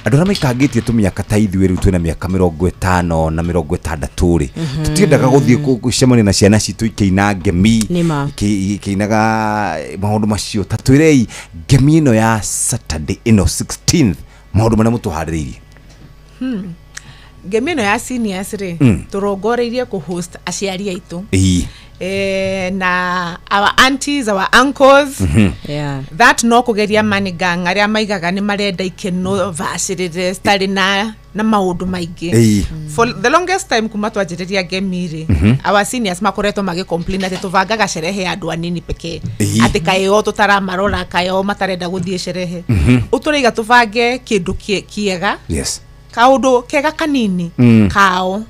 andu na maikangitie tumiaka ta ithuĩ rĩu twĩna mĩaka 50 na 60 rĩ tutiendaga gũthiĩ gũcemania na ciana citũ ikĩina ngemi ikĩinaga maũndũ macio ta twĩrei ngemi ĩno ya Saturday ĩno 16th maũndũ marĩa mũtũharĩrĩirie ngemi ĩno ya seniors rĩ tũrongoreirie ku host aciari aitũ na our aunties, our uncles, that no kugeria manigang aria maigaga ni marenda ikeno vacirire stari na maundu maingi for the longest time kuma twanjiriria gemiri our seniors makoretwo magi complain ati tuvangaga sherehe ya andu anini pekee ati kayo tutaramarora kayo matarenda guthie sherehe utureiga tuvange kindu kiega kaundu kega kanini kao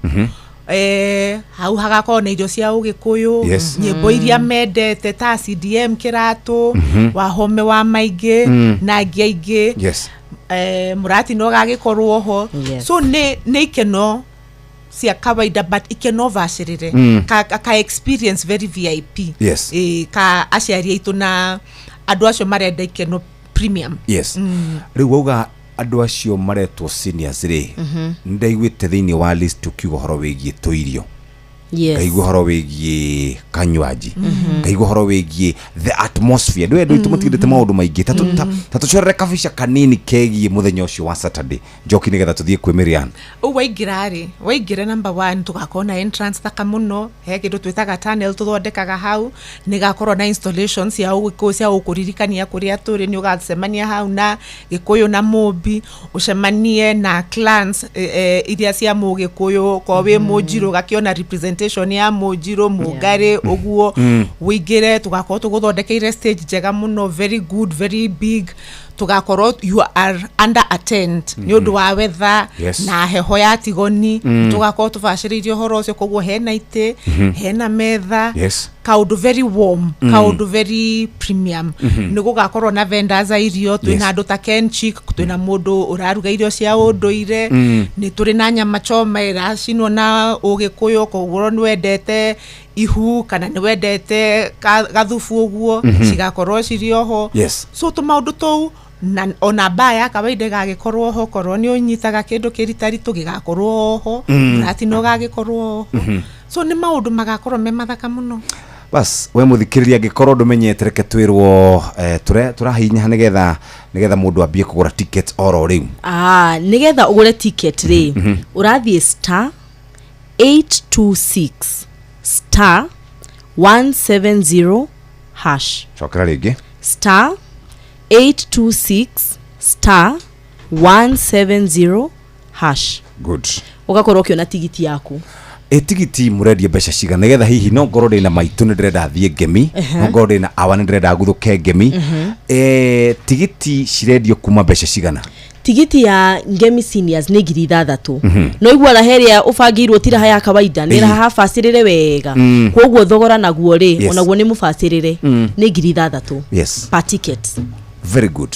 hau hagakorwo na irio cia Ugikuyu nyimbo iria mendete ta CDM kiratu wahome wa maingi na ngiaingi murati no gagikorwo ho so ne ikeno cia kawaida but ikeno vacirire ka experience very VIP ka aciari aitu na andu acio marenda ikeno premium riu wauga andu acio maretwo seniors ri ndaiguite thiini wa list ukiuga horo wigie tuirio kaigua horo wigie kanywaji kaigua horo wigie the atmosphere ndu tumutigirite maundu maingi tatu chorere kabisha kanini kegie muthenya ucio wa Saturday njoki nigetha tuthie kwimiriana waingire number 1 tugakona entrance thaka muno he kindu twitaga tunnel tuthondekaga hau nigakorwo na installations ya Ugikuyu cia ukuririkania kuria turi ni ugacemania hau na Gikuyu na Mumbi ucemanie na clans iria cia Mugikuyu ko wi Munjiru gakiona representation ya Munjiru Mugari uguo wingire tugakorwo tuguthondekeire stage njega muno very good very big tugakorwo you are under attend ni undu wa weather na heho ya tigoni tugakorwo tubaciririe horo ucio koguo hena ite hena metha kaundu very warm kaundu very premium ni gugakorwo na vendors a irio twina andu ta Kenchick twina mundu uraruga irio cia unduire ni turi na nyama choma iracinwo na Ugikuyu koguo ni wendete ihu kana ni wendete gathufu uguo cigakorwo cirioho so tumaundu tou na ona baya kawaida gagikorwo ho korwo ni unyitaga kindu kiritari tugigakorwo ho ati no gagikorwo ho so ni maundu magakorwo me mathaka muno bas we muthikiriria gikorwo ndumenyete reke twirwo turahinya nigetha mundu ambie kugura ticket oro riu nigetha ugure ticket ri urathie star 826 star 170 hash chokera ringi star 826 star 170 hash good ugakorwo ukiona tigiti yaku tigiti murendia mbeca ciga nigetha hihi no ngorwo ndina maitu ndirenda thie ngemi no ngorwo ndina awa ndirenda guthuke ngemi tigiti cirendio kuma mbeca cigana tigiti ya Ngemi Seniors ni 6,000 no igwara heria ubangirwo tira ya kawaida ni raha facirire wega koguo thogora naguo ri onaguo ni mufacirire ni 6,000 per ticket very good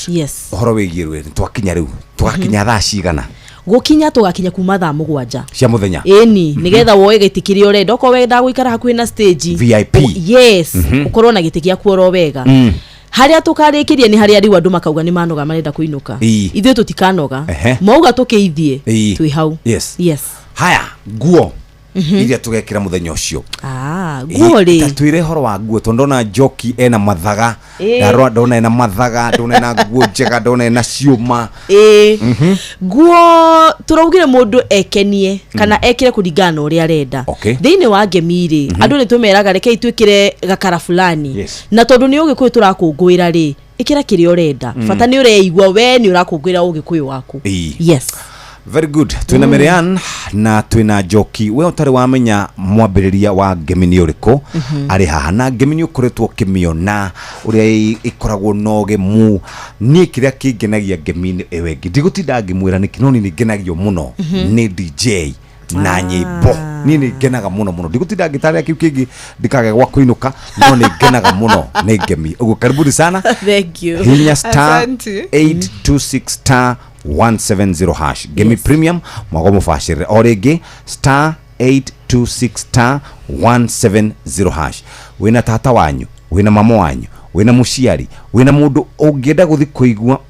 horo wigirwe twakinya riu twakinya thaa cigana gukinya tugakinya kuma thaa 7 cia muthenya nigetha woe gitikirio urenda ko wenda guikara hakuhi na stage VIP ukorwo na gitikia kuoro wega haria tukarikirie ni haria riu andu makauga ni manoga marenda kuinuka ithuĩ tutikanoga mauga tukeithie twi hau haya nguo iria tugekira muthenya ucio nguo ri tatwire horo wa nguo tondona njoki ena mathaga ndona ena mathaga ndona ena nguo njega ndona ena ciuma nguo turaugire mundu ekenie kana ekire kuringana uria arenda thiini wa Ngemiri andu ni tumeraga reke itwikire gakara fulani na tondu ni Ugikuyu turakungwira ri ikira kiria urenda fata ni ureigwa we ni urakungwira Ugikuyu waku very good twina Marian na twina Njoki we utari wamenya mwambiriria wa ngemi ni uriko ari haha na ngemi ni ukuretwo kimiona uria ikoragwo noge mu ni kiria kingenagia ngemi ewengi ndigutinda ngimwira nikinoni ni ngenagio muno ni DJ na nyimbo ni ngenaga muno ndigutinda ngitaria kiu kingi ndikage gwa kuinuka no ni ngenaga muno ni ngemi ugo karibuni sana. Thank you. Hinya star 826 star 170 hash Gemi Premium mwago mufashire orege star 826 star 170 hash. Wina tata wanyu, wina mama wanyu, wina muciari, wina mundu ungenda guthi kuigua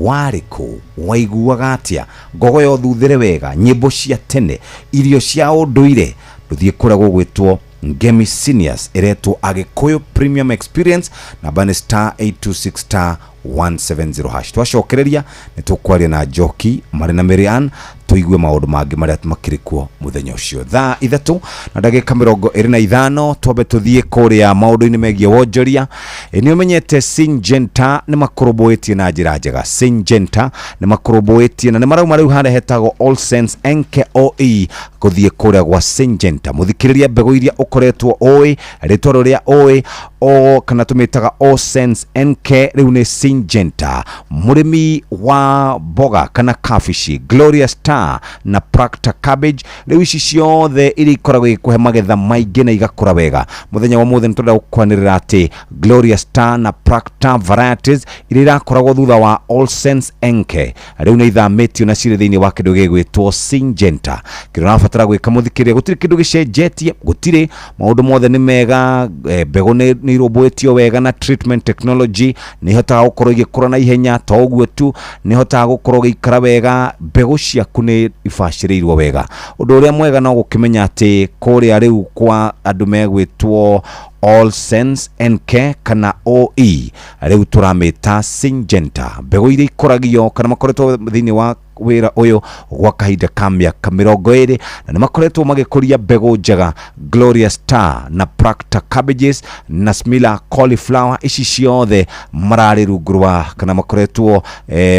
wariko waiguaga atia ngogo yo thuthire wega nyimbo cia tene irio cia unduire nduthie kuragwo gwitwo Ngemi Seniors eretwo Agikuyu Premium Experience na bane star 826 star 170 hash. Twacokereria nitukwaria na Njoki Marina Marian tuigue maundu mangi maria makirikuo muthenya ucio thaa 3 na ndagika 25 twabe tuthie kuria maundu-ini megie wonjoria. Ni umenyete Syngenta ni makuruboetie na njira njega. Syngenta ni makuruboetie na ni marauma riu hande hetagwo All Sense NKOE kuthie kuria gwa Syngenta muthikiriria mbegu iria ukoretwo oi ritwa ruria oi o kana tumitaga All Sense NK riu ni Syngenta. Murimi wa boga kana kafishi Gloria Star na Practa Cabbage riu ici ciothe iri ikoragwo ikuhe magetha maingi na igakura wega. Muthenya wa muthe nitunda gukwanirira ati Gloria Star na Practa varieties iri irakoragwo thutha wa All Sense NK riu ni ithamitio na cire thiini wa kindu gigwitwo Syngenta. Kindu nabatara gwika muthikiria gutiri kindu gicenjetie gutiri maundu mothe ni mega. Mbegu ni iromboetio wega na treatment technology ni hotaga gukorwo igikura na ihenya toguo tu ni hotaga gukorwo gikara wega mbegu ciaku ni ifashirirwo wega. Undu uria mwega no gukimenya ati kuria riu kwa andu megwitwo All Sense NK kana OE riu turamita Syngenta mbegu iria ikoragio kana makoretwo thiini wa wira uyu gwa kahinda ka miaka 20 na nimakoretwo magikuria mbegu njega Gloria Star na Practa Cabbages na Smila Cauliflower ici ciothe marari rugurwa kana makoretwo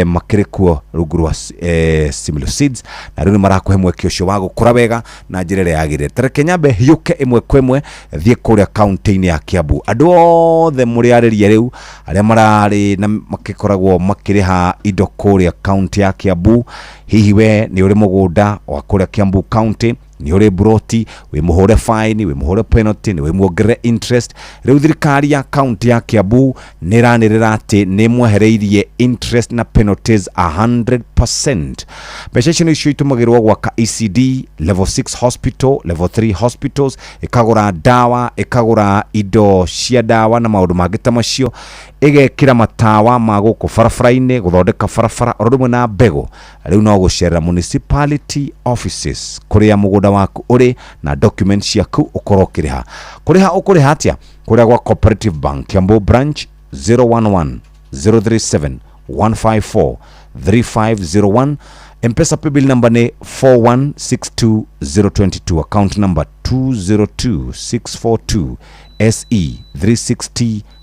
makirikuo rugurwa Similo Seeds na riu marakuhe mweke ucio wa gukura wega na njira ria yagire. Tareke nyambe hiuke imwe kwemwe thie kuria county-ini ya Kiambu. Andu othe muri ariria riu aria marari na makikoragwo makiriha indo kuria county ya Kiambu. Hihi we ni uri mugunda wa kuria Kiambu County ni uri broti we muhore fine we muhore penalty ni we muongere interest. Riu thirikari ya county ya Kiambu niranirira ati ni mwehereirie interest na penalties 100%. Mbeca icio itumagirwo gwaka ECD level 6 hospital level 3 hospitals ikagura dawa ikagura indo cia dawa na maundu mangi ta macio igekira matawa maguko farafara-ini guthondeka farafara orumwe na mbego. Riu no gucerera municipality offices kuria mugunda waku uri na documents ciaku ukorwo kiriha ukuriha atia kuria gwa Cooperative Bank Kiambu branch 011 037 154 3501. M-Pesa paybill number ni 4162022 account number 202642 SE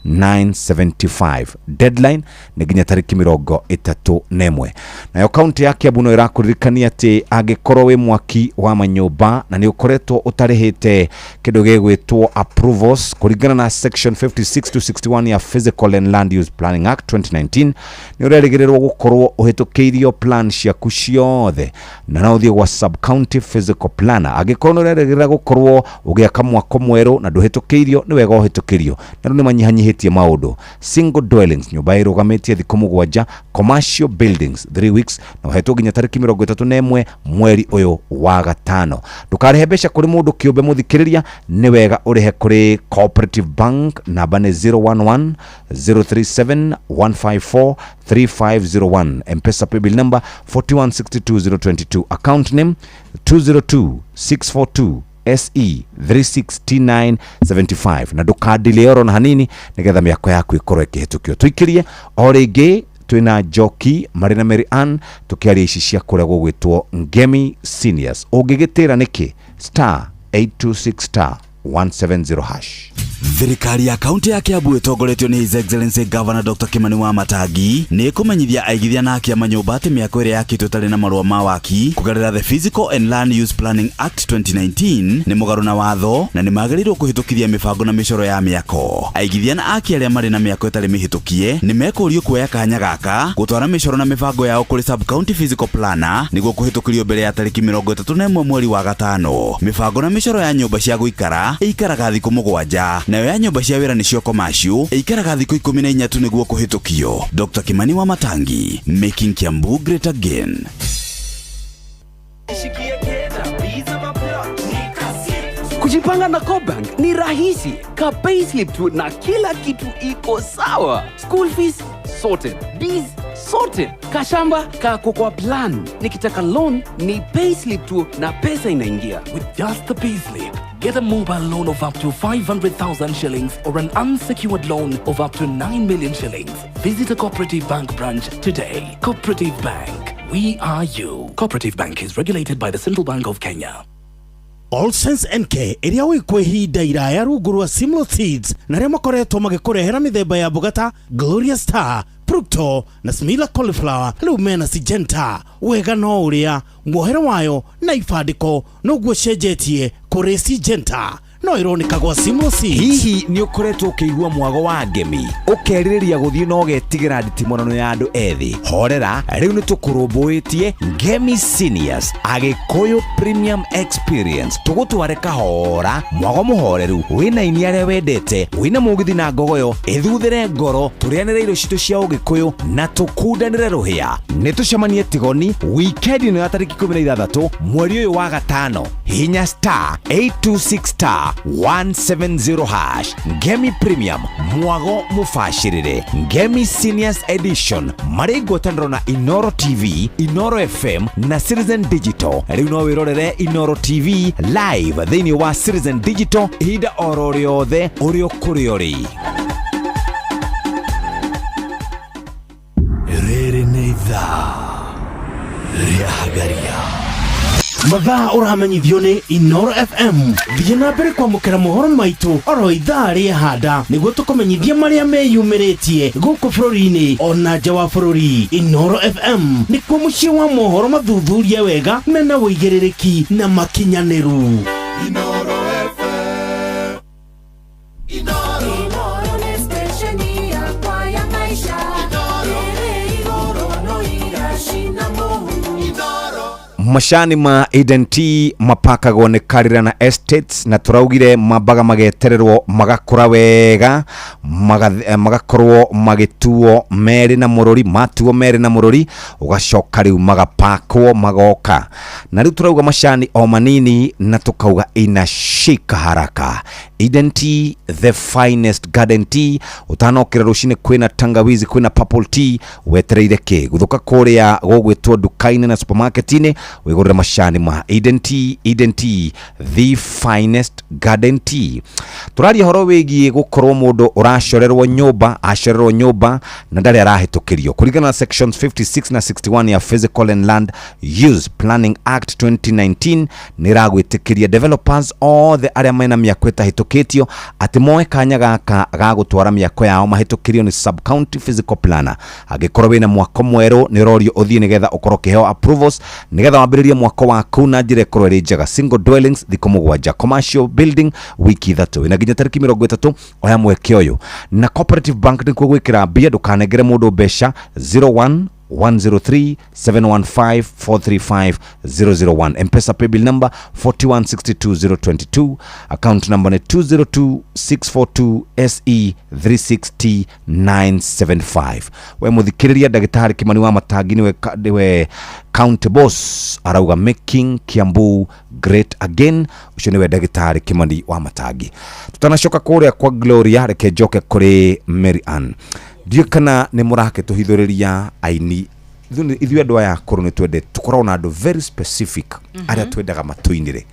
360975. Deadline ni ginya tariki 31. Na yo county ya Kiambu no irakuririkania ati agikorwo we mwaki wa manyumba na ni ukoretwo utarihite kindu gigwitwo approvals kuringana na section 56 to 61 ya Physical and Land Use Planning Act 2019 ni urerigirirwo gukorwo uhitukiirio plan ciaku ciothe na no uthie gwa sub county physical planner agikorwo no urerigirira gukorwo ugiaka mwako mweru na nduhitukiirio ni wega uhitukirio na ni manyihanyihitie maundu. Single dwellings nyumba irugametie thiku 7, commercial buildings 3 weeks na uhetwo ginya tariki 31 mweri uyu wa gatano. Ndukarihe mbeca kuri mundu kiumbe muthikiriria ni wega urihe kuri Cooperative Bank namba ni 011 037 154 3501. M-Pesa paybill number 4162022 account name 202642 SE 360975 na ndukadilero na hanini nigetha miako yaku ikorwo ikihitukio. Tuikirie orege twina Njoki Marina Marian tukiaria ici cia kuregwo gwitwo Ngemi Seniors. Ungigitira niki star 826 star *170#. Thirikari ya kaunti ya Kiambu itongoretio ni His Excellency Governor Dr. Kimani Wamatangi ni kumenyithia aigithia na akia manyumba ati miako iri yakitwo tari na marua ma waki kugarira the Physical and Land Use Planning Act 2019 ni mugaru na watho na ni magĩrĩirwo kuhitukithia mibango na micoro ya miako. Aigithia na akia aria mari na miako itari mihitukie ni mekurio kuoya kanya gaka gutwara micoro na mibango yao kuri sub county physical planner niguo kuhitukirio mbere ya tariki 31 mweri wa gatano. Mibango na micoro ya nyumba cia guikara ikaraga thiku 7 na ya nyumba cia wira nicio commercial ikaraga thiku 14 tu niguo kuhitukio. Dr. Kimani Wamatangi, making Kiambu great again. Kujipanga na Cobank ni rahisi. Ka payslip tu na kila kitu iko sawa. School fees sorted, bills sorted, kashamba kako kwa plan. Nikitaka loan ni payslip tu na pesa inaingia. With just the payslip, get a mobile loan of up to 500,000 shillings or an unsecured loan of up to 9 million shillings. Visit a Cooperative Bank branch today. Cooperative Bank, we are you. Cooperative Bank is regulated by the Central Bank of Kenya. All Sense NK iria wikwe hinda iraya rungu rwa Simlo Seeds na ria makoretwo magikurehera mithemba ya bugata Gloria Star, Procto na Smila Cauliflower riu mena Syngenta. Wega no uria muohero wayo na ifandiko no guo cenjetie kuri Syngenta no ironika gwa Simlo Seeds. Hihi ni ukoretwo ukiigua mwago wa ngemi ukeririria guthii no getigira nditimono ya andu ethi? Horera, riu ni tukurumbuitie Ngemi Seniors Agikuyu Premium Experience. Tugutware kahora mwago muhoreru wina iniare wendete wina mugithi na ngogoyo ithuthere ngoro turianire irio citu cia Ugikuyu na tukundanire ruhia. Nitucemanie Tigoni weekend ni ya tariki 16 mweri uyu wa gatano. Hinya *826*170#. Ngemi Premium mwago mufashirire. Ngemi Seniors Edition marigwataniro na Inoro TV, Inoro FM na Citizen Digital. Riu no wirorere Inoro TV live thiini wa Citizen Digital ihinda oro riothe urio kuriori. Riri ni thaa ria hagaria mathaa uramenyithio ni Inoro FM. Thiĩ na mbere kwamũkĩra mohoro maitu oro ithaa rĩa handa nĩguo tũkũmenyithia marĩa meyumĩrĩtie gũkũ bũrũri-inĩ ona nja wa bũrũri. Inoro FM nĩkuo mũciĩ wa mohoro mathuthurie wega mena wũigĩrĩrĩki na makinyanĩru. Inoro FM. Inoro ni station yakwa ya maisha. Inoro no irashina muhu. Mashani ma Identi mapakagwo ni Karira na Estates na turaugire mabaga magetererwo magakura wega magakorwo magituo meri na mururi matuo meri na mururi ugacoka riu magapakwo magoka na riu turauga mashani o manini na tukauga inashika haraka. Identi the finest garden tea utanokira rucine kwina tangawizi kwina purple tea wetereire ki guthuka kuria gugwitwo dukaini na supermarket-ini wigurira mashani ma Identi the finest garden tea. Turaria horo wigie gukorwo mundu urashorerwo nyumba na ndari arahitukirio kurigana na sections 56 na 61 ya Physical and Land Use Planning Act 2019 niragwitikiria developers all the aria mena miako itahitukitio ati moe kanya gaka gagutwara miako yao mahitukirio ni sub county physical planner. Agikorwo wina mwako mweru ni rorio uthie nigetha ukorwo kiheo approvals nigetha wambiririe mwako waku na njira ikorwo iri njega. Single dwellings thiko mugwanja, commercial building wiki 3 ina nginya tariki 30 oya mweke uyu na Cooperative Bank ni gwikira mbia ndukanegere mundu besha 01103715435001. M-Pesa paybill number 4162022. Account number ni 202642SE36T975. We muthikiriria Dagitari Kimani Wamatangi niwe county boss arauga making Kiambu great again. Ucio niwe Dagitari Kimani Wamatangi. Tutanashoka kuria kwa Gloria reke joke kuri Mary Ann. Dio kana ne murake tuhithuriria aini ithuĩ andũ aya akũrũ nĩ twende tukorwo na andũ very specific arĩa twendaga matuinire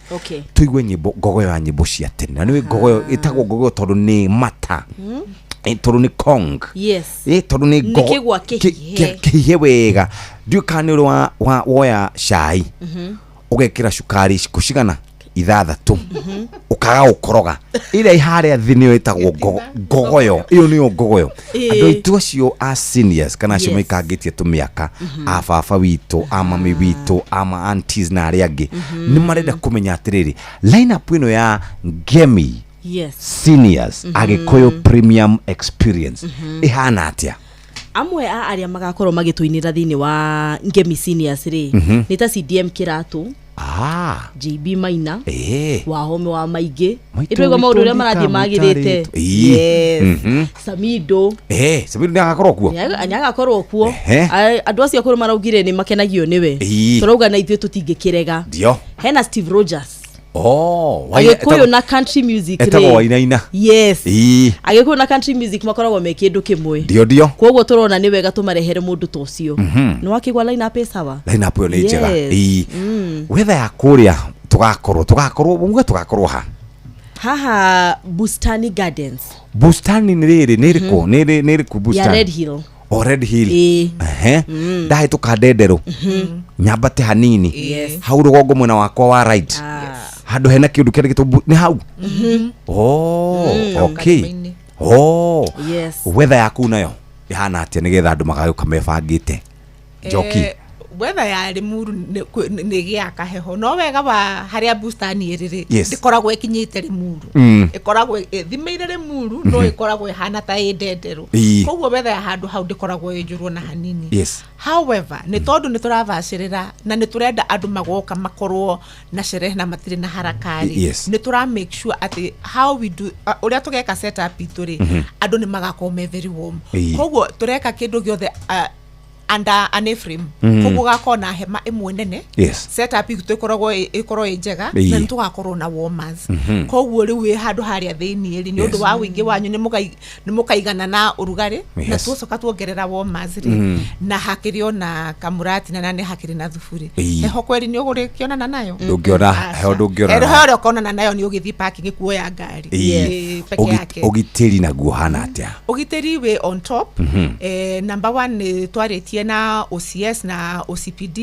tuigue nyĩmbo ngogoyo ya nyĩmbo cia tene na nĩ ngogoyo ĩtagwo ngogoyo tondũ nĩ mata tondũ nĩ kong tondũ nĩ ngogoyo kĩhihe wega. Dio kana nĩ woya cai ugekĩra cukari kucigana ithathatũ ukaga ukoroga ira ihare thini wetagwo ngogoyo iyo niyo ngogoyo andu itu acio a seniors kana acio maikangitie tumiaka a baba witu a mami witu ama aunties na ari angi ni marenda kumenya atiriri line up ino ya Ngemi seniors Agikuyu premium experience ihana atia amwe a aria magakorwo magituinira thini wa Ngemi seniors ri ni ta CDM Kiratu JB Maina Wahome wa Maige itwego maundu ria marathie magirite Samido Samido ni agakorwo kuo anyagakorwo kuo andu acio akuru maraugire ni makenagio niwe turauga na ithuĩ tutingikirega ndio hena Steve Rogers Agikuyu na country music etagwo Wainaina Agikuyu na country music makoragwo me kindu kimwe ndio koguo turona ni wega tumarehere mundu tocio no akigwa line up sawa line up yo ni njega wetha ya kuria tugakorwo haha Bustani Gardens Bustani niriko Bustani ya Red Hill Red Hill ndahe tukandendero nyambate hanini hau rugongo mwena wakwa wa right handu hena kindu kende gitu ni hau okay weather yaku nayo ihana atia nigetha andu magayuka mebangite Njoki weather ya Limuru ni giaka heho no wega wa haria Bustani iriri ndikoragwo ikinyite Limuru ikoragwo thimeire Limuru no ikoragwo ihana ta indendero koguo weather ya handu hau ndikoragwo injurwo na hanini however ni tondu ni turavacirira na ni turenda andu magoka makorwo na sherehe na matire na harakari ni tura make sure at how we do uria tugeka setup ituri andu ni magakorwo me very warm koguo tureka kindu giothe anda aneframe koguo gakona hema imwe nene setup itu ikorwo njega na nitugakorwo na warmers koguo riu handu haria thiini ri ni undu wa wingi wanyu ni mukaigana na urugari na tucoka tuongerera warmers ri na hakirio na kamurati na nane hakiri na thufuri heho kweli ni uguri kionana nayo ndungiona heho ndungiona heho kionana nayo ni ugithi parking kuoya ngari peke yake ugitiri naguo hana atia ugitiri we on top number 1 ni twareti na OCS na OCPD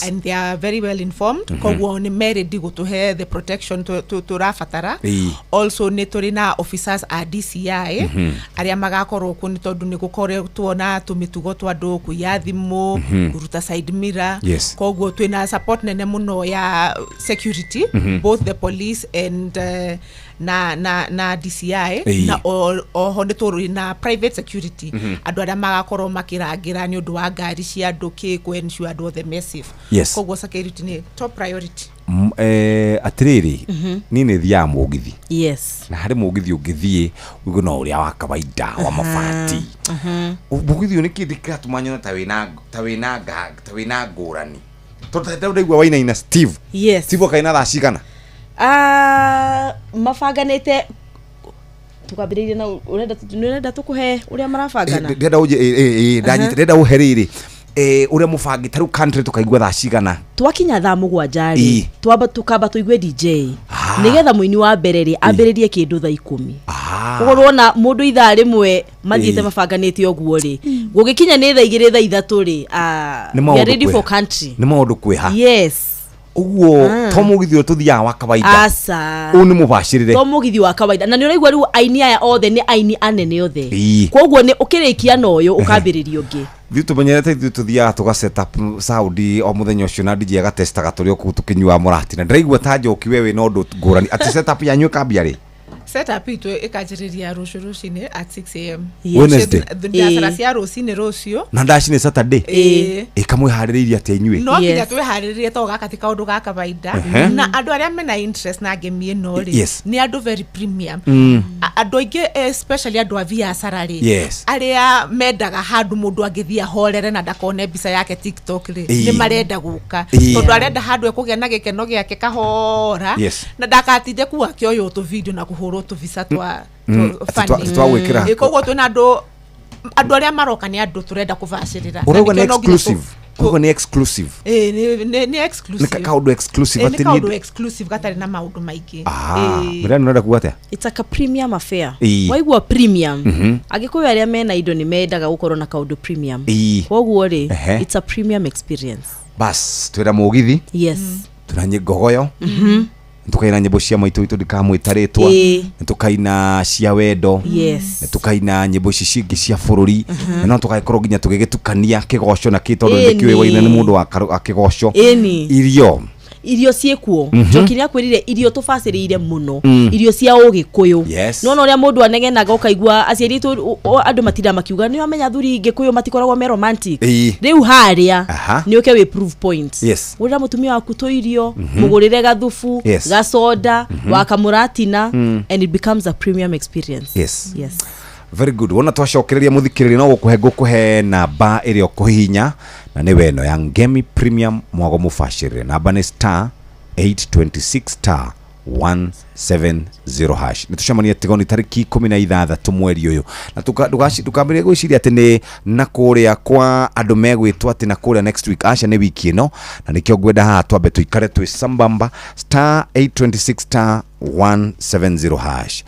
and they are very well informed koguo ni married gutuhe the protection to rafatara also ni turi na officers a DCI aria magakorwo ku ni tondu ni gukoretwo na tumitugo twa andu kuya thimu kuruta side mirror koguo twina support nene muno ya security both the police and na DCI na oho ni turi na private security andu aria magakorwo makirangira ni undu wa ngari cia andu ku ensure andu the massive koguo security ni top priority atiriri ni ni thia mugithi na hari mugithi ungithie ugo no uria wa kawaida wa mafati mugithi ni kindi kiratuma ta wina ngurani tondũ ndaigua Wainaina Steve Steve kaina thaa cigana mafanganite tukambiririe na urenda tukuhe uria marafangana ndenda uje ndanyite uheriri uria mufangi taru country tukaigua thaa cigana twakinya thaa 7 twamba tukamba tuigue DJ nigetha muini wa mbere ambiririe kindu thaa 10 ugorona mundu ithaa rimwe mathiete mafanganite oguo ri gugikinya ni thaa 2 thaa 3 ri we are ready for country ni maundu kwiha uguo to mugithi tuthia wa kawaida ni mubashirire to mugithi wa kawaida na ni uraigua riu aini aya othe ni aini anene othe koguo ni ukirikia na uyu ukambiriria ungi tumenyerete tuthia tuga set up Saudi o muthenya ucio na DJ agatestaga turi o tukinyua murati na ndaigua ta Njoki wewe no ndu ngurani ati set up yanyu kambia ri setup itu ikajiriria rucini at 6 am Wednesday ndiasara cia rucini rucio na ndacine Saturday ikamwe haririria ati inywe no nginya twe hariririe to gakatika undu ga kawaida na andu aria mena interest na game ino ri ni andu very premium andu ingi especially andu a biacara ri aria mendaga handu mundu angithia horere na ndakone mbica yake TikTok ri ni marenda guka tondu arenda handu ekugia na gikeno giake kahora na ndakatinde kuwa kioyo tu video na kuhurwo tu visa twa twawikira koguo twina andu aria maroka ni andu turenda kuvacirira urauga ni exclusive koguo ni exclusive ni exclusive ni kaundo exclusive ati ni kaundo exclusive gatari na maundu maingi mira nenda kuwata it's like a premium affair waigua premium agikuyu aria mena indo ni mendaga gukorwo na kaundo premium koguo ri it's a premium experience bas twira mugithi tunanye ngogoyo tukaina nyimbo cia maitu itu ndikamwitaritwa tukaina cia wendo tukaina nyimbo ici cingi cia bururi no tukaikorwo nginya tugigitukania kigoco na kitondu ndikiwe waina ni mundu wa kigoco irio ciekuo njokiria kwirire irio tufacirire muno irio cia ugikuyu no no ria mundu anegenaga ukaigua aciari tu andu matira makiuga ni amenya thuri ngikuyu matikoragwo me romantic riu haria ni uke we proof points ura mutumia waku to irio mugurire gathufu gasoda wakamuratina and it becomes a premium experience. Yes. Very good. Wona twacokeriria muthikiriri no gukuhe namba irio kuhinya na ni weno ya Ngemi Premium mwago mufashirire namba ni *826 *170 hash. Nitucemania tigoni tariki 16 mweri uyu na tukambiria gwiciria ati ni na kuria kwa andu megwitwa ati na kuria next week acha ni wiki ino na nikio ngwenda haha twambe tuikare twi sambamba *826 *170 hash.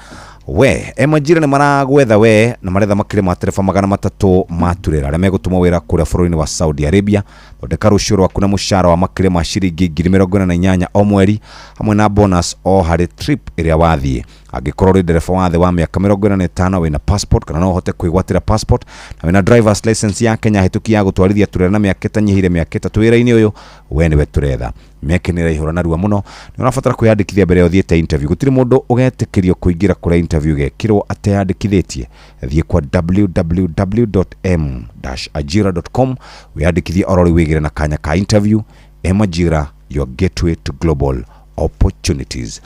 We Emajira ni maragwetha we na maretha makire materefa 300 maturera aria megutuma wira kuria bururi-ini wa Saudi Arabia thondeka rucio rwaku na mushara wa makire ma ciringi 48,000 o mweri hamwe na bonus o hari trip iria wathie angikorwo ri ndereba wa the wa miaka 45 wina passport kana no hote kwigwatira passport na wina drivers license ya Kenya hituki ya gutwarithia turera na miaka itanyihire miaka 3 wira-ini uyu we ni we turetha mekenera ihura narua muno ni unafatara kwiyandikithia mbere ya uthiete interview gutiri mundu ugetikirio kuingira kura interview gekirwo ateyandikithitie thie kwa www.m-ajira.com wiyandikithie orori wigire na kanya ka interview. Emajira, your gateway to global opportunities.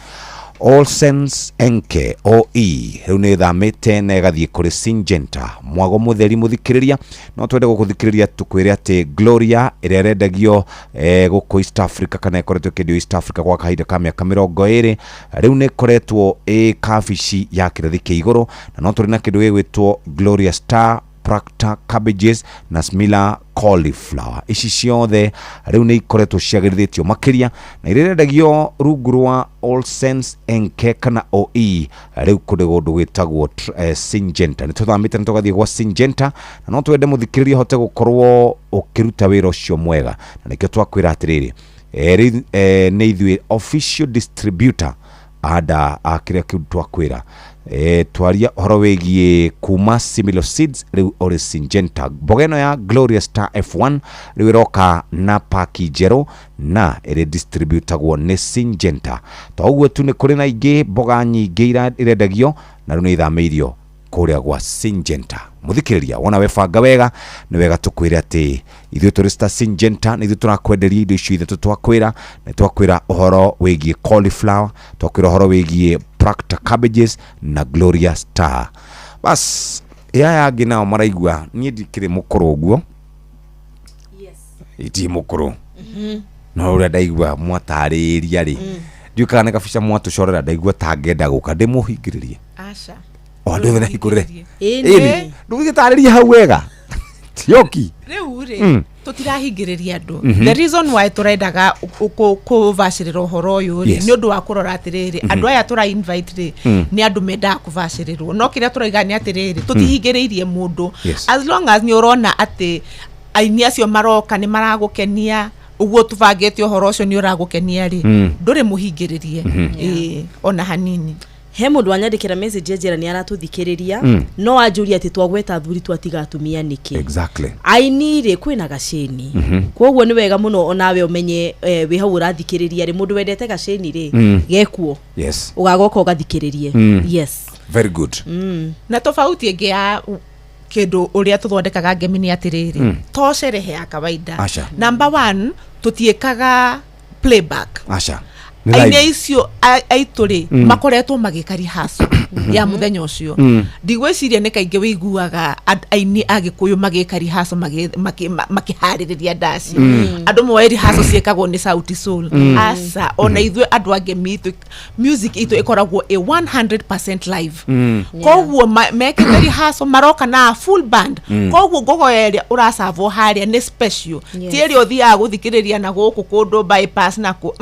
All Sense Enke OE rune thamite na gathie kuri Syngenta mwago mutheri muthikiriria no twende gukuthikiriria tukwire ati Gloria irerendagio guku East Africa kana ikoretwo kidio East Africa kwa kahinda ka miaka 20 riu ne koretwo kabici ya kirathi kia iguru na no turi na kidio gigwitwo Gloria Star Practa cabbages na Smila cauliflower ici ciothe riu ni ikoretwo ciagirithitio makiria na irendagio rungu rwa All Sense Enke kana OE riu kuri gundu gwitagwo Syngenta ni tuthamite ni tugathie gwa Syngenta na no twende muthikiriria hote gukorwo ukiruta wira ucio mwega na nikio twakwira atiriri ni ithwe official distributor ada akiria kiu twakwira twaria horo wigie kuma Similo Seeds riu ori Syngenta bogeno ya Gloria Star F1 riu iroka na paki jero na iri distributagwo ni Syngenta toguo tu ni kuri na ingi boga nyingi irendagio na riu ni ithamirio kuria gwa Syngenta muthikiriria wona webanga wega ni wega tukwire ati ithuĩ tũrĩ Star Syngenta ni ithuĩ turakwenderia indo icio ithatũ twakwira na twakwira uhoro wigie cauliflower twakwira uhoro wigie Practa cabbages na Gloria Star. Bas ya nginao maraigua nie ndikire mukuru guo iti mukuru no uri ndaigua mwatariria ri ndiuka ne kabisa mwatucorera ndaigua tangenda guka ndimuhingiririe aca ndu na hikurire ini ndugitariria hau wega tioki riu ri tutirahingiriria andu the reason why turendaga kuvacirira uhoro uyu ni undu wa kurora atiriri andu aya tura invite ri ni andu mendaga kuvacirirwo no kiria turaiga ni atiriri tutihingiriirie mundu as long as ni urona ati aini acio maroka ni maragukenia uguo tuvangite uhoro ucio ni uragukenia ri nduri muhingiririe ona hanini he mundu anyandikira message njira ni aratuthikiriria no anjuria ati twagweta thuri twatiga atumia niki exactly ainire kwina gaceni koguo ni wega muno onawe umenye wi hau urathikiriria ri mundu wendete gaceni ri gekuo ugagoka ugathikiririe yes very good na tofauti ingi ya kindu uria tuthondekaga ngemi ni atiriri to sherehe ya kawaida number 1 tutiekaga playback aine icio aituri makoretwo magikari haso ya muthenya ucio ndigweciria ne kainge wiguaga aini agikuyu magikari haso makihariria ndaci andu moeri haso ciekagwo ni Sauti Sol asa ona ithwe andu ange mitu music itu ikoragwo 100% live koguo mekithari haso maroka na full band koguo gogoeria urasavo haria ni special tieri othia guthikiriria na guku kundu bypass nako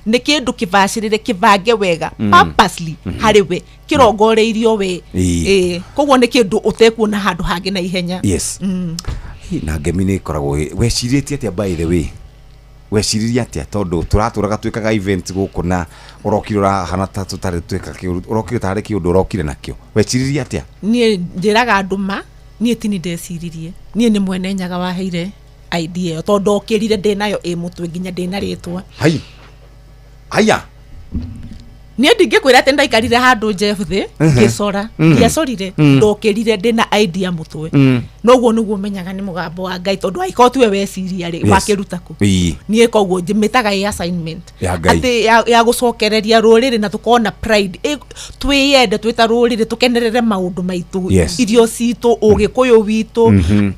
ni kindu kivacirire kivange wega purposely hariwe kirongoreirio we koguo ni kindu utekuona handu hangi na ihenya yes na ngemi ni koragwo weciritie atia by the way weciriria atia tondu turaturaga twikaga events guku na urokirura hana ta tutari twika urokire tare kiundu urokire nakio weciriria atia nie njiraga anduma nie tini ndeciririe nie ni mwene nyaga waheire idea tondu okirire ndinayo mutwe nginya ndina ritwa hai aya nie ndingikwira ati ndaikarire handu Jeff thi ngicora ngiacorire ndokirire ndina idea mutwe noguo niguo menyaga ni mugambo wa Ngai tondu aiko tuwe weciria ri wakiruta ku nie koguo njimitaga assignment ati ya gucokereria ruriri na tukona pride twiyende twita ruriri tukenerere maundu maitu irio citu ugikuyu witu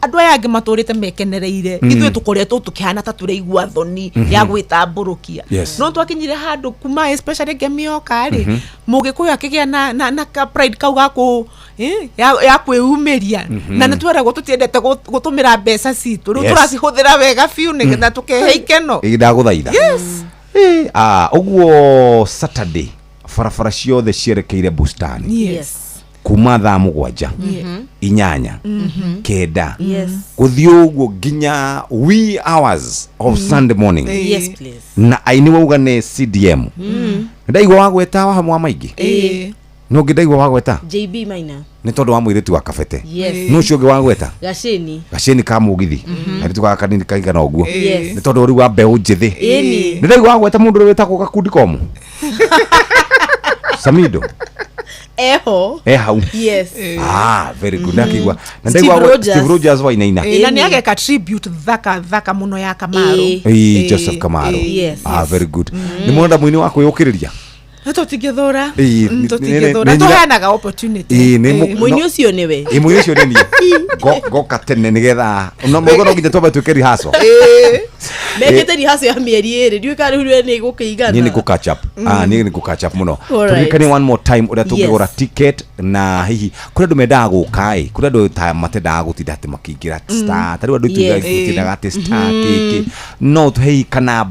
andu aya angi maturite mekenereire ithuĩ tukoretwo tukihana ta turaigua thoni ya gwitamburukia no twakinyire handu kuma especially gemioka ri mugikuyu akigia na ka pride kau gaku ya kwiumiria na nitwera tutiendete gutumira mbeca citu riu turacihuthira wega fiu nigetha tukehe ikeno ndaguthaitha uguo Saturday farafara ciothe cierekeire bustani kuma thaa 7 inyanya kenda guthii uguo nginya wee hours of Sunday morning na aini wauga ni CDM ndaigwa wagweta wa hamwe maingi no ngidaigwa wagweta JB Maina ni tondu wa mwiritu wa kabete no cio ngi wagweta gaceni ka mugithi ari tuka kanini kaigana uguo ni tondu uri wa mbeu njithi ni ndaigwa wagweta mundu uri wetako gakundi komu Samido hau very good nakigwa na ndaigwa Steve Rogers wa ina na ni ageka tribute thaka muno ya Kamaru Joseph Kamaru very good ni mwenda mwini wako yukiriria tutigethora tuhanaga opportunity mwini ucio niwe mwini ucio ni goka tene nigetha no mugo no nginya toba tukeri haso mekete ri haso ya mieri ri ndiuka ri ni gukigana ni ku catch up ni ku catch up muno tukikani one more time uria tungigora ticket na hihi kuri ndu mendaga gukai kuri ndu ta matendaga gutinda ati makingira star tari ndu tutindaga ati star kiki no tuhei kana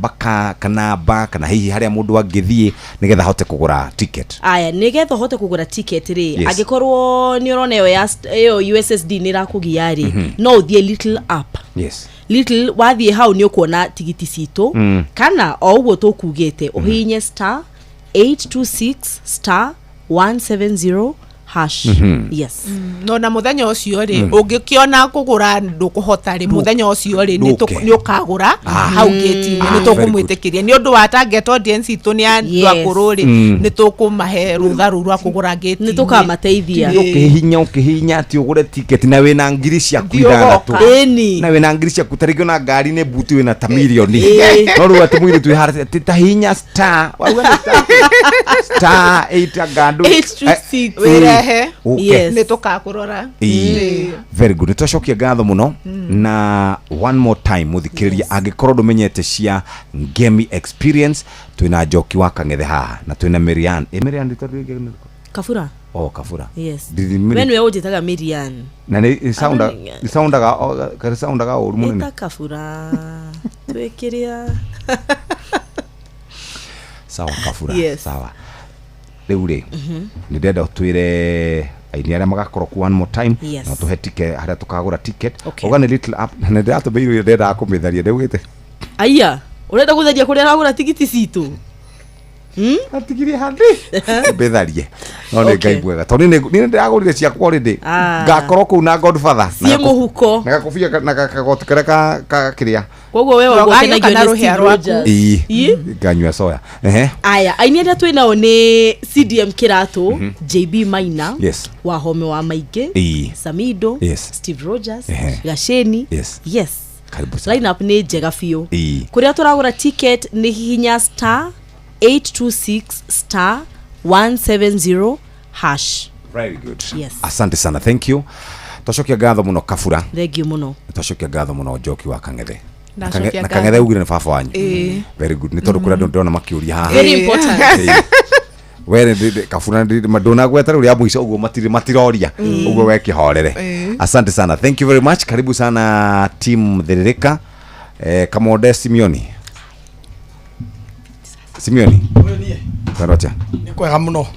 baka hihi haria mundu angithie nigetha hote kugura ticket aya nigetha hote kugura ticket ri agikorwo ni urona yo USSD ni rakugia ri no uthie little app little wathie hau ni ukuona tigiti citu kana o uguo tukugite uhinye star 826 star 170 hash no na muthenya ucio ri ungikiona kugura ndukuhota ri muthenya ucio ri ni ukagura hau gate ni tukumwitikiria ni undu wa target audience itu ni andu akuru ri ni tukumahe rutha rwa kugura gate ni tukamateithia ukihinya ati ugure ticket na wina ngiri cia kuithana na wina ngiri cia kutarigio na ngari ne butu wina ta milioni no ru ati mwiri tu harate tahinya star star 8 gandu 826 ni tukakurora very good tucokia ngatho muno na one more time muthikiriria angikorwo ndumenyete cia game experience twina Njoki wa Kang'ethe haha na twina Miriam Kafura Kafura wenwe ujitaga Miriam na ni soundaga oru munene Kafura twekiria sawa Kafura sawa riu ri ni ndenda utwire aini aria magakorwo ku one more time na tuhe ticket haria tukagura ticket ogane little up na ndenda tubeiro ndenda kumitharia ndegite aya urenda gutharia kuria ragura tigiti citu atigirie handi betharie no ne ngai bwega tondu ni ndagurire cia quality ngakorwo ku na Godfather na muhuko na gakofia na gakagoti ka kiria koguo wewe ugokenagio na ruhia rwaku nganywa soya aya aini aria twinao ni CDM Kiratu JB Maina wa home wa maingi Samido Steve Rogers Gasheni line up ni njega biu kuria turagura ticket ni hihinya star 826 star 170 hash very good asante sana thank you toshokia ngatho muno Kafura thank you muno toshokia ngatho muno Njoki wa Kang'ethe na Kang'ethe ugire ni baba wanyu very good ni tondu kuria ndona makiuria haha very important were Kafura madona gweta uri amwica uguo matiroria uguo weke horere asante sana thank you very much karibu sana team Thiririka Kamode Simioni Karocha kwega muno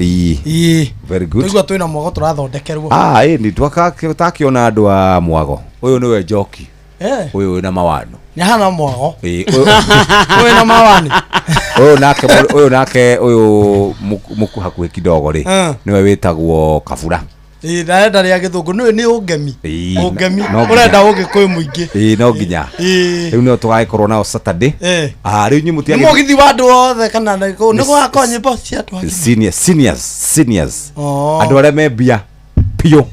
very good tuigwa twina mwago turathondekerwo ni twaka takiona andu a mwago uyu niwe Njoki Uyu na mawano. Ni hana mwago. Uyu na mawani. Uyu nake muku hakuhe kidogo ri. Niwe witagwo Kabura. Ndaenda ria githungu ni ugemi. Ugemi. Urenda ugikuyu muingi. No nginya. Riu no tugagikorwo nao Saturday. Riu nyi mutiage. Ni mugithi wa andu othe kana ni gwakonye boss ya tu. Seniors. Andu aria me bia pio.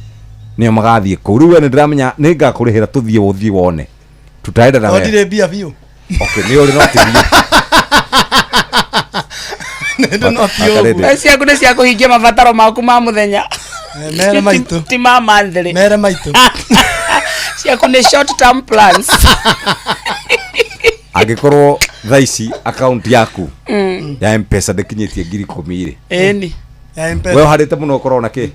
Ni magathie ku. Riu ni ndiramenya ni ngakurihira tuthie uthie wone. Tutaenda na wewe. Ndire bia bio. Okay, ni uri no tithie. Nendo no tio. Esi akune cia kuhingia mabataro maku ma muthenya. Mere maitu. Ti mama ndere. Mere maitu. Cia kune short term plans. Agikorwo thaici account yaku ya M-Pesa ndekinyitie 10,000 eni ya M-Pesa wewe harite muno korwo na ki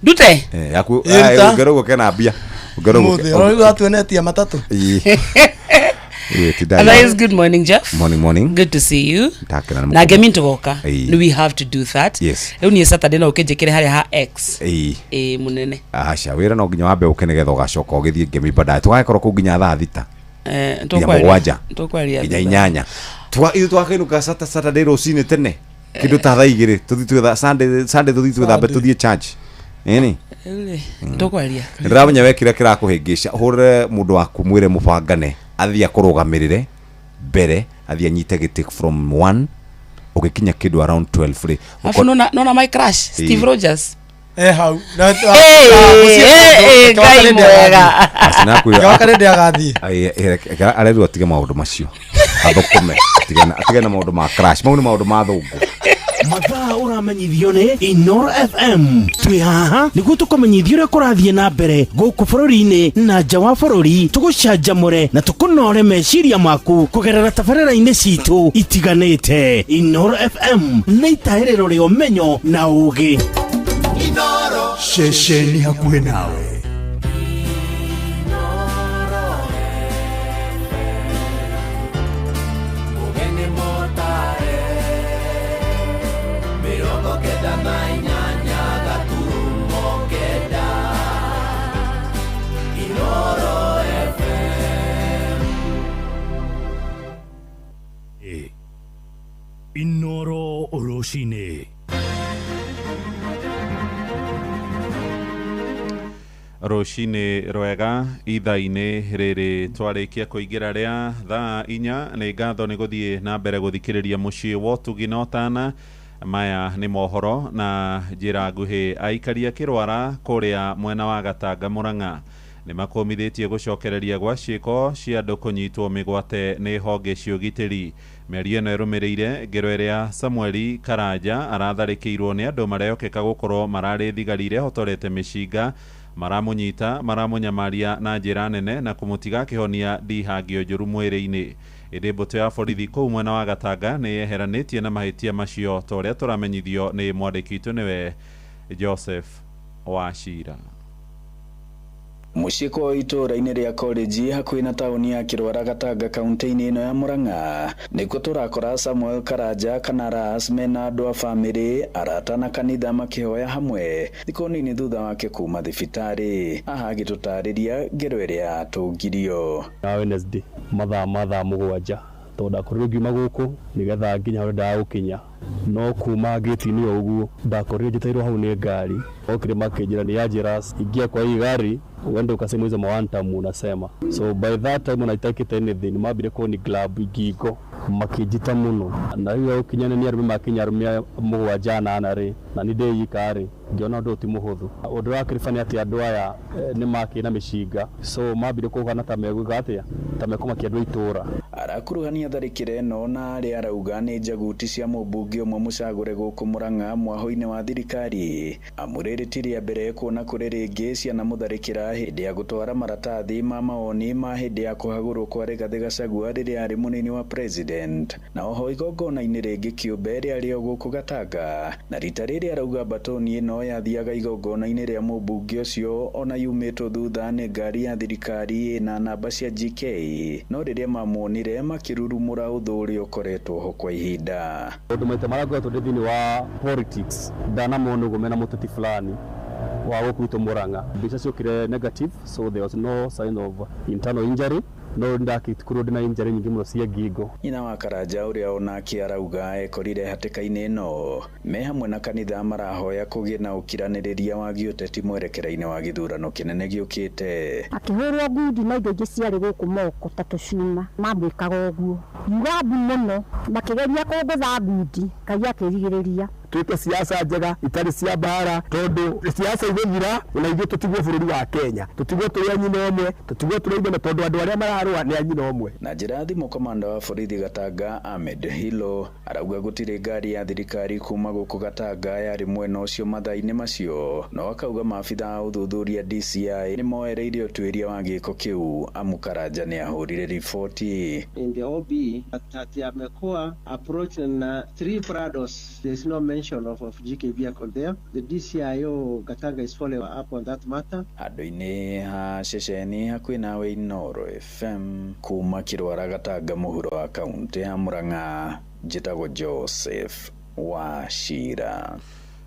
dute yaku ngerogo kena bia ngerogo ro atuenetia matatu. Otherwise, good morning, Jeff. Morning. Good to see you. Na gemi tugoka. We have to do that. Yes. Leo ni Saturday na ukejekere hari ha X. Munene. Asha wira no nginya wambe ukenegetha ugacoka ugithie gemi baadaye. Tugakorwo ku nginya thaa thita. Tukwaria. Inyanya. Twakainuka Saturday rocine tene. Kindu ta thaa igiri tuthitwe thaa Sunday tuthitwe thaa tuthie church. Eni. Tukwaria. Ndiramenya wekira kirakuhingisha hure mundu waku mwire mubangane. Athia kurugamirire mbere athia nyite giti from 1 ugikinya kidu around 12 free afu nona my crush Steve Rogers hau gai mwega asina ku gakarende agathi arerwo tige maundu macio athukume atigana maundu ma crush maundu ma thungu mathaa uramenyithio ni Inoro FM twi haha niguo tukumenyithio uria kurathie na mbere guku bururi-ini na nja wa bururi tugucanjamure na tukunore meciria maku kugerera tabarĩra-inĩ citu itiganĩte. Inoro FM nĩ itaĩrĩro rĩa ũmenyo na ũũgĩ. Inoro ceceni hakuhĩ nawe. Inoro Oroshine. Roshine rwega ithaa-inĩ rĩrĩ twarĩkia kũingĩra rĩa thaa 4 nĩ ngatho nĩ gũthiĩ na mbere gũthikĩrĩria mũciĩ wa ũtugi na ũtana. Maya nĩ mohoro na njĩra nguhĩ. Aikaria kĩrwara kũrĩa mwena wa Gatanga Mũrang'a nĩ makũmithĩtie gũcokereria gwa ciĩko cia andũ kũnyitwo mĩgwate nĩ honge cia ũgitĩri. Mĩario ĩno ĩrũmĩrĩire ngero ĩrĩa Samueli Karanja aratharĩkĩirwo nĩ andũ mareyokeka gũkorwo mararĩ thigari iria hotorete mĩcinga maramunyita maramunyamaria na njĩra nene na kũmũtiga akĩhonia ndihangio njũru mwĩrĩ-inĩ. Ĩndĩ mbũtũ ya borithi kũu mwena wa Gatanga nĩ yeheranĩtie na mahĩtia macio ta ũrĩa tũramenyithio nĩ mwandĩki witũ nĩwe Joseph Wachira. Muciko wa itũra-inĩ rĩa college hakuhĩ na taũni ya Kĩrwara Gatanga kaunti-inĩ ĩno ya Mũrang'a nĩkuo tũrakora Samuel Karanja kana Ras mena andũ a bamĩrĩ arata na kanitha makĩhoya hamwe thikũ nini thutha wake kuma thibitarĩ. Aha agĩtũtarĩria ngero ĩrĩa yatungirio na Wednesday mathaa 7 tonda kũrĩ ngiuma gũkũ nĩgetha nginya ũrĩa ndagũkinya no kuma gate-inĩ o ũguo ndakorire njĩtairwo hau nĩ ngari okire makĩnjĩra nĩ yanjĩra ingia kwa hii gari uende ukasema hizo mawantamu unasema. So by that time unaitakite anything mabire ko ni club igigo makijita muno na hiyo kinyane ni arime makinya arime mugwa jana nari na ni day ikari ngiona ndo ti muhuthu undu wakirifani ati andu aya ni makina mishinga so mabire ko kana tamegwiga atia tamekoma kiandu itura arakuruhania tharikire no na ari arauga ni njaguti cia mubunge umwe mucagure guku Mũrang'a mwaho-inĩ wa thirikari amurĩrĩtirie mbere kuona kũrĩ rĩngĩ ciana mũtharĩkĩra hĩndĩ ya gũtwara maratathi ma mawoni ma hĩndĩ ya kũhagũrwo kwa Rigathĩ Gachagua rĩrĩa arĩ mũnini wa president na oho igongona-inĩ rĩngĩ kĩũmbe rĩarĩ o gũkũ Gatanga na rita rĩrĩ arauga batoni ĩno yathiaga igongona-inĩ rĩa mũmbunge ũcio ona yumĩtwo thutha nĩ ngari ya thirikari na namba cia GK no rĩrĩa mamuonire makĩrurumũra ũthũ ũrĩa ũkoretwo ho kwa ihinda. Ũndũ maita marĩa ngoretwo ndĩ thĩinĩ wa politics ndanamona ũguo mena mũteti fulani wa gũkuitwo Murang'a. Mbica ciokire negative, so there was no sign of internal injury. No ndakikorwo ndina injury nyingĩ mũno cia ngingo. Nyina wa Karanja ũrĩa onake arauga ekorire hatĩka-inĩ ĩno me hamwe na kanitha marahoya kũgĩe na ũkiranĩrĩria wa gĩũteti mwerekera-inĩ wa gĩthurano kĩnene gĩũkĩte. Akĩhũrwo ngundi na indo ingĩ ciarĩ gũkũ moko ta tũcuma mamwĩkaga ũguo. Yugabu mũno makĩgeria kũngũtha ngundi Ngai akĩrigĩrĩria. Tuĩke siasa njega itarĩ cia mbara tondũ siasa igũthira na ithuĩ tũtigwo bũrũri wa Kenya, tũtigwo tũrĩ anyina ũmwe, tũtigwo tũrĩ ithuĩ tondũ andũ arĩa mararũa nĩ anyina ũmwe. Na njĩra thimũ komanda wa borithi Gatanga Ahmed Hilo arauga gũtirĩ ngari ya thirikari kuma gũkũ Gatanga yarĩ mwena ũcio mathaa-inĩ macio, no akauga maabitha a ũthuthuria DCI nĩ moereire ũtuĩria wa gĩko kĩu. Amu Karanja nĩ ahũrire riboti. In the OB at amekuwa approach na 3 Prados. There's no mention of GK vehicle there. The DCIO Gatanga is following up on that matter. Handũ-inĩ ha ceceni hakuhĩ nawe Inoro FM kuma Kĩrwara Gatanga mũhuro wa kaunti ya Murang'a, njĩtagwo Joseph Wachira.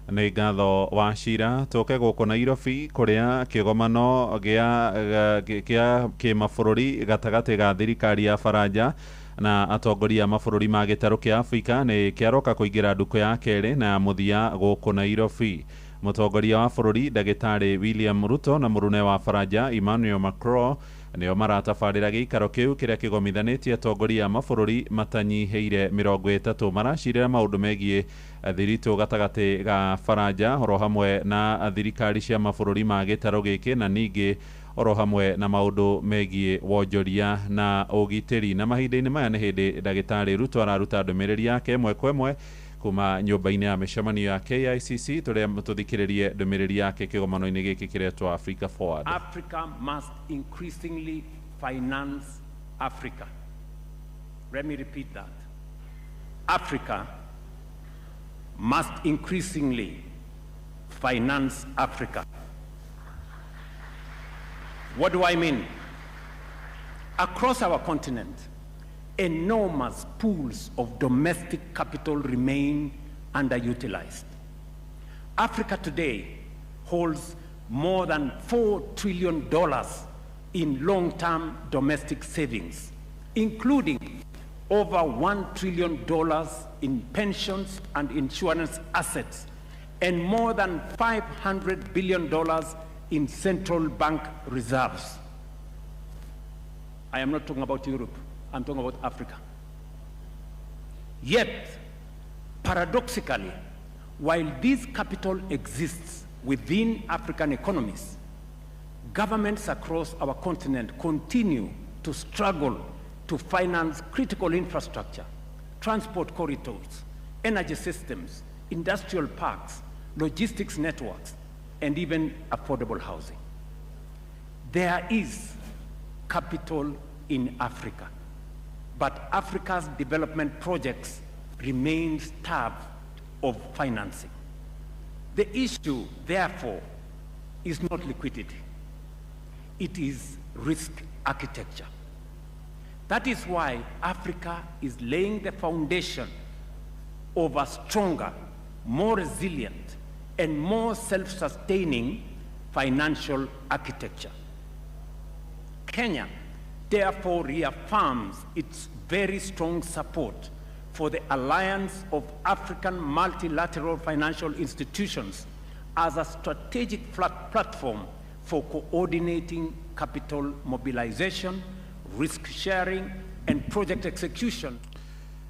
Nĩ ngatho Wachira. Tũke gũkũ Nairobi kũrĩa kĩgomano gĩa kĩmabũrũri gatagatĩ ga thirikari ya Faranja na atongoria mabũrũri ma gĩtarũ kĩa Afrika nĩ kĩaroka kũingĩra nduko ya kerĩ na mũthia gũkũ Nairobi. Mũtongoria wa bũrũri ndagĩtarĩ William Ruto na mũrune wa Faranja Emmanuel Macron nĩo maratabarĩra gĩikaro kĩu kĩrĩa kĩgomithanĩtie atongoria mabũrũri matanyihĩire 30 maracirĩra maũndũ megiĩ thiritũ gatagatĩ ga Faranja oro hamwe na thirikari cia mabũrũri ma gĩtarũ gĩkĩ na ningĩ oro hamwe na maũndũ megiĩ wonjoria na ũgitĩri. Na mahinda-inĩ maya nĩ hĩndĩ ndagĩtarĩ Ruto araruta ndũmĩrĩri yake ĩmwe kwa ĩmwe kuma nyũmba-inĩ ya mĩcemanio ya KICC tũrĩa tũthikĩrĩrie ndũmĩrĩri yake kĩgomano-inĩ gĩkĩ kĩretwo Africa Forward. Africa must increasingly finance Africa. Let me repeat that. Africa must increasingly finance Africa. What do I mean? Across our continent, enormous pools of domestic capital remain underutilized. Africa today holds more than $4 trillion in long-term domestic savings, including over $1 trillion in pensions and insurance assets, and more than $500 billion in central bank reserves. I am not talking about Europe, I'm talking about Africa. Yet, paradoxically, while this capital exists within African economies, governments across our continent continue to struggle to finance critical infrastructure, transport corridors, energy systems, industrial parks, logistics networks, and even affordable housing. There is capital in Africa, but Africa's development projects remain starved of financing. The issue, therefore, is not liquidity. It is risk architecture. That is why Africa is laying the foundation of a stronger, more resilient, and more self-sustaining financial architecture. Kenya, therefore, reaffirms its very strong support for the Alliance of African Multilateral Financial Institutions as a strategic platform for coordinating capital mobilization, risk sharing, and project execution.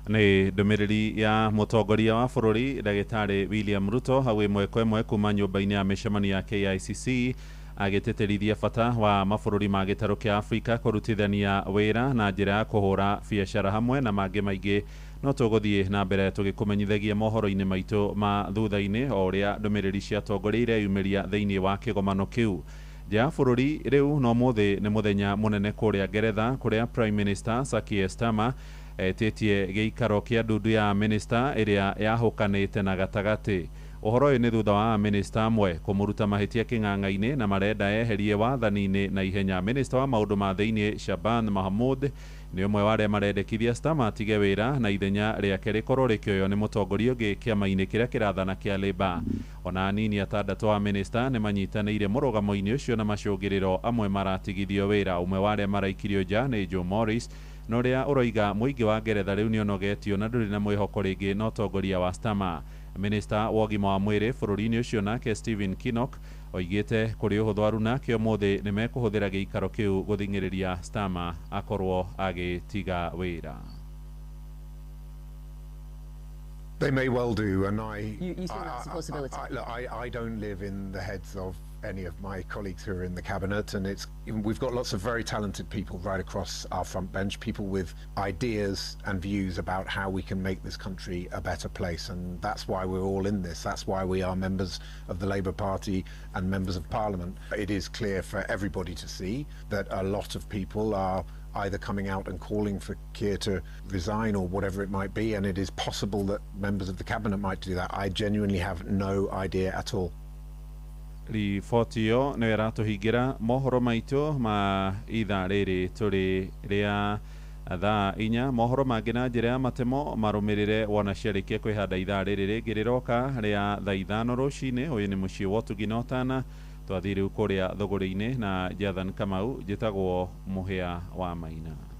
Nĩ ndũmĩrĩri ya mũtongoria wa bũrũri ndagĩtarĩ William Ruto hau ĩmwe kwa ĩmwe kuma nyũmba-inĩ ya mĩcemanio ya KICC agĩtĩtĩrithia bata wa mabũrũri ma gĩtarũ kĩa Afrika kũrutithania wĩra na njĩra ya kũhũra biacara hamwe na mangĩ maingĩ. No tũgũthiĩ na mbere tũgĩkũmenyithagia mohoro-inĩ maitũ ma thutha-inĩ o ũrĩa ndũmĩrĩri cia atongoria ireyumĩria thĩinĩ wa kĩgomano kĩu. Ja bũrũri rĩu no mũthĩ nĩ mũthenya mũnene kũrĩa Ngeretha kũrĩa Prime Minister Sir Keir Starmer etĩtie gĩikaro kĩa ndundu ya minister ĩrĩa yahũkanĩte na gatagatĩ. Ũhoro ũyũ nĩ thutha wa minista amwe kũmũruta mahĩtia kĩng'ang'a-inĩ na marenda eherie wathani-inĩ na ihenya. Minista wa maũndũ ma thĩinĩ Shaban Mahmoud nĩ ũmwe wa arĩa marendekithia Starmer atige wĩra na ithenya rĩake rĩkorwo rĩkĩoywo nĩ mũtongoria ũngĩ kĩama-inĩ kĩrĩa kĩrathana kĩa Labour. Ona anini atandatũ wa minista nĩ manyitanĩire mũrũgamo-inĩ ũcio na macũngĩrĩro amwe maratigithio wĩra. Ũmwe wa arĩa maraikirio nja nĩ Joe Morris na ũrĩa ũroiga mũingĩ wa Ngeretha rĩu nĩũnogetio na ndũrĩ na mwĩhoko rĩngĩ na ũtongoria wa Starmer. Minista wa ũgima wa mwĩrĩ bũrũri-inĩ ũcio nake Stephen Kinnock oigĩte kũrĩ ũhũthũ arunake ũmũthĩ nĩ mekũhũthĩra gĩikaro kĩu gũthing'ĩrĩria Starmer akorwo agĩtiga wĩra. They may well do, and You think that's a possibility? I don't live in the heads of any of my colleagues who are in the cabinet, and we've got lots of very talented people right across our front bench, people with ideas and views about how we can make this country a better place, and that's why we're all in this. That's why we are members of the Labour Party and members of Parliament. It is clear for everybody to see that a lot of people are either coming out and calling for Keir to resign or whatever it might be, and it is possible that members of the cabinet might do that. I genuinely have no idea at all. Riboti ĩyo nĩ ĩratũhingĩra mohoro maitũ ma ithaa rĩrĩ tũrĩ rĩa thaa 4. Mohoro mangĩ na njĩra ya matemo marũmĩrĩre wona ciarĩkia kwĩhanda ithaa rĩrĩ rĩngĩ rĩroka rĩa thaa 5 rũcinĩ. Ũyũ nĩ mũciĩ wa Ũtugi na Ũtana. Twathiĩ rĩu kũrĩa thũgũrĩ-inĩ na Jathan Kamau, njĩtagwo Mũhĩa wa Maina.